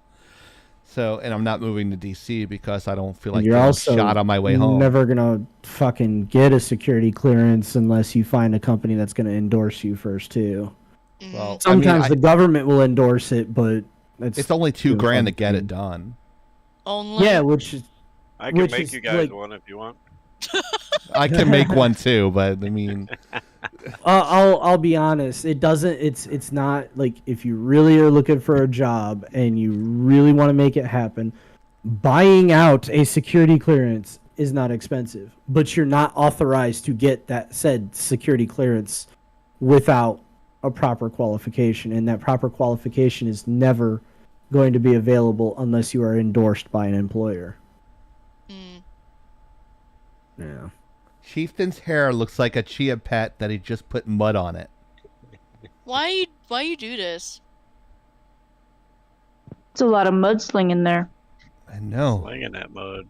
So, and I'm not moving to DC because I don't feel like
you're
getting
also
shot on my way home.
Never gonna fucking get a security clearance unless you find a company that's gonna endorse you first too.
Well,
sometimes the government will endorse it, but
it's only $2,000 to get it done.
Only.
Yeah, which is.
I can make you guys one if you want.
I can make one too, but I mean,
I'll be honest. It doesn't. It's not like if you really are looking for a job and you really want to make it happen, buying out a security clearance is not expensive. But you're not authorized to get that said security clearance without a proper qualification, and that proper qualification is never going to be available unless you are endorsed by an employer. Yeah.
Chieftain's hair looks like a chia pet that he just put mud on it.
Why you do this?
It's a lot of mudslinging there.
I know.
Slinging that mud.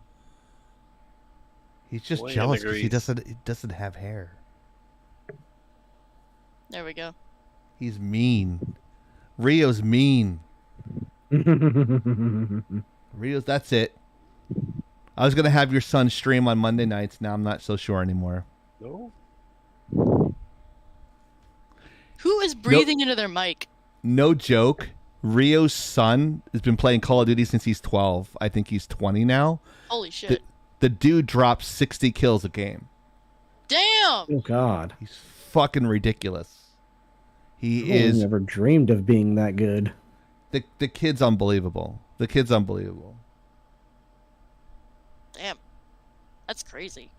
He's just
Slinging
jealous
the
because he
grease.
doesn't have hair.
There we go.
He's mean. Rio's mean. Rio's. That's it. I was gonna have your son stream on Monday nights. Now I'm not so sure anymore.
No.
Who is breathing into their mic?
No joke. Rio's son has been playing Call of Duty since he's 12. I think he's 20 now.
Holy shit.
The dude drops 60 kills a game.
Damn.
Oh God.
He's fucking ridiculous. He
I
is.
Never dreamed of being that good.
The kid's unbelievable. The kid's unbelievable.
Damn. That's crazy.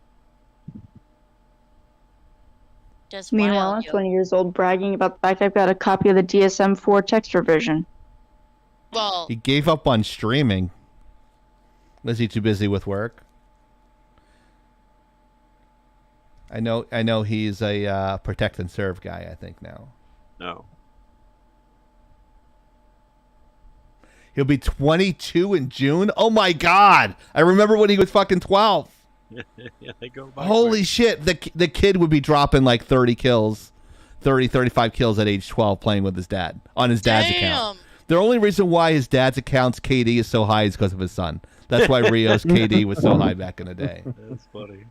That's
Meanwhile,
wild,
I'm 20 years old bragging about the fact I've got a copy of the DSM-4 text revision.
Well,
He gave up on streaming. Was he too busy with work? I know he's a protect and serve guy, I think now.
No.
He'll be 22 in June? Oh my God. I remember when he was fucking 12.
Yeah, they go by.
Holy shit. The kid would be dropping like 30 kills, 35 kills at age 12 playing with his dad on his dad's account. The only reason why his dad's account's KD is so high is because of his son. That's why Rio's KD was so high back in the day.
That's funny.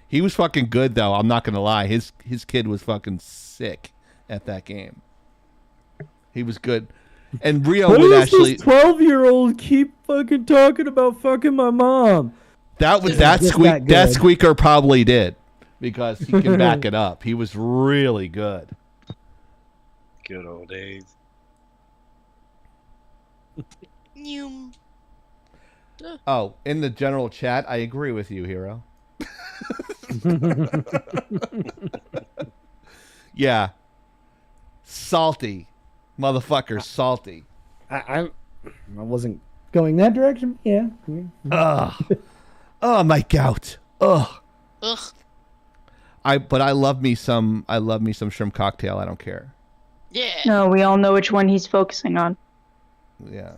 He was fucking good though. I'm not gonna lie. His kid was fucking sick at that game. He was good, and Rio
Why
would
does
actually.
this 12-year-old keep fucking talking about fucking my mom?
That was
Just that
that
good.
squeaker probably did, because he can back it up. He was really good.
Good old days.
Oh, in the general chat, I agree with you, Hero. Yeah. Salty. Motherfucker, salty.
I wasn't going that direction. Yeah.
Ugh. Oh, my gout. Ugh.
Ugh.
But I love me some shrimp cocktail. I don't care.
Yeah.
No, we all know which one he's focusing on.
Yeah.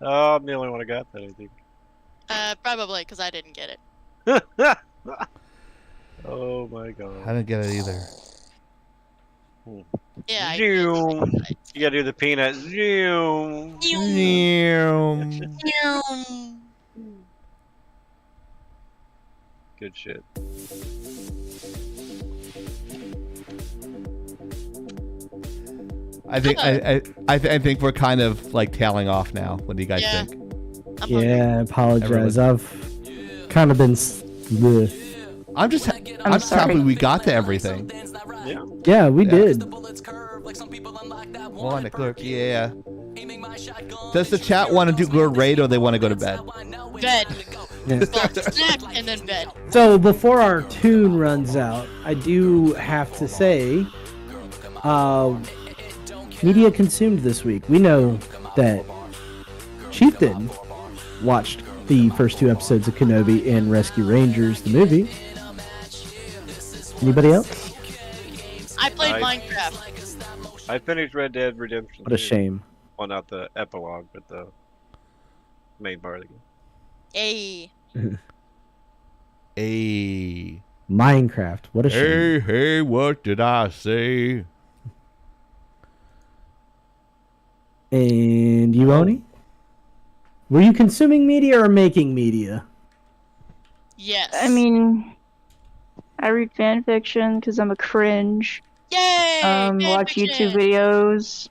Oh, I'm the only one who got that, I think.
Probably because I didn't get it.
Oh my god.
I didn't get it either.
Yeah.
Zoom. You gotta do the peanut. Zoom. Good shit.
I think we're kind of like tailing off now. What do you guys think?
Yeah, I apologize. I've kind of been. Bleh.
I'm just happy we got to everything.
Yeah, we did.
One clerk, yeah. Does the chat want to do good raid or they want to go to bed?
Bed.
Yeah.
Well, snack and then bed.
So before our tune runs out, I do have to say, media consumed this week. We know that Chieftain watched the first 2 episodes of Kenobi and Rescue Rangers, the movie. Anybody else?
I played Minecraft.
I finished Red Dead Redemption.
What a
2.
shame.
Well, not the epilogue, but the main part of the game.
Hey.
Hey.
Minecraft. What a shame.
Hey, what did I say?
And you, Oni? Were you consuming media or making media?
Yes.
I mean, I read fan fiction because I'm a cringe.
Yay!
Watch YouTube videos.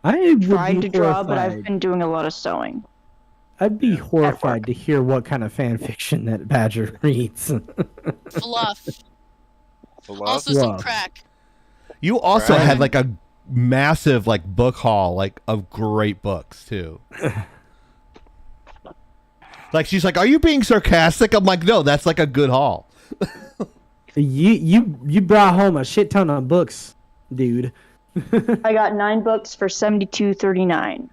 I would
Tried
be
to draw, but I've
horrified.
been doing a lot of sewing.
I'd be horrified to hear what kind of fan fiction that Badger reads.
Fluff. Also
Fluff.
some crack.
You also
Right.
had like a massive like book haul like of great books too. Like she's like, "Are you being sarcastic?" I'm like, "No, that's like a good haul."
You brought home a shit ton of books, dude.
I got 9 books for $72.39.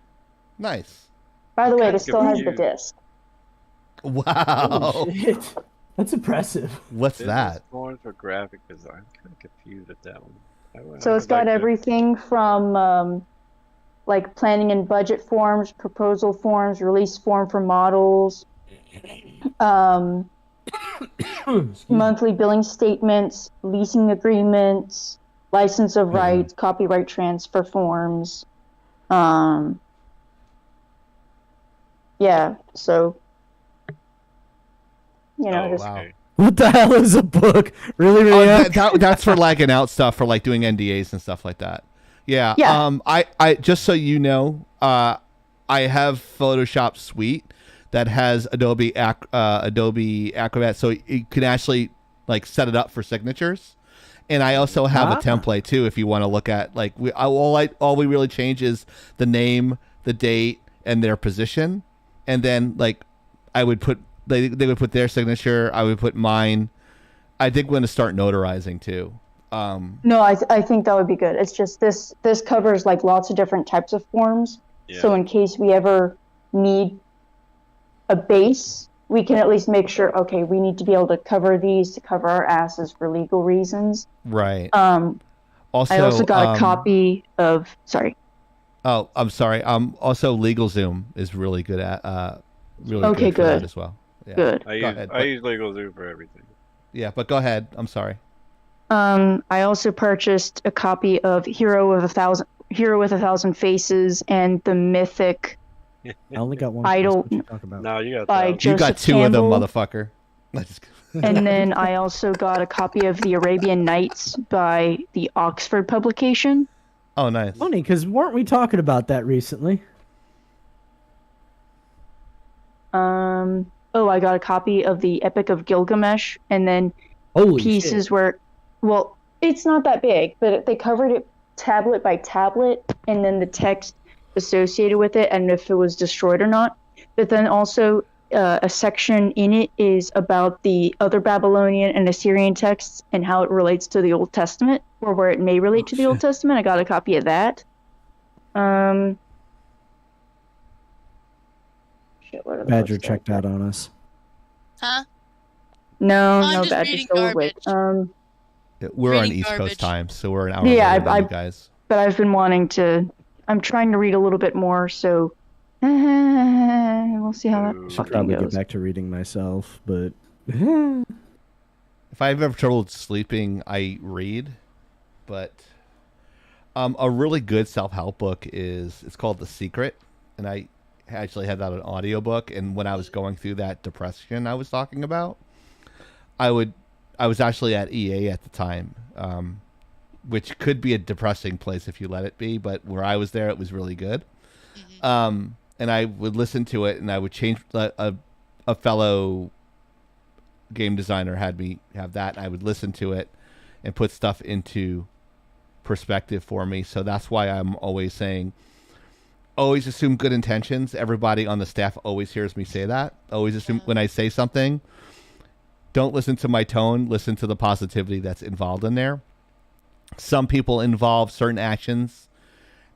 Nice.
By the way,
kinda
this still has the
confused.
disc.
Wow.
Holy shit. That's impressive.
What's
Business
that?
forms for graphic design. I'm kind of confused at that one.
So it's got everything from like planning and budget forms, proposal forms, release form for models, monthly billing statements, leasing agreements, license of rights, copyright transfer forms. Yeah, so just
Wow.
What the hell is a book? Really?
That's for lagging out stuff for like doing NDAs and stuff like that. Yeah.
Yeah.
I just so you know, I have Photoshop Suite that has Adobe Acrobat, so you can actually like set it up for signatures. And I also have a template too, if you want to look at like all we really change is the name, the date, and their position, and then like I would put they would put their signature, I would put mine. I think we're going to start notarizing too.
No, I think that would be good. It's just this covers like lots of different types of forms.
Yeah.
So in case we ever need a base, we can at least make sure, okay, we need to be able to cover these to cover our asses for legal reasons.
Right.
Also, I also got a copy of, sorry.
Oh, I'm sorry. Also LegalZoom is really good at really
Okay,
good for that
good.
as well. Yeah.
Good.
I use LegalZoom for everything.
Yeah, but go ahead. I'm sorry.
I also purchased a copy of Hero with a Thousand Faces and the Mythic
I only got one.
Idol
What you talk about?
No, you got
by
that.
Joseph
You got two
Campbell.
of them, motherfucker.
And then I also got a copy of the Arabian Nights by the Oxford publication.
Oh, nice.
Funny, because weren't we talking about that recently?
Oh, I got a copy of the Epic of Gilgamesh, and then
Holy
pieces
shit.
where, well, it's not that big, but they covered it tablet by tablet, and then the text associated with it, and if it was destroyed or not. But then also a section in it is about the other Babylonian and Assyrian texts and how it relates to the Old Testament, or where it may relate to the Old Testament. I got a copy of that. What are the
Badger
books
checked out on us.
Huh?
No,
I'm
no,
just
Badger's
reading
still awake.
We're on
Reading
East
garbage.
Coast time, so we're an hour
Yeah,
later than you guys.
but I've been wanting to. I'm trying to read a little bit more, so we'll see how that
Should
fucking
probably
goes.
get back to reading myself, but
If I have ever trouble sleeping, I read. But a really good self-help book it's called The Secret, and I actually had that on audiobook. And when I was going through that depression I was talking about, I was actually at EA at the time, which could be a depressing place if you let it be, but where I was there, it was really good. And I would listen to it, and I would change. A fellow game designer had me have that, and I would listen to it and put stuff into perspective for me. So that's why I'm always saying, always assume good intentions. Everybody on the staff always hears me say that. Always assume when I say something, don't listen to my tone, listen to the positivity that's involved in there. Some people involve certain actions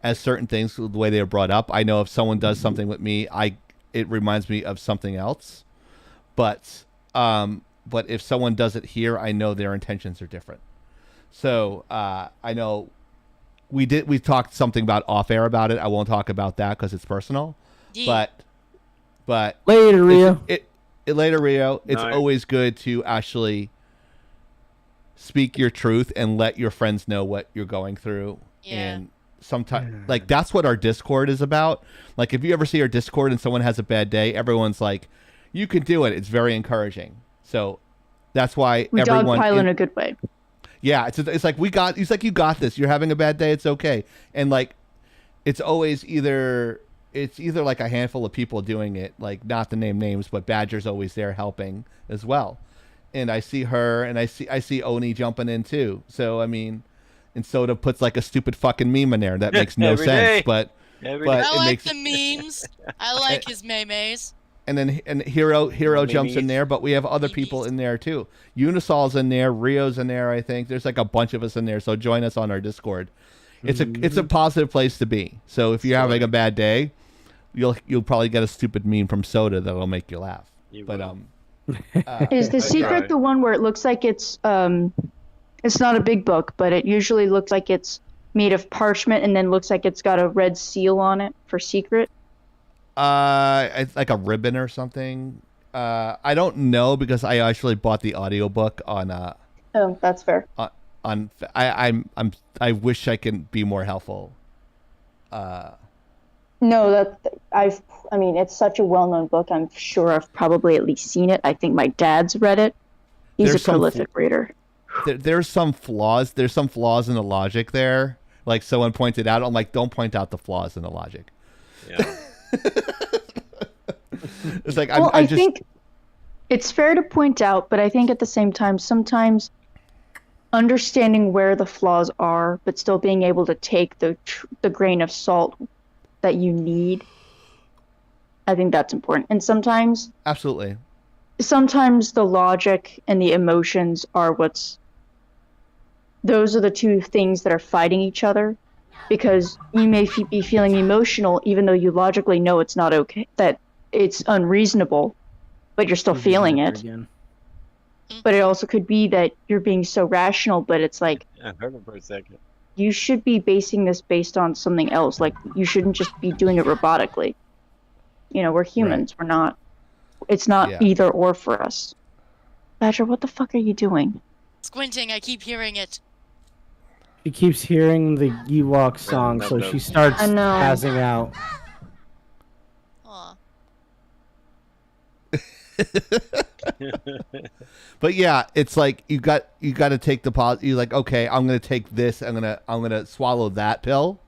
as certain things, the way they are brought up. I know if someone does something with me, it reminds me of something else. But if someone does it here, I know their intentions are different. So I know we talked something about off air about it. I won't talk about that because it's personal.
Yeah.
But
later, Rio.
Later, Rio. It's
Nice.
always good to actually speak your truth and let your friends know what you're going through.
Yeah.
And sometimes, like, that's what our Discord is about. Like, if you ever see our Discord and someone has a bad day, everyone's like, "You can do it." It's very encouraging. So that's why
We
everyone
dogpile in a good way.
yeah, it's like you got this. You're having a bad day. It's okay. And like, it's either like a handful of people doing it, like not to name names, but Badger's always there helping as well. And I see her, and I see Oni jumping in too. So I mean, and Soda puts like a stupid fucking meme in there that makes no
Every
sense,
day.
but
Every
but
day.
I
it
like
makes.
the memes. I like his memes.
And then Hero jumps in
Memes.
there, but we have other people in there too. Unisol's in there, Rio's in there. I think there's like a bunch of us in there. So join us on our Discord. It's a positive place to be. So if you're having a bad day, you'll probably get a stupid meme from Soda that'll make you laugh.
Is the secret the one where it looks like it's not a big book, but it usually looks like it's made of parchment and then looks like it's got a red seal on it for secret?
It's like a ribbon or something. I don't know because I actually bought the audiobook on
Oh, that's fair.
I wish I can be more helpful.
No, I mean, it's such a well-known book. I'm sure I've probably at least seen it. I think my dad's read it. He's
There's
a
some
prolific reader.
There's some flaws. There's some flaws in the logic there. Like someone pointed out. I'm like, don't point out the flaws in the logic.
Yeah.
It's like
Well,
I
I
just
think it's fair to point out, but I think at the same time, sometimes understanding where the flaws are, but still being able to take the grain of salt that you need, I think that's important. And sometimes
absolutely.
Sometimes the logic and the emotions are those are the two things that are fighting each other, because you may be feeling emotional even though you logically know it's not okay, that it's unreasonable, but you're still feeling it. But it also could be that you're being so rational, but it's like,
I heard it for a second.
you should be basing this based on something else. Like, you shouldn't just be doing it robotically. You know, we're humans. We're not. It's not either or for us. Badger, what the fuck are you doing?
Squinting, I keep hearing it.
She keeps hearing the Ewok song, so she starts
I know.
passing out.
Aw.
But yeah, it's like you got to take the pause. You're like, okay, I'm gonna take this. I'm gonna swallow that pill,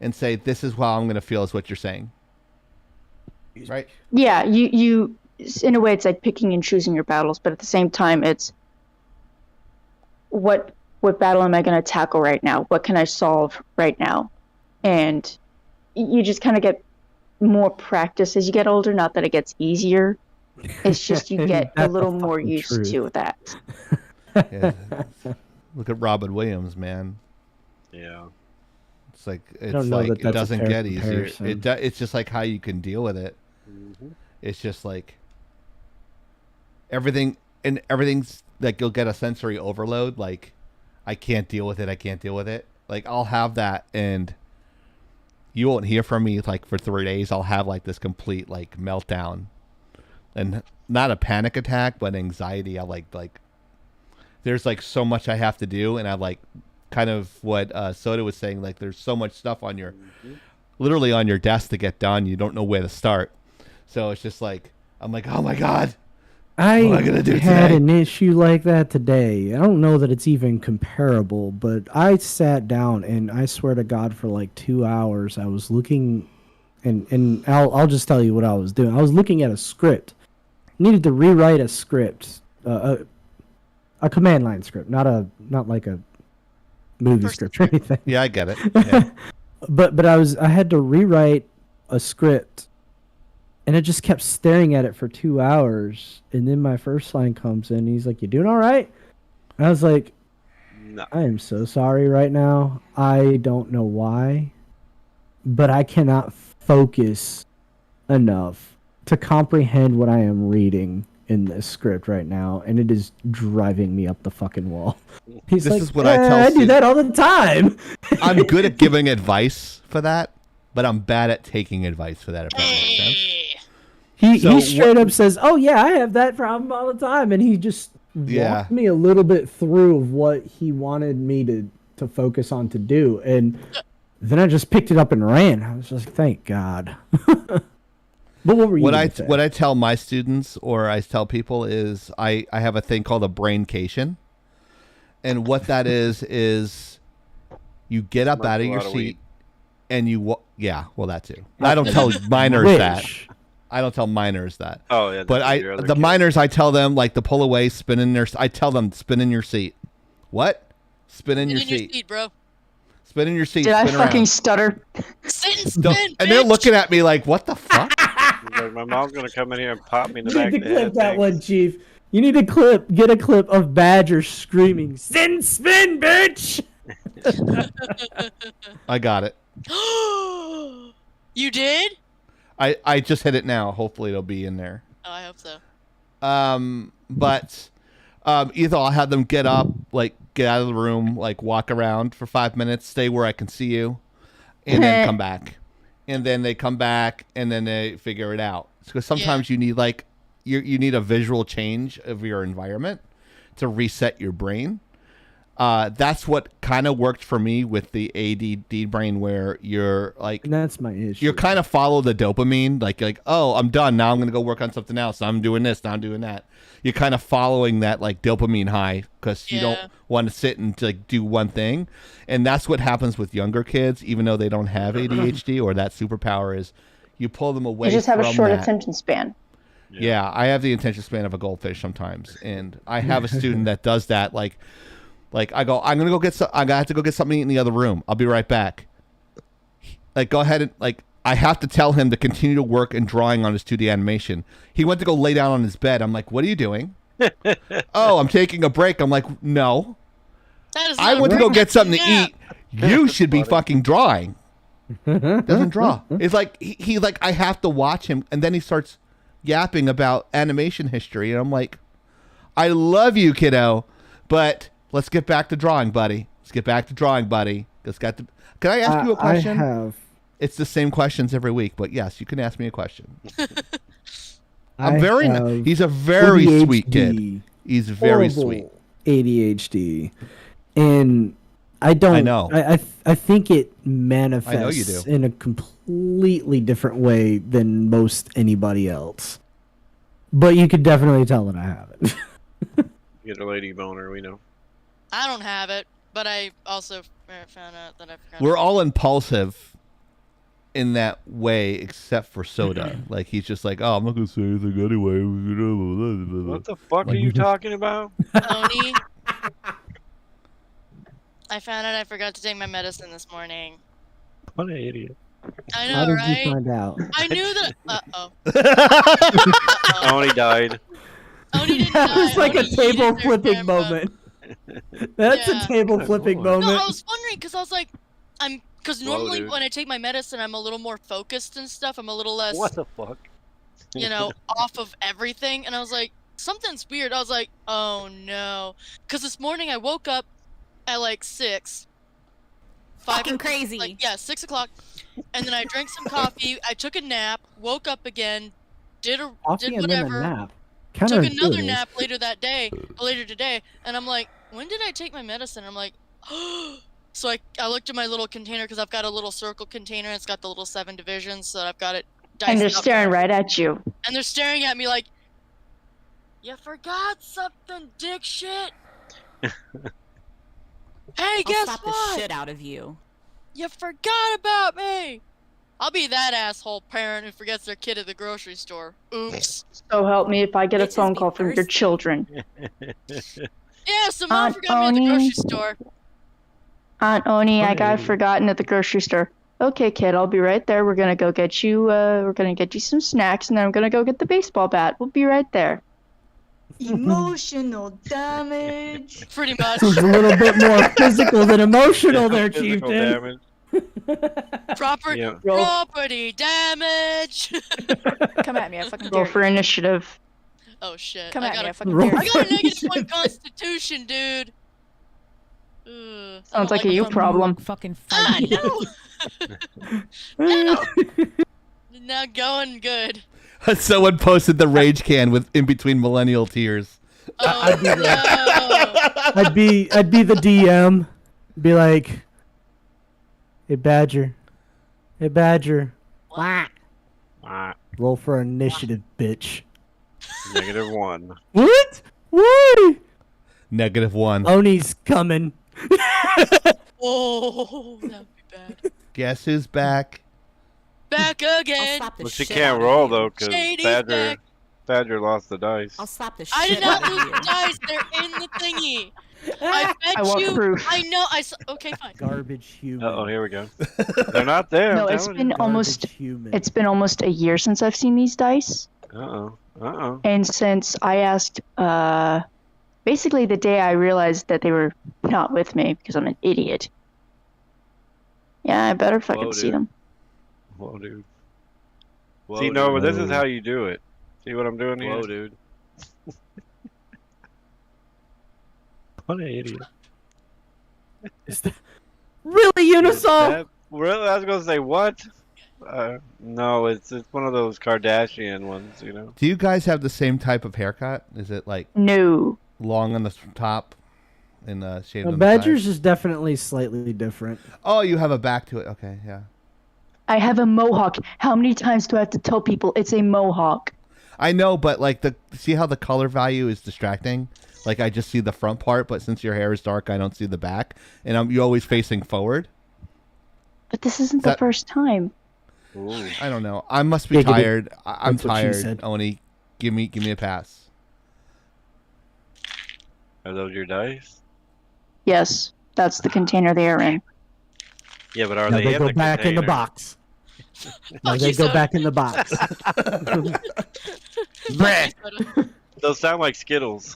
and say this is how I'm gonna feel. Is what you're saying, right?
Yeah, you in a way it's like picking and choosing your battles, but at the same time it's what battle am I going to tackle right now? What can I solve right now? And you just kind of get more practice as you get older. Not that it gets easier. It's just you get a little more used to that.
Yeah. Look at Robin Williams, man.
Yeah.
It's like
I don't know
it
that's a
doesn't
fair
get easier.
comparison.
It's just like how you can deal with it. It's just like everything's like you'll get a sensory overload. Like I can't deal with it. I can't deal with it. Like I'll have that, and you won't hear from me like for 3 days. I'll have like this complete like meltdown, and not a panic attack, but anxiety. I like there's like so much I have to do, and I like kind of what Soda was saying. Like there's so much stuff on your literally on your desk to get done. You don't know where to start. So it's just like I'm like, oh my god.
I
what am I gonna do
had
today?
an issue like that today. I don't know that it's even comparable, but I sat down and I swear to God for like 2 hours I was looking, and I'll just tell you what I was doing. I was looking at a script. Needed to rewrite a script, a command line script, not like a movie script or anything.
Yeah, I get it. Yeah.
But I had to rewrite a script. And I just kept staring at it for 2 hours. And then my first line comes in. And he's like, "You doing all right?" And I was like,
No.
I am so sorry right now. I don't know why. But I cannot focus enough to comprehend what I am reading in this script right now. And it is driving me up the fucking wall. He's
This
like,
is what I tell
I do that all the time.
I'm good at giving advice for that, but I'm bad at taking advice for that, if that makes sense.
He straight up says, "Oh yeah, I have that problem all the time," and he just
Yeah.
walked me a little bit through of what he wanted me to focus on to do, and then I just picked it up and ran. I was just, thank God. But what were you?
What
gonna say?
I tell my students or I tell people is I have a thing called a braincation, and what that is you get up out of your seat and you that too. I don't tell minors that. I don't tell minors that.
Oh yeah.
But
that's your other
the
kid.
minors, I tell them like to pull away, spin in their. I tell them spin in your seat. What? Spin in your seat,
bro.
Spin in your seat.
Did I
spin
fucking
around.
stutter?
And they're looking at me like, what the fuck?
Like, my mom's gonna come in here and pop me in the
You
back
need
of
to
the
clip
head.
that one, Chief. You need to get a clip of Badger screaming, "Sin spin, bitch!"
I got it.
You did?
I just hit it now. Hopefully it'll be in there.
Oh, I hope so.
But either I'll have them get up, like get out of the room, like walk around for 5 minutes, stay where I can see you, and then come back. And then they come back, and then they figure it out. Because sometimes you need like you need a visual change of your environment to reset your brain. That's what kind of worked for me with the ADD brain, where you're like,
And that's my issue.
you kind of follow the dopamine, like, oh, I'm done. Now I'm going to go work on something else. I'm doing this. Now I'm doing that. You're kind of following that like dopamine high because you don't want to sit and like do one thing. And that's what happens with younger kids, even though they don't have ADHD or that superpower is you pull them away.
You just have a
from
short
that.
attention span.
Yeah, I have the attention span of a goldfish sometimes. And I have a student that does that. Like I go, I'm gonna go get I have to go get something in the other room. I'll be right back. Like, go ahead and like, I have to tell him to continue to work and drawing on his 2D animation. He went to go lay down on his bed. I'm like, what are you doing? Oh, I'm taking a break. I'm like, no. I went to go get something to eat. You should be fucking drawing. Doesn't draw. It's like he like I have to watch him, and then he starts yapping about animation history, and I'm like, I love you, kiddo, but let's get back to drawing, buddy. Let's get back to drawing, buddy. Can I ask you a question?
I have.
It's the same questions every week, but yes, you can ask me a question. He's a very
ADHD,
sweet kid. He's very
horrible
sweet.
ADHD, and I don't.
I know.
I think it manifests
you do.
in a completely different way than most anybody else. But you could definitely tell that I have it.
Get a lady boner, we know.
I don't have it, but I also found out that I forgot.
We're all impulsive in that way, except for Soda. Like he's just like, oh, I'm not gonna say anything anyway.
What the fuck are you talking about?
Oni, I found out I forgot to take my medicine this morning.
What an idiot.
I know,
How did
right?
you find out?
I knew that.
Oni died.
Oni didn't
That
die.
was like a
Oni
table
yeeted their
flipping
camera.
moment. That's
Yeah.
a table flipping
No,
moment.
I was wondering because I was like, because normally
dude.
when I take my medicine, I'm a little more focused and stuff. I'm a little less,
What the fuck?
off of everything. And I was like, something's weird. I was like, oh no, because this morning I woke up at like 6.
Fucking crazy.
6 o'clock, and then I drank some coffee. I took a nap, woke up again, did
Coffee and then a
whatever.
nap.
Took another
Counterintuitive.
nap later today, and I'm like, when did I take my medicine? I'm like, so I looked at my little container because I've got a little circle container. It's got the little 7 divisions, so I've got it diced
And they're
up.
staring right at you.
And they're staring at me like, you forgot something, dick shit. Hey,
I'll
guess
slap
what?
the shit out of you.
You forgot about me. I'll be that asshole parent who forgets their kid at the grocery store. Oops.
So help me if I get a
Bitches
phone
be
call from your
thirsty.
children.
Yeah, so mom
Aunt
forgot me at the
Oni.
grocery store.
Aunt Oni, I got
Okay.
forgotten at the grocery store. Okay, kid, I'll be right there. We're gonna go get you. We're gonna get you some snacks, and then I'm gonna go get the baseball bat. We'll be right there.
Emotional damage.
Pretty much.
This is a little bit more physical than emotional there,
Physical
Chieftain.
damage.
Property damage.
Come at me, I fucking
Roll
dare
for
you.
initiative.
Oh shit.
Come
I
at
got
me, I
a,
fucking
Roll
dare
I
you.
got a -1 constitution, dude. Ugh, I
Sounds
don't
like a
it.
you
From New
problem.
York fucking
Ah,
fight.
no. Not going good.
Someone posted the rage can with in between millennial tears.
Oh no.
I'd be the DM. Be like, hey Badger. Hey Badger.
Ah,
Roll for initiative, bitch.
-1.
What? What?
-1.
Oni's coming.
Oh, that would be bad.
Guess who's back?
Back
I'll
again.
slap the
But she
shit
can't
out of
roll
you.
though, because
Shady's
Badger
back.
lost the dice.
I'll slap the shit
I did
out
not
of
lose
you.
the dice. They're in the thingy. I bet
I want
you.
proof.
I know. Okay, fine.
Garbage human.
Uh oh, here we go. They're not there.
No,
I'm
it's
telling
been
you.
almost.
Garbage human.
It's been almost a year since I've seen these dice,
Uh-oh.
and since I asked, basically the day I realized that they were not with me because I'm an idiot. Yeah, I better fucking
Whoa,
see
dude.
them.
Whoa, dude.
Whoa,
See, no,
dude.
but this is how you do it. See what I'm doing here?
Whoa, dude.
What an idiot.
Really, Unisol?
Really? I was gonna say what? No, it's one of those Kardashian ones, you know.
Do you guys have the same type of haircut? Is it like
No.
long on the top and shaved
Well,
on the
Badger's
side?
is definitely slightly different.
Oh, you have a back to it. Okay, yeah.
I have a mohawk. How many times do I have to tell people it's a mohawk?
I know, but like see how the color value is distracting? Like I just see the front part, but since your hair is dark, I don't see the back, and you're always facing forward.
But this isn't the first time.
I don't know. I must be
Giggity.
tired. I'm
That's what she
tired.
said.
Oni, give me a pass.
Are those your dice?
Yes, that's the container they are in.
Yeah, but are
Now
they
they
in
go
the
back in the
container?
box. Now they go back in the box.
Bleh. Those sound like Skittles.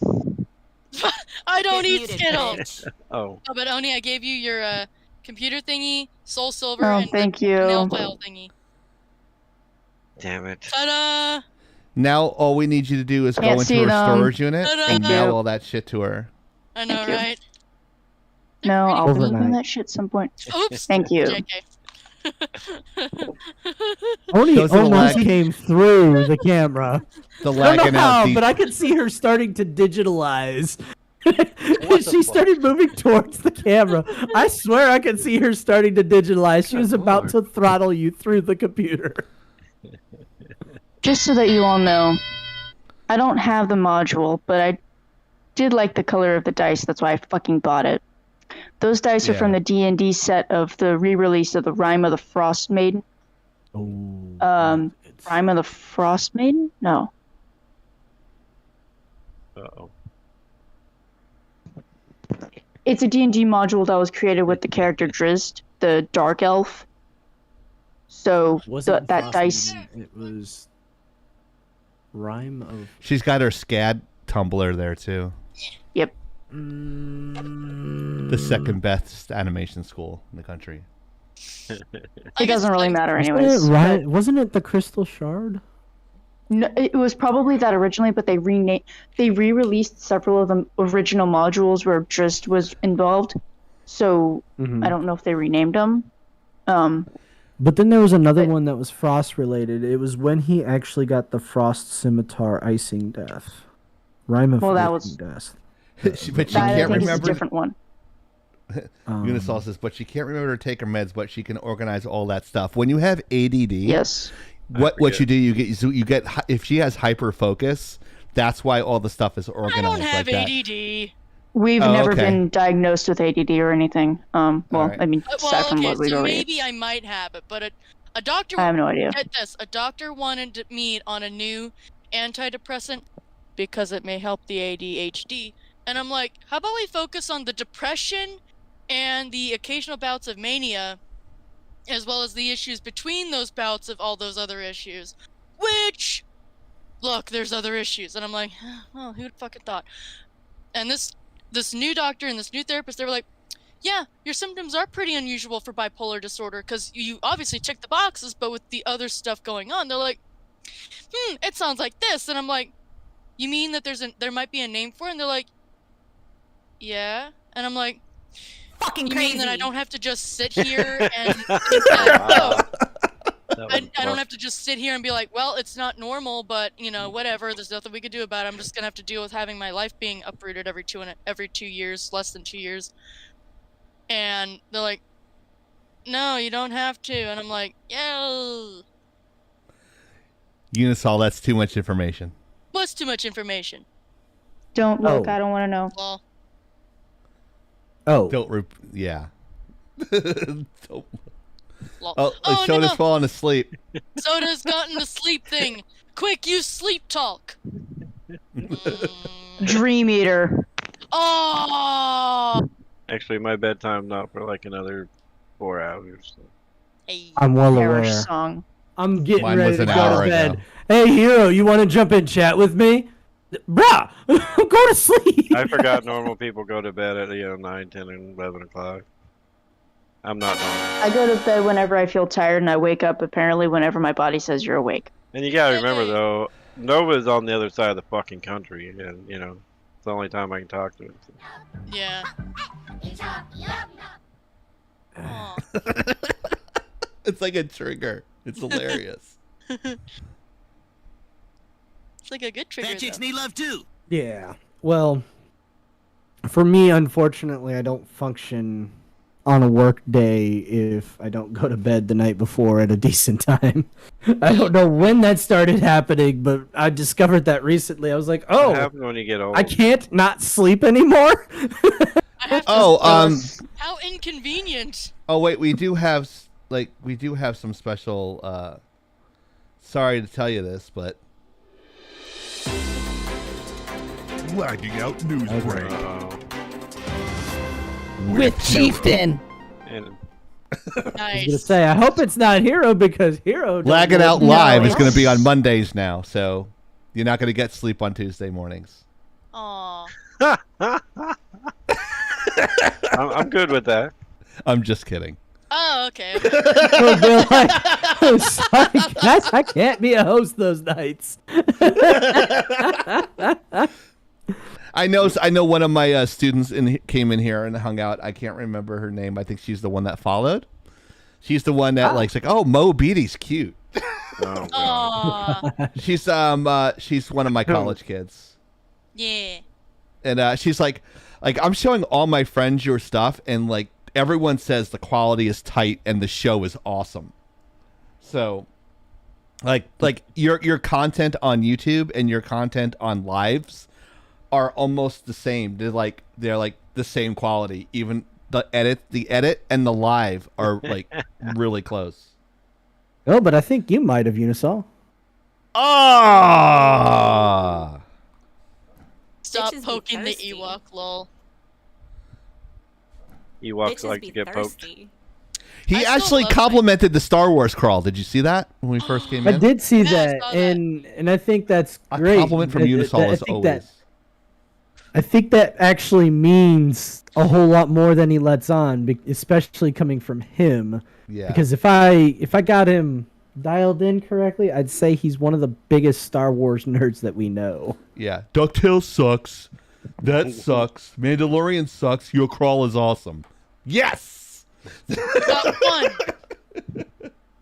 I don't
Get
eat
muted,
Skittles.
bitch.
Oh.
Oh, but Oni, I gave you your computer thingy, Soul Silver,
Oh,
and
thank
the
you.
nail file thingy.
Damn it.
Ta-da!
Now all we need you to do is
Can't
go
see
into her
them.
storage unit
Ta-da!
and
Thank
mail
you.
all that shit to her.
I know,
Thank you.
right?
No, I'll be
Overnight.
doing that shit some point.
Oops.
Thank you.
JK.
Oni
Those are the
almost
lag-
came through the camera.
The
I don't
lagging
know
out.
how,
deep-
but I could see her starting to digitalize. She started moving towards the camera. I swear I could see her starting to digitalize. She was about to throttle you through the computer.
Just so that you all know, I don't have the module, but I did like the color of the dice. That's why I fucking bought it. Those dice are from the D&D set of the re-release of the Rime of the Frost Maiden. Rime of the Frost Maiden? No.
Uh-oh.
It's a D&D module that was created with the character Drizzt, the dark elf. So that dice.
It was Rime of.
She's got her SCAD Tumblr there too.
Yep.
The second best animation school in the country.
It doesn't really matter anyways.
Wasn't it the Crystal Shard?
No, it was probably that originally, but they re-released several of the original modules where Drizzt was involved. So I don't know if they renamed them.
But then there was another one that was Frost related. It was when he actually got the Frost Scimitar Icing Death. Rime of Icing Death.
But she
I
can't
think
remember.
it's a different one.
Unisol says, but she can't remember to take her meds, but she can organize all that stuff. When you have ADD,
yes,
what you do, you get if she has hyper focus, that's why all the stuff is organized.
I don't have
like
ADD.
We've never been diagnosed with ADD or anything.
right.
I mean, aside from what we've already.
Maybe I might have it, but a doctor.
I have no idea.
Get this: a doctor wanted me on a new antidepressant because it may help the ADHD, and I'm like, how about we focus on the depression and the occasional bouts of mania, as well as the issues between those bouts of all those other issues. Which, look, there's other issues, and I'm like, oh, who'd fucking thought? And this new doctor and this new therapist, they were like, yeah, your symptoms are pretty unusual for bipolar disorder because you obviously check the boxes, but with the other stuff going on, they're like, it sounds like this. And I'm like, you mean that there might be a name for it? And they're like, yeah. And I'm like,
fucking
you
crazy.
mean that I don't have to just sit here and I don't have to just sit here and be like, well, it's not normal, but whatever. There's nothing we could do about it. I'm just gonna have to deal with having my life being uprooted every 2 years, less than 2 years. And they're like, no, you don't have to. And I'm like, yeah.
Unisol, that's too much information.
What's too much information?
Don't look. I don't want to know.
Well,
Yeah. Don't.
Oh,
Soda's falling asleep.
Soda's gotten the sleep thing. Quick, use sleep talk.
Dream Eater.
Oh.
Actually, my bedtime not for like another 4 hours. So.
I'm well aware.
Song.
I'm getting
Mine
ready
was
to
an
go
hour
to bed.
ago.
Hey, Hero, you want to jump in chat with me? Bruh, go to sleep.
I forgot normal people go to bed at 9, 10, and 11 o'clock. I'm not normal.
I go to bed whenever I feel tired, and I wake up apparently whenever my body says you're awake.
And you gotta remember though, Nova's on the other side of the fucking country, and it's the only time I can talk to him. So.
Yeah.
It's like a trigger. It's hilarious.
It's like a good trigger.
Fat chicks need love too.
Yeah. Well, for me, unfortunately, I don't function on a work day if I don't go to bed the night before at a decent time. I don't know when that started happening, but I discovered that recently. I was like,
What happens when you get old?
I can't not sleep anymore.
How inconvenient.
Oh wait, we do have some special. Sorry to tell you this, but
Lagging Out News Break.
With Chieftain.
And
I was gonna say, I hope it's not Hero because Hero.
Lagging Out Live is going to be on Mondays now, so you're not going to get sleep on Tuesday mornings.
Aww.
I'm good with that.
I'm just kidding.
Oh, okay.
I'm sorry, guys, I can't be a host those nights.
I know one of my students came in here and hung out. I can't remember her name. I think she's the one that followed. She's the one that like oh, Mo Beatty's cute.
Oh,
she's one of my college kids.
Yeah.
And she's like I'm showing all my friends your stuff, and like everyone says the quality is tight and the show is awesome. So Like your content on YouTube and your content on lives are almost the same. They're like the same quality. Even the edit and the live are like really close.
Oh, but I think you might have, Unisol.
Ah.
Stop
Bitches be
poking the
thirsty.
Ewok, lol.
Ewoks
Bitches
like
be
to get poked.
thirsty.
He
I still
actually
love
complimented the Star Wars crawl. Did you see that when we first came in?
I did see
Yeah, I
that,
saw that.
and I think that's
A
great.
compliment from Unisol
I
as
think
always.
I think that actually means a whole lot more than he lets on, especially coming from him.
Yeah.
Because if I got him dialed in correctly, I'd say he's one of the biggest Star Wars nerds that we know.
Yeah. DuckTales sucks. That sucks. Mandalorian sucks. Your crawl is awesome. Yes.
Got one.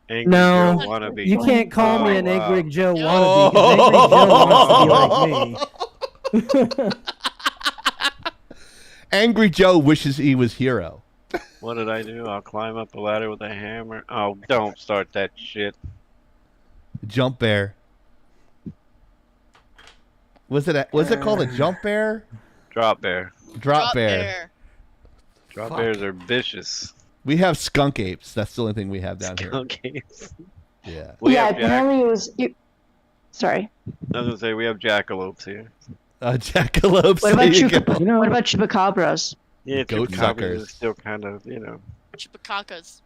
Angry
No,
Joe wannabe.
you can't call me an
wow.
Angry Joe wannabe, because Angry Joe wants to be like me.
Angry Joe wishes he was Hero.
What did I do? I'll climb up a ladder with a hammer. Oh, don't start that shit.
Jump bear. Was it called a jump bear?
Drop bear.
Drop bear.
Drop
Fuck.
bears are vicious.
We have skunk apes. That's the only thing we have down here.
Skunk apes.
Yeah.
We
yeah,
have
apparently it was. Sorry.
I was gonna say we have jackalopes here.
Jackalopes.
What about
there you go.
What about chupacabras?
Yeah,
Goat
chupacabras
suckers.
is still kind of, you know.
Chupacacas.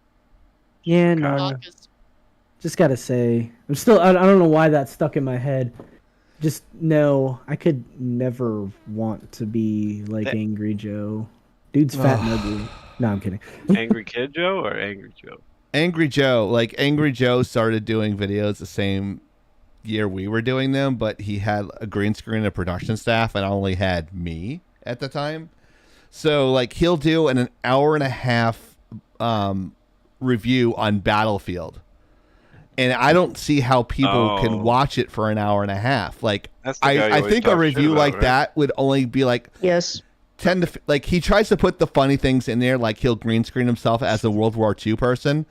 Yeah, no.
Chupacacas.
Just gotta say, I'm still. I don't know why that stuck in my head. Just no, I could never want to be like Angry Joe. Dude's fat and ugly. No, I'm kidding.
Angry Kid Joe or Angry Joe?
Angry Joe. Like Angry Joe started doing videos the same year we were doing them, but he had a green screen of production staff and only had me at the time. So like he'll do an hour and a half review on Battlefield. And I don't see how people can watch it for an hour and a half. Like
That's the guy you
I
always
think a
talk shit
review
about,
like
right?
that would only be like 10 to like he tries to put the funny things in there, like he'll green screen himself as a World War II person.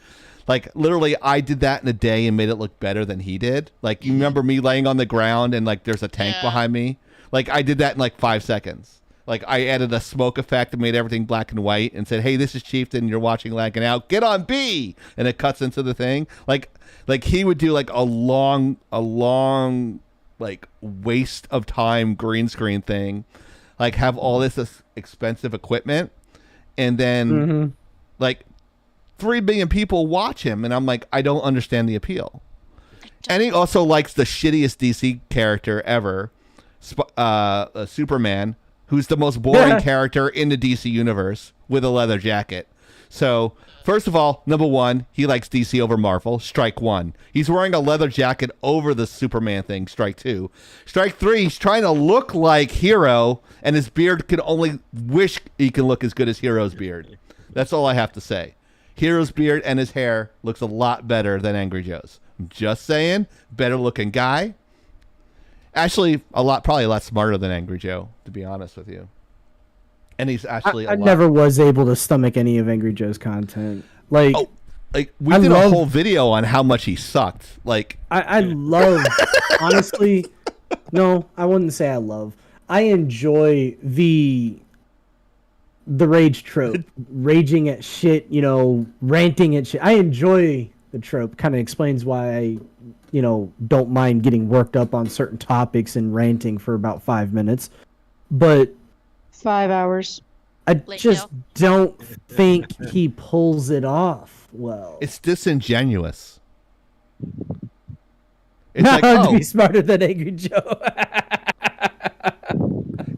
Like literally I did that in a day and made it look better than he did. Like you remember me laying on the ground and like there's a tank behind me? Like I did that in like 5 seconds. Like I added a smoke effect and made everything black and white and said, "Hey, this is Chieftain, you're watching Laggin Out. Get on B." And it cuts into the thing. Like he would do like a long like waste of time green screen thing. Like have all this expensive equipment and then like 3 billion people watch him and I'm like, I don't understand the appeal. And he also likes the shittiest DC character ever, Superman, who's the most boring character in the DC universe with a leather jacket. So, first of all, number 1, he likes DC over Marvel. Strike 1. He's wearing a leather jacket over the Superman thing. Strike 2. Strike 3, he's trying to look like Hero, and his beard can only wish he can look as good as Hero's beard. That's all I have to say. Hero's beard and his hair looks a lot better than Angry Joe's. I'm just saying, better looking guy. Actually, probably a lot smarter than Angry Joe, to be honest with you. And he's actually
I never was able to stomach any of Angry Joe's content. Like,
we did a whole video on how much he sucked. Like,
I love, honestly, no, I wouldn't say I love. I enjoy the rage trope, raging at shit, ranting at shit. I enjoy the trope. Kind of explains why I, don't mind getting worked up on certain topics and ranting for about 5 minutes. But
5 hours.
I just don't think he pulls it off well.
it's disingenuous. It's
Not
like,
to be smarter than Angry Joe.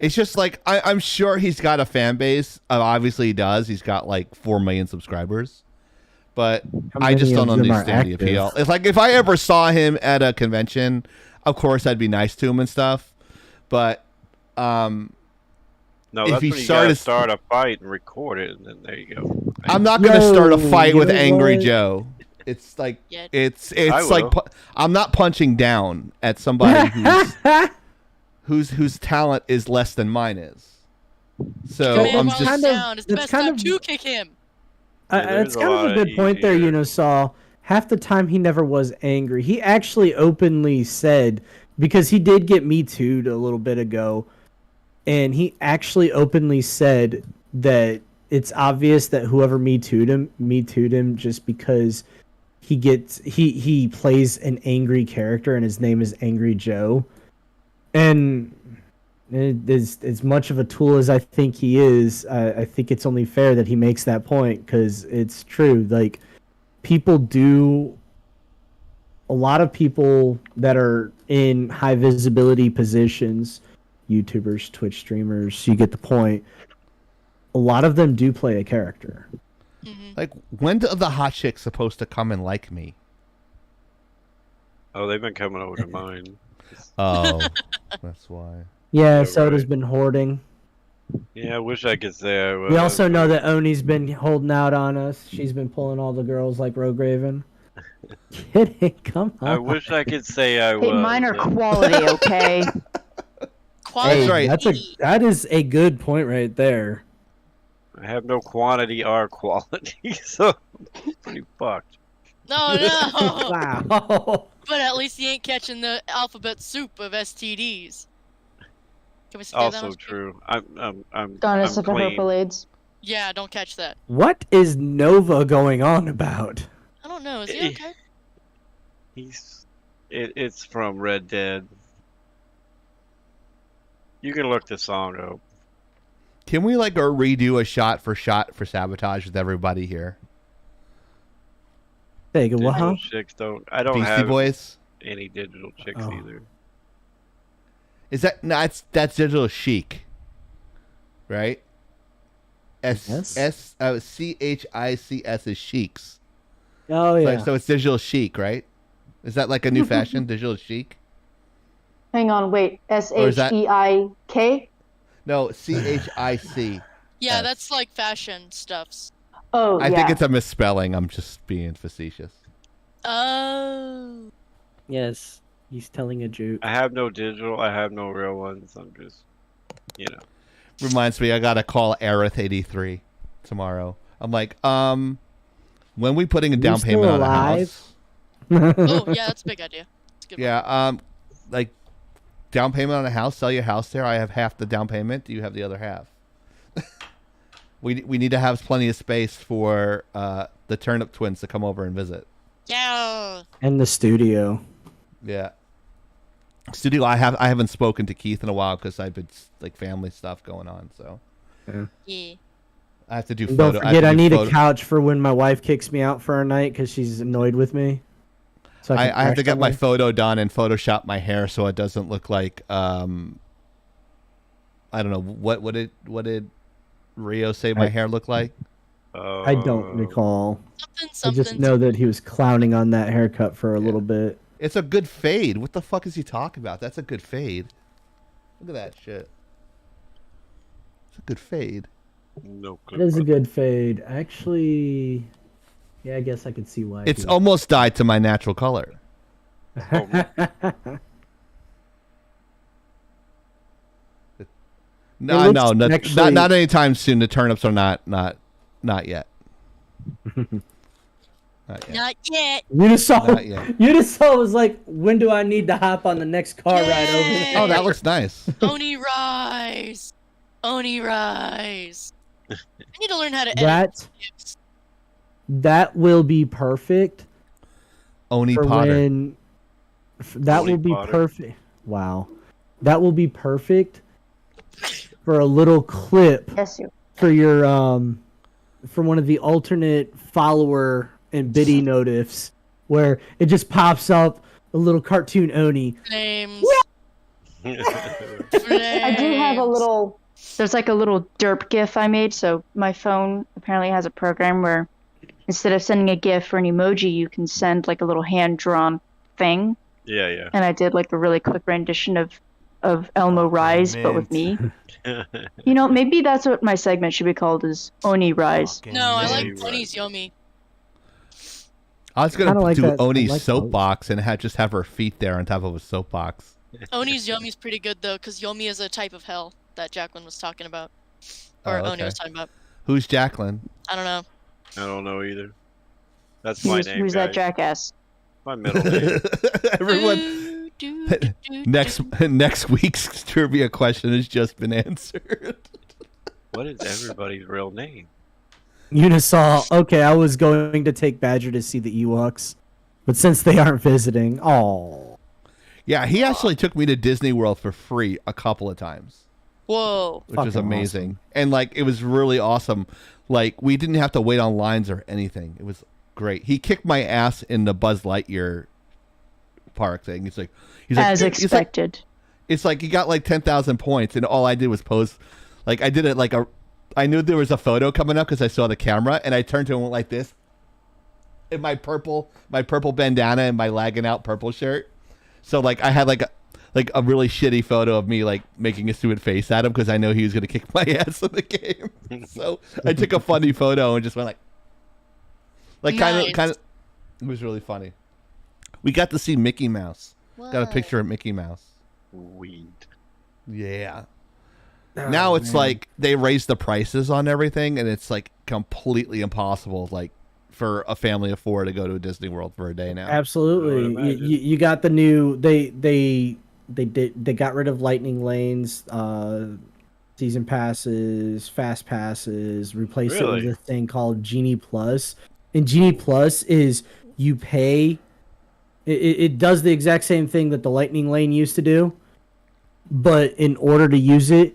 It's just like I'm sure he's got a fan base. Obviously, he does. He's got like 4 million subscribers, but I just don't understand the appeal. It's like if I ever saw him at a convention, of course I'd be nice to him and stuff. But
No,
if
that's
he
when you
started
gotta start a fight and record it, and then there you go.
I'm not gonna start a fight with
you know
Angry
what?
Joe. It's like it's
I
like
will.
I'm not punching down at somebody whose talent is less than mine is. So
Command
I'm
while
just
he's down. It's the
it's
best
kind
time
of-
to kick him.
It's kind of a good point there, Saul. half the time he never was angry. He actually openly said, because he did get Me Too'd a little bit ago, and he actually openly said that it's obvious that whoever Me Too'd him just because he plays an angry character and his name is Angry Joe. And as much of a tool as I think he is, I think it's only fair that he makes that point, because it's true. Like, a lot of people that are in high visibility positions, YouTubers, Twitch streamers, you get the point. A lot of them do play a character.
Like, when are the hot chicks supposed to come and like me?
Oh, they've been coming over to mine.
Oh, that's why.
Yeah,
Yeah,
Soda's
right.
been hoarding.
Yeah, I wish I could say I was.
We also know that Oni's been holding out on us. She's been pulling all the girls like Rogue Raven. Kidding, come on.
I wish I could say I was.
Hey, mine are quality, okay?
Quality.
Hey, that is a good point right there.
I have no quantity or quality, so I'm pretty fucked.
No, no.
Wow.
But at least he ain't catching the alphabet soup of STDs. Can we say that?
Also
on
true. I'm
Goddess
I'm
of the
clean.
purple AIDS.
Yeah, don't catch that.
What is Nova going on about?
I don't know. Is he okay?
It's from Red Dead. You can look the song up.
Can we like redo a shot for Sabotage with everybody here?
Hey, good what?
Digital chicks don't. I don't
Beastie
have
Boys?
any digital chicks
Oh.
either.
Is that no? That's Digital Chic, right? CHICS is Chics.
Oh yeah.
So it's Digital Chic, right? Is that like a new fashion, Digital Chic?
Hang on, wait.
Or is that-
SHEIK?
No, CHIC.
Yeah, that's like fashion stuffs.
Oh,
I think it's a misspelling. I'm just being facetious.
Oh.
Yes, he's telling a joke.
I have no digital. I have no real ones. I'm just, you know.
Reminds me, I gotta call Aerith83 tomorrow. I'm like, when we putting a down
still
payment on a
alive?
house?
Oh, yeah, that's a big idea. That's a good
Yeah, like down payment on a house, sell your house there. I have half the down payment. Do you have the other half? we need to have plenty of space for the Turnip Twins to come over and visit.
Yeah.
And the studio.
Yeah. Studio, I haven't spoken to Keith in a while because I've been like family stuff going on. So
Yeah.
I have to do
And
photo.
don't forget, I need
photo.
a couch for when my wife kicks me out for a night because she's annoyed with me. So
I have to
crash
get my
somewhere.
photo done and Photoshop my hair so it doesn't look like I don't know what did Rio say my hair looked like?
I don't recall.
Something.
I just know that he was clowning on that haircut for a little bit.
It's a good fade. What the fuck is he talking about? That's a good fade. Look at that shit. It's a good fade.
No
It is a good fade. Actually, yeah, I guess I could see why.
It's almost dyed to my natural color. No,
It
no,
looks
not anytime soon. The turnips are not yet. Not yet.
Not yet.
Not yet.
Unisol was like, when do I need to hop on the next car ride over there?
Oh, that looks nice.
Oni Rise. Oni Rise. I need to learn how to edit.
That will be perfect.
Oni
for
Potter.
That
Oni
will be
Potter.
perfect. Wow. That will be perfect for a little clip for your for one of the alternate follower and biddy notifs where it just pops up a little cartoon Oni.
Flames.
I do have a little. There's like a little derp GIF I made. So my phone apparently has a program where instead of sending a GIF or an emoji, you can send like a little hand drawn thing.
Yeah, yeah.
And I did like a really quick rendition of Elmo Rise, but with me. You know, maybe that's what my segment should be called, is Oni Rise.
No, I like Oni's Yomi.
I was gonna
kinda like
do
that. I
Oni's
like
soapbox and just have her feet there on top of a soapbox.
Oni's Yomi's pretty good though, because Yomi is a type of hell that Jacqueline was talking about, or
Oh,
Oni
okay.
was talking about.
Who's Jacqueline?
I don't know.
I don't know either. That's my name.
Who's
guys.
that jackass?
My middle name.
Everyone. Next week's trivia question has just been answered.
What is everybody's real name?
Unisol. Okay, I was going to take Badger to see the Ewoks, but since they aren't visiting,
yeah, he actually took me to Disney World for free a couple of times.
Whoa.
Which is amazing. And like it was really awesome. Like we didn't have to wait on lines or anything. It was great. He kicked my ass in the Buzz Lightyear park thing. He's like
as expected.
It's like he got like 10,000 points and all I did was pose. Like I did it like I knew there was a photo coming up because I saw the camera and I turned to him like this. In my purple bandana and my Laggin Out purple shirt. So like I had like a really shitty photo of me like making a stupid face at him because I know he was gonna kick my ass in the game. So I took a funny photo and just went like kind of. It was really funny. We got to see Mickey Mouse.
What?
Got a picture of Mickey Mouse.
Weed.
Yeah.
Oh,
now it's
man.
like they raised the prices on everything, and it's like completely impossible, like for a family of 4 to go to a Disney World for a day now.
Absolutely. You got the new. They got rid of lightning lanes, season passes, fast passes, replaced it with a thing called Genie Plus. And Genie Plus is you pay. It does the exact same thing that the lightning lane used to do, but in order to use it,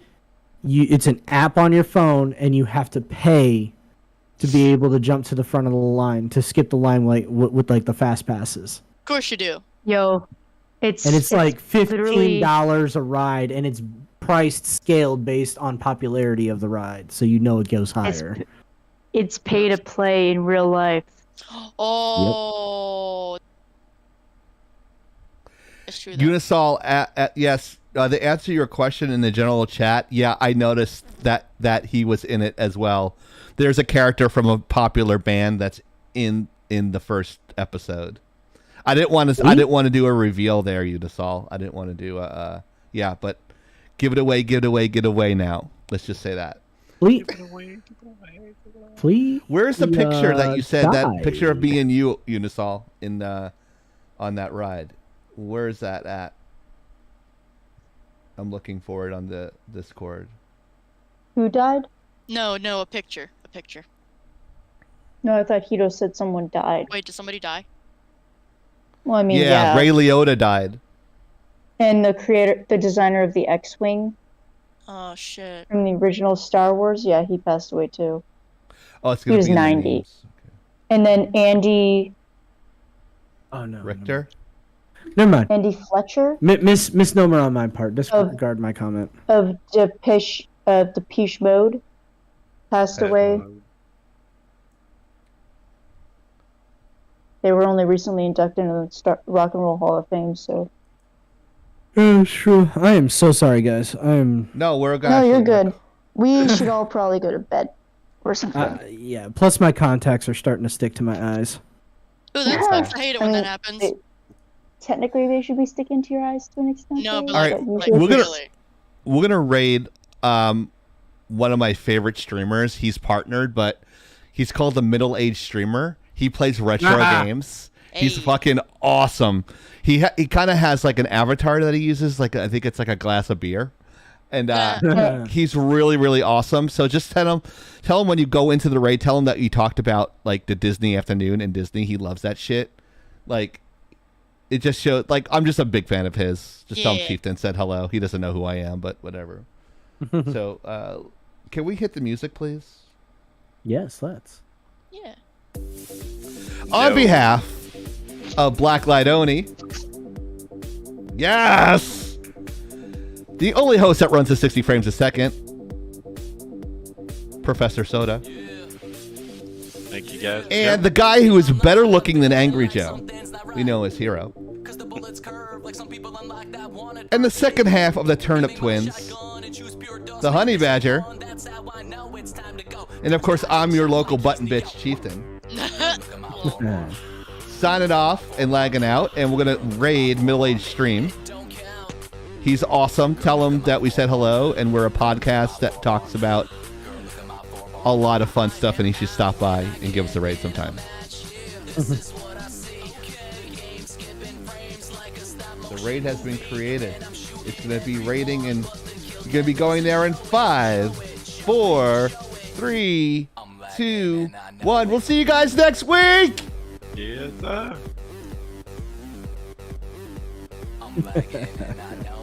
it's an app on your phone, and you have to pay to be able to jump to the front of the line, to skip the line like with like the fast passes.
Of course you do.
Yo,
it's like $15 a ride, and it's priced scaled based on popularity of the ride, so you know it goes higher.
It's pay to play in real life.
Oh. That's true.
Unisol, yes. The answer to your question in the general chat, yeah, I noticed that he was in it as well. There's a character from a popular band that's in the first episode. I didn't want to do a reveal there, Unisol. I didn't want to do yeah, but give it away now. Let's just say that.
Please.
Where's the picture that you said that picture of me and you, Unisol, in on that ride? Where is that at? I'm looking for it on the Discord.
Who died?
No, a picture.
No, I thought Hito said someone died.
Wait, did somebody die?
Well, I mean,
yeah. Ray Liotta died.
And the designer of the X-Wing.
Oh, shit.
From the original Star Wars, yeah, he passed away too.
Oh, it's gonna be
90.
Okay.
And then Andy.
Oh no.
Richter.
Never mind.
Andy Fletcher.
Misnomer on my part. Disregard my comment.
Of Depeche Mode, passed away. They were only recently inducted into the Rock and Roll Hall of Fame, so.
Sure. I am so sorry, guys.
No, we're
No, you're good. We should all probably go to bed or something.
Yeah. Plus, my contacts are starting to stick to my eyes.
Ooh, that sucks. I hate it when that happens.
Technically, they should be sticking to your eyes to an extent.
No, but
All right, we're gonna raid one of my favorite streamers. He's partnered, but he's called the Middle Age Streamer. He plays retro games.
Hey.
He's fucking awesome. He kind of has like an avatar that he uses. Like I think it's like a glass of beer, and he's really really awesome. So just tell him when you go into the raid, tell him that you talked about like the Disney afternoon and Disney. He loves that shit. Like. It just showed, like, I'm just a big fan of his. Just tell him Chieftain said hello. He doesn't know who I am, but whatever. So, can we hit the music, please?
Yes, let's.
Yeah.
On behalf of Blacklight Oni, yes! The only host that runs at 60 frames a second, Professor Soda.
Thank you, guys.
And the guy who is better looking than Angry Joe. We know his hero. And the second half of the Turnip Twins, the Honey Badger. And of course, I'm your local button bitch chieftain. Signing off and lagging out, and we're gonna raid Middle Age Stream. He's awesome. Tell him that we said hello, and we're a podcast that talks about a lot of fun stuff, and he should stop by and give us a raid sometime. The raid has been created. It's going to be raiding and you're going to be going there in 5, 4, 3, 2, 1. We'll see you guys next week.
Yes, sir.
I'm lagging and I know